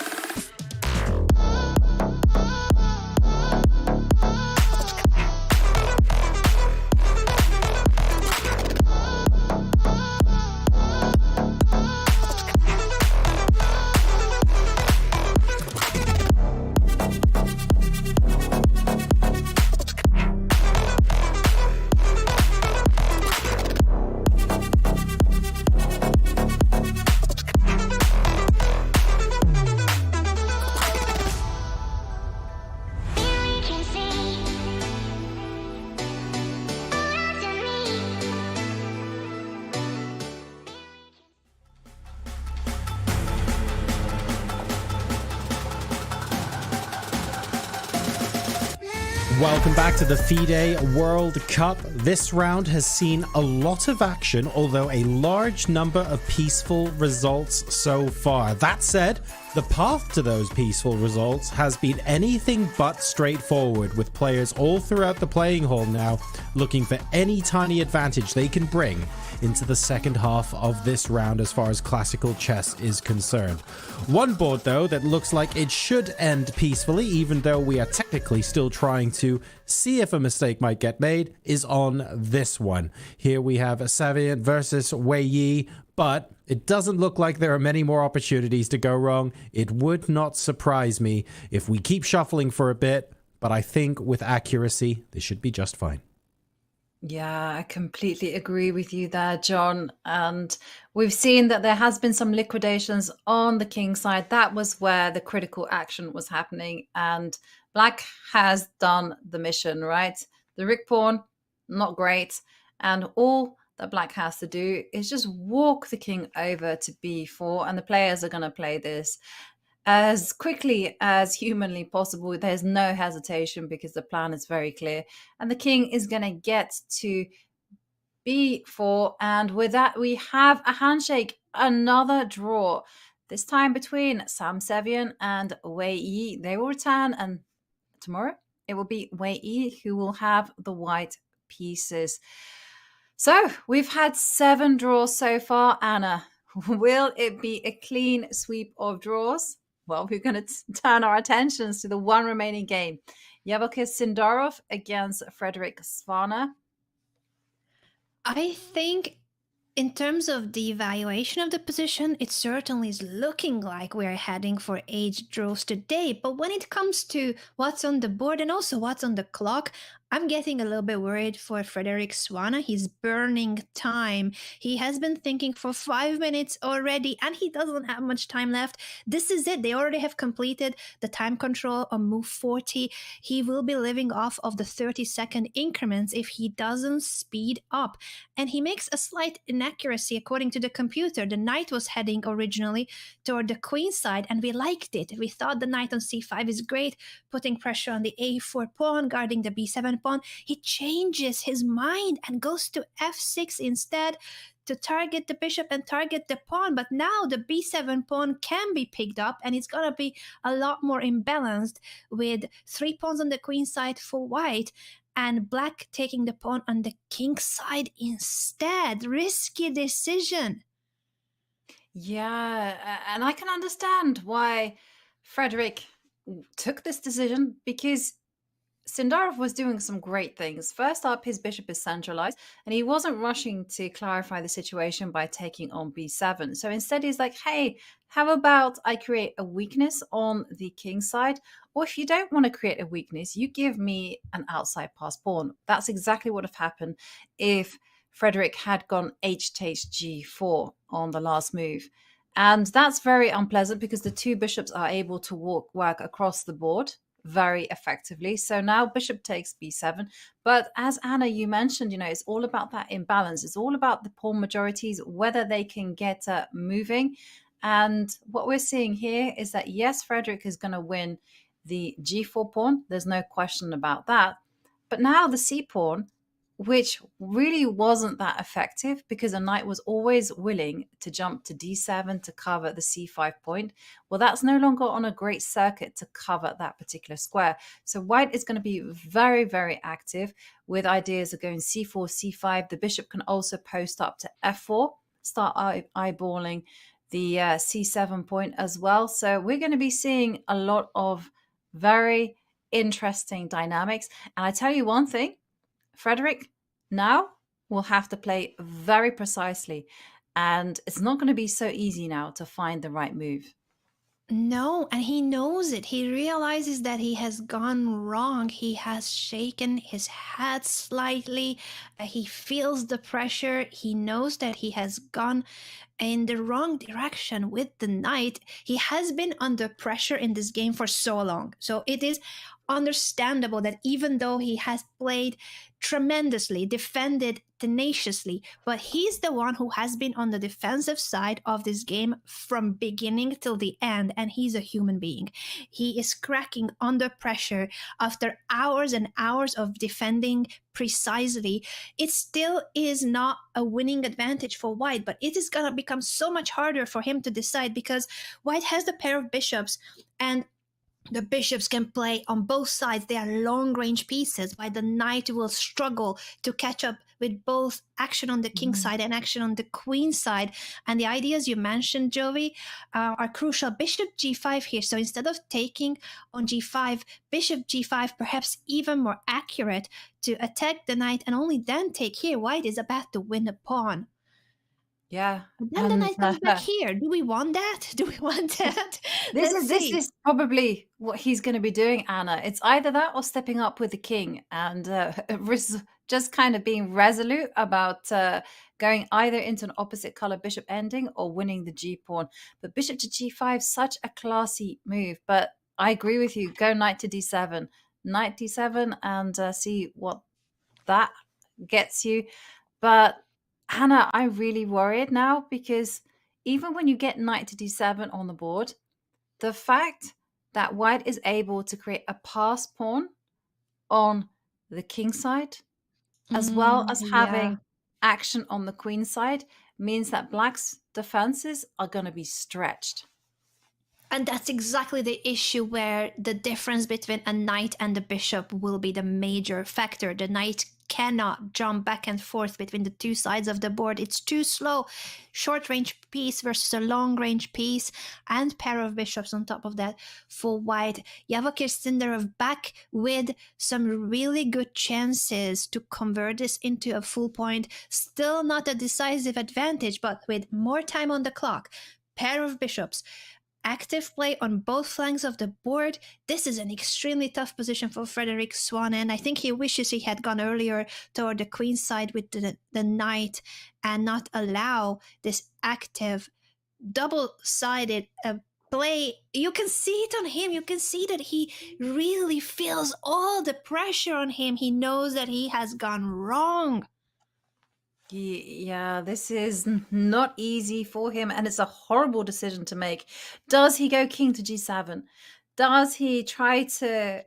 Welcome back to the FIDE World Cup. This round has seen a lot of action, although a large number of peaceful results so far. That said, the path to those peaceful results has been anything but straightforward, with players all throughout the playing hall now looking for any tiny advantage they can bring into the second half of this round as far as classical chess is concerned. One board, though, that looks like it should end peacefully, even though we are technically still trying to see if a mistake might get made, is on this one. Here we have Sevian versus Wei Yi, but it doesn't look like there are many more opportunities to go wrong. It would not surprise me if we keep shuffling for a bit, but I think with accuracy, this should be just fine. Yeah, I completely agree with you there, John. And we've seen that there has been some liquidations on the king side. That was where the critical action was happening. And Black has done the mission, right? The Rick pawn, not great. And all that Black has to do is just walk the king over to b4. And the players are going to play this as quickly as humanly possible. There's no hesitation because the plan is very clear. And the king is going to get to b4. And with that, we have a handshake, another draw. This time between Sam Sevian and Wei Yi. They will return, and tomorrow it will be Wei Yi who will have the white pieces. So we've had 7 draws so far. Anna, will it be a clean sweep of draws? Well, we're going to turn our attentions to the one remaining game. Yavokis Sindarov against Frederick Svana. I think in terms of the evaluation of the position, it certainly is looking like we are heading for 8 draws today. But when it comes to what's on the board and also what's on the clock, I'm getting a little bit worried for Frederick Svana. He's burning time. He has been thinking for 5 minutes already, and he doesn't have much time left. This is it. They already have completed the time control on move 40. He will be living off of the 30-second increments if he doesn't speed up. And he makes a slight inaccuracy according to the computer. The knight was heading originally toward the queen side, and we liked it. We thought the knight on c5 is great, putting pressure on the a4 pawn, guarding the b7 pawn. He changes his mind and goes to f6 instead to target the bishop and target the pawn. But now the b7 pawn can be picked up, and it's gonna be a lot more imbalanced with 3 pawns on the queen side for white and Black taking the pawn on the king side instead. Risky decision. Yeah, and I can understand why Frederick took this decision, because Sindarov was doing some great things. First up, his bishop is centralized, and he wasn't rushing to clarify the situation by taking on b7. So instead, he's like, hey, how about I create a weakness on the king side? Or if you don't want to create a weakness, you give me an outside pass pawn. That's exactly what would have happened if Frederick had gone h takes g4 on the last move. And that's very unpleasant because the 2 bishops are able to work across the board very effectively. So now bishop takes b7. But as Anna, you mentioned, it's all about that imbalance. It's all about the pawn majorities, whether they can get moving. And what we're seeing here is that, yes, Frederick is going to win the g4 pawn. There's no question about that. But now the c pawn, which really wasn't that effective because a knight was always willing to jump to d7 to cover the c5 point. Well, that's no longer on a great circuit to cover that particular square. So white is going to be very, very active with ideas of going c4, c5. The bishop can also post up to f4, start eyeballing the c7 point as well. So we're going to be seeing a lot of very interesting dynamics. And I tell you one thing, Frederick now will have to play very precisely, and it's not going to be so easy now to find the right move. No, and he knows it. He realizes that he has gone wrong. He has shaken his head slightly. He feels the pressure. He knows that he has gone in the wrong direction with the knight. He has been under pressure in this game for so long. So it is understandable that even though he has played tremendously, defended tenaciously, but he's the one who has been on the defensive side of this game from beginning till the end, and he's a human being. He is cracking under pressure after hours and hours of defending precisely. It still is not a winning advantage for white, but it is going to become so much harder for him to decide because white has the pair of bishops, and the bishops can play on both sides. They are long-range pieces, while the knight will struggle to catch up with both action on the king side and action on the queen side. And the ideas you mentioned, Jovi, are crucial. Bishop g5 here. So instead of taking on g5, bishop g5, perhaps even more accurate to attack the knight and only then take here. White is about to win a pawn. Yeah. But then the knight comes back here. Do we want that? Do we want that? This is probably what he's going to be doing, Anna. It's either that or stepping up with the king and just kind of being resolute about going either into an opposite color bishop ending or winning the g pawn. But bishop to g5, such a classy move. But I agree with you. Go knight to d7. Knight d7 and see what that gets you. But Hannah, I'm really worried now because even when you get knight to d7 on the board, the fact that white is able to create a pass pawn on the king side, as well as having action on the queen side, means that black's defenses are going to be stretched. And that's exactly the issue where the difference between a knight and the bishop will be the major factor. The knight cannot jump back and forth between the two sides of the board. It's too slow. Short range piece versus a long range piece, and pair of bishops on top of that for white. Yavokir Sindarov back with some really good chances to convert this into a full point. Still not a decisive advantage, but with more time on the clock. Pair of bishops. Active play on both flanks of the board. This is an extremely tough position for Frederick Swan, and I think he wishes he had gone earlier toward the queen side with the knight and not allow this active double-sided play. You can see it on him. You can see that he really feels all the pressure on him. He knows that he has gone wrong. Yeah, this is not easy for him, and it's a horrible decision to make. Does he go king to g7? Does he try to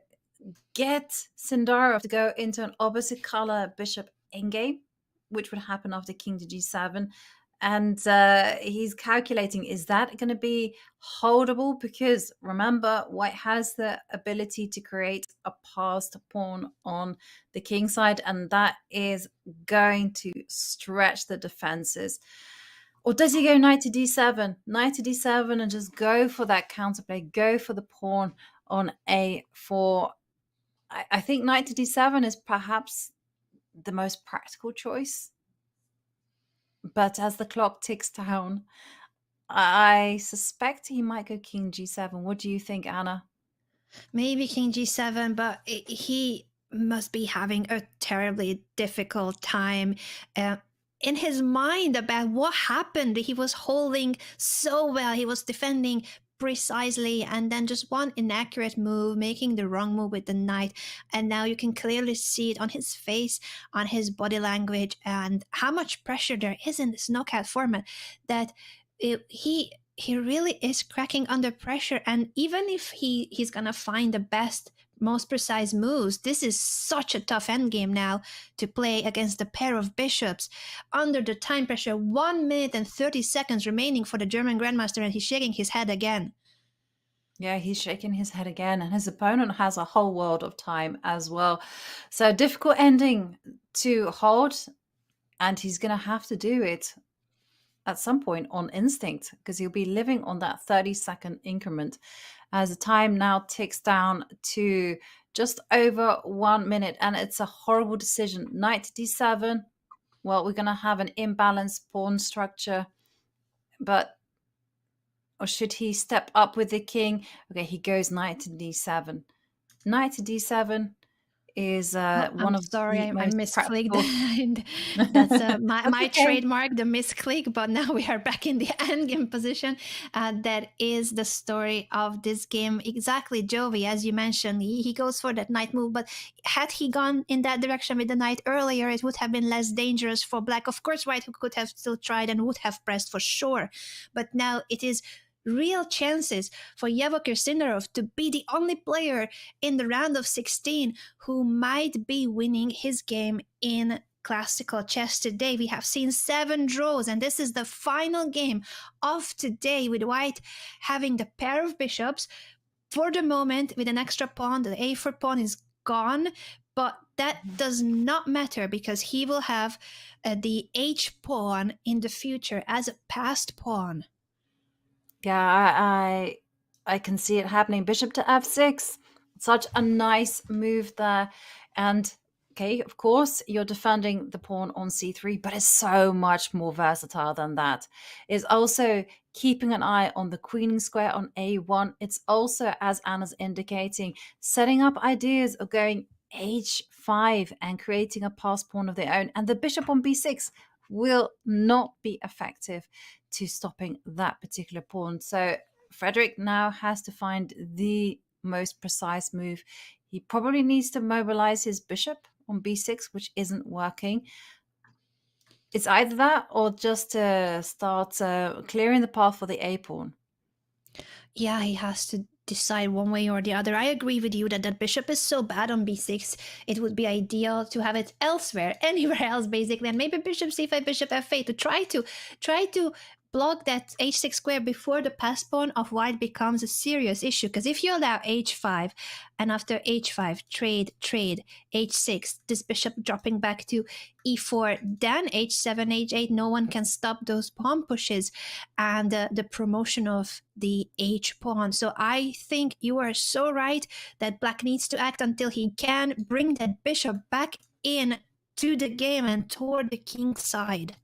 get Sindarov to go into an opposite color bishop endgame, which would happen after king to g7? And he's calculating, is that going to be holdable? Because remember, white has the ability to create a passed pawn on the king side, and that is going to stretch the defenses. Or does he go knight to d7? Knight to d7 and just go for that counterplay, go for the pawn on a4. I think knight to d7 is perhaps the most practical choice. But as the clock ticks down, I suspect he might go king g7. What do you think, Anna? Maybe king g7, but he must be having a terribly difficult time in his mind about what happened. He was holding so well. He was defending precisely, and then just one inaccurate move, making the wrong move with the knight, and now you can clearly see it on his face, on his body language, and how much pressure there is in this knockout format, that he he really is cracking under pressure. And even if he's gonna find the best, most precise moves, this is such a tough endgame now to play against the pair of bishops under the time pressure. 1 minute and 30 seconds remaining for the German Grandmaster, and he's shaking his head again. Yeah, he's shaking his head again, and his opponent has a whole world of time as well. So difficult ending to hold, and he's going to have to do it at some point on instinct, because he'll be living on that 30-second increment as the time now ticks down to just over 1 minute. And it's a horrible decision. Knight to d7. Well, we're going to have an imbalanced pawn structure, but or should he step up with the king? Okay, he goes knight to d7. Knight to d7 is one of sorry, the I most misclicked. That's my okay. trademark, the misclick. But now we are back in the endgame position. That is the story of this game. Exactly, Jovi, as you mentioned, he goes for that knight move. But had he gone in that direction with the knight earlier, it would have been less dangerous for black. Of course, white could have still tried and would have pressed for sure. But now it is real chances for Yevokir Sindarov to be the only player in the round of 16 who might be winning his game in classical chess today. We have seen 7 draws, and this is the final game of today, with white having the pair of bishops. For the moment, with an extra pawn, the a4 pawn is gone, but that does not matter because he will have the h pawn in the future as a passed pawn. Yeah, I can see it happening. Bishop to f6. Such a nice move there. And okay, of course, you're defending the pawn on c3, but it's so much more versatile than that. It's also keeping an eye on the queening square on a1. It's also, as Anna's indicating, setting up ideas of going h5 and creating a pass pawn of their own. And the bishop on b6 will not be effective to stopping that particular pawn. So Frederick now has to find the most precise move. He probably needs to mobilize his bishop on b6, which isn't working. It's either that or just to start clearing the path for the a pawn. Yeah, he has to decide one way or the other. I agree with you that bishop is so bad on b6. It would be ideal to have it elsewhere, anywhere else basically, and maybe bishop c5, bishop f8 to try to block that h6 square before the pass pawn of white becomes a serious issue. Because if you allow h5 and after h5 trade h6, this bishop dropping back to e4, then h7, h8, no one can stop those pawn pushes and the promotion of the h pawn. So I think you are so right that black needs to act until he can bring that bishop back in to the game and toward the king's side.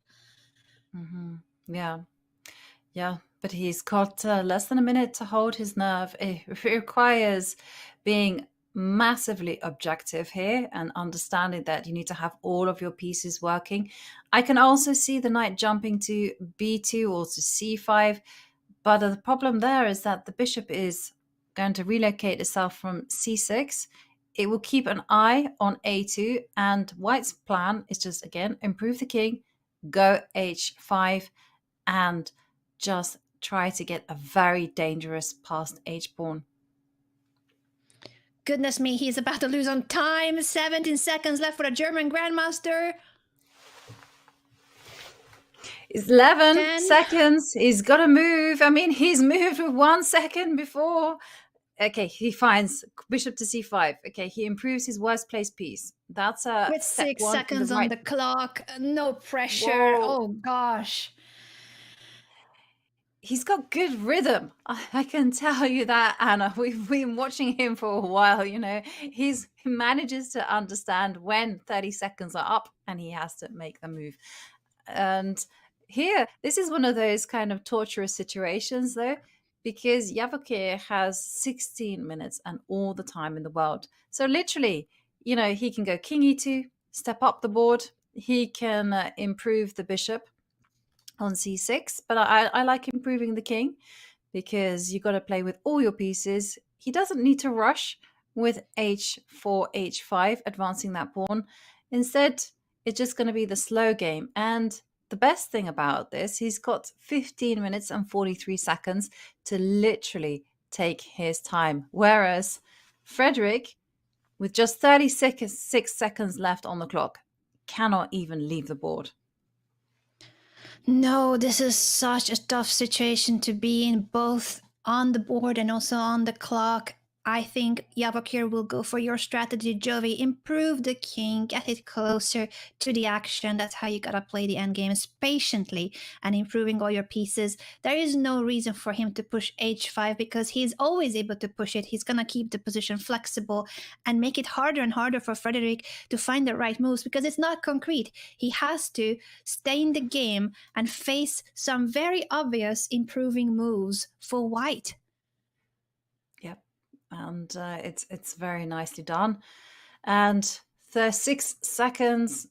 Yeah, but he's got less than a minute to hold his nerve. It requires being massively objective here and understanding that you need to have all of your pieces working. I can also see the knight jumping to b2 or to c5, but the problem there is that the bishop is going to relocate itself from c6. It will keep an eye on a2, and white's plan is just, again, improve the king, go h5, and just try to get a very dangerous passed h-pawn. Goodness me, he's about to lose on time. 17 seconds left for the German Grandmaster. It's 11 seconds. He's got to move. I mean, he's moved with 1 second before. Okay, he finds bishop to c5. Okay, he improves his worst placed piece. That's a with 6 seconds on the clock. No pressure. Whoa. Oh gosh. He's got good rhythm. I can tell you that, Anna. We've been watching him for a while, you know. He manages to understand when 30 seconds are up and he has to make the move. And here, this is one of those kind of torturous situations, though, because Yevokir has 16 minutes and all the time in the world. So literally, you know, he can go king e2, step up the board. He can improve the bishop on c6, but I like improving the king because you got to play with all your pieces. He doesn't need to rush with h4, h5, advancing that pawn. Instead, it's just going to be the slow game. And the best thing about this, he's got 15 minutes and 43 seconds to literally take his time. Whereas Frederick, with just 36 seconds left on the clock, cannot even leave the board. No, this is such a tough situation to be in, both on the board and also on the clock. I think Yavokir will go for your strategy, Jovi. Improve the king, get it closer to the action. That's how you gotta play the endgames, patiently and improving all your pieces. There is no reason for him to push h5 because he's always able to push it. He's gonna keep the position flexible and make it harder and harder for Frederick to find the right moves because it's not concrete. He has to stay in the game and face some very obvious improving moves for white. Yep. And it's very nicely done. And 36 seconds.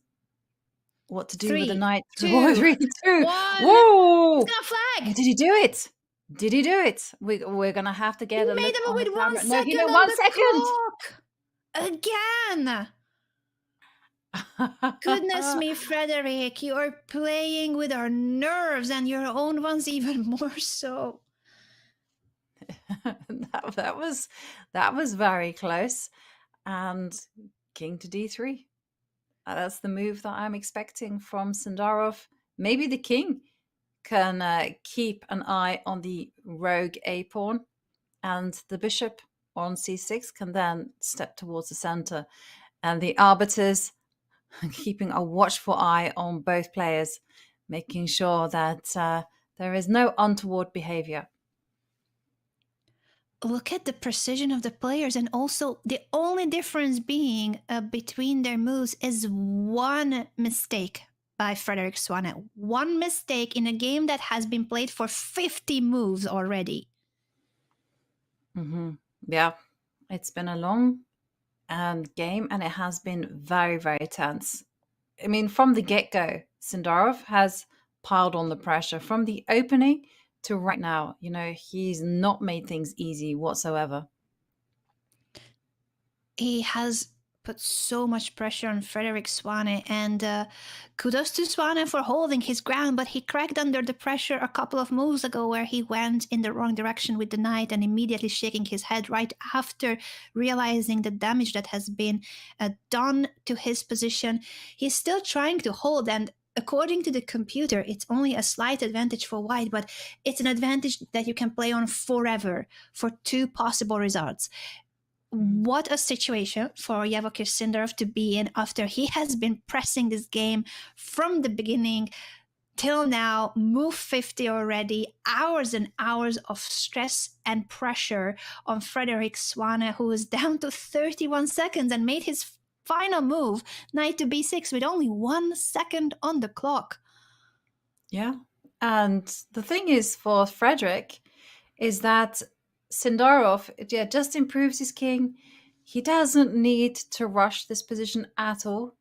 What to do with the knight? 3, 2, 2. 1. Whoa! He's gonna flag. Did he do it? Did he do it? We're gonna have to get He a made look him on with the 1 camera. second No, he made on 1 the second. clock. Again. Goodness me, Frederick, you are playing with our nerves and your own ones even more so. that was very close. And king to d3. That's the move that I'm expecting from Sindarov. Maybe the king can keep an eye on the rogue a pawn, and the bishop on c6 can then step towards the center, and the arbiters keeping a watchful eye on both players, making sure that there is no untoward behavior. Look at the precision of the players, and also the only difference being between their moves is one mistake by Frederick Swane. One mistake in a game that has been played for 50 moves already. Mm-hmm. Yeah, it's been a long game, and it has been very, very tense. I mean, from the get-go, Sindarov has piled on the pressure from the opening to right now. You know, he's not made things easy whatsoever. He has put so much pressure on Frederick Swane, and kudos to Swane for holding his ground, but he cracked under the pressure a couple of moves ago where he went in the wrong direction with the knight and immediately shaking his head right after realizing the damage that has been done to his position. He's still trying to hold, and according to the computer, it's only a slight advantage for white, but it's an advantage that you can play on forever for 2 possible results. What a situation for Yavokir Sindarov to be in after he has been pressing this game from the beginning till now, move 50 already, hours and hours of stress and pressure on Frederick Swane, who is down to 31 seconds and made his final move, knight to b6, with only 1 second on the clock. Yeah. And the thing is for Frederick is that Sindarov just improves his king. He doesn't need to rush this position at all.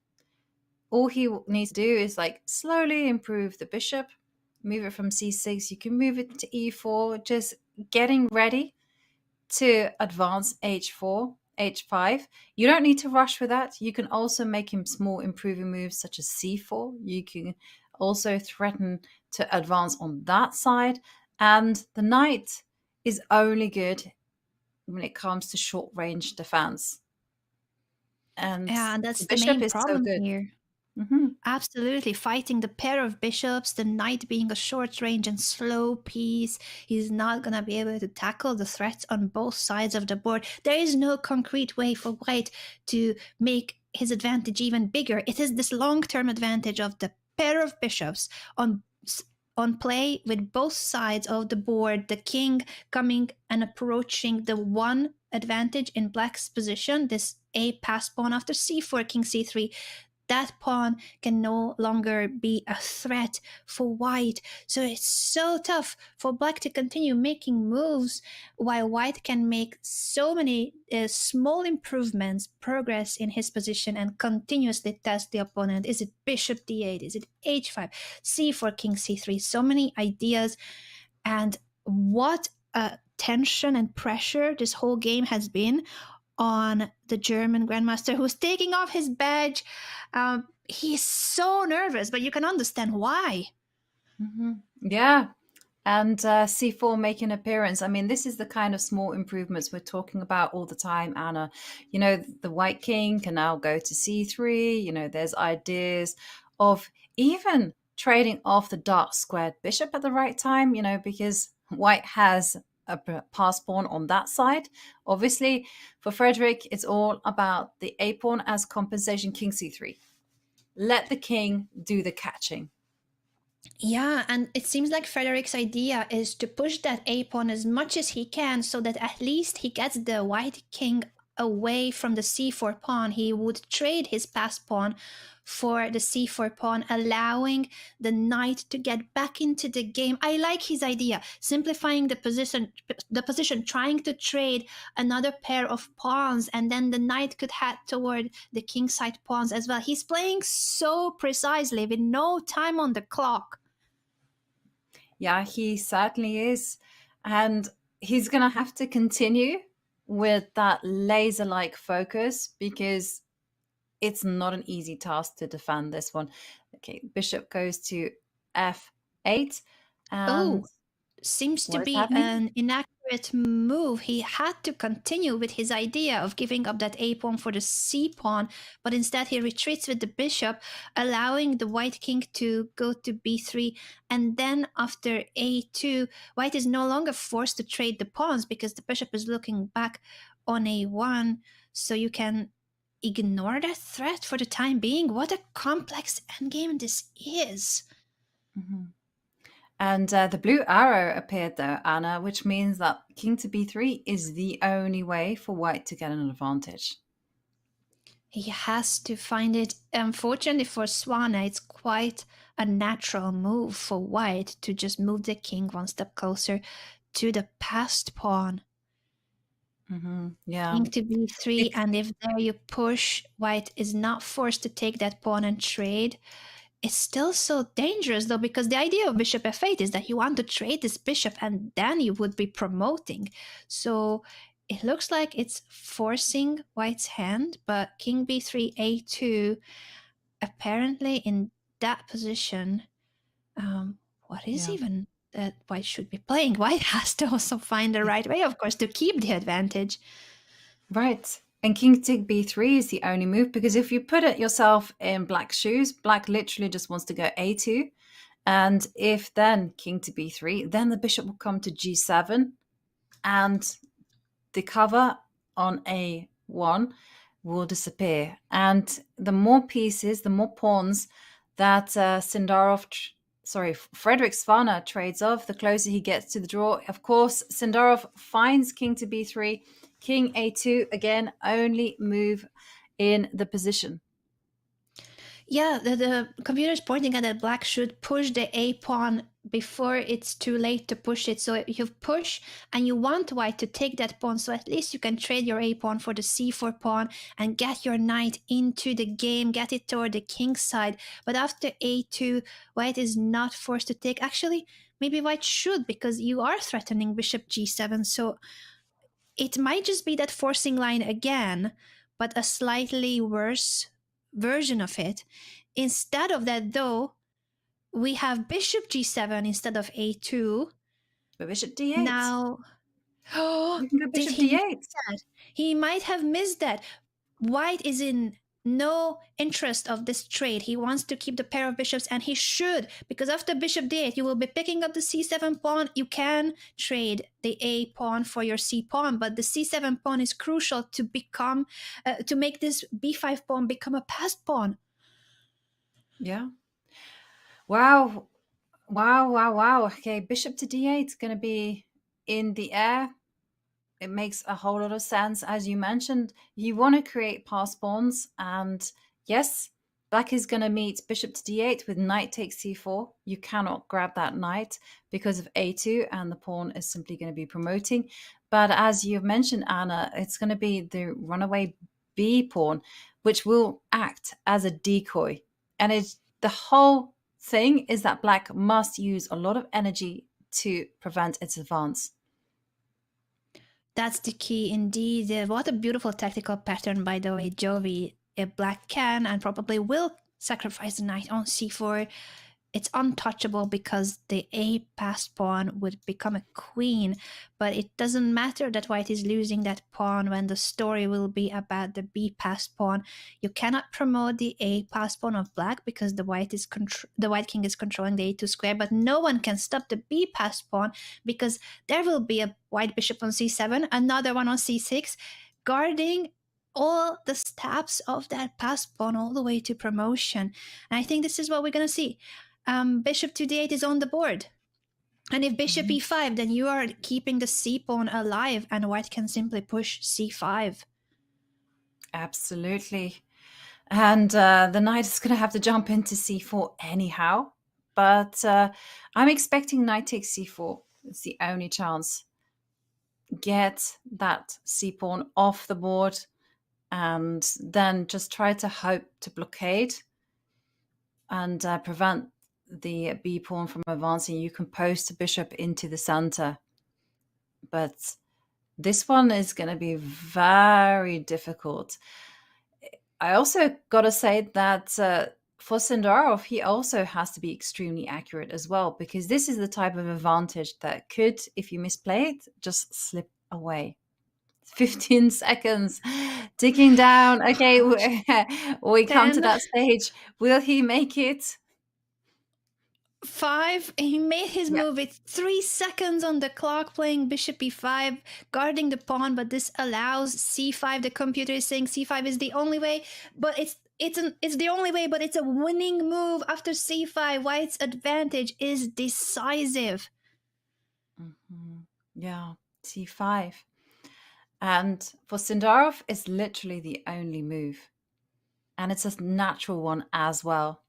All he needs to do is slowly improve the bishop, move it from c6. You can move it to e4, just getting ready to advance h4, h5. You don't need to rush with that. You can also make him small improving moves such as c4. You can also threaten to advance on that side. And the knight is only good when it comes to short range defense. And that's the the bishop main is problem so good. here. Mm-hmm. Absolutely, fighting the pair of bishops, the knight being a short range and slow piece. He's not going to be able to tackle the threats on both sides of the board. There is no concrete way for white to make his advantage even bigger. It is this long-term advantage of the pair of bishops on play with both sides of the board, the king coming and approaching the one advantage in black's position, this a pass pawn after c4, king c3. That pawn can no longer be a threat for white. So it's so tough for black to continue making moves while white can make so many small improvements, progress in his position, and continuously test the opponent. Is it bishop d8? Is it h5? c4, king c3? So many ideas. And what tension and pressure this whole game has been on the German grandmaster, who's taking off his badge. he's so nervous, but you can understand why. Yeah. And c4 make an appearance. I mean, this is the kind of small improvements we're talking about all the time, Anna. You know, the white king can now go to c3. You know, there's ideas of even trading off the dark squared bishop at the right time, you know, because white has a pass pawn on that side. Obviously, for Frederick, it's all about the a pawn as compensation, king c3. Let the king do the catching. Yeah, and it seems like Frederick's idea is to push that a pawn as much as he can so that at least he gets the white king away from the c4 pawn. He would trade his passed pawn for the c4 pawn, allowing the knight to get back into the game. I like his idea, simplifying the position, trying to trade another pair of pawns, and then the knight could head toward the kingside pawns as well. He's playing so precisely with no time on the clock. Yeah, he certainly is. And he's going to have to continue with that laser-like focus because it's not an easy task to defend this one. Okay, bishop goes to f8. And seems to be an inaccurate move. He had to continue with his idea of giving up that a pawn for the c pawn, but instead he retreats with the bishop, allowing the white king to go to b3. And then after a2, white is no longer forced to trade the pawns because the bishop is looking back on a1. So you can ignore that threat for the time being. What a complex endgame this is. And the blue arrow appeared though, Anna, which means that king to b3 is the only way for white to get an advantage. He has to find it. Unfortunately for Swana, it's quite a natural move for white to just move the king one step closer to the passed pawn. Yeah. King to b3, and if there you push, white is not forced to take that pawn and trade. It's still so dangerous though, because the idea of bishop f8 is that you want to trade this bishop and then you would be promoting. So it looks like it's forcing white's hand, but king b3, a2, apparently in that position, what is even that white should be playing? White has to also find the right way, of course, to keep the advantage. Right. And king to b3 is the only move, because if you put it yourself in black's shoes, black literally just wants to go a2. And if then king to b3, then the bishop will come to g7. And the cover on a1 will disappear. And the more pieces, the more pawns that Frederick Swana trades off, the closer he gets to the draw. Of course, Sindarov finds king to b3, king a2, again, only move in the position. Yeah, the computer is pointing out that black should push the a pawn before it's too late to push it. So you push and you want white to take that pawn, so at least you can trade your a pawn for the c4 pawn and get your knight into the game, get it toward the king's side. But after a2, white is not forced to take. Actually, maybe white should, because you are threatening bishop g7. So it might just be that forcing line again, but a slightly worse version of it. Instead of that, though, we have bishop g7 instead of a2. But bishop d8. Now, bishop d8. He might have missed that. White is in no interest of this trade. He wants to keep the pair of bishops, and he should, because after bishop d8, you will be picking up the c7 pawn. You can trade the a pawn for your c pawn, but the c7 pawn is crucial to become, to make this b5 pawn become a passed pawn. Yeah. Wow. Okay, bishop to d8 is going to be in the air. It makes a whole lot of sense. As you mentioned, you want to create pass pawns, and yes, black is going to meet bishop to d8 with knight takes c4. You cannot grab that knight because of a2, and the pawn is simply going to be promoting. But as you've mentioned, Anna, it's going to be the runaway b pawn, which will act as a decoy. And the whole thing is that black must use a lot of energy to prevent its advance. That's the key indeed. What a beautiful tactical pattern, by the way, Jovi. Black can and probably will sacrifice the knight on c4. It's untouchable because the a passed pawn would become a queen, but it doesn't matter that white is losing that pawn when the story will be about the b passed pawn. You cannot promote the a passed pawn of black because the white king is controlling the a2 square, but no one can stop the b passed pawn because there will be a white bishop on c7, another one on c6, guarding all the steps of that passed pawn all the way to promotion. And I think this is what we're going to see. Bishop to d8 is on the board. And if bishop e5, then you are keeping the c pawn alive and white can simply push c5. Absolutely. And the knight is going to have to jump into c4 anyhow. But I'm expecting knight takes c4. It's the only chance. Get that c pawn off the board and then just try to hope to blockade and prevent the b pawn from advancing. You can post the bishop into the center, but this one is going to be very difficult. I also got to say that for Sindarov, he also has to be extremely accurate as well, because this is the type of advantage that could, if you misplay it, just slip away. 15 seconds ticking down. Okay, we come to that stage. Will he make it? 5. He made his move. It's 3 seconds on the clock, playing bishop e5, guarding the pawn, but this allows c5. The computer is saying c5 is the only way, but it's the only way, but it's a winning move after c5. White's advantage is decisive. Yeah, c5. And for Sindarov, it's literally the only move. And it's a natural one as well.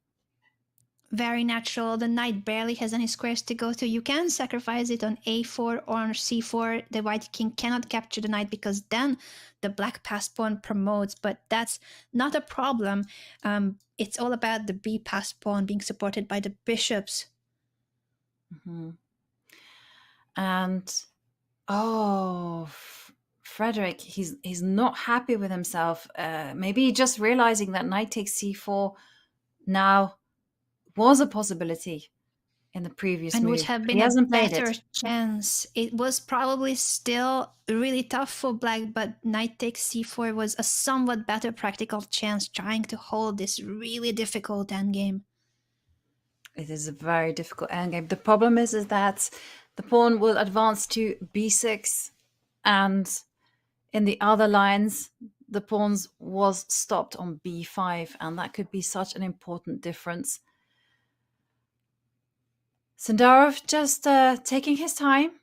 Very natural. The knight barely has any squares to go to. You can sacrifice it on a4 or on c4. The white king cannot capture the knight because then the black passed pawn promotes, but that's not a problem. It's all about the b passed pawn being supported by the bishops. And Frederick, he's not happy with himself. Maybe just realizing that knight takes c4 now was a possibility in the previous and move. would have been a better chance. It was probably still really tough for black, but knight takes c4 was a somewhat better practical chance, trying to hold this really difficult endgame. It is a very difficult endgame. The problem is that the pawn will advance to b6, and in the other lines, the pawns was stopped on b5, and that could be such an important difference. Sindarov just taking his time.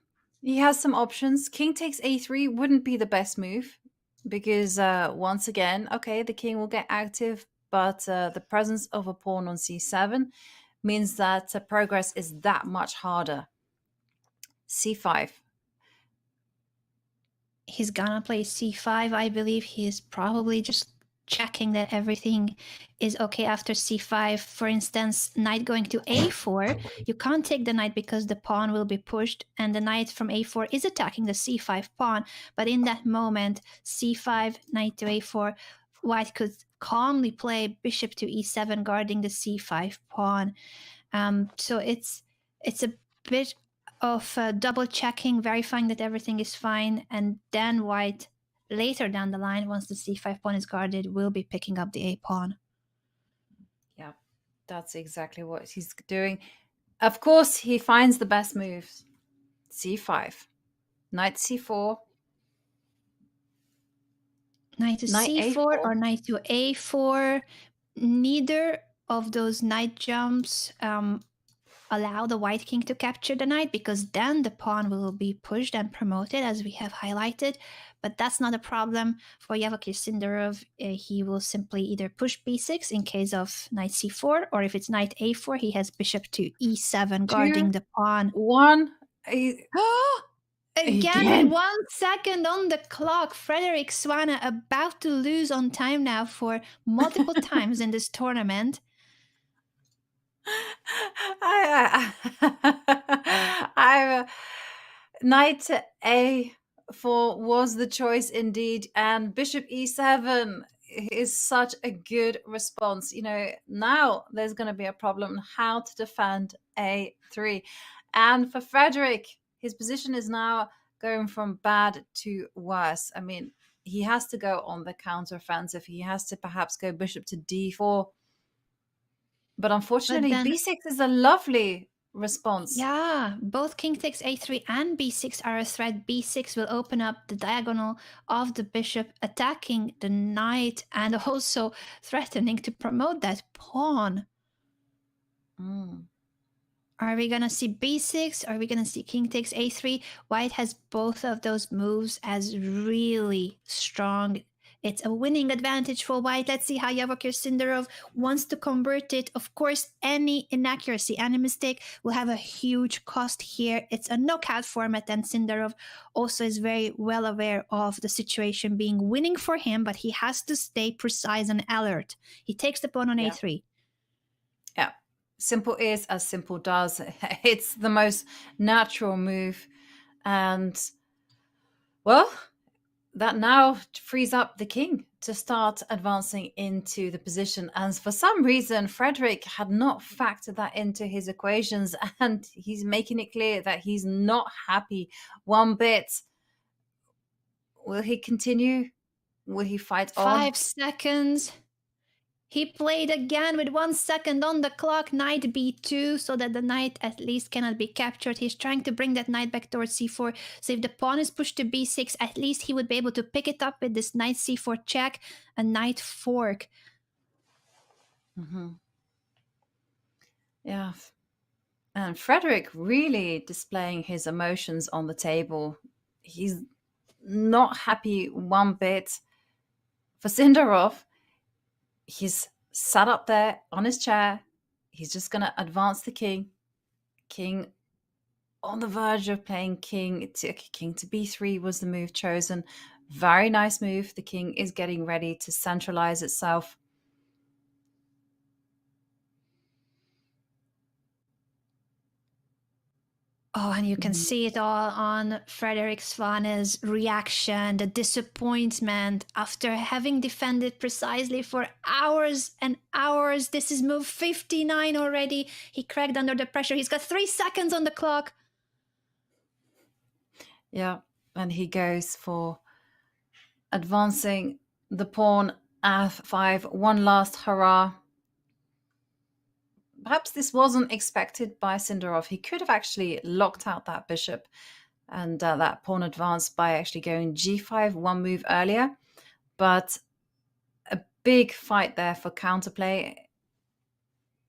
He has some options. King takes a3 wouldn't be the best move because once again, okay, the king will get active, but the presence of a pawn on c7 means that progress is that much harder. c5. He's gonna play c5. I believe he's probably just checking that everything is okay after c5. For instance, knight going to a4. You can't take the knight because the pawn will be pushed, and the knight from a4 is attacking the c5 pawn. But in that moment, c5, knight to a4, white could calmly play bishop to e7, guarding the c5 pawn. So it's a bit of double checking, verifying that everything is fine, and then white later down the line, once the c5 pawn is guarded, will be picking up the a pawn. Yeah, that's exactly what he's doing. Of course, he finds the best moves. c5, knight c4, knight to c4 or knight to a4. Neither of those knight jumps allow the white king to capture the knight, because then the pawn will be pushed and promoted, as we have highlighted. But that's not a problem for Yevgeny Sindarov. He will simply either push b6 in case of knight c4, or if it's knight a4, he has bishop to e7 guarding the pawn. Again, 1 second on the clock. Frederick Swana about to lose on time now for multiple times in this tournament. Knight a4 was the choice indeed, and bishop e7. is such a good response. You know, now there's going to be a problem how to defend a3. And for Frederick, his position is now going from bad to worse. I mean, he has to go on the counteroffensive. He has to perhaps go bishop to d4. But unfortunately, then- b6 is a lovely response. Yeah, both king takes a3 and b6 are a threat. b6 will open up the diagonal of the bishop, attacking the knight and also threatening to promote that pawn. Are we gonna see b6? Are we gonna see king takes a3? White has both of those moves as really strong. It's a winning advantage for white. Let's see how Yavokir Sindarov wants to convert it. Of course, any inaccuracy, any mistake will have a huge cost here. It's a knockout format, and Sindarov also is very well aware of the situation being winning for him, but he has to stay precise and alert. He takes the pawn on a3. Yeah. Simple is as simple does. It's the most natural move. And, well, that now frees up the king to start advancing into the position. And for some reason, Frederick had not factored that into his equations, and he's making it clear that he's not happy one bit. Will he continue? Will he fight on? 5 seconds. He played again with 1 second on the clock, knight b2, so that the knight at least cannot be captured. He's trying to bring that knight back towards c4. So if the pawn is pushed to b6, at least he would be able to pick it up with this knight c4 check, a knight fork. Yeah. And Frederick really displaying his emotions on the table. He's not happy one bit. For Sindarov, he's sat up there on his chair. He's just going to advance the king. King on the verge of playing king to b3 was the move chosen. Very nice move. The king is getting ready to centralize itself. Oh, and you can see it all on Frederick Svane's reaction, the disappointment after having defended precisely for hours and hours. This is move 59 already. He cracked under the pressure. He's got 3 seconds on the clock. Yeah, and he goes for advancing the pawn f5. One last hurrah. Perhaps this wasn't expected by Sindarov. He could have actually locked out that bishop and that pawn advance by actually going g5 one move earlier. But a big fight there for counterplay.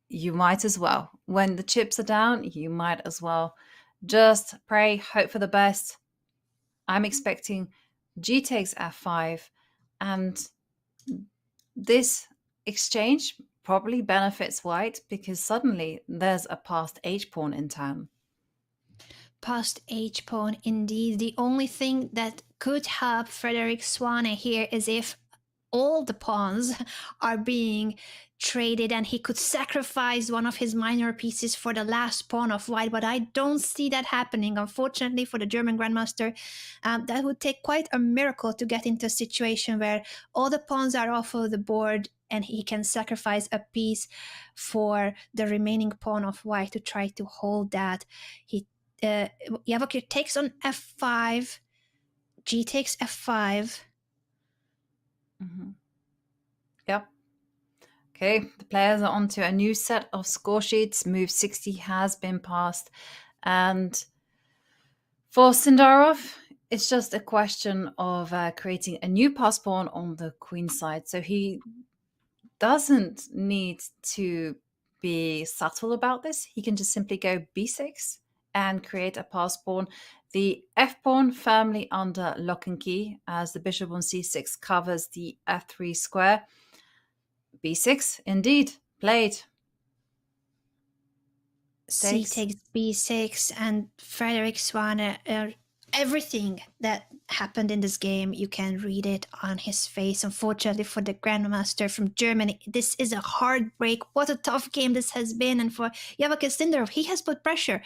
You might as well. When the chips are down, you might as well just pray, hope for the best. I'm expecting g takes f5. And this exchange probably benefits white because suddenly there's a passed h-pawn in town. Passed h-pawn, indeed. The only thing that could help Frederick Swane here is if all the pawns are being traded and he could sacrifice one of his minor pieces for the last pawn of white, but I don't see that happening. Unfortunately for the German Grandmaster, that would take quite a miracle to get into a situation where all the pawns are off of the board and he can sacrifice a piece for the remaining pawn of white to try to hold that. Yavokir takes on f5, g takes f5. Yep. Okay, the players are onto a new set of score sheets. Move 60 has been passed. And for Sindarov, it's just a question of creating a new pass pawn on the queen side. So he doesn't need to be subtle about this. He can just simply go b6 and create a pass pawn. The f-pawn firmly under lock and key as the bishop on c6 covers the f3 square. b6, indeed, played. C takes b6, and Frederick Swane, everything that happened in this game, you can read it on his face. Unfortunately for the Grandmaster from Germany, this is a hard break. What a tough game this has been. And for Yavokir Sindarov, he has put pressure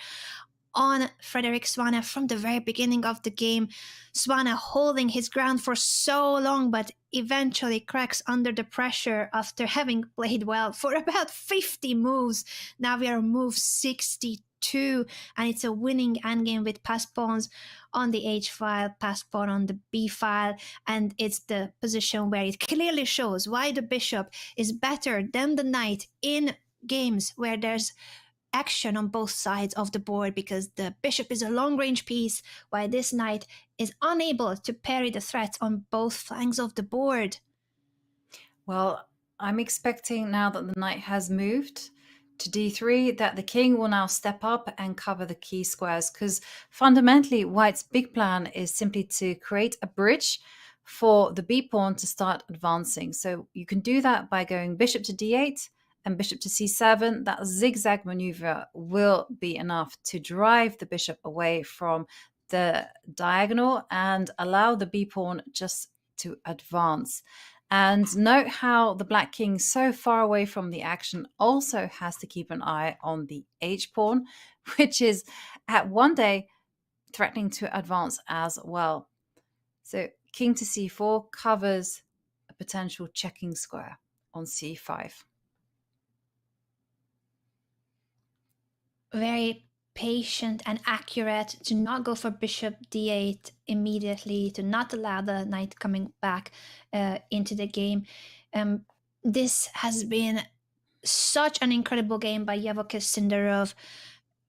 on Frederick Swane from the very beginning of the game. Swane holding his ground for so long, but eventually cracks under the pressure after having played well for about 50 moves. Now we are on move 62, and it's a winning endgame with pass pawns on the H file, pass pawn on the B file, and it's the position where it clearly shows why the bishop is better than the knight in games where there's action on both sides of the board, because the bishop is a long-range piece, while this knight is unable to parry the threats on both flanks of the board. Well, I'm expecting now that the knight has moved to d3 that the king will now step up and cover the key squares, because fundamentally White's big plan is simply to create a bridge for the b pawn to start advancing. So you can do that by going bishop to d8 and bishop to c7. That zigzag maneuver will be enough to drive the bishop away from the diagonal and allow the b pawn just to advance. And note how the black king, so far away from the action, also has to keep an eye on the h pawn, which is at one day threatening to advance as well. So king to c4 covers a potential checking square on c5. Very patient and accurate to not go for bishop d8 immediately, to not allow the knight coming back into the game. This has been such an incredible game by Yevokis Sindarov.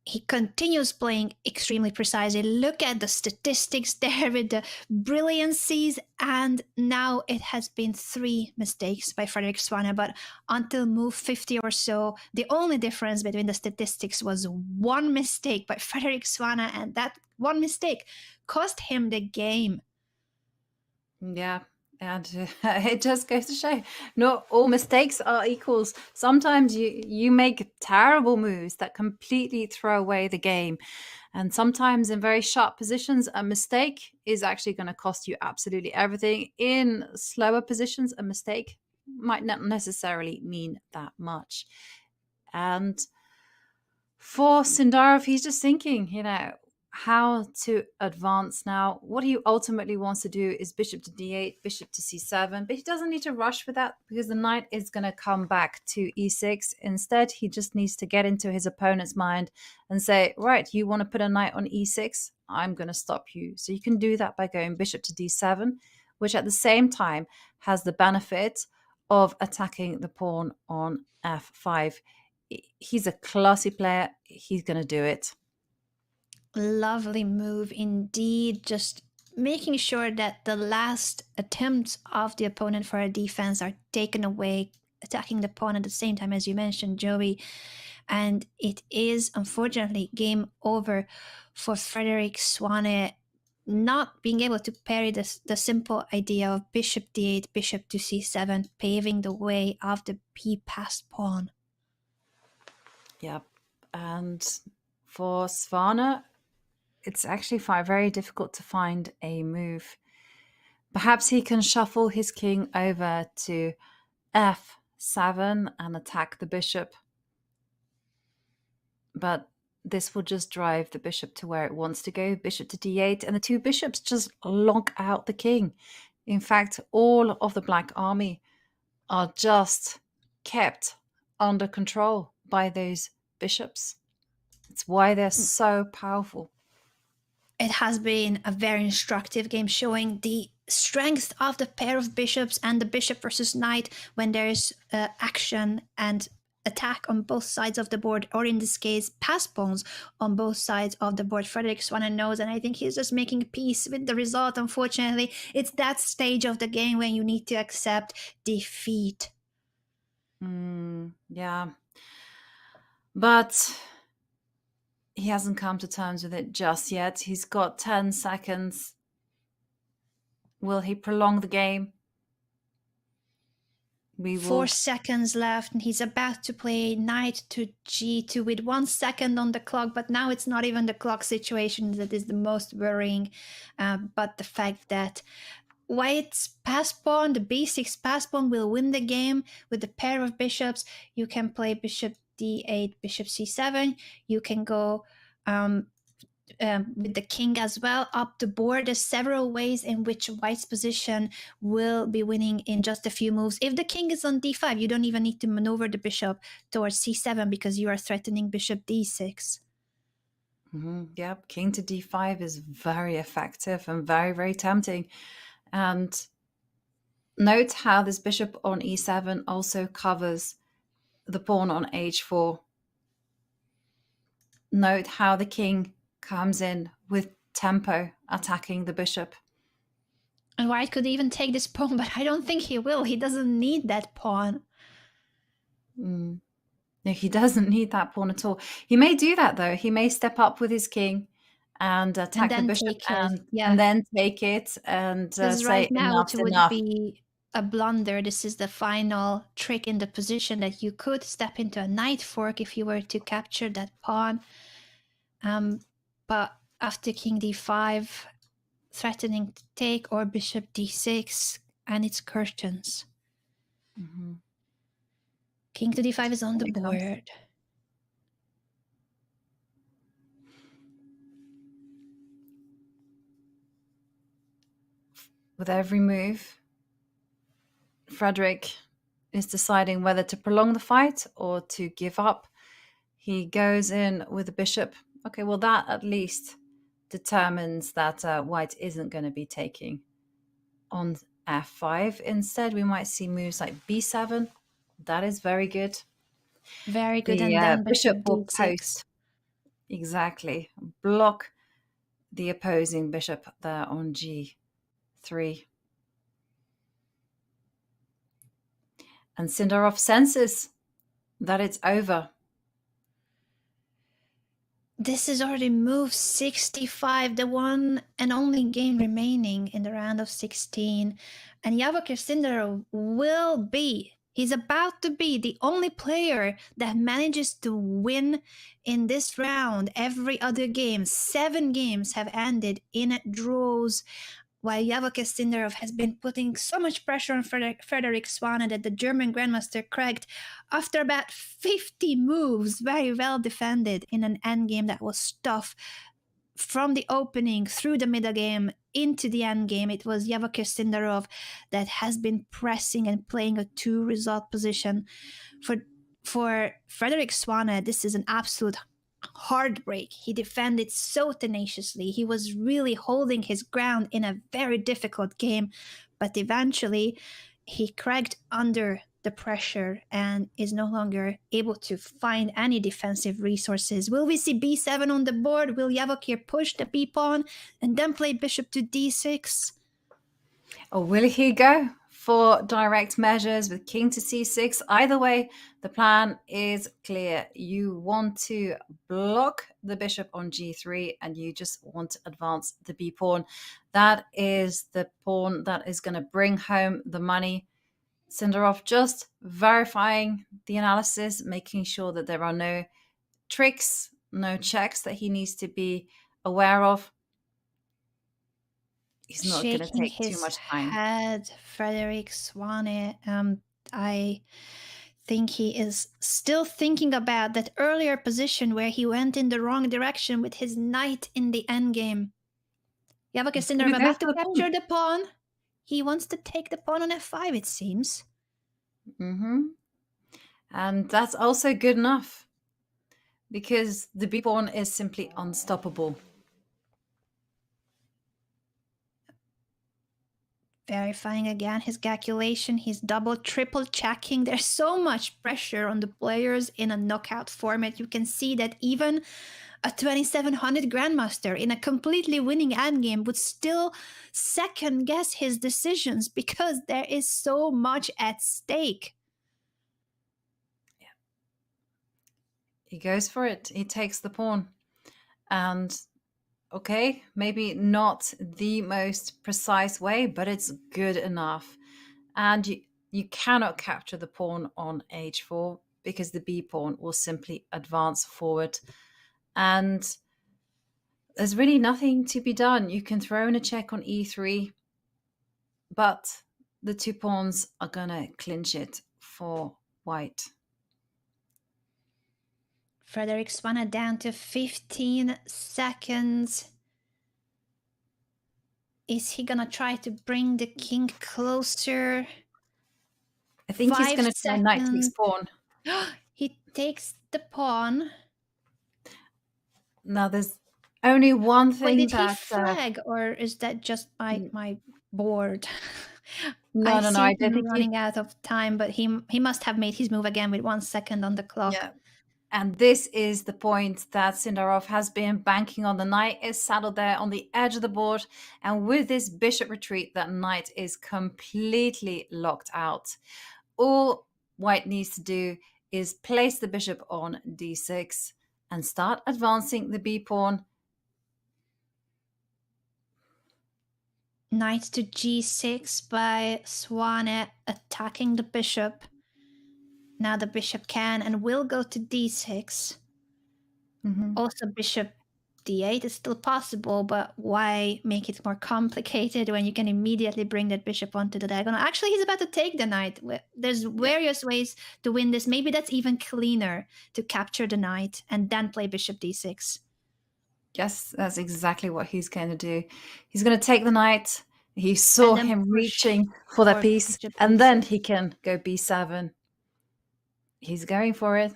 He continues playing extremely precisely. Look at the statistics there with the brilliancies, and now it has been 3 mistakes by Frederick Swane, but until move 50 or so, the only difference between the statistics was 1 mistake by Frederick Swane, and that 1 mistake cost him the game. Yeah. And it just goes to show, not all mistakes are equals. Sometimes you make terrible moves that completely throw away the game. And sometimes in very sharp positions, a mistake is actually going to cost you absolutely everything. In slower positions, a mistake might not necessarily mean that much. And for Sindarov, he's just thinking, how to advance now. What he ultimately wants to do is bishop to d8, bishop to c7, but he doesn't need to rush with that because the knight is going to come back to e6. Instead, he just needs to get into his opponent's mind and say, right, you want to put a knight on e6? I'm going to stop you. So you can do that by going bishop to d7, which at the same time has the benefit of attacking the pawn on f5. He's a classy player. He's going to do it. Lovely move indeed, just making sure that the last attempts of the opponent for a defense are taken away, attacking the pawn at the same time, as you mentioned, Joey. And it is unfortunately game over for Frederick Swane, not being able to parry the simple idea of bishop d8, bishop to c7, paving the way of the b-passed pawn. Yep. And for Swane, it's actually very difficult to find a move. Perhaps he can shuffle his king over to f7 and attack the bishop. But this will just drive the bishop to where it wants to go, bishop to d8, and the 2 bishops just lock out the king. In fact, all of the black army are just kept under control by those bishops. It's why they're so powerful. It has been a very instructive game, showing the strength of the pair of bishops and the bishop versus knight when there's action and attack on both sides of the board, or in this case, pass pawns on both sides of the board. Frederick Swane knows, and I think he's just making peace with the result. Unfortunately, it's that stage of the game when you need to accept defeat. Yeah. But he hasn't come to terms with it just yet. He's got 10 seconds. Will he prolong the game? 4 seconds left, and he's about to play knight to g2 with 1 second on the clock, but now it's not even the clock situation that is the most worrying, but the fact that White's pass pawn, the b6 pass pawn, will win the game with the pair of bishops. You can play bishop d8, bishop c7. You can go with the king as well up the board. There's several ways in which white's position will be winning in just a few moves. If the king is on d5, you don't even need to maneuver the bishop towards c7 because you are threatening bishop d6. Yep, king to d5 is very effective and very, very tempting. And note how this bishop on e7 also covers the pawn on h4. Note how the king comes in with tempo attacking the bishop. And white could even take this pawn, but I don't think he will. He doesn't need that pawn. No, he doesn't need that pawn at all. He may do that, though. He may step up with his king and attack the bishop and then take it and Because say right now enough's it would enough. be a blunder. This is the final trick in the position that you could step into a knight fork if you were to capture that pawn. But after king d5, threatening to take, or bishop d6, and it's curtains. King to d5 is on the board. With every move, Frederick is deciding whether to prolong the fight or to give up. He goes in with the bishop. Okay, well, that at least determines that white isn't going to be taking on f5. Instead, we might see moves like b7. That is very good. Very good. The And then bishop will d6. post. Exactly. Block the opposing bishop there on g3. And Sindarov senses that it's over. This is already move 65, the one and only game remaining in the round of 16. And Yavokir Sindarov will be, he's about to be the only player that manages to win in this round. Every other game, 7 games have ended in draws, while Yavokir Sindarov has been putting so much pressure on Frederick Swane that the German Grandmaster cracked after about 50 moves, very well defended in an endgame that was tough. From the opening, through the middle game, into the endgame, it was Yavokir Sindarov that has been pressing and playing a 2-result position. For Frederick Swane, this is an absolute heartbreak. He defended so tenaciously. He was really holding his ground in a very difficult game, but eventually he cracked under the pressure and is no longer able to find any defensive resources. Will we see b7 on the board? Will Yavokir push the b-pawn and then play bishop to d6? Or will he go for direct measures with king to c6? Either way, the plan is clear. You want to block the bishop on g3 and you just want to advance the b pawn. That is the pawn that is going to bring home the money. Sindarov just verifying the analysis, making sure that there are no tricks, no checks that he needs to be aware of. He's not going to take too much time. Head, Frederick Swane. I think he is still thinking about that earlier position where he went in the wrong direction with his knight in the endgame. Yavokir Sindarov about to capture the pawn. He wants to take the pawn on f5, it seems. And that's also good enough because the b pawn is simply unstoppable. Verifying again his calculation. He's double, triple checking. There's so much pressure on the players in a knockout format. You can see that even a 2700 Grandmaster in a completely winning endgame would still second guess his decisions because there is so much at stake. Yeah. He goes for it. He takes the pawn. And okay, maybe not the most precise way, but it's good enough. And you cannot capture the pawn on h4 because the b pawn will simply advance forward. And there's really nothing to be done. You can throw in a check on e3, but the 2 pawns are going to clinch it for white. Frederick Swanna down to 15 seconds. Is he gonna try to bring the king closer? I think he's going to try knight takes seconds. pawn. He takes the pawn. Now there's only one thing Wait, did that he flag, or is that just my board? No, I no, see I him don't think running out of time, but he must have made his move again with 1 second on the clock. Yeah. And this is the point that Sindarov has been banking on. The knight is saddled there on the edge of the board. And with this bishop retreat, that knight is completely locked out. All white needs to do is place the bishop on d6 and start advancing the b-pawn. Knight to g6 by Swane, attacking the bishop. Now the bishop can and will go to d6. Also bishop d8 is still possible, but why make it more complicated when you can immediately bring that bishop onto the diagonal? Actually, he's about to take the knight. There's various ways to win this. Maybe that's even cleaner, to capture the knight and then play bishop d6. Yes, that's exactly what he's going to do. He's going to take the knight. He saw him reaching for that piece, and then he can go b7. He's going for it.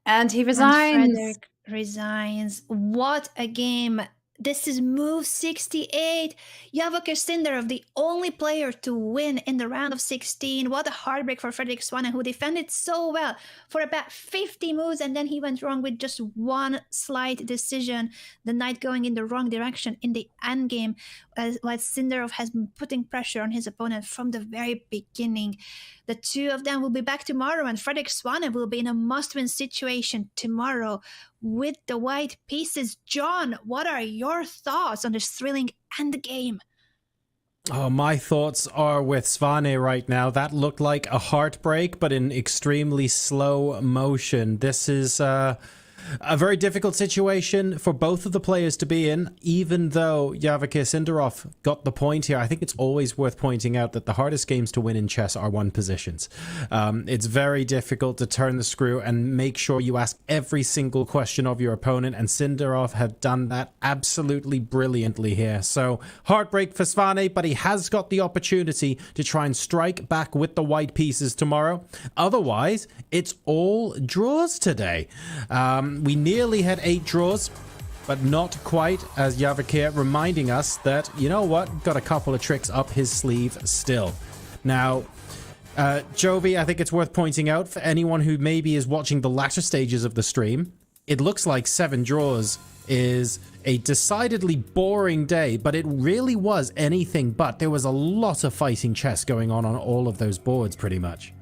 And he resigns. And Frederick resigns. What a game. This is move 68. Javokir Sindarov, the only player to win in the round of 16. What a heartbreak for Frederick Swanna, who defended so well for about 50 moves, and then he went wrong with just one slight decision. The knight going in the wrong direction in the endgame, while Sindarov has been putting pressure on his opponent from the very beginning. The two of them will be back tomorrow, and Frederick Swanna will be in a must-win situation tomorrow with the white pieces. John, what are your thoughts on this thrilling endgame? Oh, my thoughts are with Swane right now. That looked like a heartbreak, but in extremely slow motion. This is a very difficult situation for both of the players to be in, even though Javokir Sindarov got the point here. I think it's always worth pointing out that the hardest games to win in chess are one positions. It's very difficult to turn the screw and make sure you ask every single question of your opponent, and Sindarov had done that absolutely brilliantly here. So heartbreak for Swane, but he has got the opportunity to try and strike back with the white pieces tomorrow. Otherwise, it's all draws today. We nearly had 8 draws, but not quite, as Javokir reminding us that, you know what, got a couple of tricks up his sleeve still. Now, Jovi, I think it's worth pointing out for anyone who maybe is watching the latter stages of the stream, it looks like 7 draws is a decidedly boring day, but it really was anything but. There was a lot of fighting chess going on all of those boards, pretty much.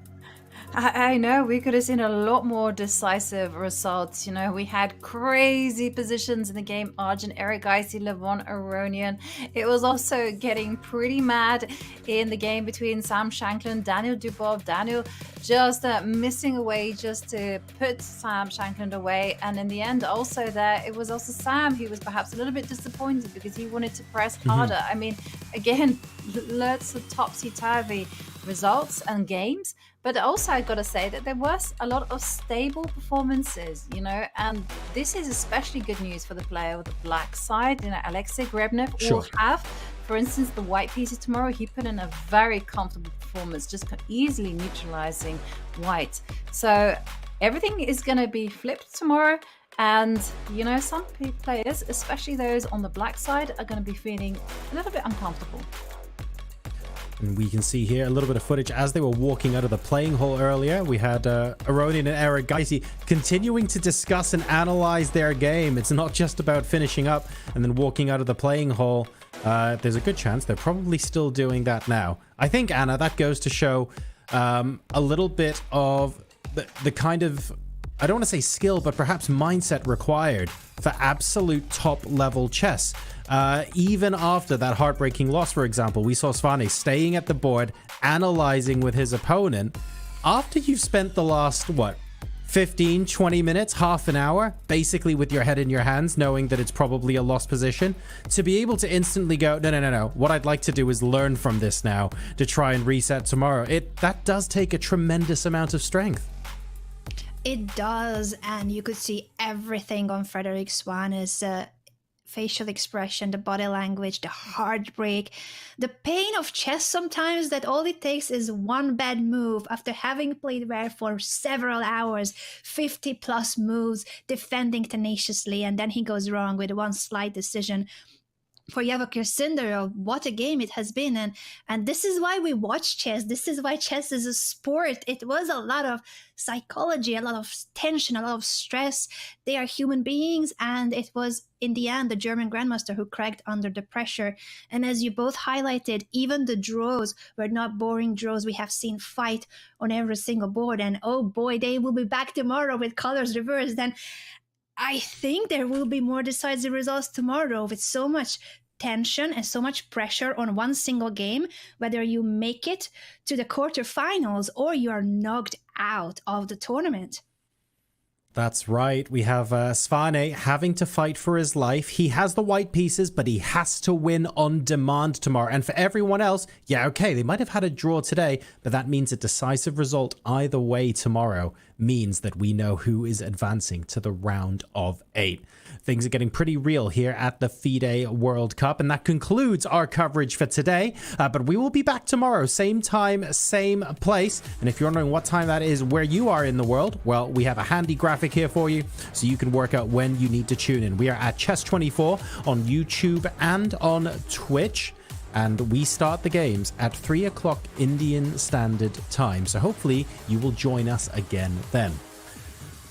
I know, we could have seen a lot more decisive results. You know, we had crazy positions in the game. Arjun, Erigaisi, Levon, Aronian. It was also getting pretty mad in the game between Sam Shanklin, Daniel Dubov. Daniel just missing away just to put Sam Shanklin away. And in the end, also there, it was also Sam who was perhaps a little bit disappointed because he wanted to press harder. I mean, again, lots of topsy-turvy results and games. But also, I gotta say that there was a lot of stable performances, you know, and this is especially good news for the player with the black side. You know, Alexei Grebnev will have, for instance, the white pieces tomorrow. He put in a very comfortable performance, just easily neutralizing white. So everything is gonna be flipped tomorrow. And, you know, some players, especially those on the black side, are gonna be feeling a little bit uncomfortable. And we can see here a little bit of footage as they were walking out of the playing hall earlier. We had Aronian and Erigaisi continuing to discuss and analyze their game. It's not just about finishing up and then walking out of the playing hall. There's a good chance they're probably still doing that now. I think, Anna, that goes to show a little bit of the kind of, I don't want to say skill, but perhaps mindset required for absolute top-level chess. Even after that heartbreaking loss, for example, we saw Swane staying at the board, analyzing with his opponent. After you've spent the last, 15, 20 minutes, half an hour, basically with your head in your hands, knowing that it's probably a lost position, to be able to instantly go, no. What I'd like to do is learn from this now to try and reset tomorrow. That does take a tremendous amount of strength. It does, and you could see everything on Frederick Swan's facial expression, the body language, the heartbreak, the pain of chess sometimes, that all it takes is one bad move after having played rare for several hours, 50 plus moves, defending tenaciously, and then he goes wrong with one slight decision. For Yavakir, what a game it has been. And this is why we watch chess. This is why chess is a sport. It was a lot of psychology, a lot of tension, a lot of stress. They are human beings. And it was, in the end, the German grandmaster who cracked under the pressure. And as you both highlighted, even the draws were not boring draws. We have seen fight on every single board. And oh boy, they will be back tomorrow with colors reversed. And I think there will be more decisive results tomorrow with so much tension and so much pressure on one single game, whether you make it to the quarterfinals or you are knocked out of the tournament. That's right. We have Svane having to fight for his life. He has the white pieces, but he has to win on demand tomorrow. And for everyone else, yeah, okay, they might have had a draw today, but that means a decisive result either way tomorrow means that we know who is advancing to the round of 8. Things are getting pretty real here at the FIDE World Cup, and that concludes our coverage for today. But we will be back tomorrow, same time, same place. And if you're wondering what time that is where you are in the world, well, we have a handy graphic here for you so you can work out when you need to tune in. We are at Chess24 on YouTube and on Twitch. And we start the games at 3 o'clock Indian Standard Time. So hopefully you will join us again then.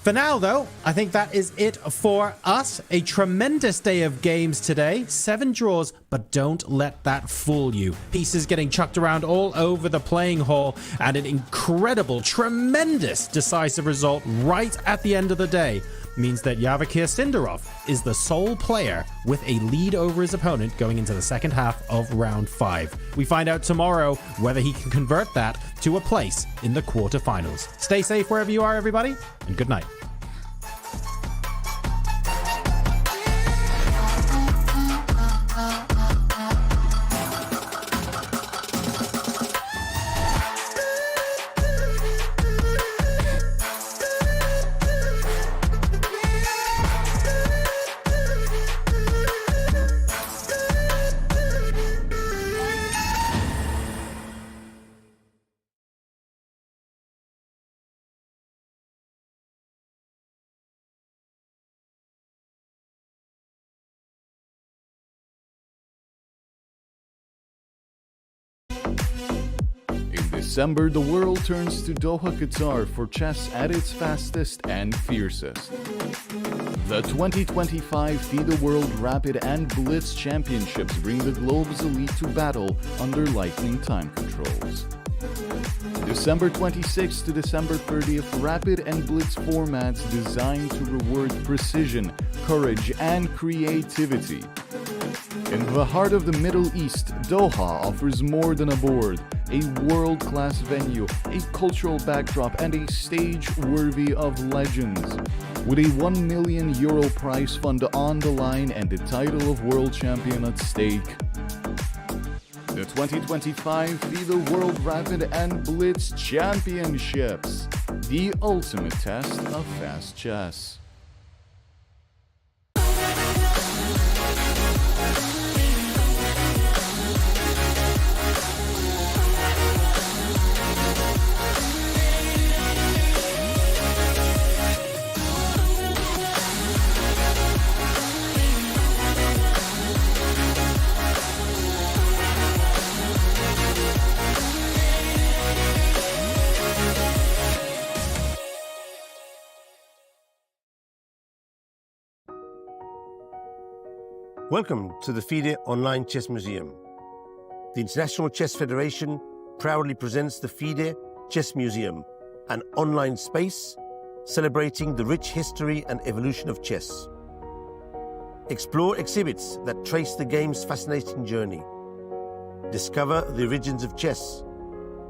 For now, though, I think that is it for us. A tremendous day of games today. 7 draws, but don't let that fool you. Pieces getting chucked around all over the playing hall, and an incredible, tremendous decisive result right at the end of the day means that Yavakir Sindarov is the sole player with a lead over his opponent going into the second half of round 5. We find out tomorrow whether he can convert that to a place in the quarterfinals. Stay safe wherever you are, everybody, and good night. December, the world turns to Doha, Qatar for chess at its fastest and fiercest. The 2025 FIDE World Rapid and Blitz Championships bring the globe's elite to battle under lightning time controls. December 26th to December 30th, Rapid and Blitz formats designed to reward precision, courage, and creativity. In the heart of the Middle East, Doha offers more than a board, a world-class venue, a cultural backdrop, and a stage worthy of legends. With a €1 million prize fund on the line and the title of world champion at stake. The 2025 FIDE World Rapid and Blitz Championships, the ultimate test of fast chess. Welcome to the FIDE Online Chess Museum. The International Chess Federation proudly presents the FIDE Chess Museum, an online space celebrating the rich history and evolution of chess. Explore exhibits that trace the game's fascinating journey. Discover the origins of chess,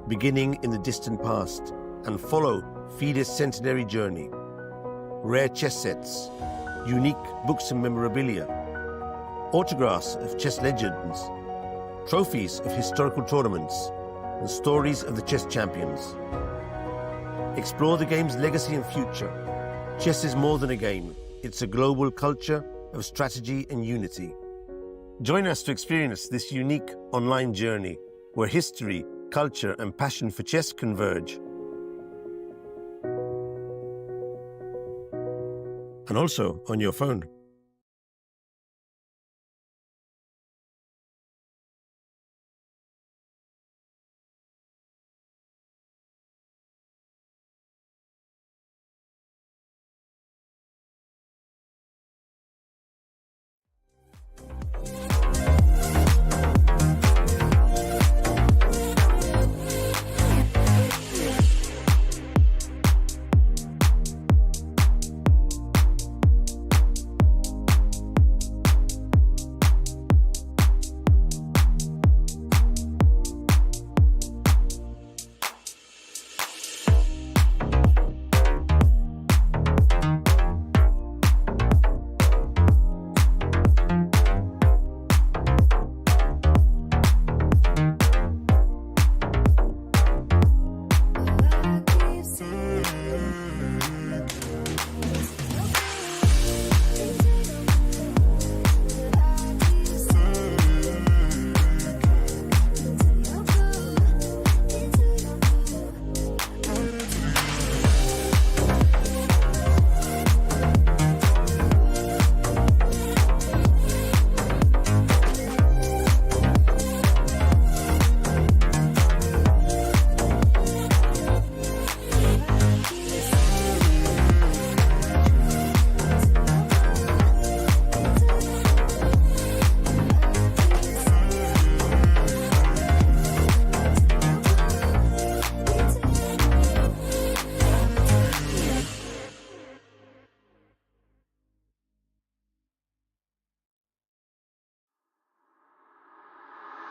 beginning in the distant past, and follow FIDE's centenary journey. rare chess sets, unique books and memorabilia, autographs of chess legends, trophies of historical tournaments, and stories of the chess champions. Explore the game's legacy and future. Chess is more than a game. It's a global culture of strategy and unity. Join us to experience this unique online journey where history, culture, and passion for chess converge. And also on your phone.